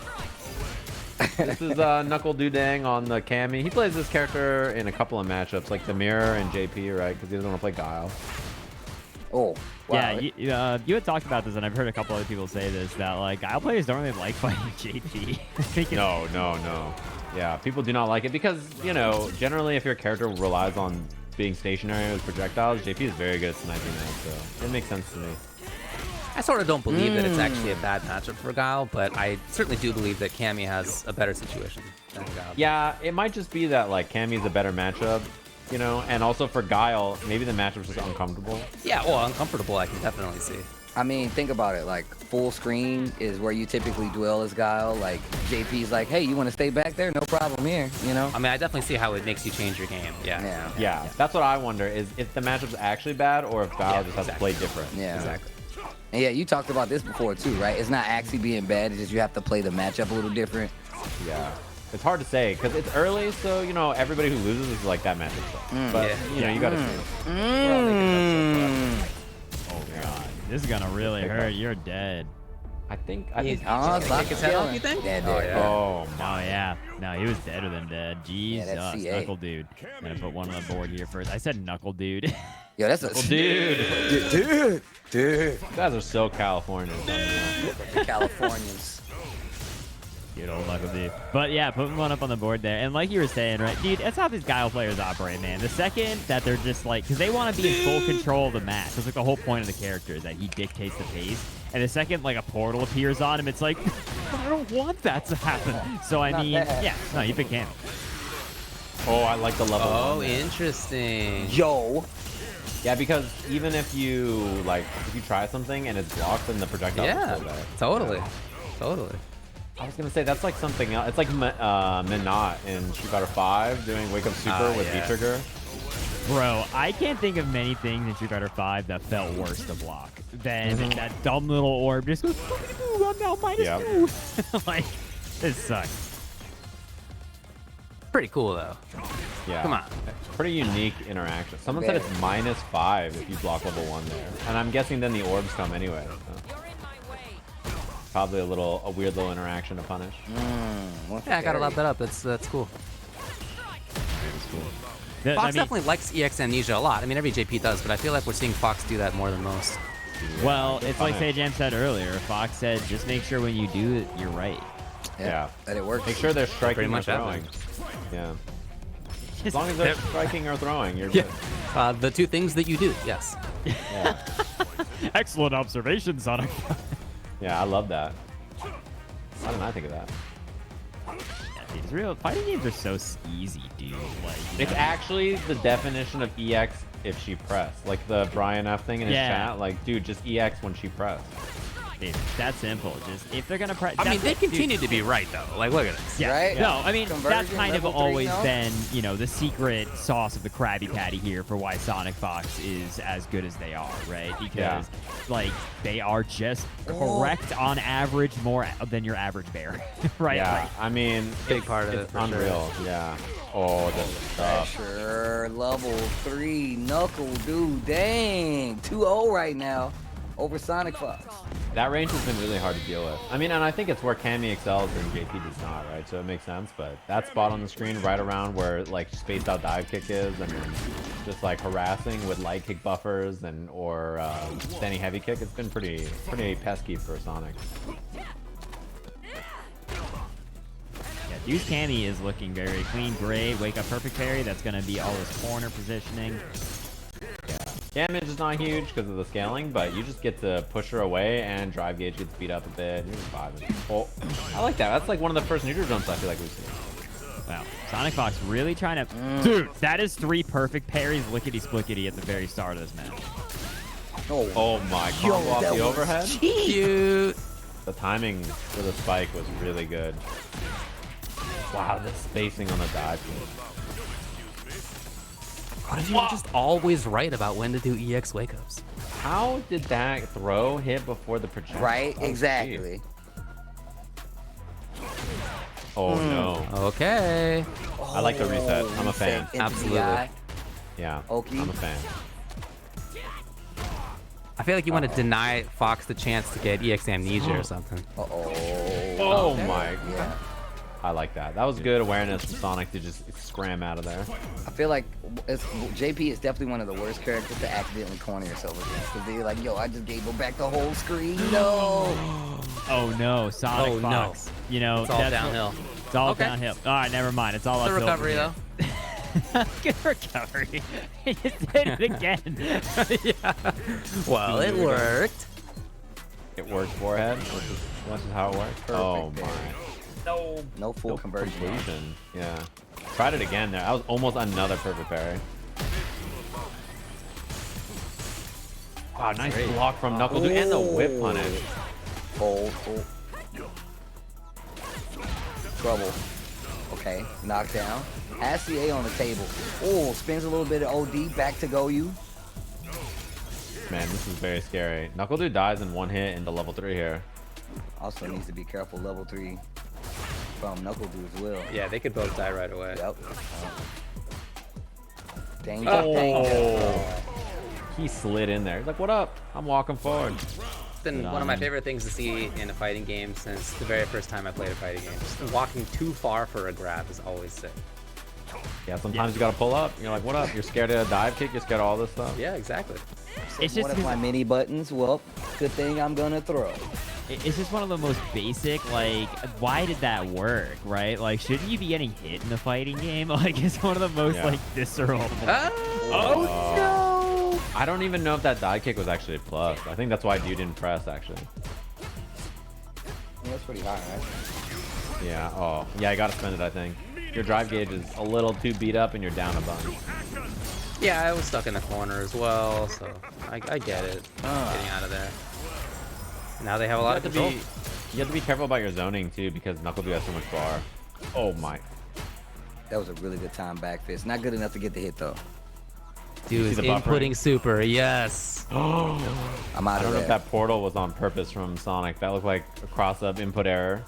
This is NuckleDu Dang on the Cammy. He plays this character in a couple of matchups, like the Mirror and JP, right? Because he doesn't want to play Guile. Oh, wow. Yeah, you had talked about this, and I've heard a couple other people say this, that like Guile players don't really like fighting JP. No. Yeah, people do not like it because, you know, generally if your character relies on being stationary with projectiles, JP is very good at sniping that, so it makes sense to me. I sort of don't believe that it's actually a bad matchup for Guile, but I certainly do believe that Cammy has a better situation than Guile. Yeah, it might just be that like Cammy's a better matchup, you know, and also for Guile, maybe the matchup's just uncomfortable. Yeah, well, uncomfortable I can definitely see. I mean, think about it. Like, full screen is where you typically dwell as Guile. Like, JP's like, hey, you want to stay back there? No problem here, you know? I mean, I definitely see how it makes you change your game. Yeah. Yeah, that's what I wonder, is if the matchup's actually bad or if Guile just has to play different. Yeah. Exactly. And yeah, you talked about this before too, right? It's not actually being bad. It's just you have to play the matchup a little different. Yeah. It's hard to say because it's early, so, you know, everybody who loses is like that matchup stuff. But, you know, you got to see. Oh, God. This is going to really hurt. You're dead. I think Kick his head off, you think? Dead. Oh, Oh, yeah. No, he was deader than dead. Jesus. that's CA. NuckleDu. I'm going to put one on the board here first. I said NuckleDu. Yo, that's a dude. dude. You guys are so Californian. Californians. Good old NuckleDu. But yeah, putting one up on the board there. And like you were saying, right, dude, that's how these Guile players operate, man. The second that they're just like, because they want to be in full control of the match. That's like the whole point of the character is that he dictates the pace. And the second like a portal appears on him, it's like, I don't want that to happen. So I mean, yeah, no, you pick Cammy. Oh, I like the level. Oh, interesting. Yo. Yeah, because even if you try something and it's blocked, then the projectile is still there. Totally. I was gonna say that's like something else. It's like Manon in Street Fighter 5 doing Wake Up Super with V-Trigger. Bro, I can't think of many things in Street Fighter 5 that felt worse to block than that dumb little orb just goes, I'm now -2. Like, this sucks. Pretty cool, though. Yeah. Come on. Pretty unique interaction. Someone said it's -5 if you block level 1 there. And I'm guessing then the orbs come anyway. So. Probably a weird little interaction to punish. Yeah, I gotta lap that up. That's cool. Fox definitely likes EX Amnesia a lot. I mean, every JP does, but I feel like we're seeing Fox do that more than most. Well, it's like Jam said earlier. Fox said, just make sure when you do it, you're right. Yeah. That it works. Make sure they're striking or throwing. Yeah. As long as they're striking or throwing, you're good. The two things that you do, yes. Yeah. Excellent observation, Sonic. Yeah, I love that. Why didn't I think of that? It's real. Fighting games are so easy, dude. Like, it's actually the definition of EX if she pressed. Like the Brian F thing in his chat. Like, dude, just EX when she pressed. It's that simple. Just if they're gonna press. I mean, they continue to be right though. Like, look at this. Yeah. Right? No, I mean that's kind of level 3 always now? been, you know, the secret sauce of the Krabby Patty here for why SonicFox is as good as they are, right? Because like they are just correct on average more than your average bear, right? Yeah, Like, I mean, Big part of it, it's for unreal. sure. Yeah. Oh, this stuff. Pressure, level 3, NuckleDu, dang, 2-0 right now over SonicFox. That range has been really hard to deal with. I mean, and I think it's where Cammy excels and JP does not, right? So it makes sense, but that spot on the screen right around where like spaced out dive kick is, and then just like harassing with light kick buffers and or standing heavy kick, it's been pretty pesky for Sonic. yeah, Dude's Cammy is looking very clean, great. Wake up perfect parry. That's gonna be all his corner positioning. Damage is not huge because of the scaling, but you just get to push her away and drive gauge gets beat up a bit. You're just vibing. Oh, I like that. That's like one of the first neutral jumps I feel like we've seen. Wow, SonicFox really trying to... Dude, that is 3 perfect parries lickety-splickety at the very start of this match. Oh my, combo off the overhead. Cute. The timing for the spike was really good. Wow, the spacing on the dive kick. Why are you just always right about when to do EX wake-ups? How did that throw hit before the projectile? Right, Oh, exactly. geez. Oh no. Okay. I like the reset. I'm a fan. Into the Absolutely. eye. Yeah, Okay. I'm a fan. I feel like you want to deny Fox the chance to get EX Amnesia or something. Uh-oh. Oh my god. Yeah. I like that. That was good awareness from Sonic to just scram out of there. I feel like JP is definitely one of the worst characters to accidentally corner yourself against. Because they're like, yo, I just gave him back the whole screen. No. Oh no, SonicFox. no. You know, It's all downhill. It's all Okay. downhill. All right, never mind. It's all The uphill recovery from though. here. Good recovery. He just did it again. Yeah. Well, it worked. It worked forehead, which is how it works. Oh Perfect my. No full conversion. Completion. Yeah. Tried it again there. That was almost another perfect parry. Wow, nice block from NuckleDu and the whip punish. Hold. Trouble. Okay, knockdown. Has CA on the table. Oh, spins a little bit of OD. Back to go you. Man, this is very scary. NuckleDu dies in one hit into level 3 here. Also needs to be careful. Level 3 from NuckleDu as well. Yeah, they could both die right away. Yep. Danger. He slid in there. He's like, what up? I'm walking forward. It's been one of my favorite things to see in a fighting game since the very first time I played a fighting game. Just walking too far for a grab is always sick. Yeah, sometimes you gotta pull up. You're like, what up? You're scared of a dive kick? You're scared of all this stuff? Yeah, exactly. It's One just of my mini buttons. Well, good thing I'm gonna throw. It's just one of the most basic, like, why did that work, right? Like, shouldn't you be getting hit in the fighting game? Like, it's one of the most, like, visceral. Oh no! I don't even know if that dive kick was actually a plus. I think that's why dude didn't press, actually. Yeah, that's pretty high, right? Yeah, oh. Yeah, I gotta spend it, I think. Your drive gauge is a little too beat up and you're down a bunch. Yeah, I was stuck in the corner as well, so I get it. Getting out of there. Now they have a lot of control. You have to be careful about your zoning, too, because NuckleDu has so much bar. Oh, my. That was a really good time back fist. Not good enough to get the hit, though. Dude is the buffering? inputting super, yes. I'm out I of don't know there. if that portal was on purpose from Sonic. That looked like a cross-up input error.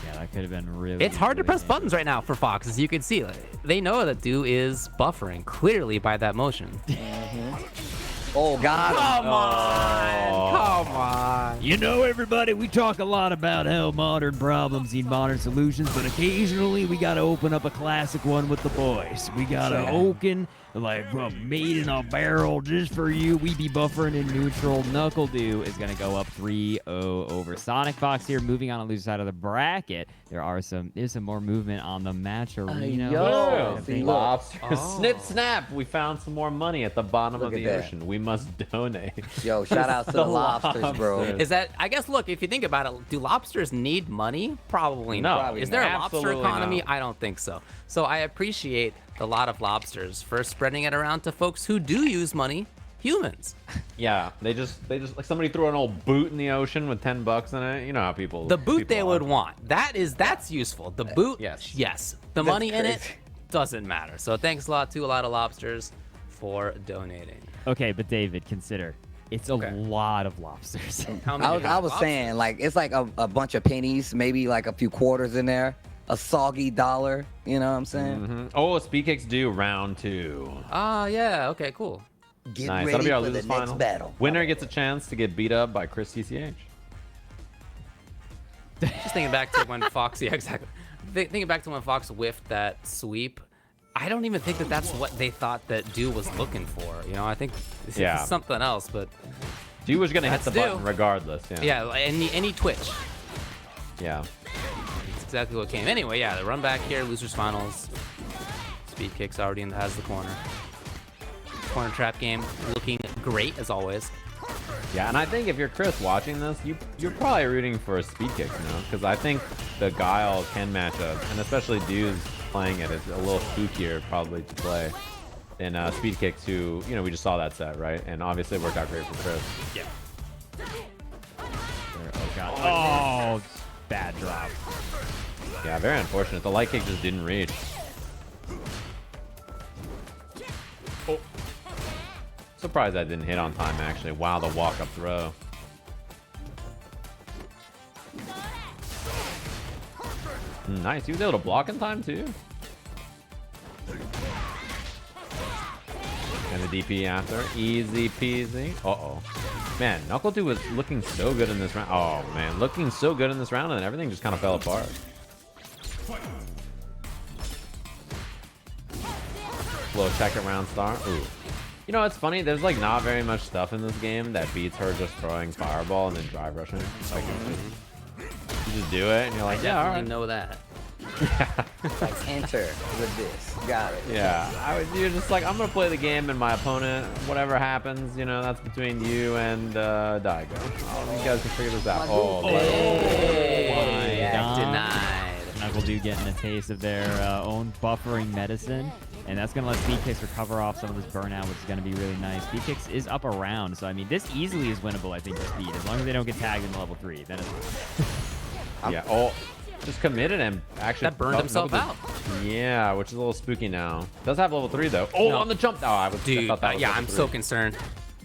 Yeah, that could have been really. It's hard to really press buttons right now for Fox, as you can see. Like, they know that Du is buffering, clearly by that motion. Oh, God. Come on! Come on! You know, everybody, we talk a lot about how modern problems need modern solutions, but occasionally we gotta open up a classic one with the boys. We got a Oaken, like, made in a barrel just for you. We be buffering in neutral. NuckleDu is gonna go up 3-0 over SonicFox here, moving on the loser side of the bracket. There's some more movement on the match arena. Yo, see, look. Lobsters. Snip, snap. We found some more money at the bottom Look of at the that. ocean. We must donate. Yo, shout out to the lobsters, bro. lobsters. Is that, I guess, look, if you think about it, do lobsters need money? Probably No, not. probably Is there a not. lobster Absolutely economy? not. I don't think so. So I appreciate a lot of lobsters for spreading it around to folks who do use money, humans. Yeah, they just like somebody threw an old boot in the ocean with $10 in it. You know how people. The boot people they are. would want. That's useful. The boot, yes. The money in it crazy. doesn't matter. So thanks a lot to a lot of lobsters for donating. Okay, but David, consider. It's a lot of lobsters. How many I was lobsters? saying, like, it's like a bunch of pennies, maybe like a few quarters in there, a soggy dollar. You know what I'm saying? Mhm. Oh, Speedkicks do round 2. Ah, yeah. Okay, cool. Get Nice. ready That'll be our for the losers next final. battle. Winner gets a chance to get beat up by ChrisCCH. Just thinking back to when Fox, yeah, exactly. Thinking back to when Fox whiffed that sweep, I don't even think that that's what they thought that Du was looking for. You know, I think it's something else, but Dude was gonna hit the That's button Du. regardless. yeah, any twitch. Yeah. That's exactly what came. Anyway, yeah, the run back here, losers finals. Speedkicks already has the corner. Corner trap game looking great as always. Yeah, and I think if you're Chris watching this, you're probably rooting for a Speedkicks, you know, because I think the Guile Ken matchup, and especially Dudes playing it, is a little spookier probably to play than Speedkicks, who, you know, we just saw that set, right? And obviously it worked out great for Chris. Yeah. Oh, God. Oh, bad drop. Yeah, very unfortunate. The light kick just didn't reach. Oh. Surprised that didn't hit on time, actually. Wow, the walk-up throw. Nice. He was able to block in time, too. And the DP after. Easy peasy. Uh-oh. Man, NuckleDu was looking so good in this round. Oh, man. Looking so good in this round, and then everything just kind of fell apart. Little check it round start. Ooh. You know, it's funny. There's, like, not very much stuff in this game that beats her just throwing Fireball and then drive rushing. Like, you just do it, and you're like, yeah, all right. Know that. Like, enter with this. Got it. Yeah, you're just like, I'm going to play the game, and my opponent, whatever happens, you know, that's between you and Daigo. You guys can figure this out. Oh, my God. Denied. NuckleDu getting a taste of their own buffering medicine. And that's going to let Speedkicks recover off some of this burnout, which is going to be really nice. Speedkicks is up around, so I mean, this easily is winnable, I think, for Speed. As long as they don't get tagged in level 3, then it's... Yeah, oh, just committed and actually... That burned himself out. Yeah, which is a little spooky now. Does have level 3, though. Oh, No. On the jump. Oh, I thought that was yeah, level I'm 3. so concerned.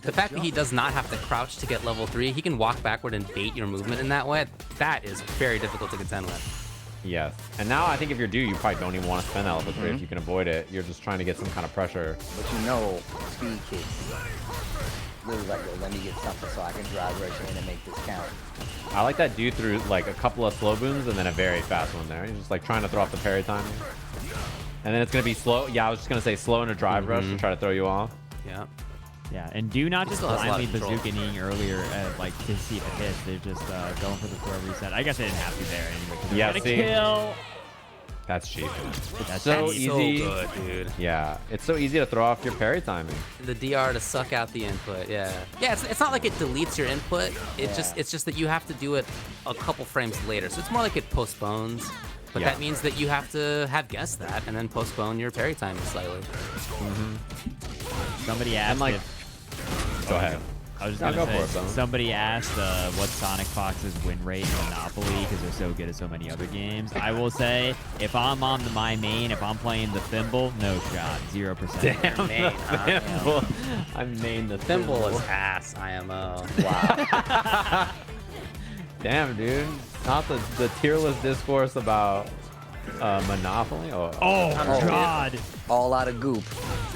The fact that he does not have to crouch to get level 3, he can walk backward and bait your movement in that way. That is very difficult to contend with. Yes. And now I think if you're due, you probably don't even want to spend that level 3 if you can avoid it. You're just trying to get some kind of pressure. But you know, speed kicks. Literally like, yo, let me get something so I can drive rush in and make this count. I like that dude through like a couple of slow booms and then a very fast one there. He's just like trying to throw off the parry timing. And then it's going to be slow. Yeah, I was just going to say slow in a drive rush to try to throw you off. Yeah. Yeah, and do not just still has a lot blindly of control. bazookaing earlier, like to see if it hits. They're just going for the throw reset. I guess they didn't have to there anyway. 'Cause Yeah, they're see? gonna kill. That's cheap. That's so cheap. easy. So good, dude. Yeah, it's so easy to throw off your parry timing. The DR to suck out the input, yeah. Yeah, it's not like it deletes your input. It's just that you have to do it a couple frames later. So it's more like it postpones. But Yeah. that means that you have to have guessed that and then postpone your parry timing slightly. Somebody asked like- if... Go ahead. I was just No, gonna go for it, say, Bone. somebody asked what SonicFox's win rate in Monopoly because they're so good at so many other games. I will say, if I'm on my main, if I'm playing the thimble, no shot, 0%. Damn, Main, huh? thimble. I main the Thimble thimble. is ass, IMO. Wow. Damn, dude. Not the tier list discourse about Monopoly. Oh, Oh, God. All out of goop.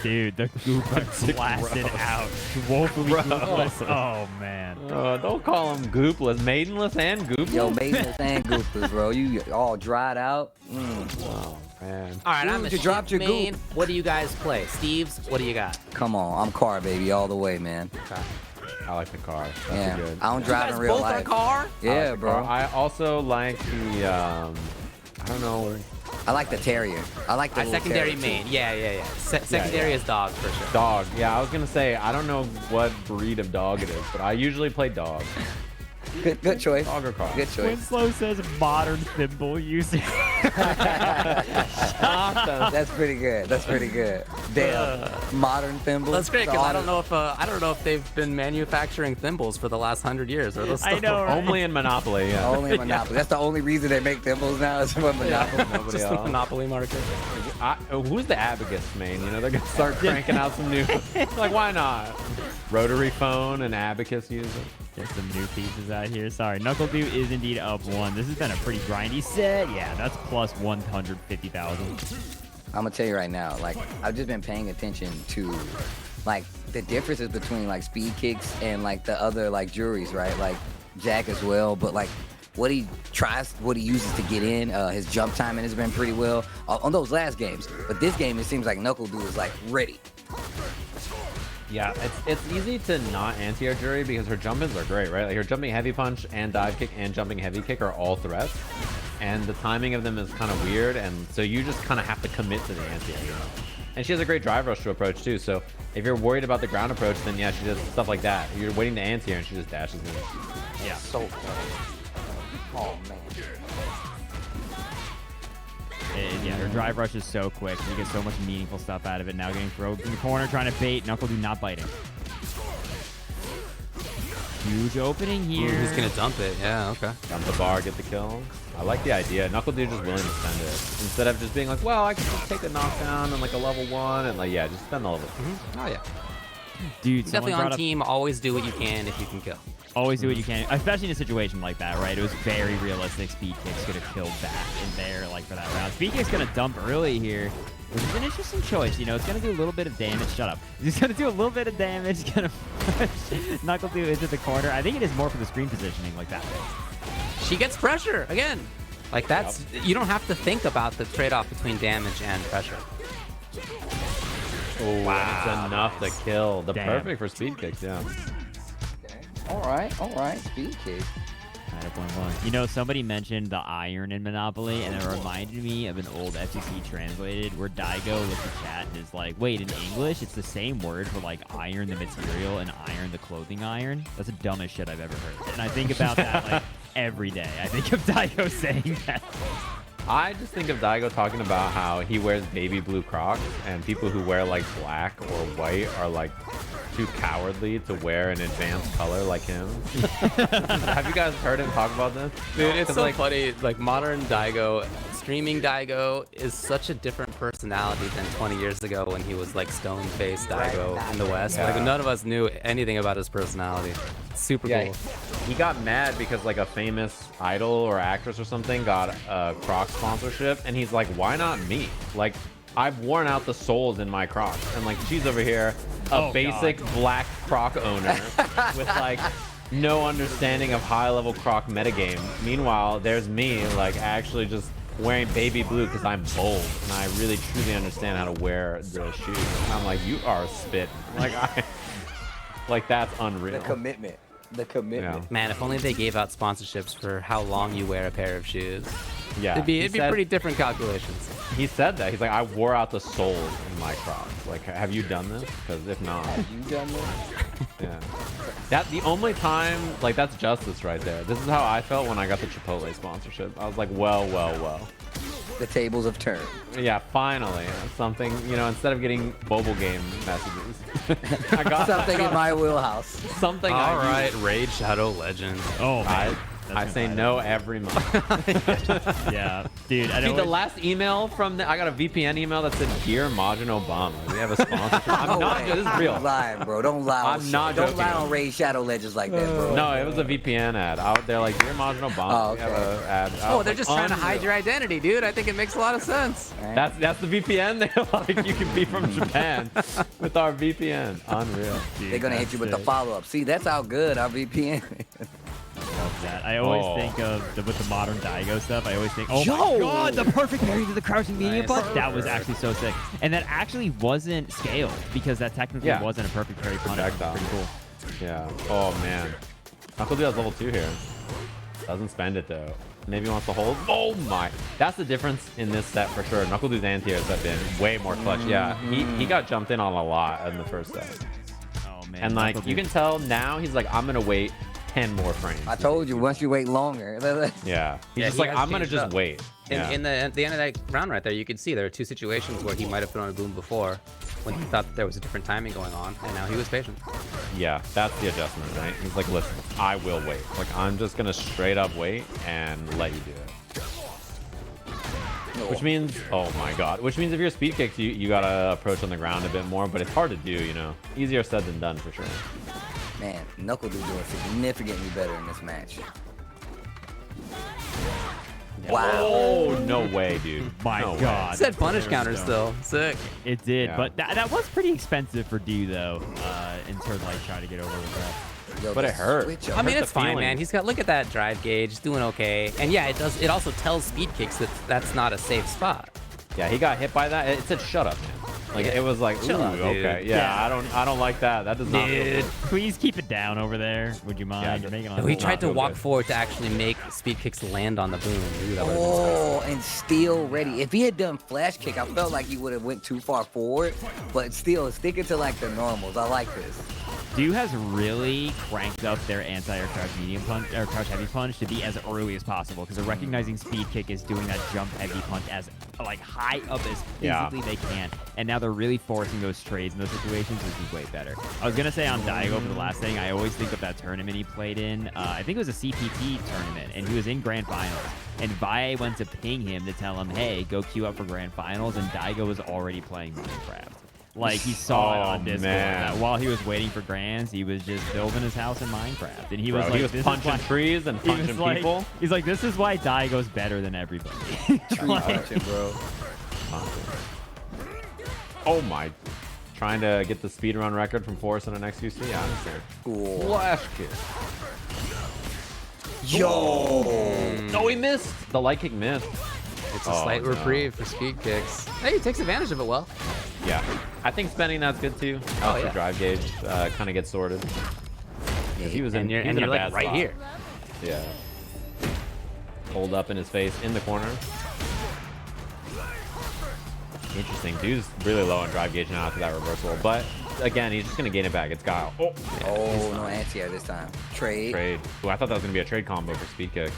Dude, the goop are blasted out. Woefully goopless. Oh, man. Don't call them goopless. Maidenless and goopless? Yo, maidenless and goopers, bro. You all dried out. Oh, man. All right, I'm Dude, the you dropped your main. goop. What do you guys play? Steves, what do you got? Come on, I'm car baby all the way, man. I like the car. That's Yeah, good. I don't You drive guys in real both life. are car? I Yeah, like the bro. car. I also like the, I don't know, I like the terrier. I like the little Secondary terrier, main. too. Yeah. Secondary is dog for sure. dog. Yeah, I was going to say, I don't know what breed of dog it is, but I usually play dog. Good choice. Dog or car? Good choice. Winslow says modern thimble user. That's pretty good. That's pretty good. Damn. Modern thimble. That's great because I don't know if they've been manufacturing thimbles for the last 100 years. Or those I know, right? Only in Monopoly, yeah. Only in Monopoly. That's the only reason they make thimbles now is for Monopoly. Nobody just the else. monopoly market. Who's the Abacus main? You know, they're going to start cranking out some new... like, why not? Rotary phone and Abacus user. There's some new pieces out here. Sorry, NuckleDu is indeed up 1. This has been a pretty grindy set. Yeah, that's plus 150,000. I'm gonna tell you right now, like I've just been paying attention to like the differences between like Speedkicks and like the other like Juris, right? Like Jack as well, but like what he tries, what he uses to get in, his jump timing has been pretty well on those last games. But this game, it seems like NuckleDu is like ready. Yeah, it's easy to not anti-air Juri because her jump-ins are great, right? Like her jumping heavy punch and dive kick and jumping heavy kick are all threats. And the timing of them is kind of weird, and so you just kind of have to commit to the anti-air, you know? And she has a great drive rush to approach too, so if you're worried about the ground approach, then yeah, she does stuff like that. You're waiting to anti-air and she just dashes in. Yeah. So close. Oh man. Yeah, her drive rush is so quick. You get so much meaningful stuff out of it. Now getting thrown in the corner, trying to bait. NuckleDu not biting. Huge opening here. He's gonna dump it. Yeah. Okay. Dump the bar, get the kill. I like the idea. NuckleDu just willing to spend it. Instead of just being like, well, I can just take a knockdown and like a level 1 and like, yeah, just spend the level. Oh yeah. Dude, Definitely someone brought on up, team. Always do what you can if you can kill. always do what you can, especially in a situation like that, right? It was very realistic. Speedkicks could have killed back in there, like for that round. Speedkicks gonna dump early here, which is an interesting choice. You know, it's gonna do a little bit of damage. Shut up. It's gonna do a little bit of damage. Gonna NuckleDu is at the corner. I think it is more for the screen positioning like that. She gets pressure again. Like that's you don't have to think about the trade-off between damage and pressure. Oh, Wow. That's enough to kill. The Damn. perfect for speed kicks, yeah. All right. Speed kick. You know, somebody mentioned the iron in Monopoly, and it reminded me of an old FCC translated where Daigo looks at chat and is like, wait, in English, it's the same word for like iron the material and iron the clothing iron? That's the dumbest shit I've ever heard. And I think about that like every day. I think of Daigo saying that. I just think of Daigo talking about how he wears baby blue Crocs, and people who wear like black or white are like too cowardly to wear an advanced color like him. Have you guys heard him talk about this? Dude, it's so like, funny. Like modern Daigo, streaming Daigo is such a different personality than 20 years ago when he was like stone-faced Daigo in the West. Yeah. Like none of us knew anything about his personality. It's super cool. He got mad because like a famous idol or actress or something got a Croc sponsorship, and he's like, why not me? Like, I've worn out the soles in my Crocs, and like she's over here, a basic black Croc owner with like no understanding of high-level Croc metagame. Meanwhile, there's me like actually just wearing baby blue because I'm bold and I really truly understand how to wear the shoes. And I'm like, you are spitting. Like that's unreal. The commitment. Yeah. Man, if only they gave out sponsorships for how long you wear a pair of shoes. Yeah, It'd be pretty different calculations. He said that. He's like, I wore out the soles in my Crocs. Like, have you done this? Because if not, You done this? yeah. That the only time, like, that's justice right there. This is how I felt when I got the Chipotle sponsorship. I was like, well. The tables have turned. Yeah, finally. Something, you know, instead of getting mobile game messages. I got Something in my wheelhouse. something. All I right, Raid Shadow Legend. Oh, man. I say no every month. Yeah, dude. I Dude, don't. the last email from I got a VPN email that said, "Dear Majin Obama, we have a sponsorship." I'm not. way. This is real. Don't lie, bro. Don't lie. On I'm shit. not Don't joking. lie on Raid Shadow Legends like that, bro. No, it was a VPN ad. They're like, "Dear Majin Obama, Oh, we have okay. a ad." I Oh, was they're like, just trying to hide unreal. your identity, dude. I think it makes a lot of sense. That's the VPN. They're like, you can be from Japan with our VPN. Unreal. They're gonna hit you with the follow-up. See, that's how good our VPN is. Love that. I always Oh. think of with the modern Daigo stuff. I always think, oh Yo! my god, the perfect parry to the crouching medium Nice. punch. That was actually so sick, and that actually wasn't scaled because that technically Yeah. wasn't a perfect parry punch. Projectile. Pretty cool. Yeah. Oh man. NuckleDu has level 2 here. Doesn't spend it though. Maybe wants to hold. Oh my. That's the difference in this set for sure. NuckleDu's anti-airs have been way more clutch. Yeah. He got jumped in on a lot in the first set. Oh man. And like NuckleDu. you can tell now he's like, I'm gonna wait 10 more frames. I told you, once you wait longer. Yeah. He's Yeah, just he like, has I'm gonna changed just up. wait. Yeah. In the at the end of that round right there, you could see there are two situations where he might have put on a boom before when he thought that there was a different timing going on, and now he was patient. Yeah, that's the adjustment, right? He's like, listen, I will wait. Like, I'm just gonna straight up wait and let you do it. Which means, oh my god. Which means if you're speed kicks, you gotta approach on the ground a bit more, but it's hard to do, you know. Easier said than done for sure. Man, NuckleDu doing significantly better in this match. Wow. Oh, no way, dude. My No way. god. It said punish There counter we go. still. Sick. It did, Yeah. but that was pretty expensive for Du though. In terms of like trying to get over with that. Yo, But the it hurt. switch I up. mean, hurt it's the fine, feeling. man. He's got, look at that drive gauge, doing okay. And yeah, it does. It also tells speed kicks that that's not a safe spot. Yeah, he got hit by that. It said shut up, man. Like, Yeah. it was like, ooh, Chill out, dude. okay. Yeah, Yeah. I don't like that. That does not feel Dude. good. Please keep it down over there. Would you mind? Yeah, You're making it We Not tried to feel walk good. forward to actually make speed kicks land on the boom. Ooh, that would've been Oh, and still ready. If he had done flash kick, I felt like he would have went too far forward. But still, sticking to like the normals. I like this. Du has really cranked up their anti-air crouch medium punch or crouch heavy punch to be as early as possible because they're recognizing speed kick is doing that jump heavy punch as like high up as Yeah. physically they can, and now they're really forcing those trades in those situations, which is way better. I was gonna say on Daigo for the last thing, I always think of that tournament he played in. I think it was a CPT tournament, and he was in grand finals. And Vi went to ping him to tell him, "Hey, go queue up for grand finals," and Daigo was already playing Minecraft. Like, he saw it on Oh, Discord man. that while he was waiting for grands, he was just building his house in Minecraft. And he was Bro, like, he was this is punching why- trees and he was punching like- people. He's like, this is why Daigo's better than everybody. Tree punching, bro. Oh my. trying to get the speedrun record from Force in an XQC. I'm scared. Cool. Flash kick. Yo. No, he missed. The light kick missed. It's a slight reprieve for Speedkicks. Hey, he takes advantage of it well. Yeah. I think spending that's good too. Oh, The yeah. drive gauge kind of gets sorted. Yeah, He was in, And you're, he's and in you're a like bad right spot. here. Yeah. Hold up in his face in the corner. Interesting. Dude's really low on drive gauge now after that reversal. But again, he's just going to gain it back. It's Guile. Oh, Oh, no anti-air this time. Trade. trade. Ooh, I thought that was going to be a trade combo for speed kick.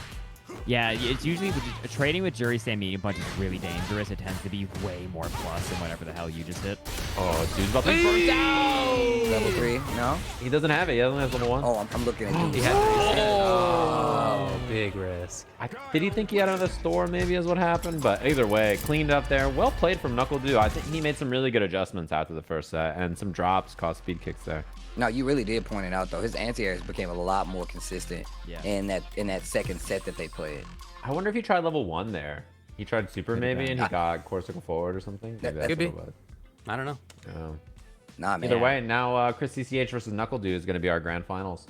Yeah, it's usually trading with Juri stand medium punch is really dangerous. It tends to be way more plus than whatever the hell you just hit. Oh, dude's about to be burnt down. Level 3? No? He doesn't have it. He doesn't have level 1. Oh, I'm looking at you. He had to oh, big risk. Did he think he had another store maybe is what happened? But either way, cleaned up there. Well played from NuckleDu. I think he made some really good adjustments after the first set, and some drops caused speed kicks there. No, you really did point it out though. His anti-airs became a lot more consistent Yeah. in that second set that they played. I wonder if he tried level 1 there. He tried super maybe, been. and he got corsical forward or something. Maybe that's Could be. what it was. I don't know. Nah, man. Either way, now ChrisCCH versus NuckleDu is going to be our grand finals.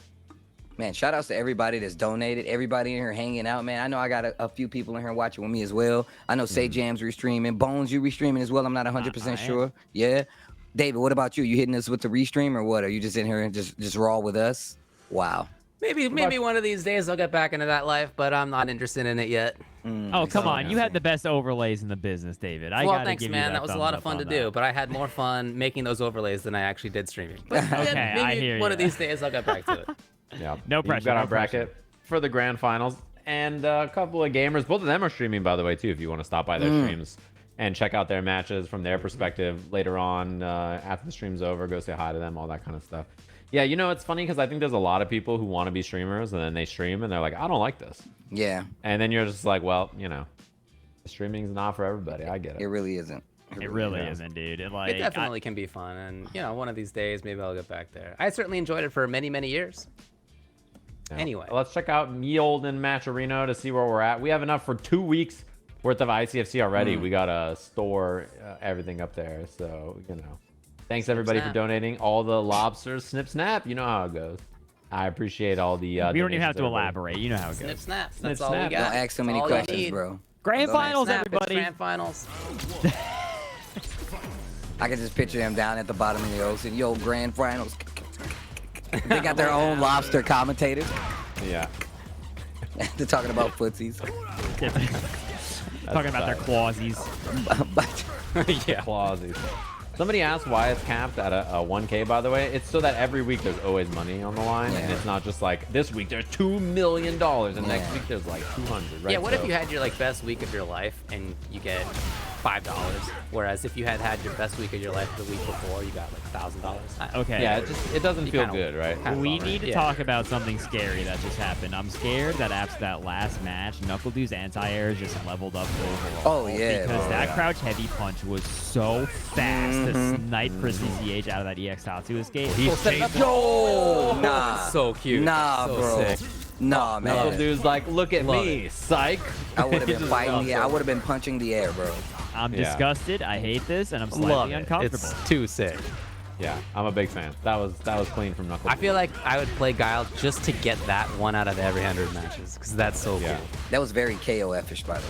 Man, shout outs to everybody that's donated, everybody in here hanging out, man. I know I got a few people in here watching with me as well. I know Say Jam's restreaming. Bones, you restreaming as well. I'm not 100% sure. Yeah. David, what about you? You hitting us with the restream or what? Are you just in here and just raw with us? Wow. Maybe one of these days I'll get back into that life, but I'm not interested in it yet. Oh, come on. You had the best overlays in the business, David. I Well, gotta thanks, give man. you That was a lot of fun to do, but I had more fun making those overlays than I actually did streaming. But Okay, maybe I hear one ya. of these days I'll get back to it. Yeah. No We've pressure, got no our bracket for the grand finals. And a couple of gamers. Both of them are streaming, by the way, too, if you want to stop by their streams and check out their matches from their perspective later on after the stream's over. Go say hi to them, all that kind of stuff. Yeah, you know, it's funny because I think there's a lot of people who want to be streamers and then they stream and they're like, I don't like this. Yeah, And then you're just like, well, you know, streaming's not for everybody. I get it it. really isn't. It really Yeah. isn't, dude. Like, It definitely can be fun, and you know, one of these days maybe I'll get back there. I certainly enjoyed it for many, many years. Yeah. Anyway. Let's check out Ye Olden Matcherino to see where we're at. We have enough for 2 weeks worth of ICFC already. We got to store everything up there. So, you know, thanks everybody for snap. donating. All the lobsters, snip, snap. You know how it goes. I appreciate all the we don't even have to donations, everybody. elaborate. You know how it Snip goes. snap. Snip, That's all snap. we got. Don't ask so many That's all you questions, need. bro. Grand Don't ask- finals, Snap, it's everybody. grand finals. I can just picture them down at the bottom of the ocean. Yo, grand finals. They got their own lobster commentators. Yeah. They're talking about footsies. Talking about their clawsies. But Yeah. Clawsies. Somebody asked why it's capped at a 1K, by the way. It's so that every week there's always money on the line. And Yeah. it's not just like, this week there's $2 million. And next Yeah. week there's like 200, right? Yeah, what if So- you had your like best week of your life and you get $5, whereas if you had your best week of your life the week before, you got like $1,000. Okay. Yeah, it doesn't You feel kinda- good, right? kinda We bummer. need to Yeah. talk about something scary that just happened. I'm scared that after that last match, NuckleDu's anti-air just leveled up overall. Oh, yeah, Because bro. that crouch heavy punch was so fast to snipe ChrisCCH out of that EX Tatsu escape. yo, nah, So cute. nah, So bro, sick. nah, man. NuckleDu's like, look at Love me, psych. I would have He been just fighting. felt Yeah, I so- would have been punching the air, bro. I'm Yeah. disgusted. I hate this, and I'm Love slightly it. uncomfortable. It's too sick. Yeah, I'm a big fan. That was clean from NuckleDu. I feel like I would play Guile just to get that one out of every 100 matches, because that's so Yeah. cool. That was very KOF-ish, by the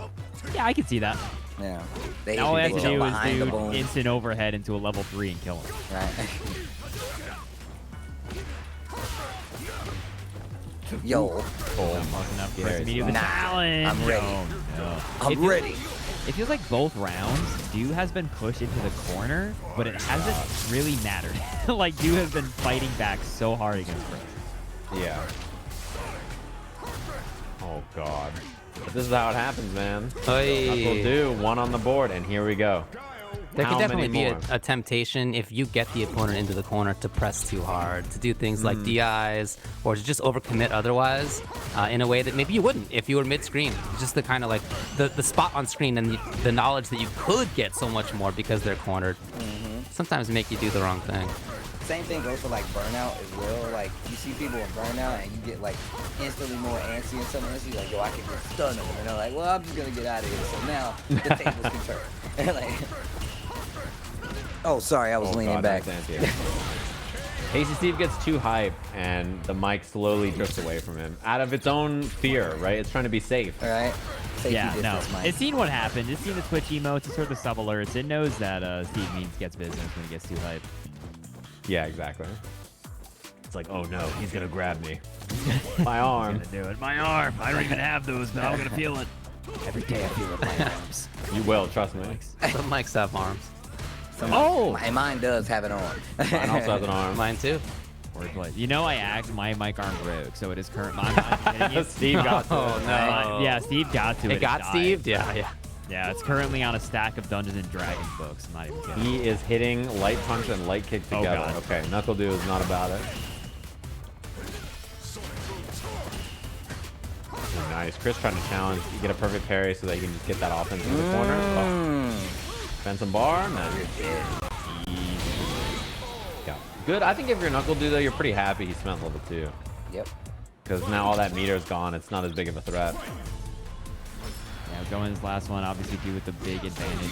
way. Yeah, I can see that. Yeah. They, All I they have to jump do is behind the do boom. instant overhead into a level 3 and kill him. Right. Yo, Close enough for Yeah, us to meet with the nah, challenge. I'm ready. Oh, no. I'm ready. It feels like both rounds, Du has been pushed into the corner, but it hasn't really mattered. Like, Du has been fighting back so hard against Chris. Yeah. Oh God. But this is how it happens, man. NuckleDu, one on the board, and here we go. There How could definitely many be more? a temptation if you get the opponent into the corner to press too hard, to do things like DIs, or to just overcommit otherwise in a way that maybe you wouldn't if you were mid-screen. Just the kind of like the spot on screen and the knowledge that you could get so much more because they're cornered. Sometimes make you do the wrong thing. Same thing goes for like burnout as well. Like you see people in burnout and you get like instantly more antsy and something else. You're like, yo, I can just stun them. And they're like, well, I'm just gonna get out of here. So now the tables can turn. And like, Oh, sorry, I was leaning back. Hasty Steve gets too hype, and the mic slowly drifts away from him out of its own fear, right? It's trying to be safe. All right. Yeah, no. It's seen what happened. It's seen the Twitch emotes. It's heard the sub alerts. It knows that Steve Means gets business when he gets too hype. Yeah, exactly. It's like, oh no, he's gonna grab me. My arm. He's gonna do it. My arm. I don't even have those, but I'm gonna feel it. Every day I feel it in my arms. You will, trust me. Some mics have arms. Mine does have it on. Mine also has an arm. Mine too. Wordplay. You know, I asked my mic arm broke, so it is current. Steve got to it. Oh no. Yeah, Steve got to it. It got Steve? Yeah. Yeah, it's currently on a stack of Dungeons and Dragons books. I'm not even kidding. He is hitting light punch and light kick together. God. Okay, NuckleDu is not about it. Oh, nice. Chris trying to challenge. You get a perfect parry so that you can just get that offense in the corner. Oh. Phantom bar. No, you're dead. Yeah. Good. I think if you're NuckleDu, though, you're pretty happy he spent level 2. Yep. Because now all that meter is gone. It's not as big of a threat. Yeah, going his last one, obviously, Do with the big advantage.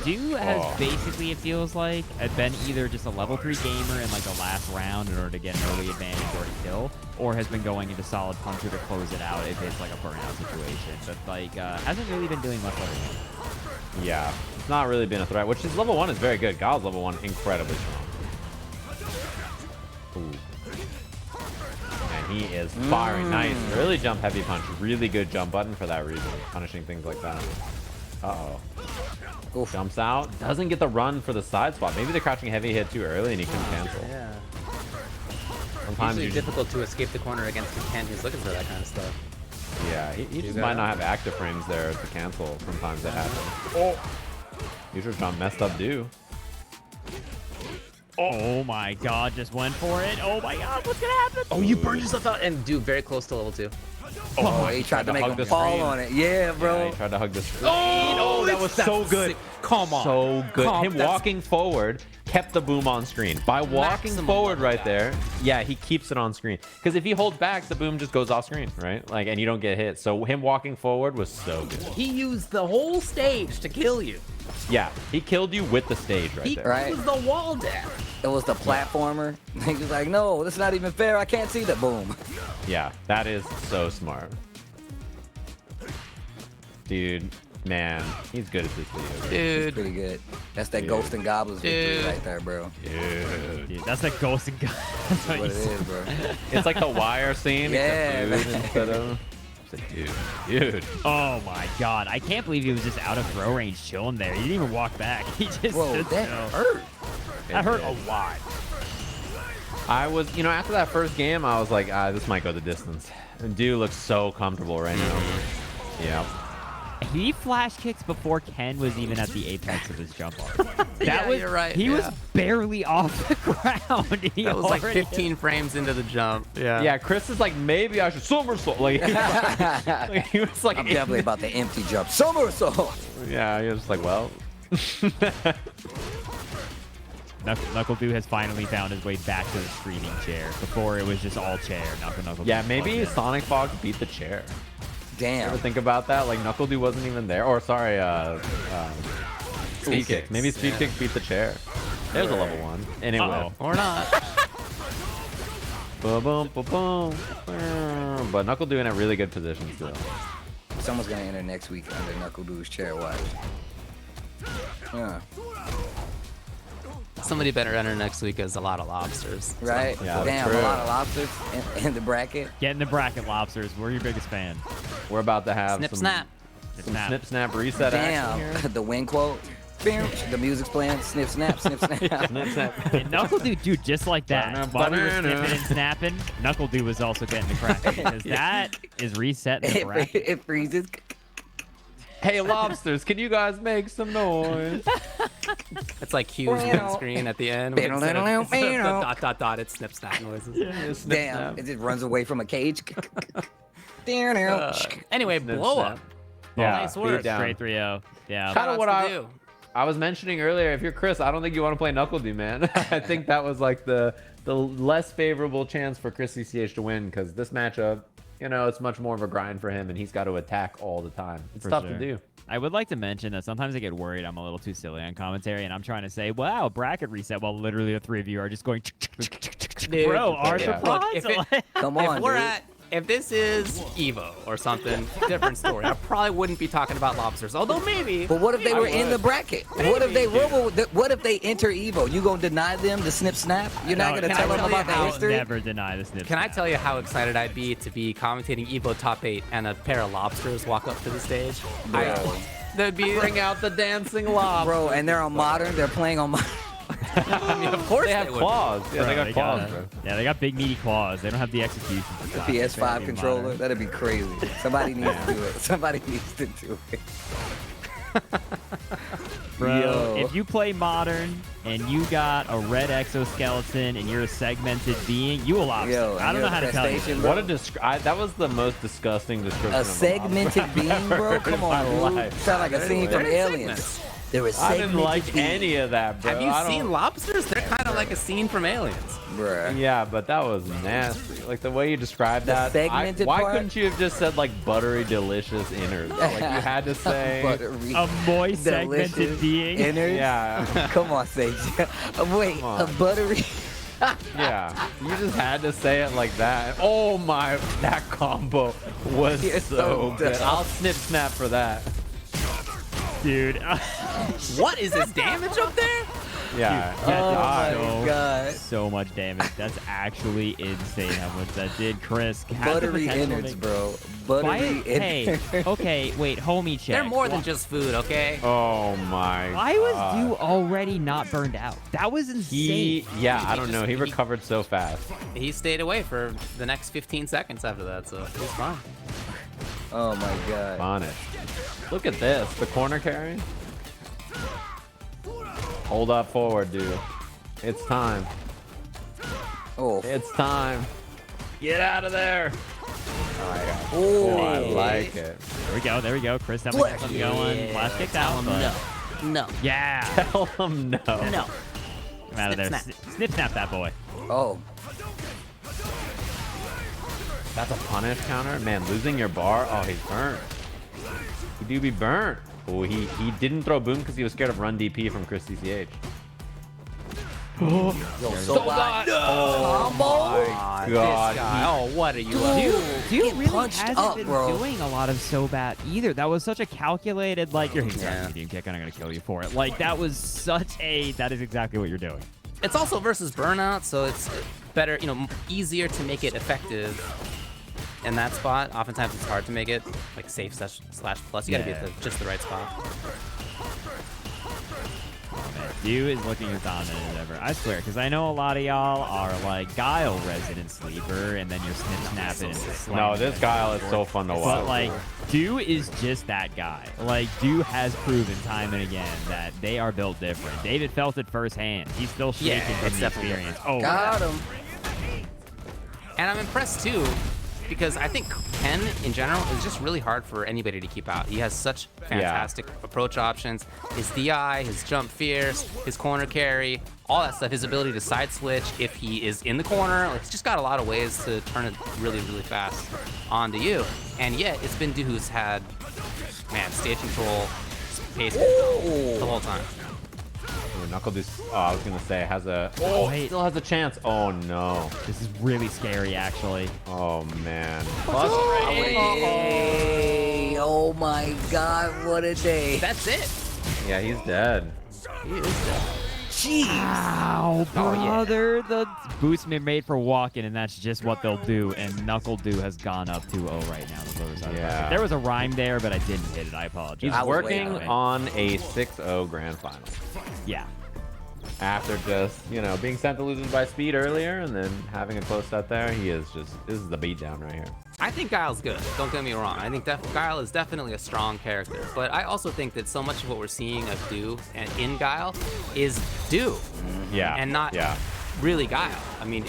Do has basically, it feels like, had been either just a level 3 gamer in like the last round in order to get an early advantage or to kill, or has been going into solid puncher to close it out if it's like a burnout situation. But like, hasn't really been doing much level 1. Yeah, it's not really been a threat, which is level 1 is very good. Guile's level 1 incredibly strong. Ooh. And he is firing. Nice. Really jump heavy punch. Really good jump button for that reason. Punishing things like that. Uh-oh. Jumps out. Doesn't get the run for the side spot. Maybe the crouching heavy hit too early and he couldn't cancel. Yeah. Sometimes it's difficult to escape the corner against a Ken who's looking for that kind of stuff. Yeah, he just might not have active frames there to cancel. Sometimes it happens. Oh! User jump messed up Do. Oh my god, just went for it. Oh my god, what's gonna happen? Oh, you burned yourself out and Do very close to level 2. Oh, he tried to make him fall on it. Yeah, bro. Yeah, he tried to hug the screen. Oh, that was so good. Come on. So good. Him walking forward kept the boom on screen. By walking forward right there, yeah, he keeps it on screen. Because if he holds back, the boom just goes off screen, right? Like, and you don't get hit. So him walking forward was so good. He used the whole stage to kill you. Yeah, he killed you with the stage right there. Right. It was the wall dash. It was the platformer. He was like, no, that's not even fair. I can't see the boom. Yeah, that is so smart. Dude, man, he's good at this video. Right? Dude. He's pretty good. That's that Ghost and Goblins victory right there, bro. Dude, that's that Ghost and Goblins. That's what it is, bro. It's like the Wire scene. Yeah, except food instead of... Dude. Oh my god, I can't believe he was just out of throw range chilling there. He didn't even walk back. He just Whoa, that hurt. That hurt a lot. I was, after that first game, I was like, this might go the distance. And Dude looks so comfortable right now. Yeah. He flash kicks before Ken was even at the apex of his jump arc. You're right. He was barely off the ground. That was like 15 frames into the jump. Yeah, Chris is like, maybe I should somersault. Like, he was like, I'm definitely about the empty jump. Somersault. Yeah, he was just like, well. NuckleDu has finally found his way back to the screaming chair. Before it was just all chair. NuckleDu. Yeah, maybe SonicFox beat the chair. Damn. Ever think about that? Like, NuckleDu wasn't even there. Or, sorry, Speedkicks. Maybe Speedkicks beat the chair. There's a level 1. And it will. Or not. Boom, boom, boom, boom. But NuckleDu in a really good position still. Someone's going to enter next week under NuckleDu's chair. Watch. Yeah. Somebody better enter next week as a lot of lobsters. Right? Yeah, Damn, true. a lot of lobsters in the bracket. Get in the bracket, lobsters. We're your biggest fan. We're about to have Snip, some snap. snip, snap reset action here. Damn, the win quote. The music's playing. Snip, snap, snip, snap. Snip, snap. And NuckleDu, dude, just like that. While we were snipping and snapping, NuckleDu was also getting the crack. Because that is resetting the bracket. It freezes. Hey, lobsters, can you guys make some noise? It's like Q's win screen at the end. Instead of dot, it's snip snap noises. Snip, Damn, snap. it just runs away from a cage. Anyway, blow up. Yeah, Nice work. beat down. Straight 3-0. Yeah. Kind of what do. I was mentioning earlier. If you're Chris, I don't think you want to play NuckleDu, man. I think that was like the less favorable chance for ChrisCCH to win because this matchup, it's much more of a grind for him, and he's got to attack all the time. It's tough to do. I would like to mention that sometimes I get worried I'm a little too silly on commentary, and I'm trying to say, wow, bracket reset, while literally the three of you are just going, bro, are yeah. the Come on, if we're dude. at, if this is Evo or something, different story. I probably wouldn't be talking about lobsters, although maybe. But what if they I were in would. the bracket? What if they what if they enter Evo? You gonna deny them the snip snap? You're not gonna can tell I them tell you about the how- history? Never deny the snip. Can I tell you how excited I'd be to be commentating Evo top 8 and a pair of lobsters walk up to the stage? That'd be. Bring out the dancing lob. Bro, and they're on modern. They're playing on modern. I mean, of course They have would. claws. Yeah, they got claws, got bro. Yeah, they got big meaty claws. They don't have the execution. The PS5 controller. That'd be crazy. Somebody needs to do it. Somebody needs to do it. Bro, Yo. if you play modern and you got a red exoskeleton and you're a segmented being, you a lobster. Yo, I don't know how to tell you. infestation, What a that was the most disgusting description. A of segmented being, bro? Come on, dude. Sound like a scene from Aliens. There was I didn't like segmented any of that, bro. Have you I don't- seen lobsters? They're kind of like a scene from Aliens. Bruh. Yeah, but that was nasty. Like the way you described The that. segmented why part? couldn't you have just said like buttery, delicious innards? Like you had to say. Buttery, A moist segmented delicious being. innards. Yeah, Come on, Sage. Wait, Come a on. buttery. yeah. You just had to say it like that. Oh my, that combo was You're so so good. dumb. I'll snip snap for that. Dude. What is this damage up there? Yeah. Yeah, Oh God. my god. So much damage. That's actually insane how much that did. Chris, has the Buttery potential to innards, make- bro. Why- Buttery Hey, innards. okay, wait, homie check. They're more than just food, okay? Oh my. Why was God. you already not burned out? That was insane. I don't know. He recovered so fast. He stayed away for the next 15 seconds after that, so it was fine. Oh my god. Bonnet. Look at this. The corner carry. Hold up forward, dude. It's time. Oh. It's time. Get out of there. Oh, Oh, I like it. There we go. Chris definitely got something going. Flash kicked out, but No. yeah. Tell him no. No. Come out of there. Snip, Snip snap that boy. Oh. That's a punish counter? Man, losing your bar? Oh, he's burnt. He do be burnt. Oh, he didn't throw boom because he was scared of run DP from ChrisCCH. Yo, so bad. Combo? My God. This guy. Oh, what are you Dude, up to? Dude get really punched hasn't up, been bro. doing a lot of so bad either. That was such a calculated, like, you're Yeah. medium kick, and I'm going to kill you for it. Like, that was such a, that is exactly what you're doing. It's also versus burnout, so it's better, easier to make it effective in that spot. Oftentimes it's hard to make it like safe slash plus. You gotta be at just the right spot. You is looking as dominant as ever. I swear, because I know a lot of y'all are like Guile resident sleeper, and then you're snip snapping and slamming. No, this Guile is so fun to watch. But like, Du is just that guy. Like, Du has proven time and again that they are built different. David felt it firsthand. He's still shaking Yeah, it's from the definitely experience. Oh, Got him. And I'm impressed too, because I think Ken in general is just really hard for anybody to keep out. He has such fantastic approach options. His DI, his jump fierce, his corner carry, all that stuff, his ability to side switch if he is in the corner. Like, he's just got a lot of ways to turn it really, really fast onto you. And yet, it's been Du who's had, man, stage control, pace control the whole time. NuckleDu, I was gonna say, has a. wait. Still has a chance. Oh no. this is really scary, actually. Oh man. Hey, oh my god, what a day. That's it. Yeah, he's dead. Jeez. Ow, brother. The boost been made for walking, and that's just what they'll do. And NuckleDu has gone up 2-0 right now. The voters are Yeah. There was a rhyme there, but I didn't hit it. I apologize. He's I was working way out. on a 6-0 grand final. Yeah. After just, being sent to losers by speed earlier and then having a close set there, this is the beatdown right here. I think Guile's good. Don't get me wrong. I think Guile is definitely a strong character. But I also think that so much of what we're seeing of Du and in Guile is Du. Yeah. And not really Guile. I mean,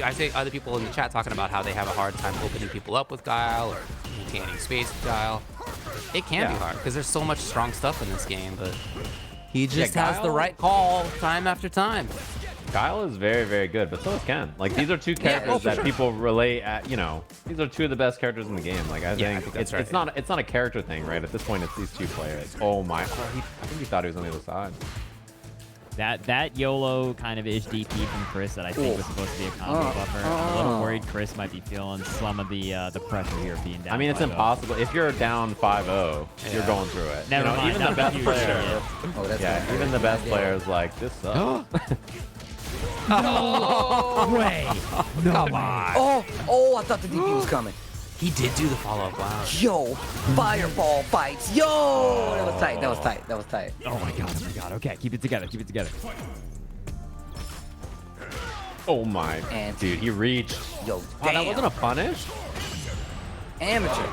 I see other people in the chat talking about how they have a hard time opening people up with Guile or maintaining space with Guile. It can be hard because there's so much strong stuff in this game, but he just has the Guile- right call time after time. Guile is very, very good, but so is Ken. Like, these are two characters that people relate at, you know, these are two of the best characters in the game. Like, I think it's not a character thing, right? At this point, it's these two players. Oh my, I think he thought he was on the other side. That YOLO kind of ish DP from Chris that I think was supposed to be a combo buffer. I'm a little worried Chris might be feeling some of the pressure here of being down. I mean, it's 5-0. impossible. If you're down 5-0, you're going through it. Never mind, even that the was best huge. player. Even the best players like this sucks. No way. No Come way. on. Oh, I thought the DP was coming. He did do the follow-up. Wow. Yo, fireball fights. Yo, that was tight. That was tight. That was tight. Oh my god. Oh my god. Okay, keep it together. Keep it together. Oh my, And- dude, he reached. Yo, Wow, damn. that wasn't a punish? Amateur.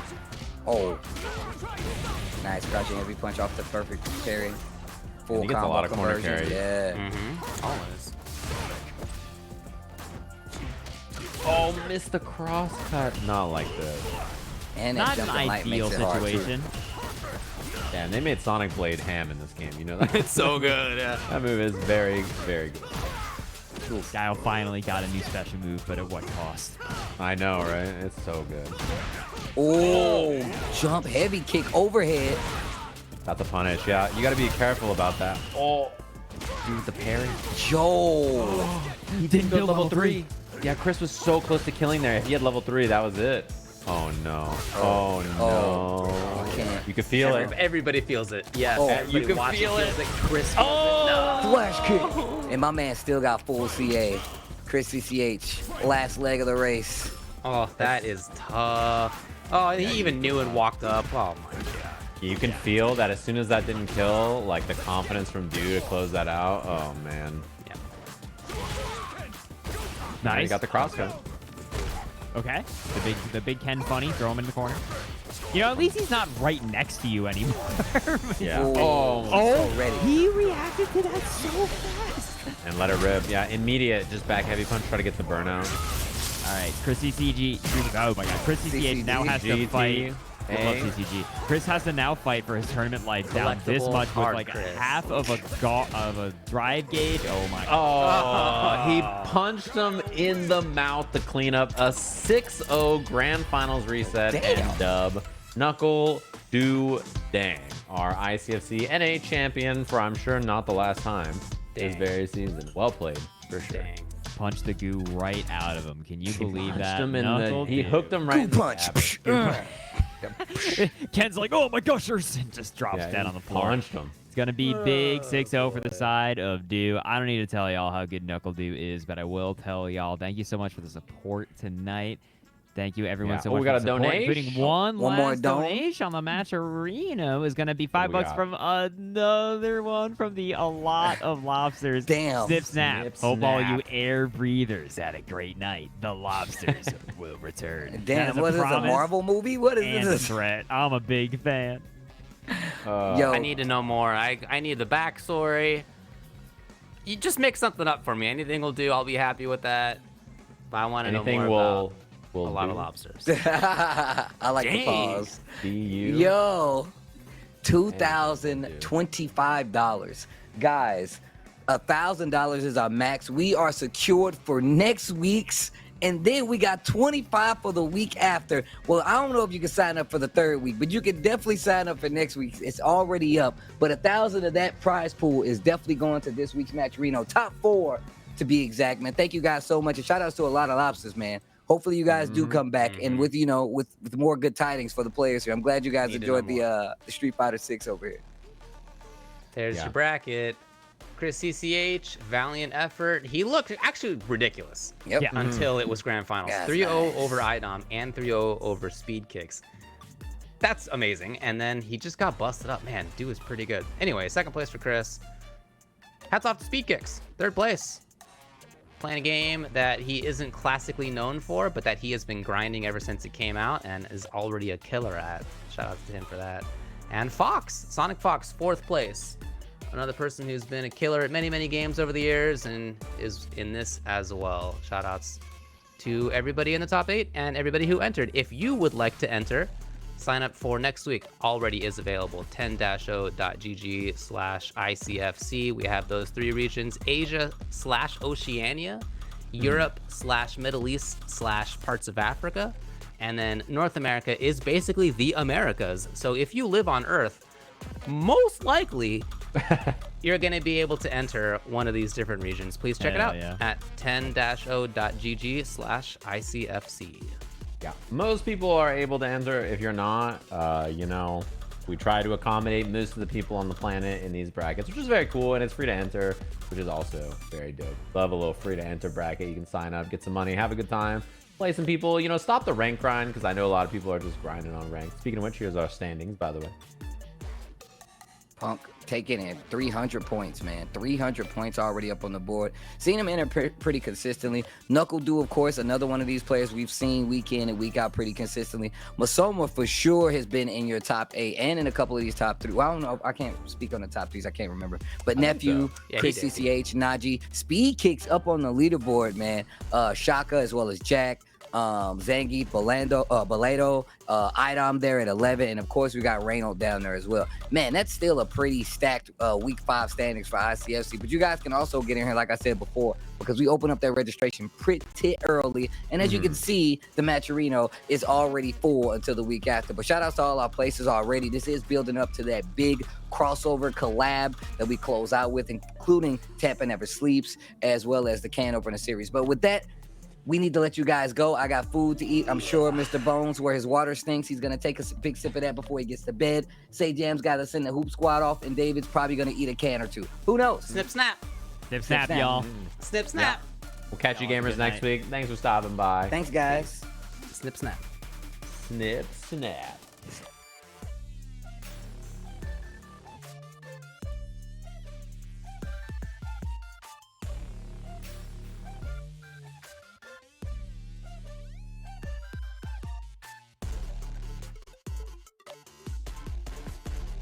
Oh. Nice, crouching every punch off the perfect parry. Full he gets a combo lot of corner conversion. carries. Yeah. Mm-hmm. Always. Oh, missed the cross cut. Not like this. And that Not an jumping light ideal makes it hard, too. situation. Yeah, and they made Sonic Blade ham in this game. You know that? It's so good. Yeah. That move is very, very good. Guile finally got a new special move, but at what cost? I know, right? It's so good. Oh, jump heavy kick overhead. That's a punish. Yeah, you got to be careful about that. Oh, dude, with the parry. Yo. He didn't build level 3. Yeah, Chris was so close to killing there. If he had level 3, that was it. Oh no. Oh no. I can't. You could feel it. Everybody feels it. Yes. Oh, Everybody you can watching feel feels it. Chris feels it. No. Flash kick. And my man still got full CA. ChrisCCH. Last leg of the race. Oh, that is tough. Oh, and he even knew and walked up. Oh my god. You can feel that as soon as that didn't kill, like the confidence from Du to close that out. Oh man. Yeah. Now you Nice. got the cross cut. Okay. The big Ken funny. Throw him in the corner. You know, at least he's not right next to you anymore. Yeah. Ooh. Oh. So ready. He reacted to that so fast. And let it rip. Yeah, immediate, just back heavy punch, try to get the burnout. All right, ChrisCCH. Oh my god, ChrisCCH now has to GT, fight. I love A. CCG. Chris has to now fight for his tournament life down this Collectible much with hard like Chris. half of a drive gauge. Oh my god. Oh, he punched him in the mouth to clean up a 6-0 grand finals reset Damn. and dub. NuckleDu dang, our ICFC NA champion for I'm sure not the last time this very season. Well played, for sure. Dang. Punch the goo right out of him. Can you believe Punched that? him in the, he NuckleDu. hooked him right in the punch. abdomen. Ken's like, oh my goshers, and just drops Yeah, dead he on the floor. Punched him. It's gonna be big 6-0 for the side of Du. I don't need to tell y'all how good NuckleDu is, but I will tell y'all. Thank you so much for the support tonight. Thank you everyone Yeah. so Oh, much we for got the a support, donation? including one One more last don? donation on the match arena. Is gonna be $5 got? from another one from the A Lot of Lobsters. Damn. Snip snap. Snip, Hope all you snap. air breathers had a great night. The lobsters will return. That Damn, is what is this, a promise Marvel movie? What is and a this? threat. I'm a big fan. Yo, I need to know more. I need the backstory. You just make something up for me. Anything will do. I'll be happy with that. But I want to know Anything more will about a lot do. of lobsters. I like the Dang. pause. See you. Yo, $2,025. Guys, $1,000 is our max. We are secured for next week's, and then we got 25 for the week after. Well, I don't know if you can sign up for the third week, but you can definitely sign up for next week. It's already up. But 1,000 of that prize pool is definitely going to this week's match, Reno. Top 4 to be exact, man. Thank you guys so much, and shout outs to a lot of lobsters, man. Hopefully you guys do come back and with with more good tidings for the players here. I'm glad you guys Need to enjoyed know the Street Fighter 6 over here. There's Yeah. your bracket. ChrisCCH, valiant effort. He looked actually ridiculous Yep. Yeah. until it was grand finals. Yes, 3-0 nice. over iDom and 3-0 over Speedkicks. That's amazing. And then he just got busted up. Man, dude was pretty good. Anyway, second place for Chris. Hats off to Speedkicks. Third place. Playing a game that he isn't classically known for, but that he has been grinding ever since it came out and is already a killer at. Shout out to him for that. And Fox, SonicFox, fourth place. Another person who's been a killer at many, many games over the years and is in this as well. Shout outs to everybody in the top 8 and everybody who entered. If you would like to enter, Sign up for next week already is available. 10-0.gg/ICFC. We have those 3 regions: Asia/Oceania, Europe/Middle East/parts of Africa, and then North America is basically the Americas. So if you live on Earth, most likely you're going to be able to enter one of these different regions. Please check it out at 10-0.gg/ICFC. Yeah, most people are able to enter. If you're not, you know, we try to accommodate most of the people on the planet in these brackets, which is very cool, and it's free to enter, which is also very dope. Love a little free to enter bracket. You can sign up, get some money, have a good time, play some people, you know, stop the rank grind, because I know a lot of people are just grinding on rank. Speaking of which, here's our standings, by the way. Punk taking in 300 points, man. 300 points already up on the board. Seen him enter pretty consistently. NuckleDu, of course, another one of these players we've seen week in and week out pretty consistently. Masoma for sure has been in your top 8 and in a couple of these top 3. Well, I don't know. I can't speak on the top 3s. I can't remember. But Nephew, Yeah, ChrisCCH, Najee, Speedkicks up on the leaderboard, man. Shaka as well as Jack. Zangief, Balado, iDom there at 11, and of course we got Reynold down there as well. Man, that's still a pretty stacked week 5 standings for ICFC, but you guys can also get in here, like I said before, because we open up that registration pretty early, and as you can see, the Matcherino is already full until the week after. But shout outs to all our places already. This is building up to that big crossover collab that we close out with, including Tampa Never Sleeps, as well as the can opener series. But with that, we need to let you guys go. I got food to eat. I'm sure Mr. Bones, where his water stinks, he's going to take a big sip of that before he gets to bed. Say Jam's got to send the hoop squad off, and David's probably going to eat a can or 2. Who knows? Snip, snap. Snip, snap, y'all. Snip, snap. We'll catch you gamers Good next night. week. Thanks for stopping by. Thanks, guys. Snip, snap. Snip, snap.